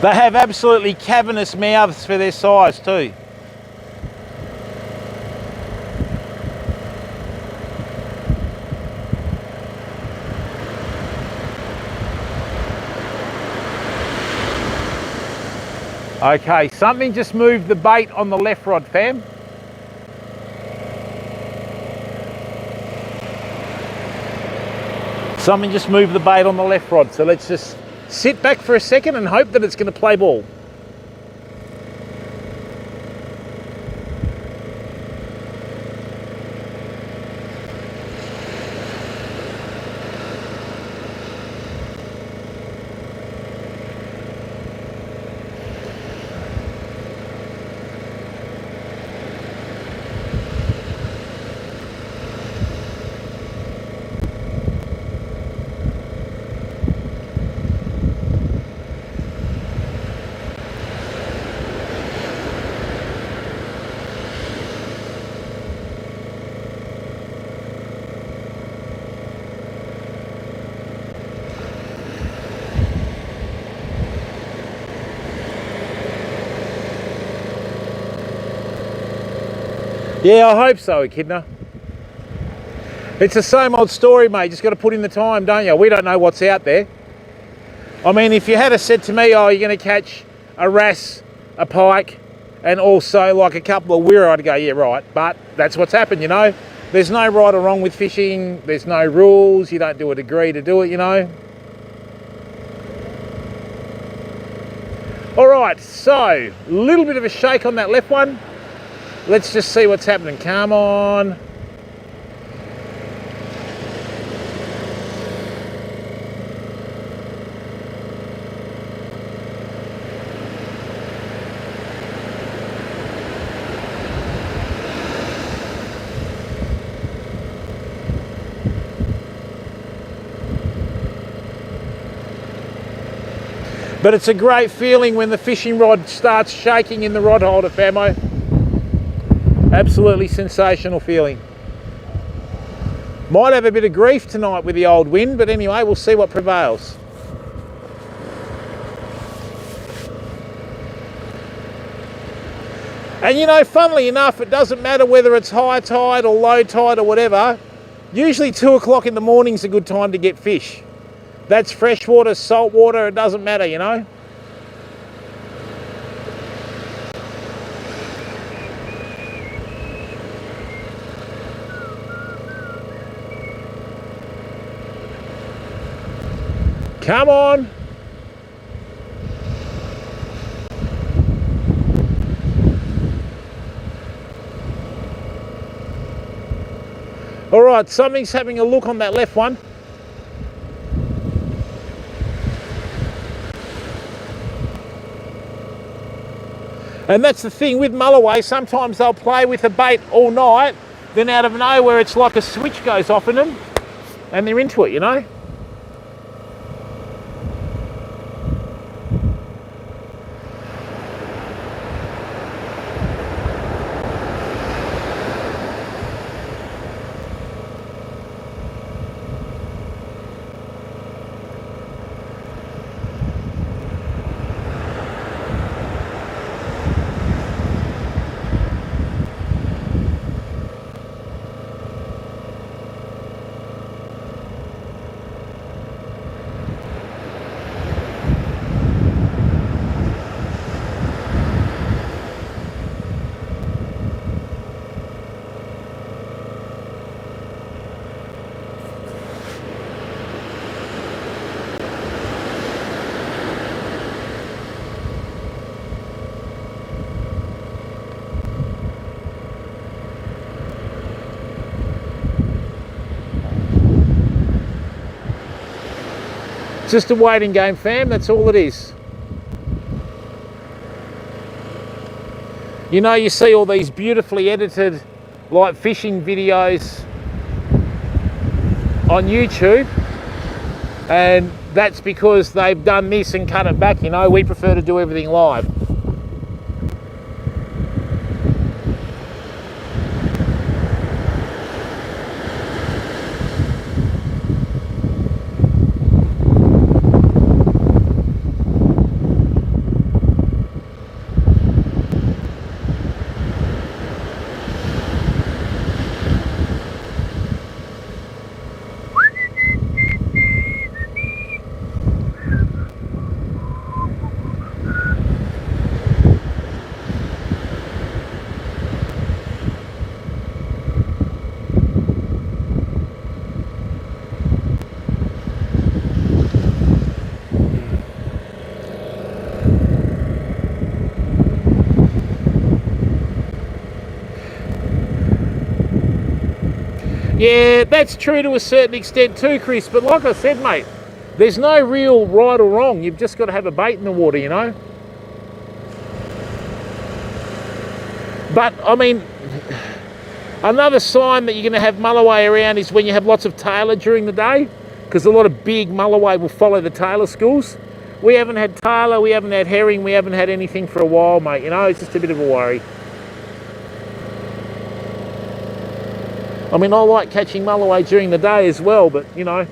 They have absolutely cavernous mouths for their size too. Okay, something just moved the bait on the left rod, fam. Something just moved the bait on the left rod, so let's just sit back for a second and hope that it's going to play ball. Yeah, I hope so, Echidna. It's the same old story, mate. Just got to put in the time, don't you? We don't know what's out there. I mean, if you had said to me, oh, you're going to catch a wrasse, a pike, and also like a couple of wirra, I'd go, yeah, right. But that's what's happened, you know. There's no right or wrong with fishing. There's no rules. You don't do a degree to do it, you know. All right, so a little bit of a shake on that left one. Let's just see what's happening. Come on. But it's a great feeling when the fishing rod starts shaking in the rod holder, famo. Absolutely sensational feeling. Might have a bit of grief tonight with the old wind, but anyway, we'll see what prevails. And you know, funnily enough, it doesn't matter whether it's high tide or low tide or whatever. Usually 2 o'clock in the morning is a good time to get fish. That's freshwater, saltwater, it doesn't matter, you know. Come on. All right, something's having a look on that left one. And that's the thing with mulloway, sometimes they'll play with the bait all night, then out of nowhere it's like a switch goes off in them and they're into it, you know. It's just a waiting game, fam. That's all it is. You know, you see all these beautifully edited, like fishing videos on YouTube, and that's because they've done this and cut it back. You know, we prefer to do everything live. Yeah, that's true to a certain extent too, Chris, but like I said, mate, there's no real right or wrong. You've just got to have a bait in the water, you know? But, I mean, another sign that you're going to have mulloway around is when you have lots of tailor during the day, because a lot of big mulloway will follow the tailor schools. We haven't had tailor, we haven't had herring, we haven't had anything for a while, mate, you know? It's just a bit of a worry. I mean, I like catching mulloway during the day as well, but, you know.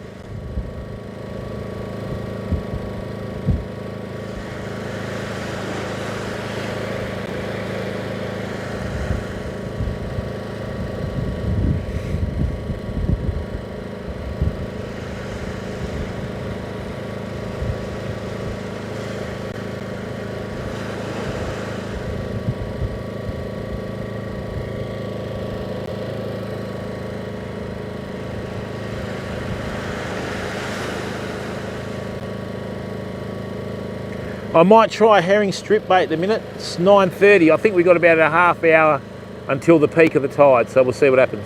I might try a herring strip bait at the minute. It's 9:30. I think we've got about a half hour until the peak of the tide, so we'll see what happens.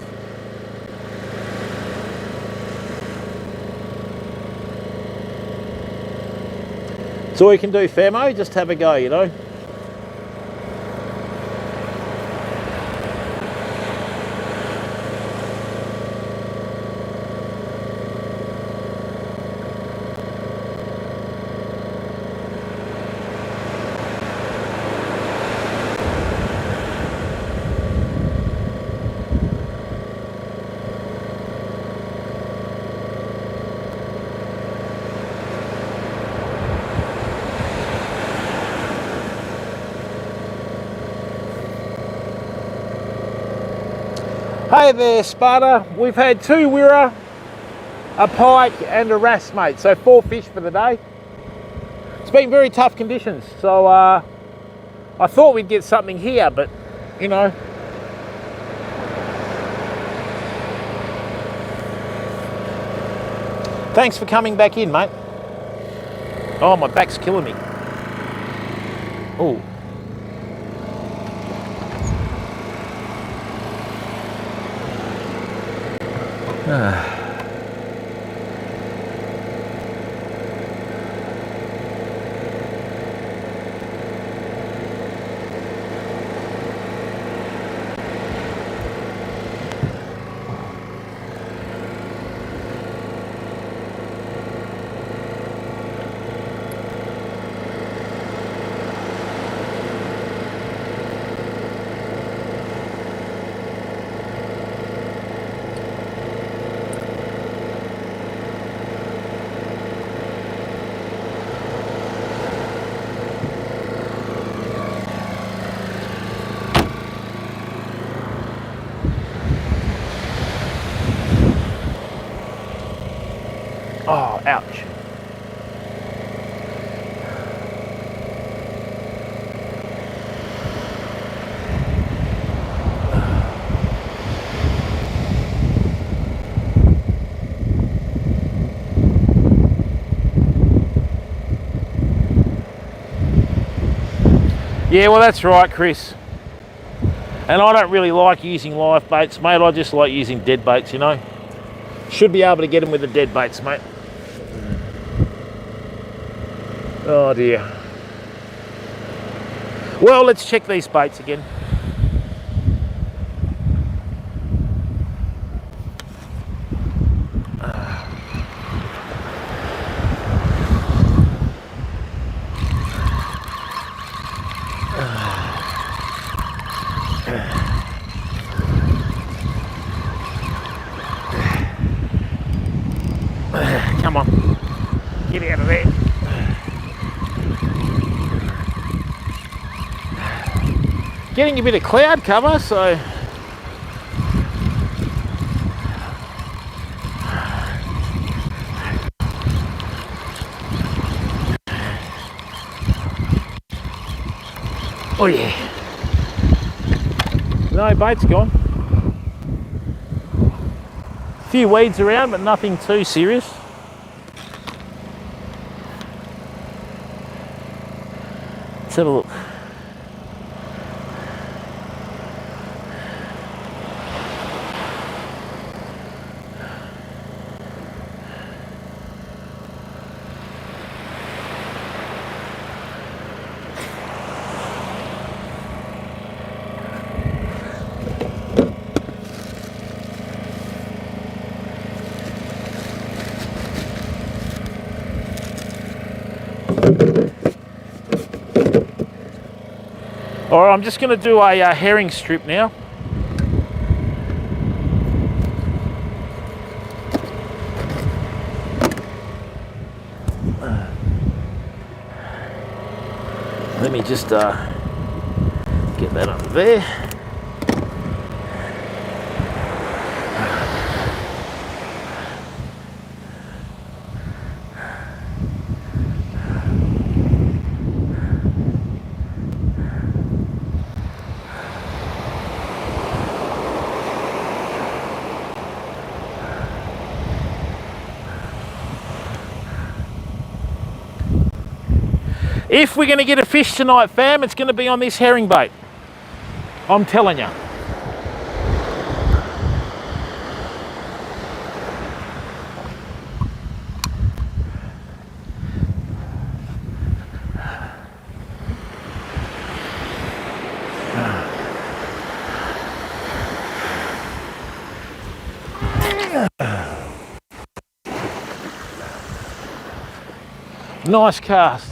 That's all you can do, Famo, just have a go, you know. Hey there, Sparta. We've had 2 wirra, a pike and a wrasse, mate. So 4 fish for the day. It's been very tough conditions. So I thought we'd get something here, but you know. Thanks for coming back in, mate. Oh, my back's killing me. Oh. Oh, ouch. Yeah, well, that's right, Chris. And I don't really like using live baits, mate. I just like using dead baits, you know. Should be able to get them with the dead baits, mate. Oh dear. Well, let's check these baits again. Come on, get out of there. Getting a bit of cloud cover, so oh yeah. No, bait's gone. A few weeds around, but nothing too serious. Let's have a look. All right, I'm just going to do a herring strip now. Let me just get that under there. If we're going to get a fish tonight, fam, it's going to be on this herring bait. I'm telling you. Nice cast.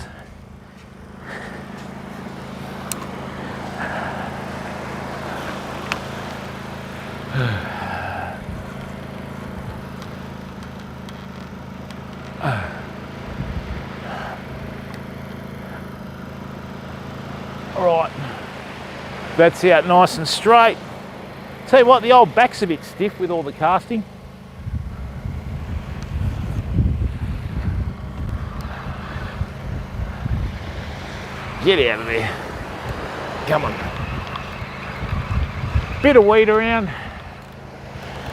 Right, that's out nice and straight. Tell you what, the old back's a bit stiff with all the casting. Get out of there. Come on. Bit of weed around.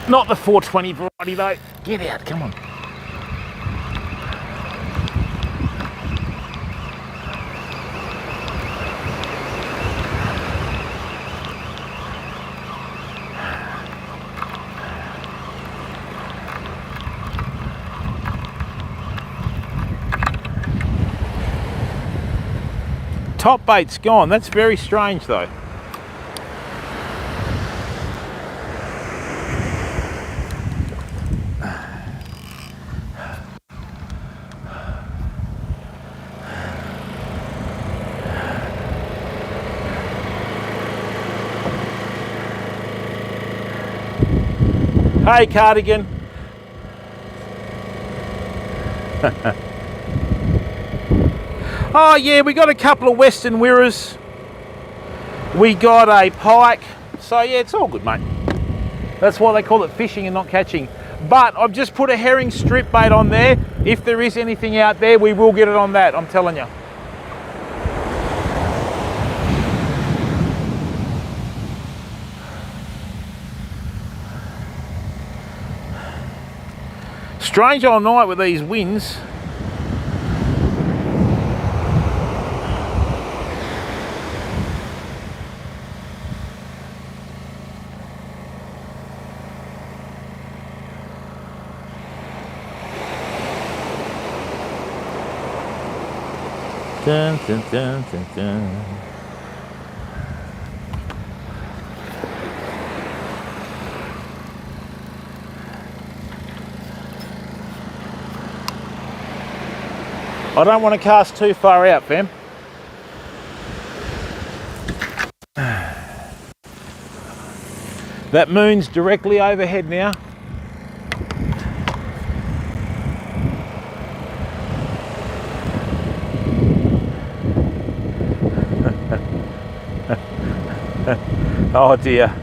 Not the 420 variety though. Get out, come on. Top bait's gone. That's very strange though. Hey, Cardigan. Oh yeah, we got a couple of Western Wirras. We got a pike. So yeah, it's all good, mate. That's why they call it fishing and not catching. But I've just put a herring strip bait on there. If there is anything out there, we will get it on that, I'm telling you. Strange all night with these winds. Dun, dun, dun, dun, dun. I don't want to cast too far out, fam. That moon's directly overhead now. Oh dear.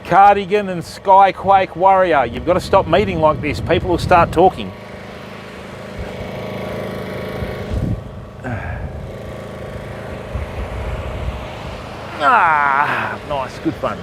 Cardigan and Skyquake Warrior, you've got to stop meeting like this. People will start talking. Ah, nice, good fun.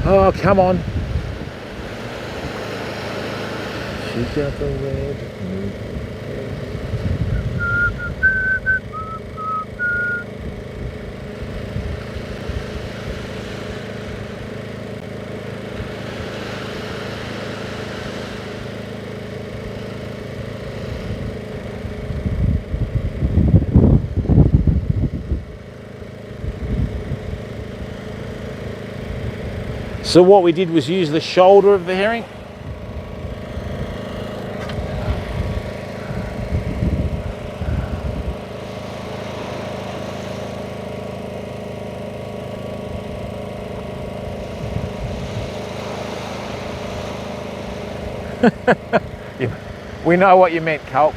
Oh, come on. She got the red. So what we did was use the shoulder of the herring. We know what you meant, Colt.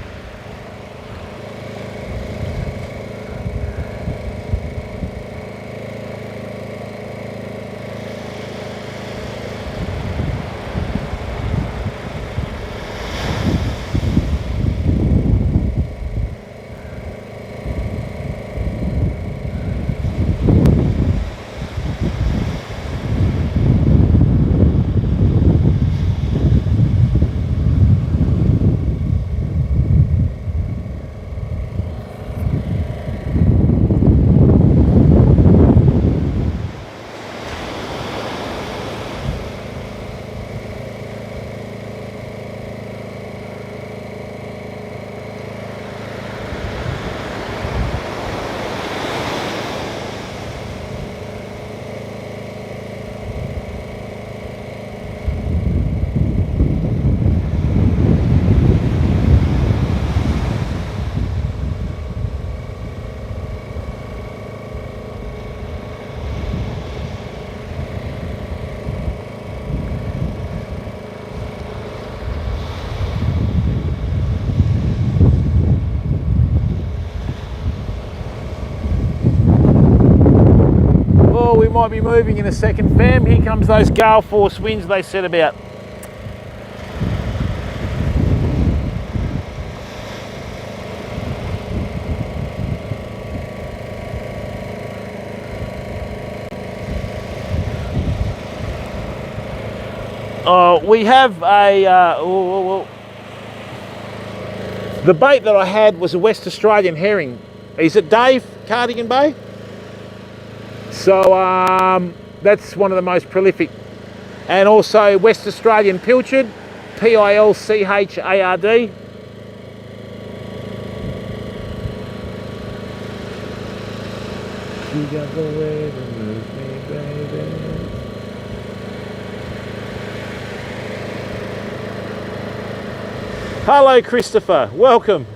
We might be moving in a second, fam. Here comes those gale force winds they said about. We have a the bait that I had was a West Australian herring. Is it Dave, Cardigan Bay? So that's one of the most prolific. And also West Australian pilchard, Pilchard. You got the way to move me, baby. Hello, Christopher. Welcome.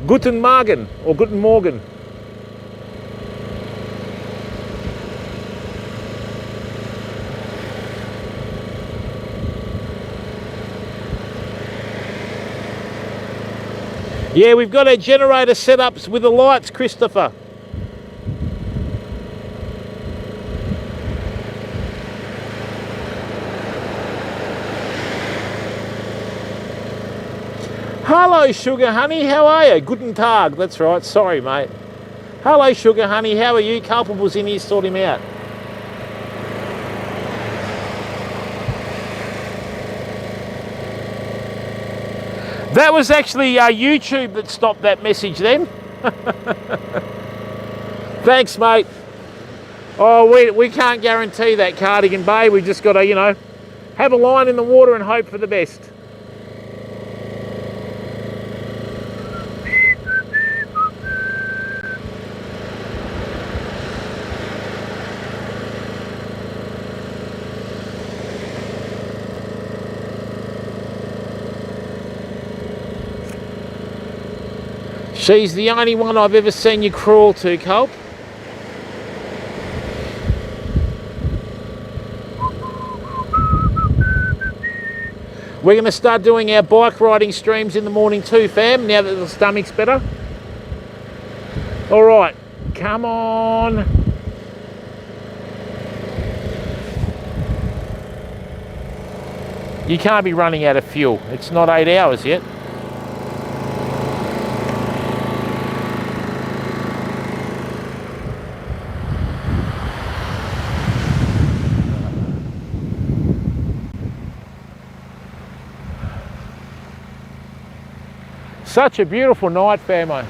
Guten Morgen or Guten Morgen. Yeah, we've got our generator setups with the lights, Christopher. Hello, Sugar Honey. How are you? Guten Tag. That's right. Sorry, mate. Hello, Sugar Honey. How are you? Culpable's in here. Sort him out. That was actually YouTube that stopped that message then. Thanks, mate. Oh, we can't guarantee that, Cardigan Bay. We just got to, you know, have a line in the water and hope for the best. She's the only one I've ever seen you crawl to, Culp. We're going to start doing our bike riding streams in the morning too, fam, now that the stomach's better. All right, come on. You can't be running out of fuel. It's not 8 hours yet. Such a beautiful night, famo.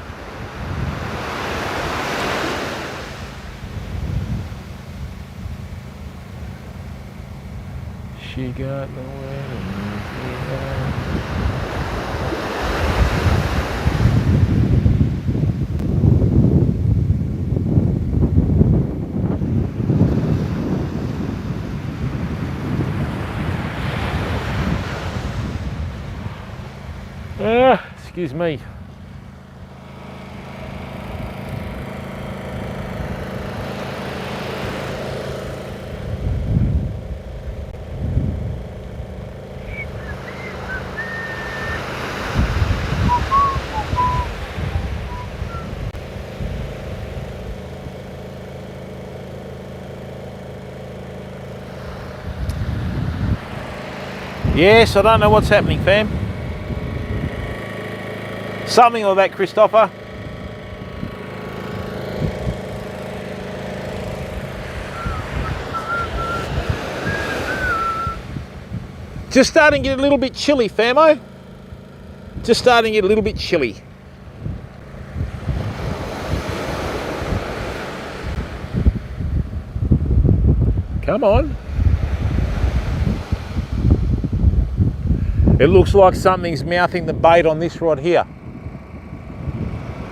She got the wedding. Excuse me. Yes, I don't know what's happening, fam. Something like that, Christopher. Just starting to get a little bit chilly, famo. Just starting to get a little bit chilly. Come on. It looks like something's mouthing the bait on this rod here.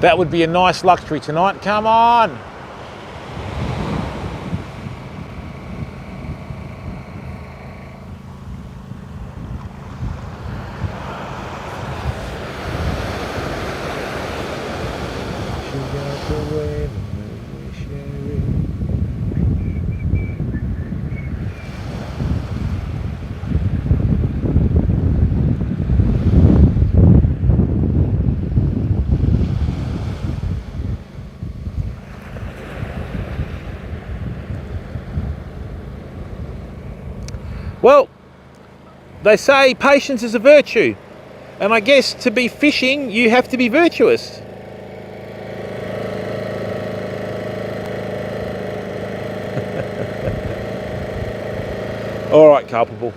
That would be a nice luxury tonight. Come on. Well, they say patience is a virtue, and I guess to be fishing, you have to be virtuous. All right, culpable.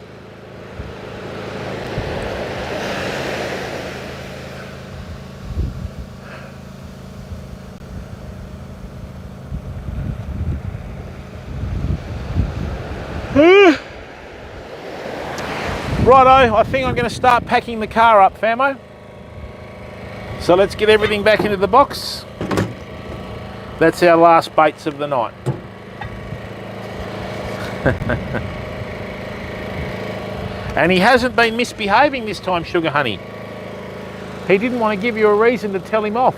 Righto, I think I'm going to start packing the car up, famo. So let's get everything back into the box. That's our last baits of the night. And he hasn't been misbehaving this time, Sugar Honey. He didn't want to give you a reason to tell him off.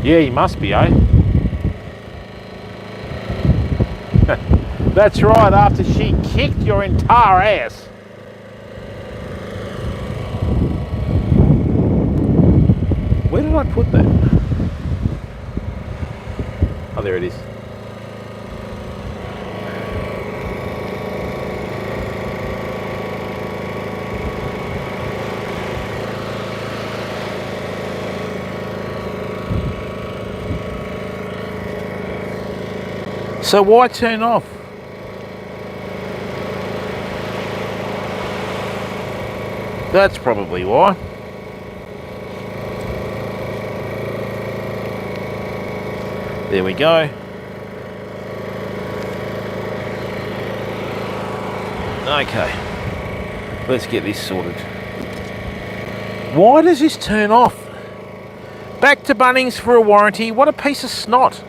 Yeah, he must be, eh? That's right, after she kicked your entire ass. Where did I put that? Oh, there it is. So why turn off? That's probably why. There we go. Okay, let's get this sorted. Why does this turn off? Back to Bunnings for a warranty. What a piece of snot.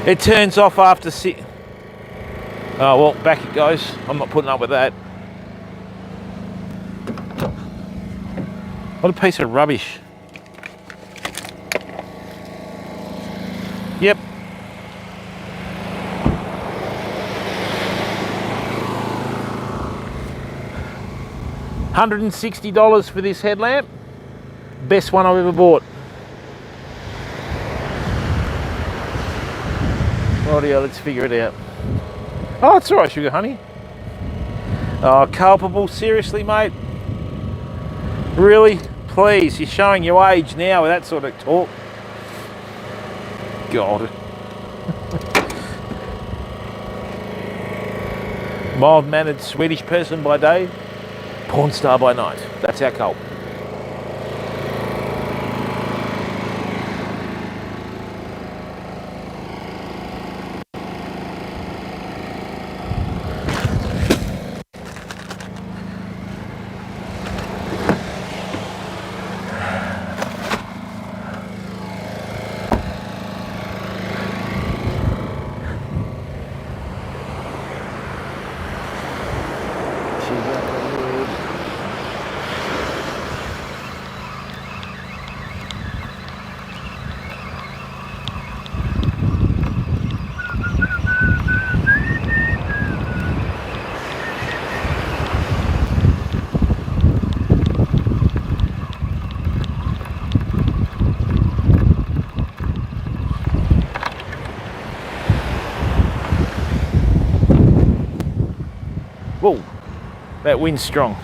It turns off after oh, well, back it goes. I'm not putting up with that. What a piece of rubbish. Yep. $160 for this headlamp. Best one I've ever bought. Rightio, let's figure it out. Oh, it's all right, sugar honey. Oh, culpable, seriously, mate? Really? Please, you're showing your age now with that sort of talk. God. Mild-mannered Swedish person by day, porn star by night. That's our cult. Whoa, that wind's strong.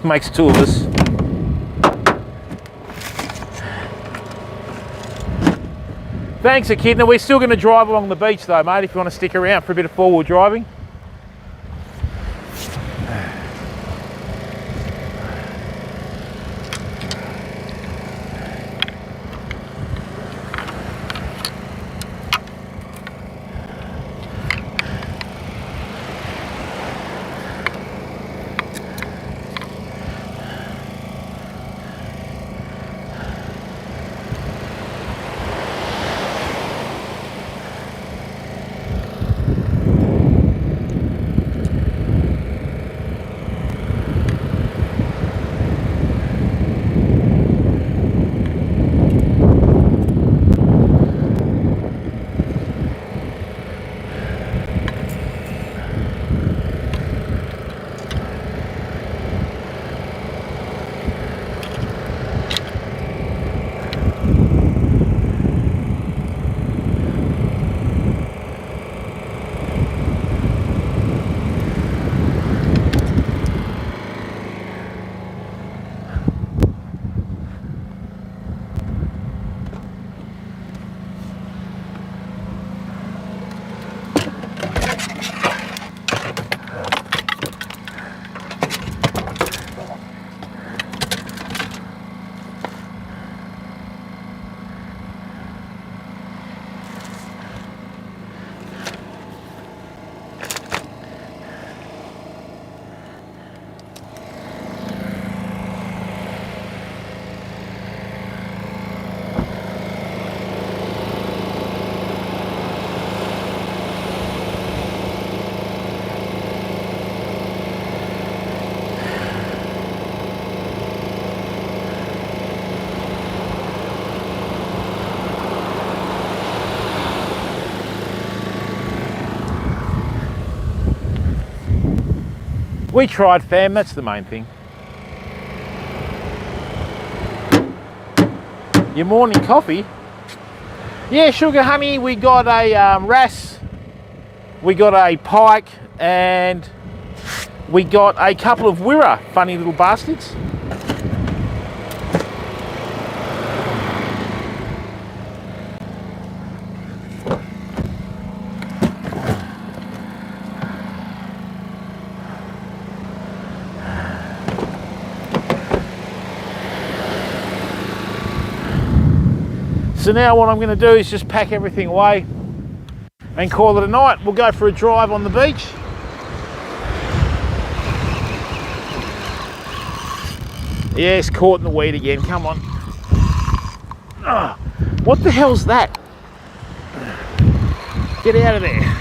Makes two of us. Thanks, Echidna. We're still going to drive along the beach though, mate, if you want to stick around for a bit of four-wheel driving. We tried, fam, that's the main thing. Your morning coffee? Yeah, sugar honey, we got a Ras, we got a Pike, and we got a couple of Wirra, funny little bastards. So now what I'm going to do is just pack everything away and call it a night. We'll go for a drive on the beach. Yes, caught in the weed again, come on. Oh, what the hell's that? Get out of there.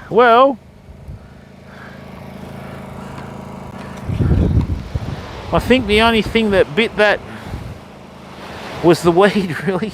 Well, I think the only thing that bit that was the weed, really.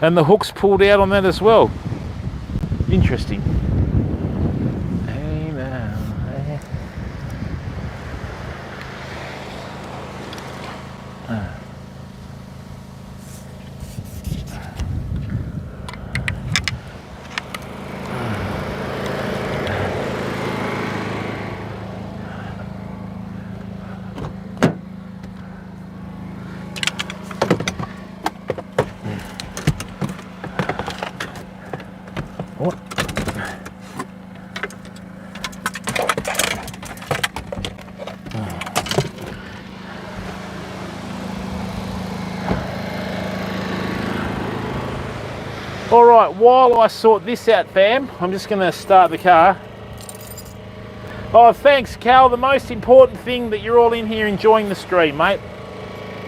And the hook's pulled out on that as well. Interesting. Hey now. Hey. What? All right, while I sort this out, fam, I'm just going to start the car. Oh, thanks, Cal. The most important thing that you're all in here enjoying the stream, mate.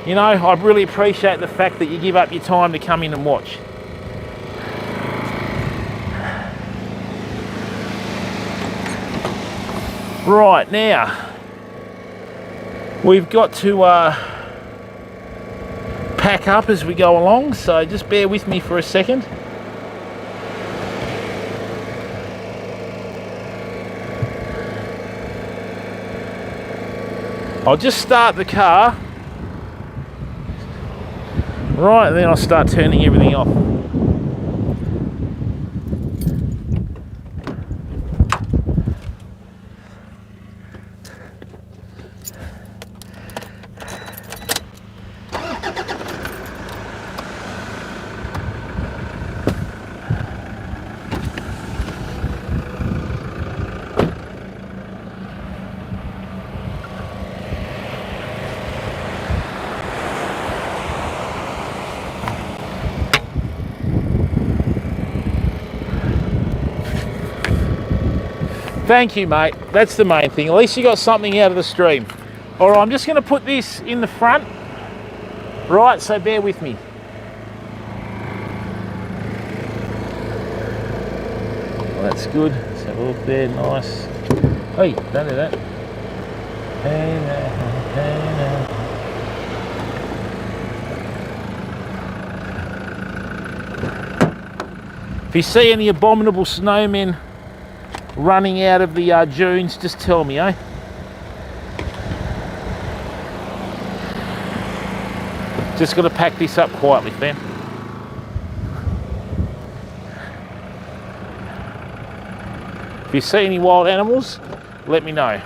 You know, I really appreciate the fact that you give up your time to come in and watch. Right, now, we've got to pack up as we go along, so just bear with me for a second. I'll just start the car, right, and then I'll start turning everything off. Thank you, mate. That's the main thing. At least you got something out of the stream. All right, I'm just going to put this in the front. Right, so bear with me. Well, that's good. Let's have a look there. Nice. Hey, don't do that. Hey now, hey now. If you see any abominable snowmen running out of the dunes, just tell me, eh? Just got to pack this up quietly, fam. If you see any wild animals, let me know.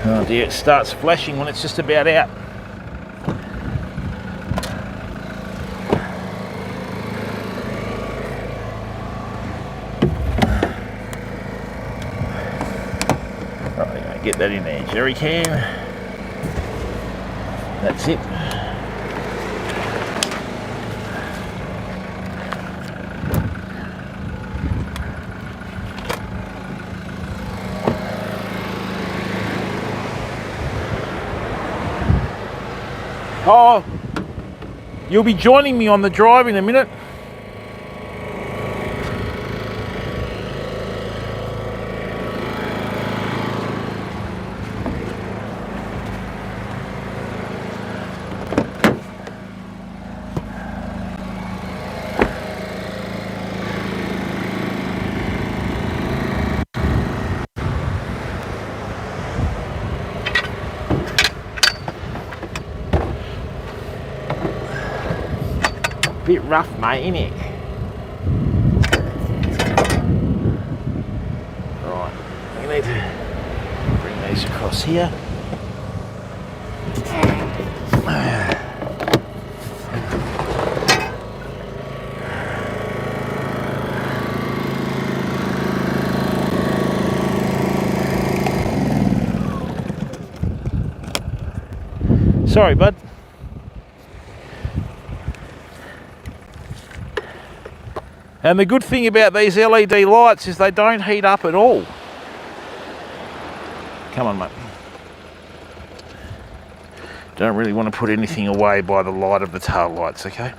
Oh dear, it starts flashing when it's just about out. Right, get that in there, jerry can. That's it. Oh, you'll be joining me on the drive in a minute. Bit rough, mate, innit? Right, we need to bring these across here. Sorry, bud. And the good thing about these LED lights is they don't heat up at all. Come on, mate. Don't really want to put anything away by the light of the tail lights, okay?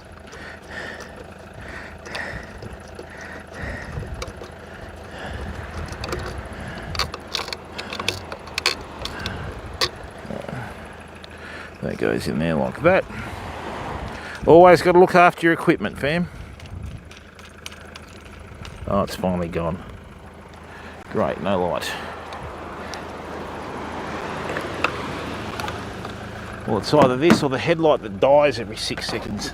That goes in there like that. Always got to look after your equipment, fam. Oh, it's finally gone. Great, no light. Well, it's either this or the headlight that dies every 6 seconds.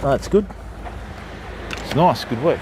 Oh, that's good. It's nice, good work.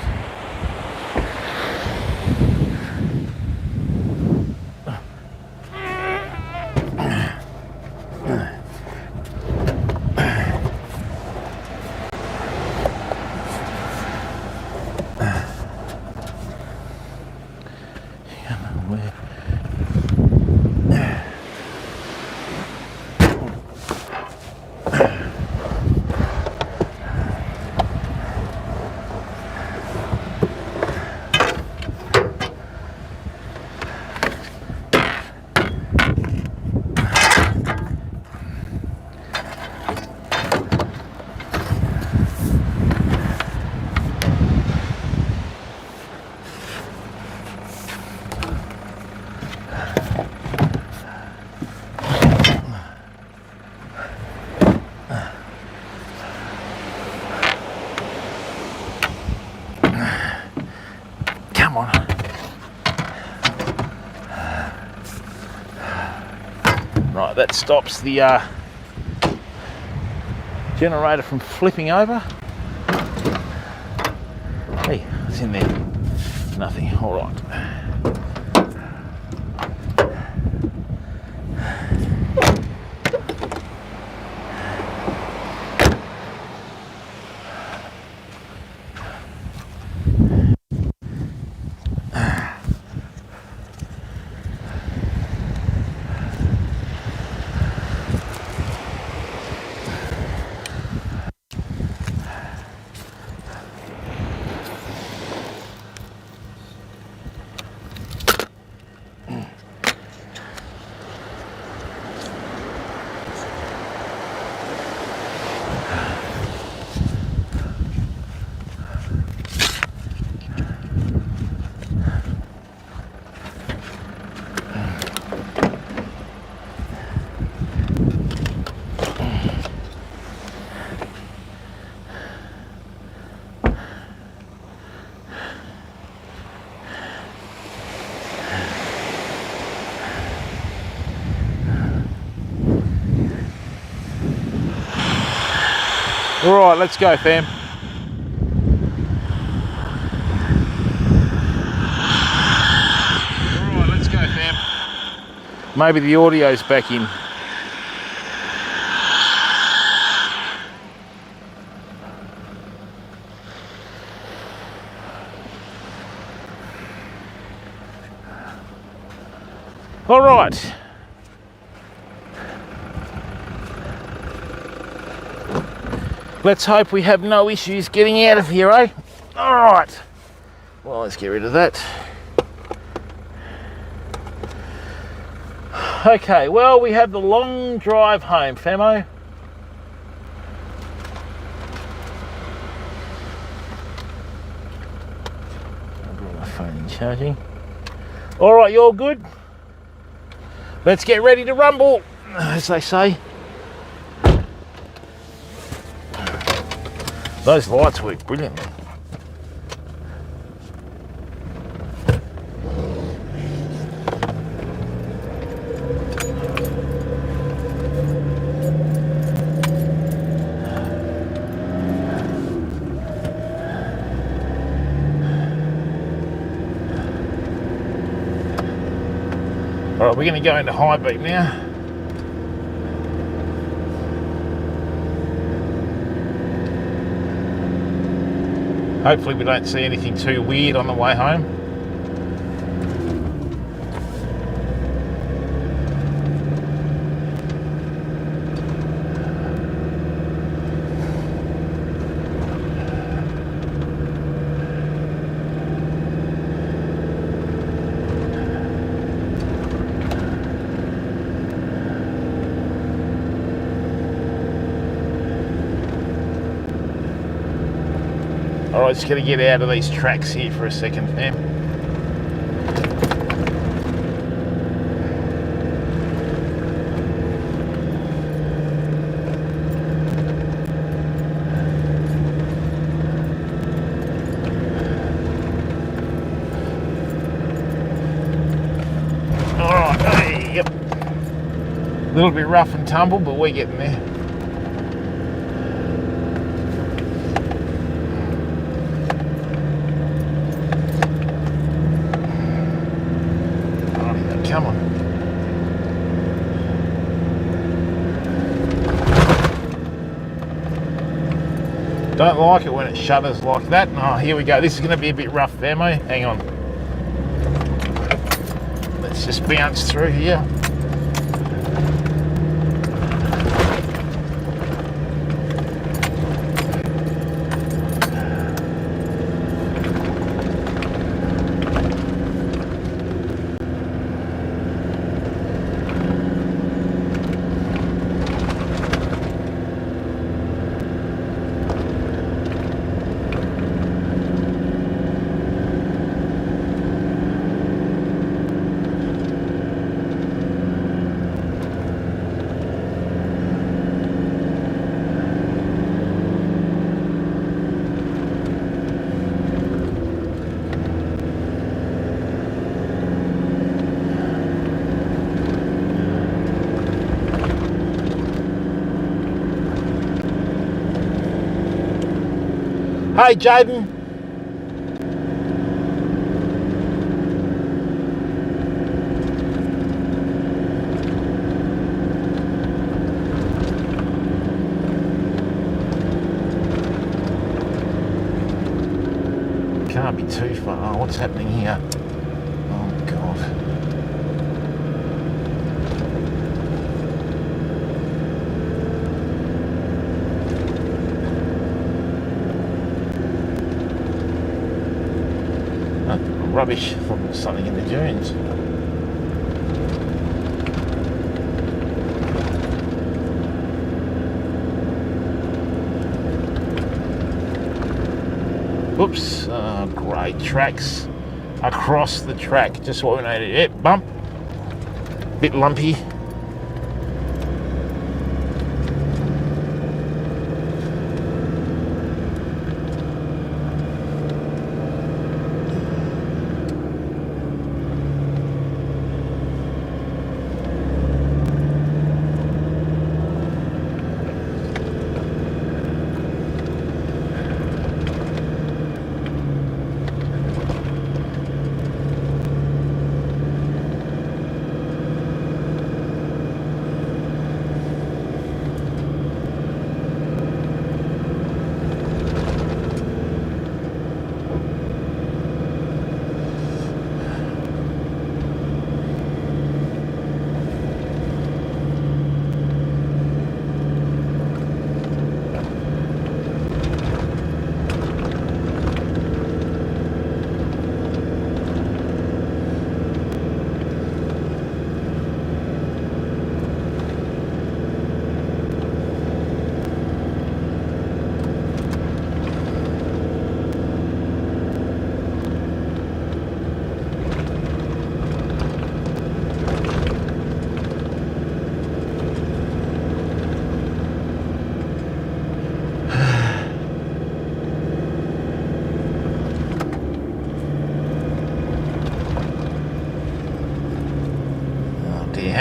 Come on. Right, that stops the generator from flipping over. Hey, what's in there? Nothing. All right. All right, let's go, fam. All right, let's go, fam. Maybe the audio's back in. All right. Let's hope we have no issues getting out of here, eh? All right. Well, let's get rid of that. Okay, well, we have the long drive home, famo. I'll bring my phone in charging. All right, you all good? Let's get ready to rumble, as they say. Those lights work brilliantly. All right, we're going to go into high beat now. Hopefully we don't see anything too weird on the way home. Alright, just going to get out of these tracks here for a second, fam. Alright, hey, yep. A little bit rough and tumble, but we're getting there. Come on. Don't like it when it shudders like that. Oh, here we go. This is going to be a bit rough, famo. Hang on. Let's just bounce through here. Hey, Jaden. Can't be too far. Oh, what's happening here? Oh, God. Rubbish from something in the dunes. Oops, great tracks across the track, just what we needed. Yep, bump, bit lumpy.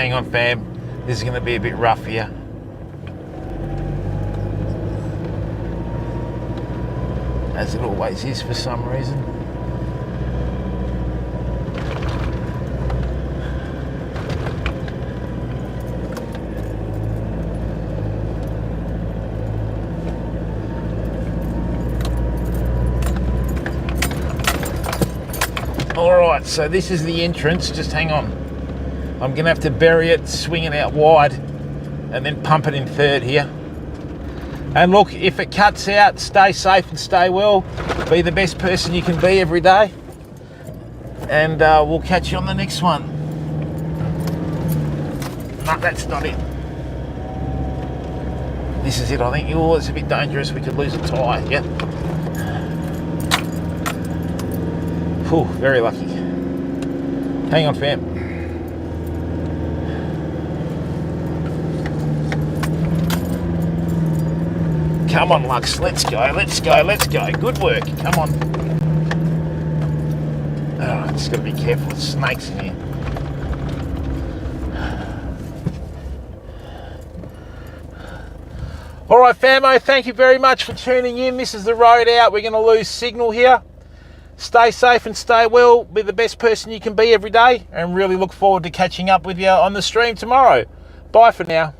hang on fam, this is going to be a bit rough here. As it always is for some reason. Alright, so this is the entrance, just hang on. I'm going to have to bury it, swing it out wide, and then pump it in third here. And look, if it cuts out, stay safe and stay well. Be the best person you can be every day. And we'll catch you on the next one. No, that's not it. This is it, I think. Oh, it's a bit dangerous. We could lose a tyre. Yep. Whew, very lucky. Hang on, fam. Come on, Lux, let's go, let's go, let's go. Good work, come on. Oh, just got to be careful, there's snakes in here. All right, famo, thank you very much for tuning in. This is the road out. We're going to lose signal here. Stay safe and stay well. Be the best person you can be every day, and really look forward to catching up with you on the stream tomorrow. Bye for now.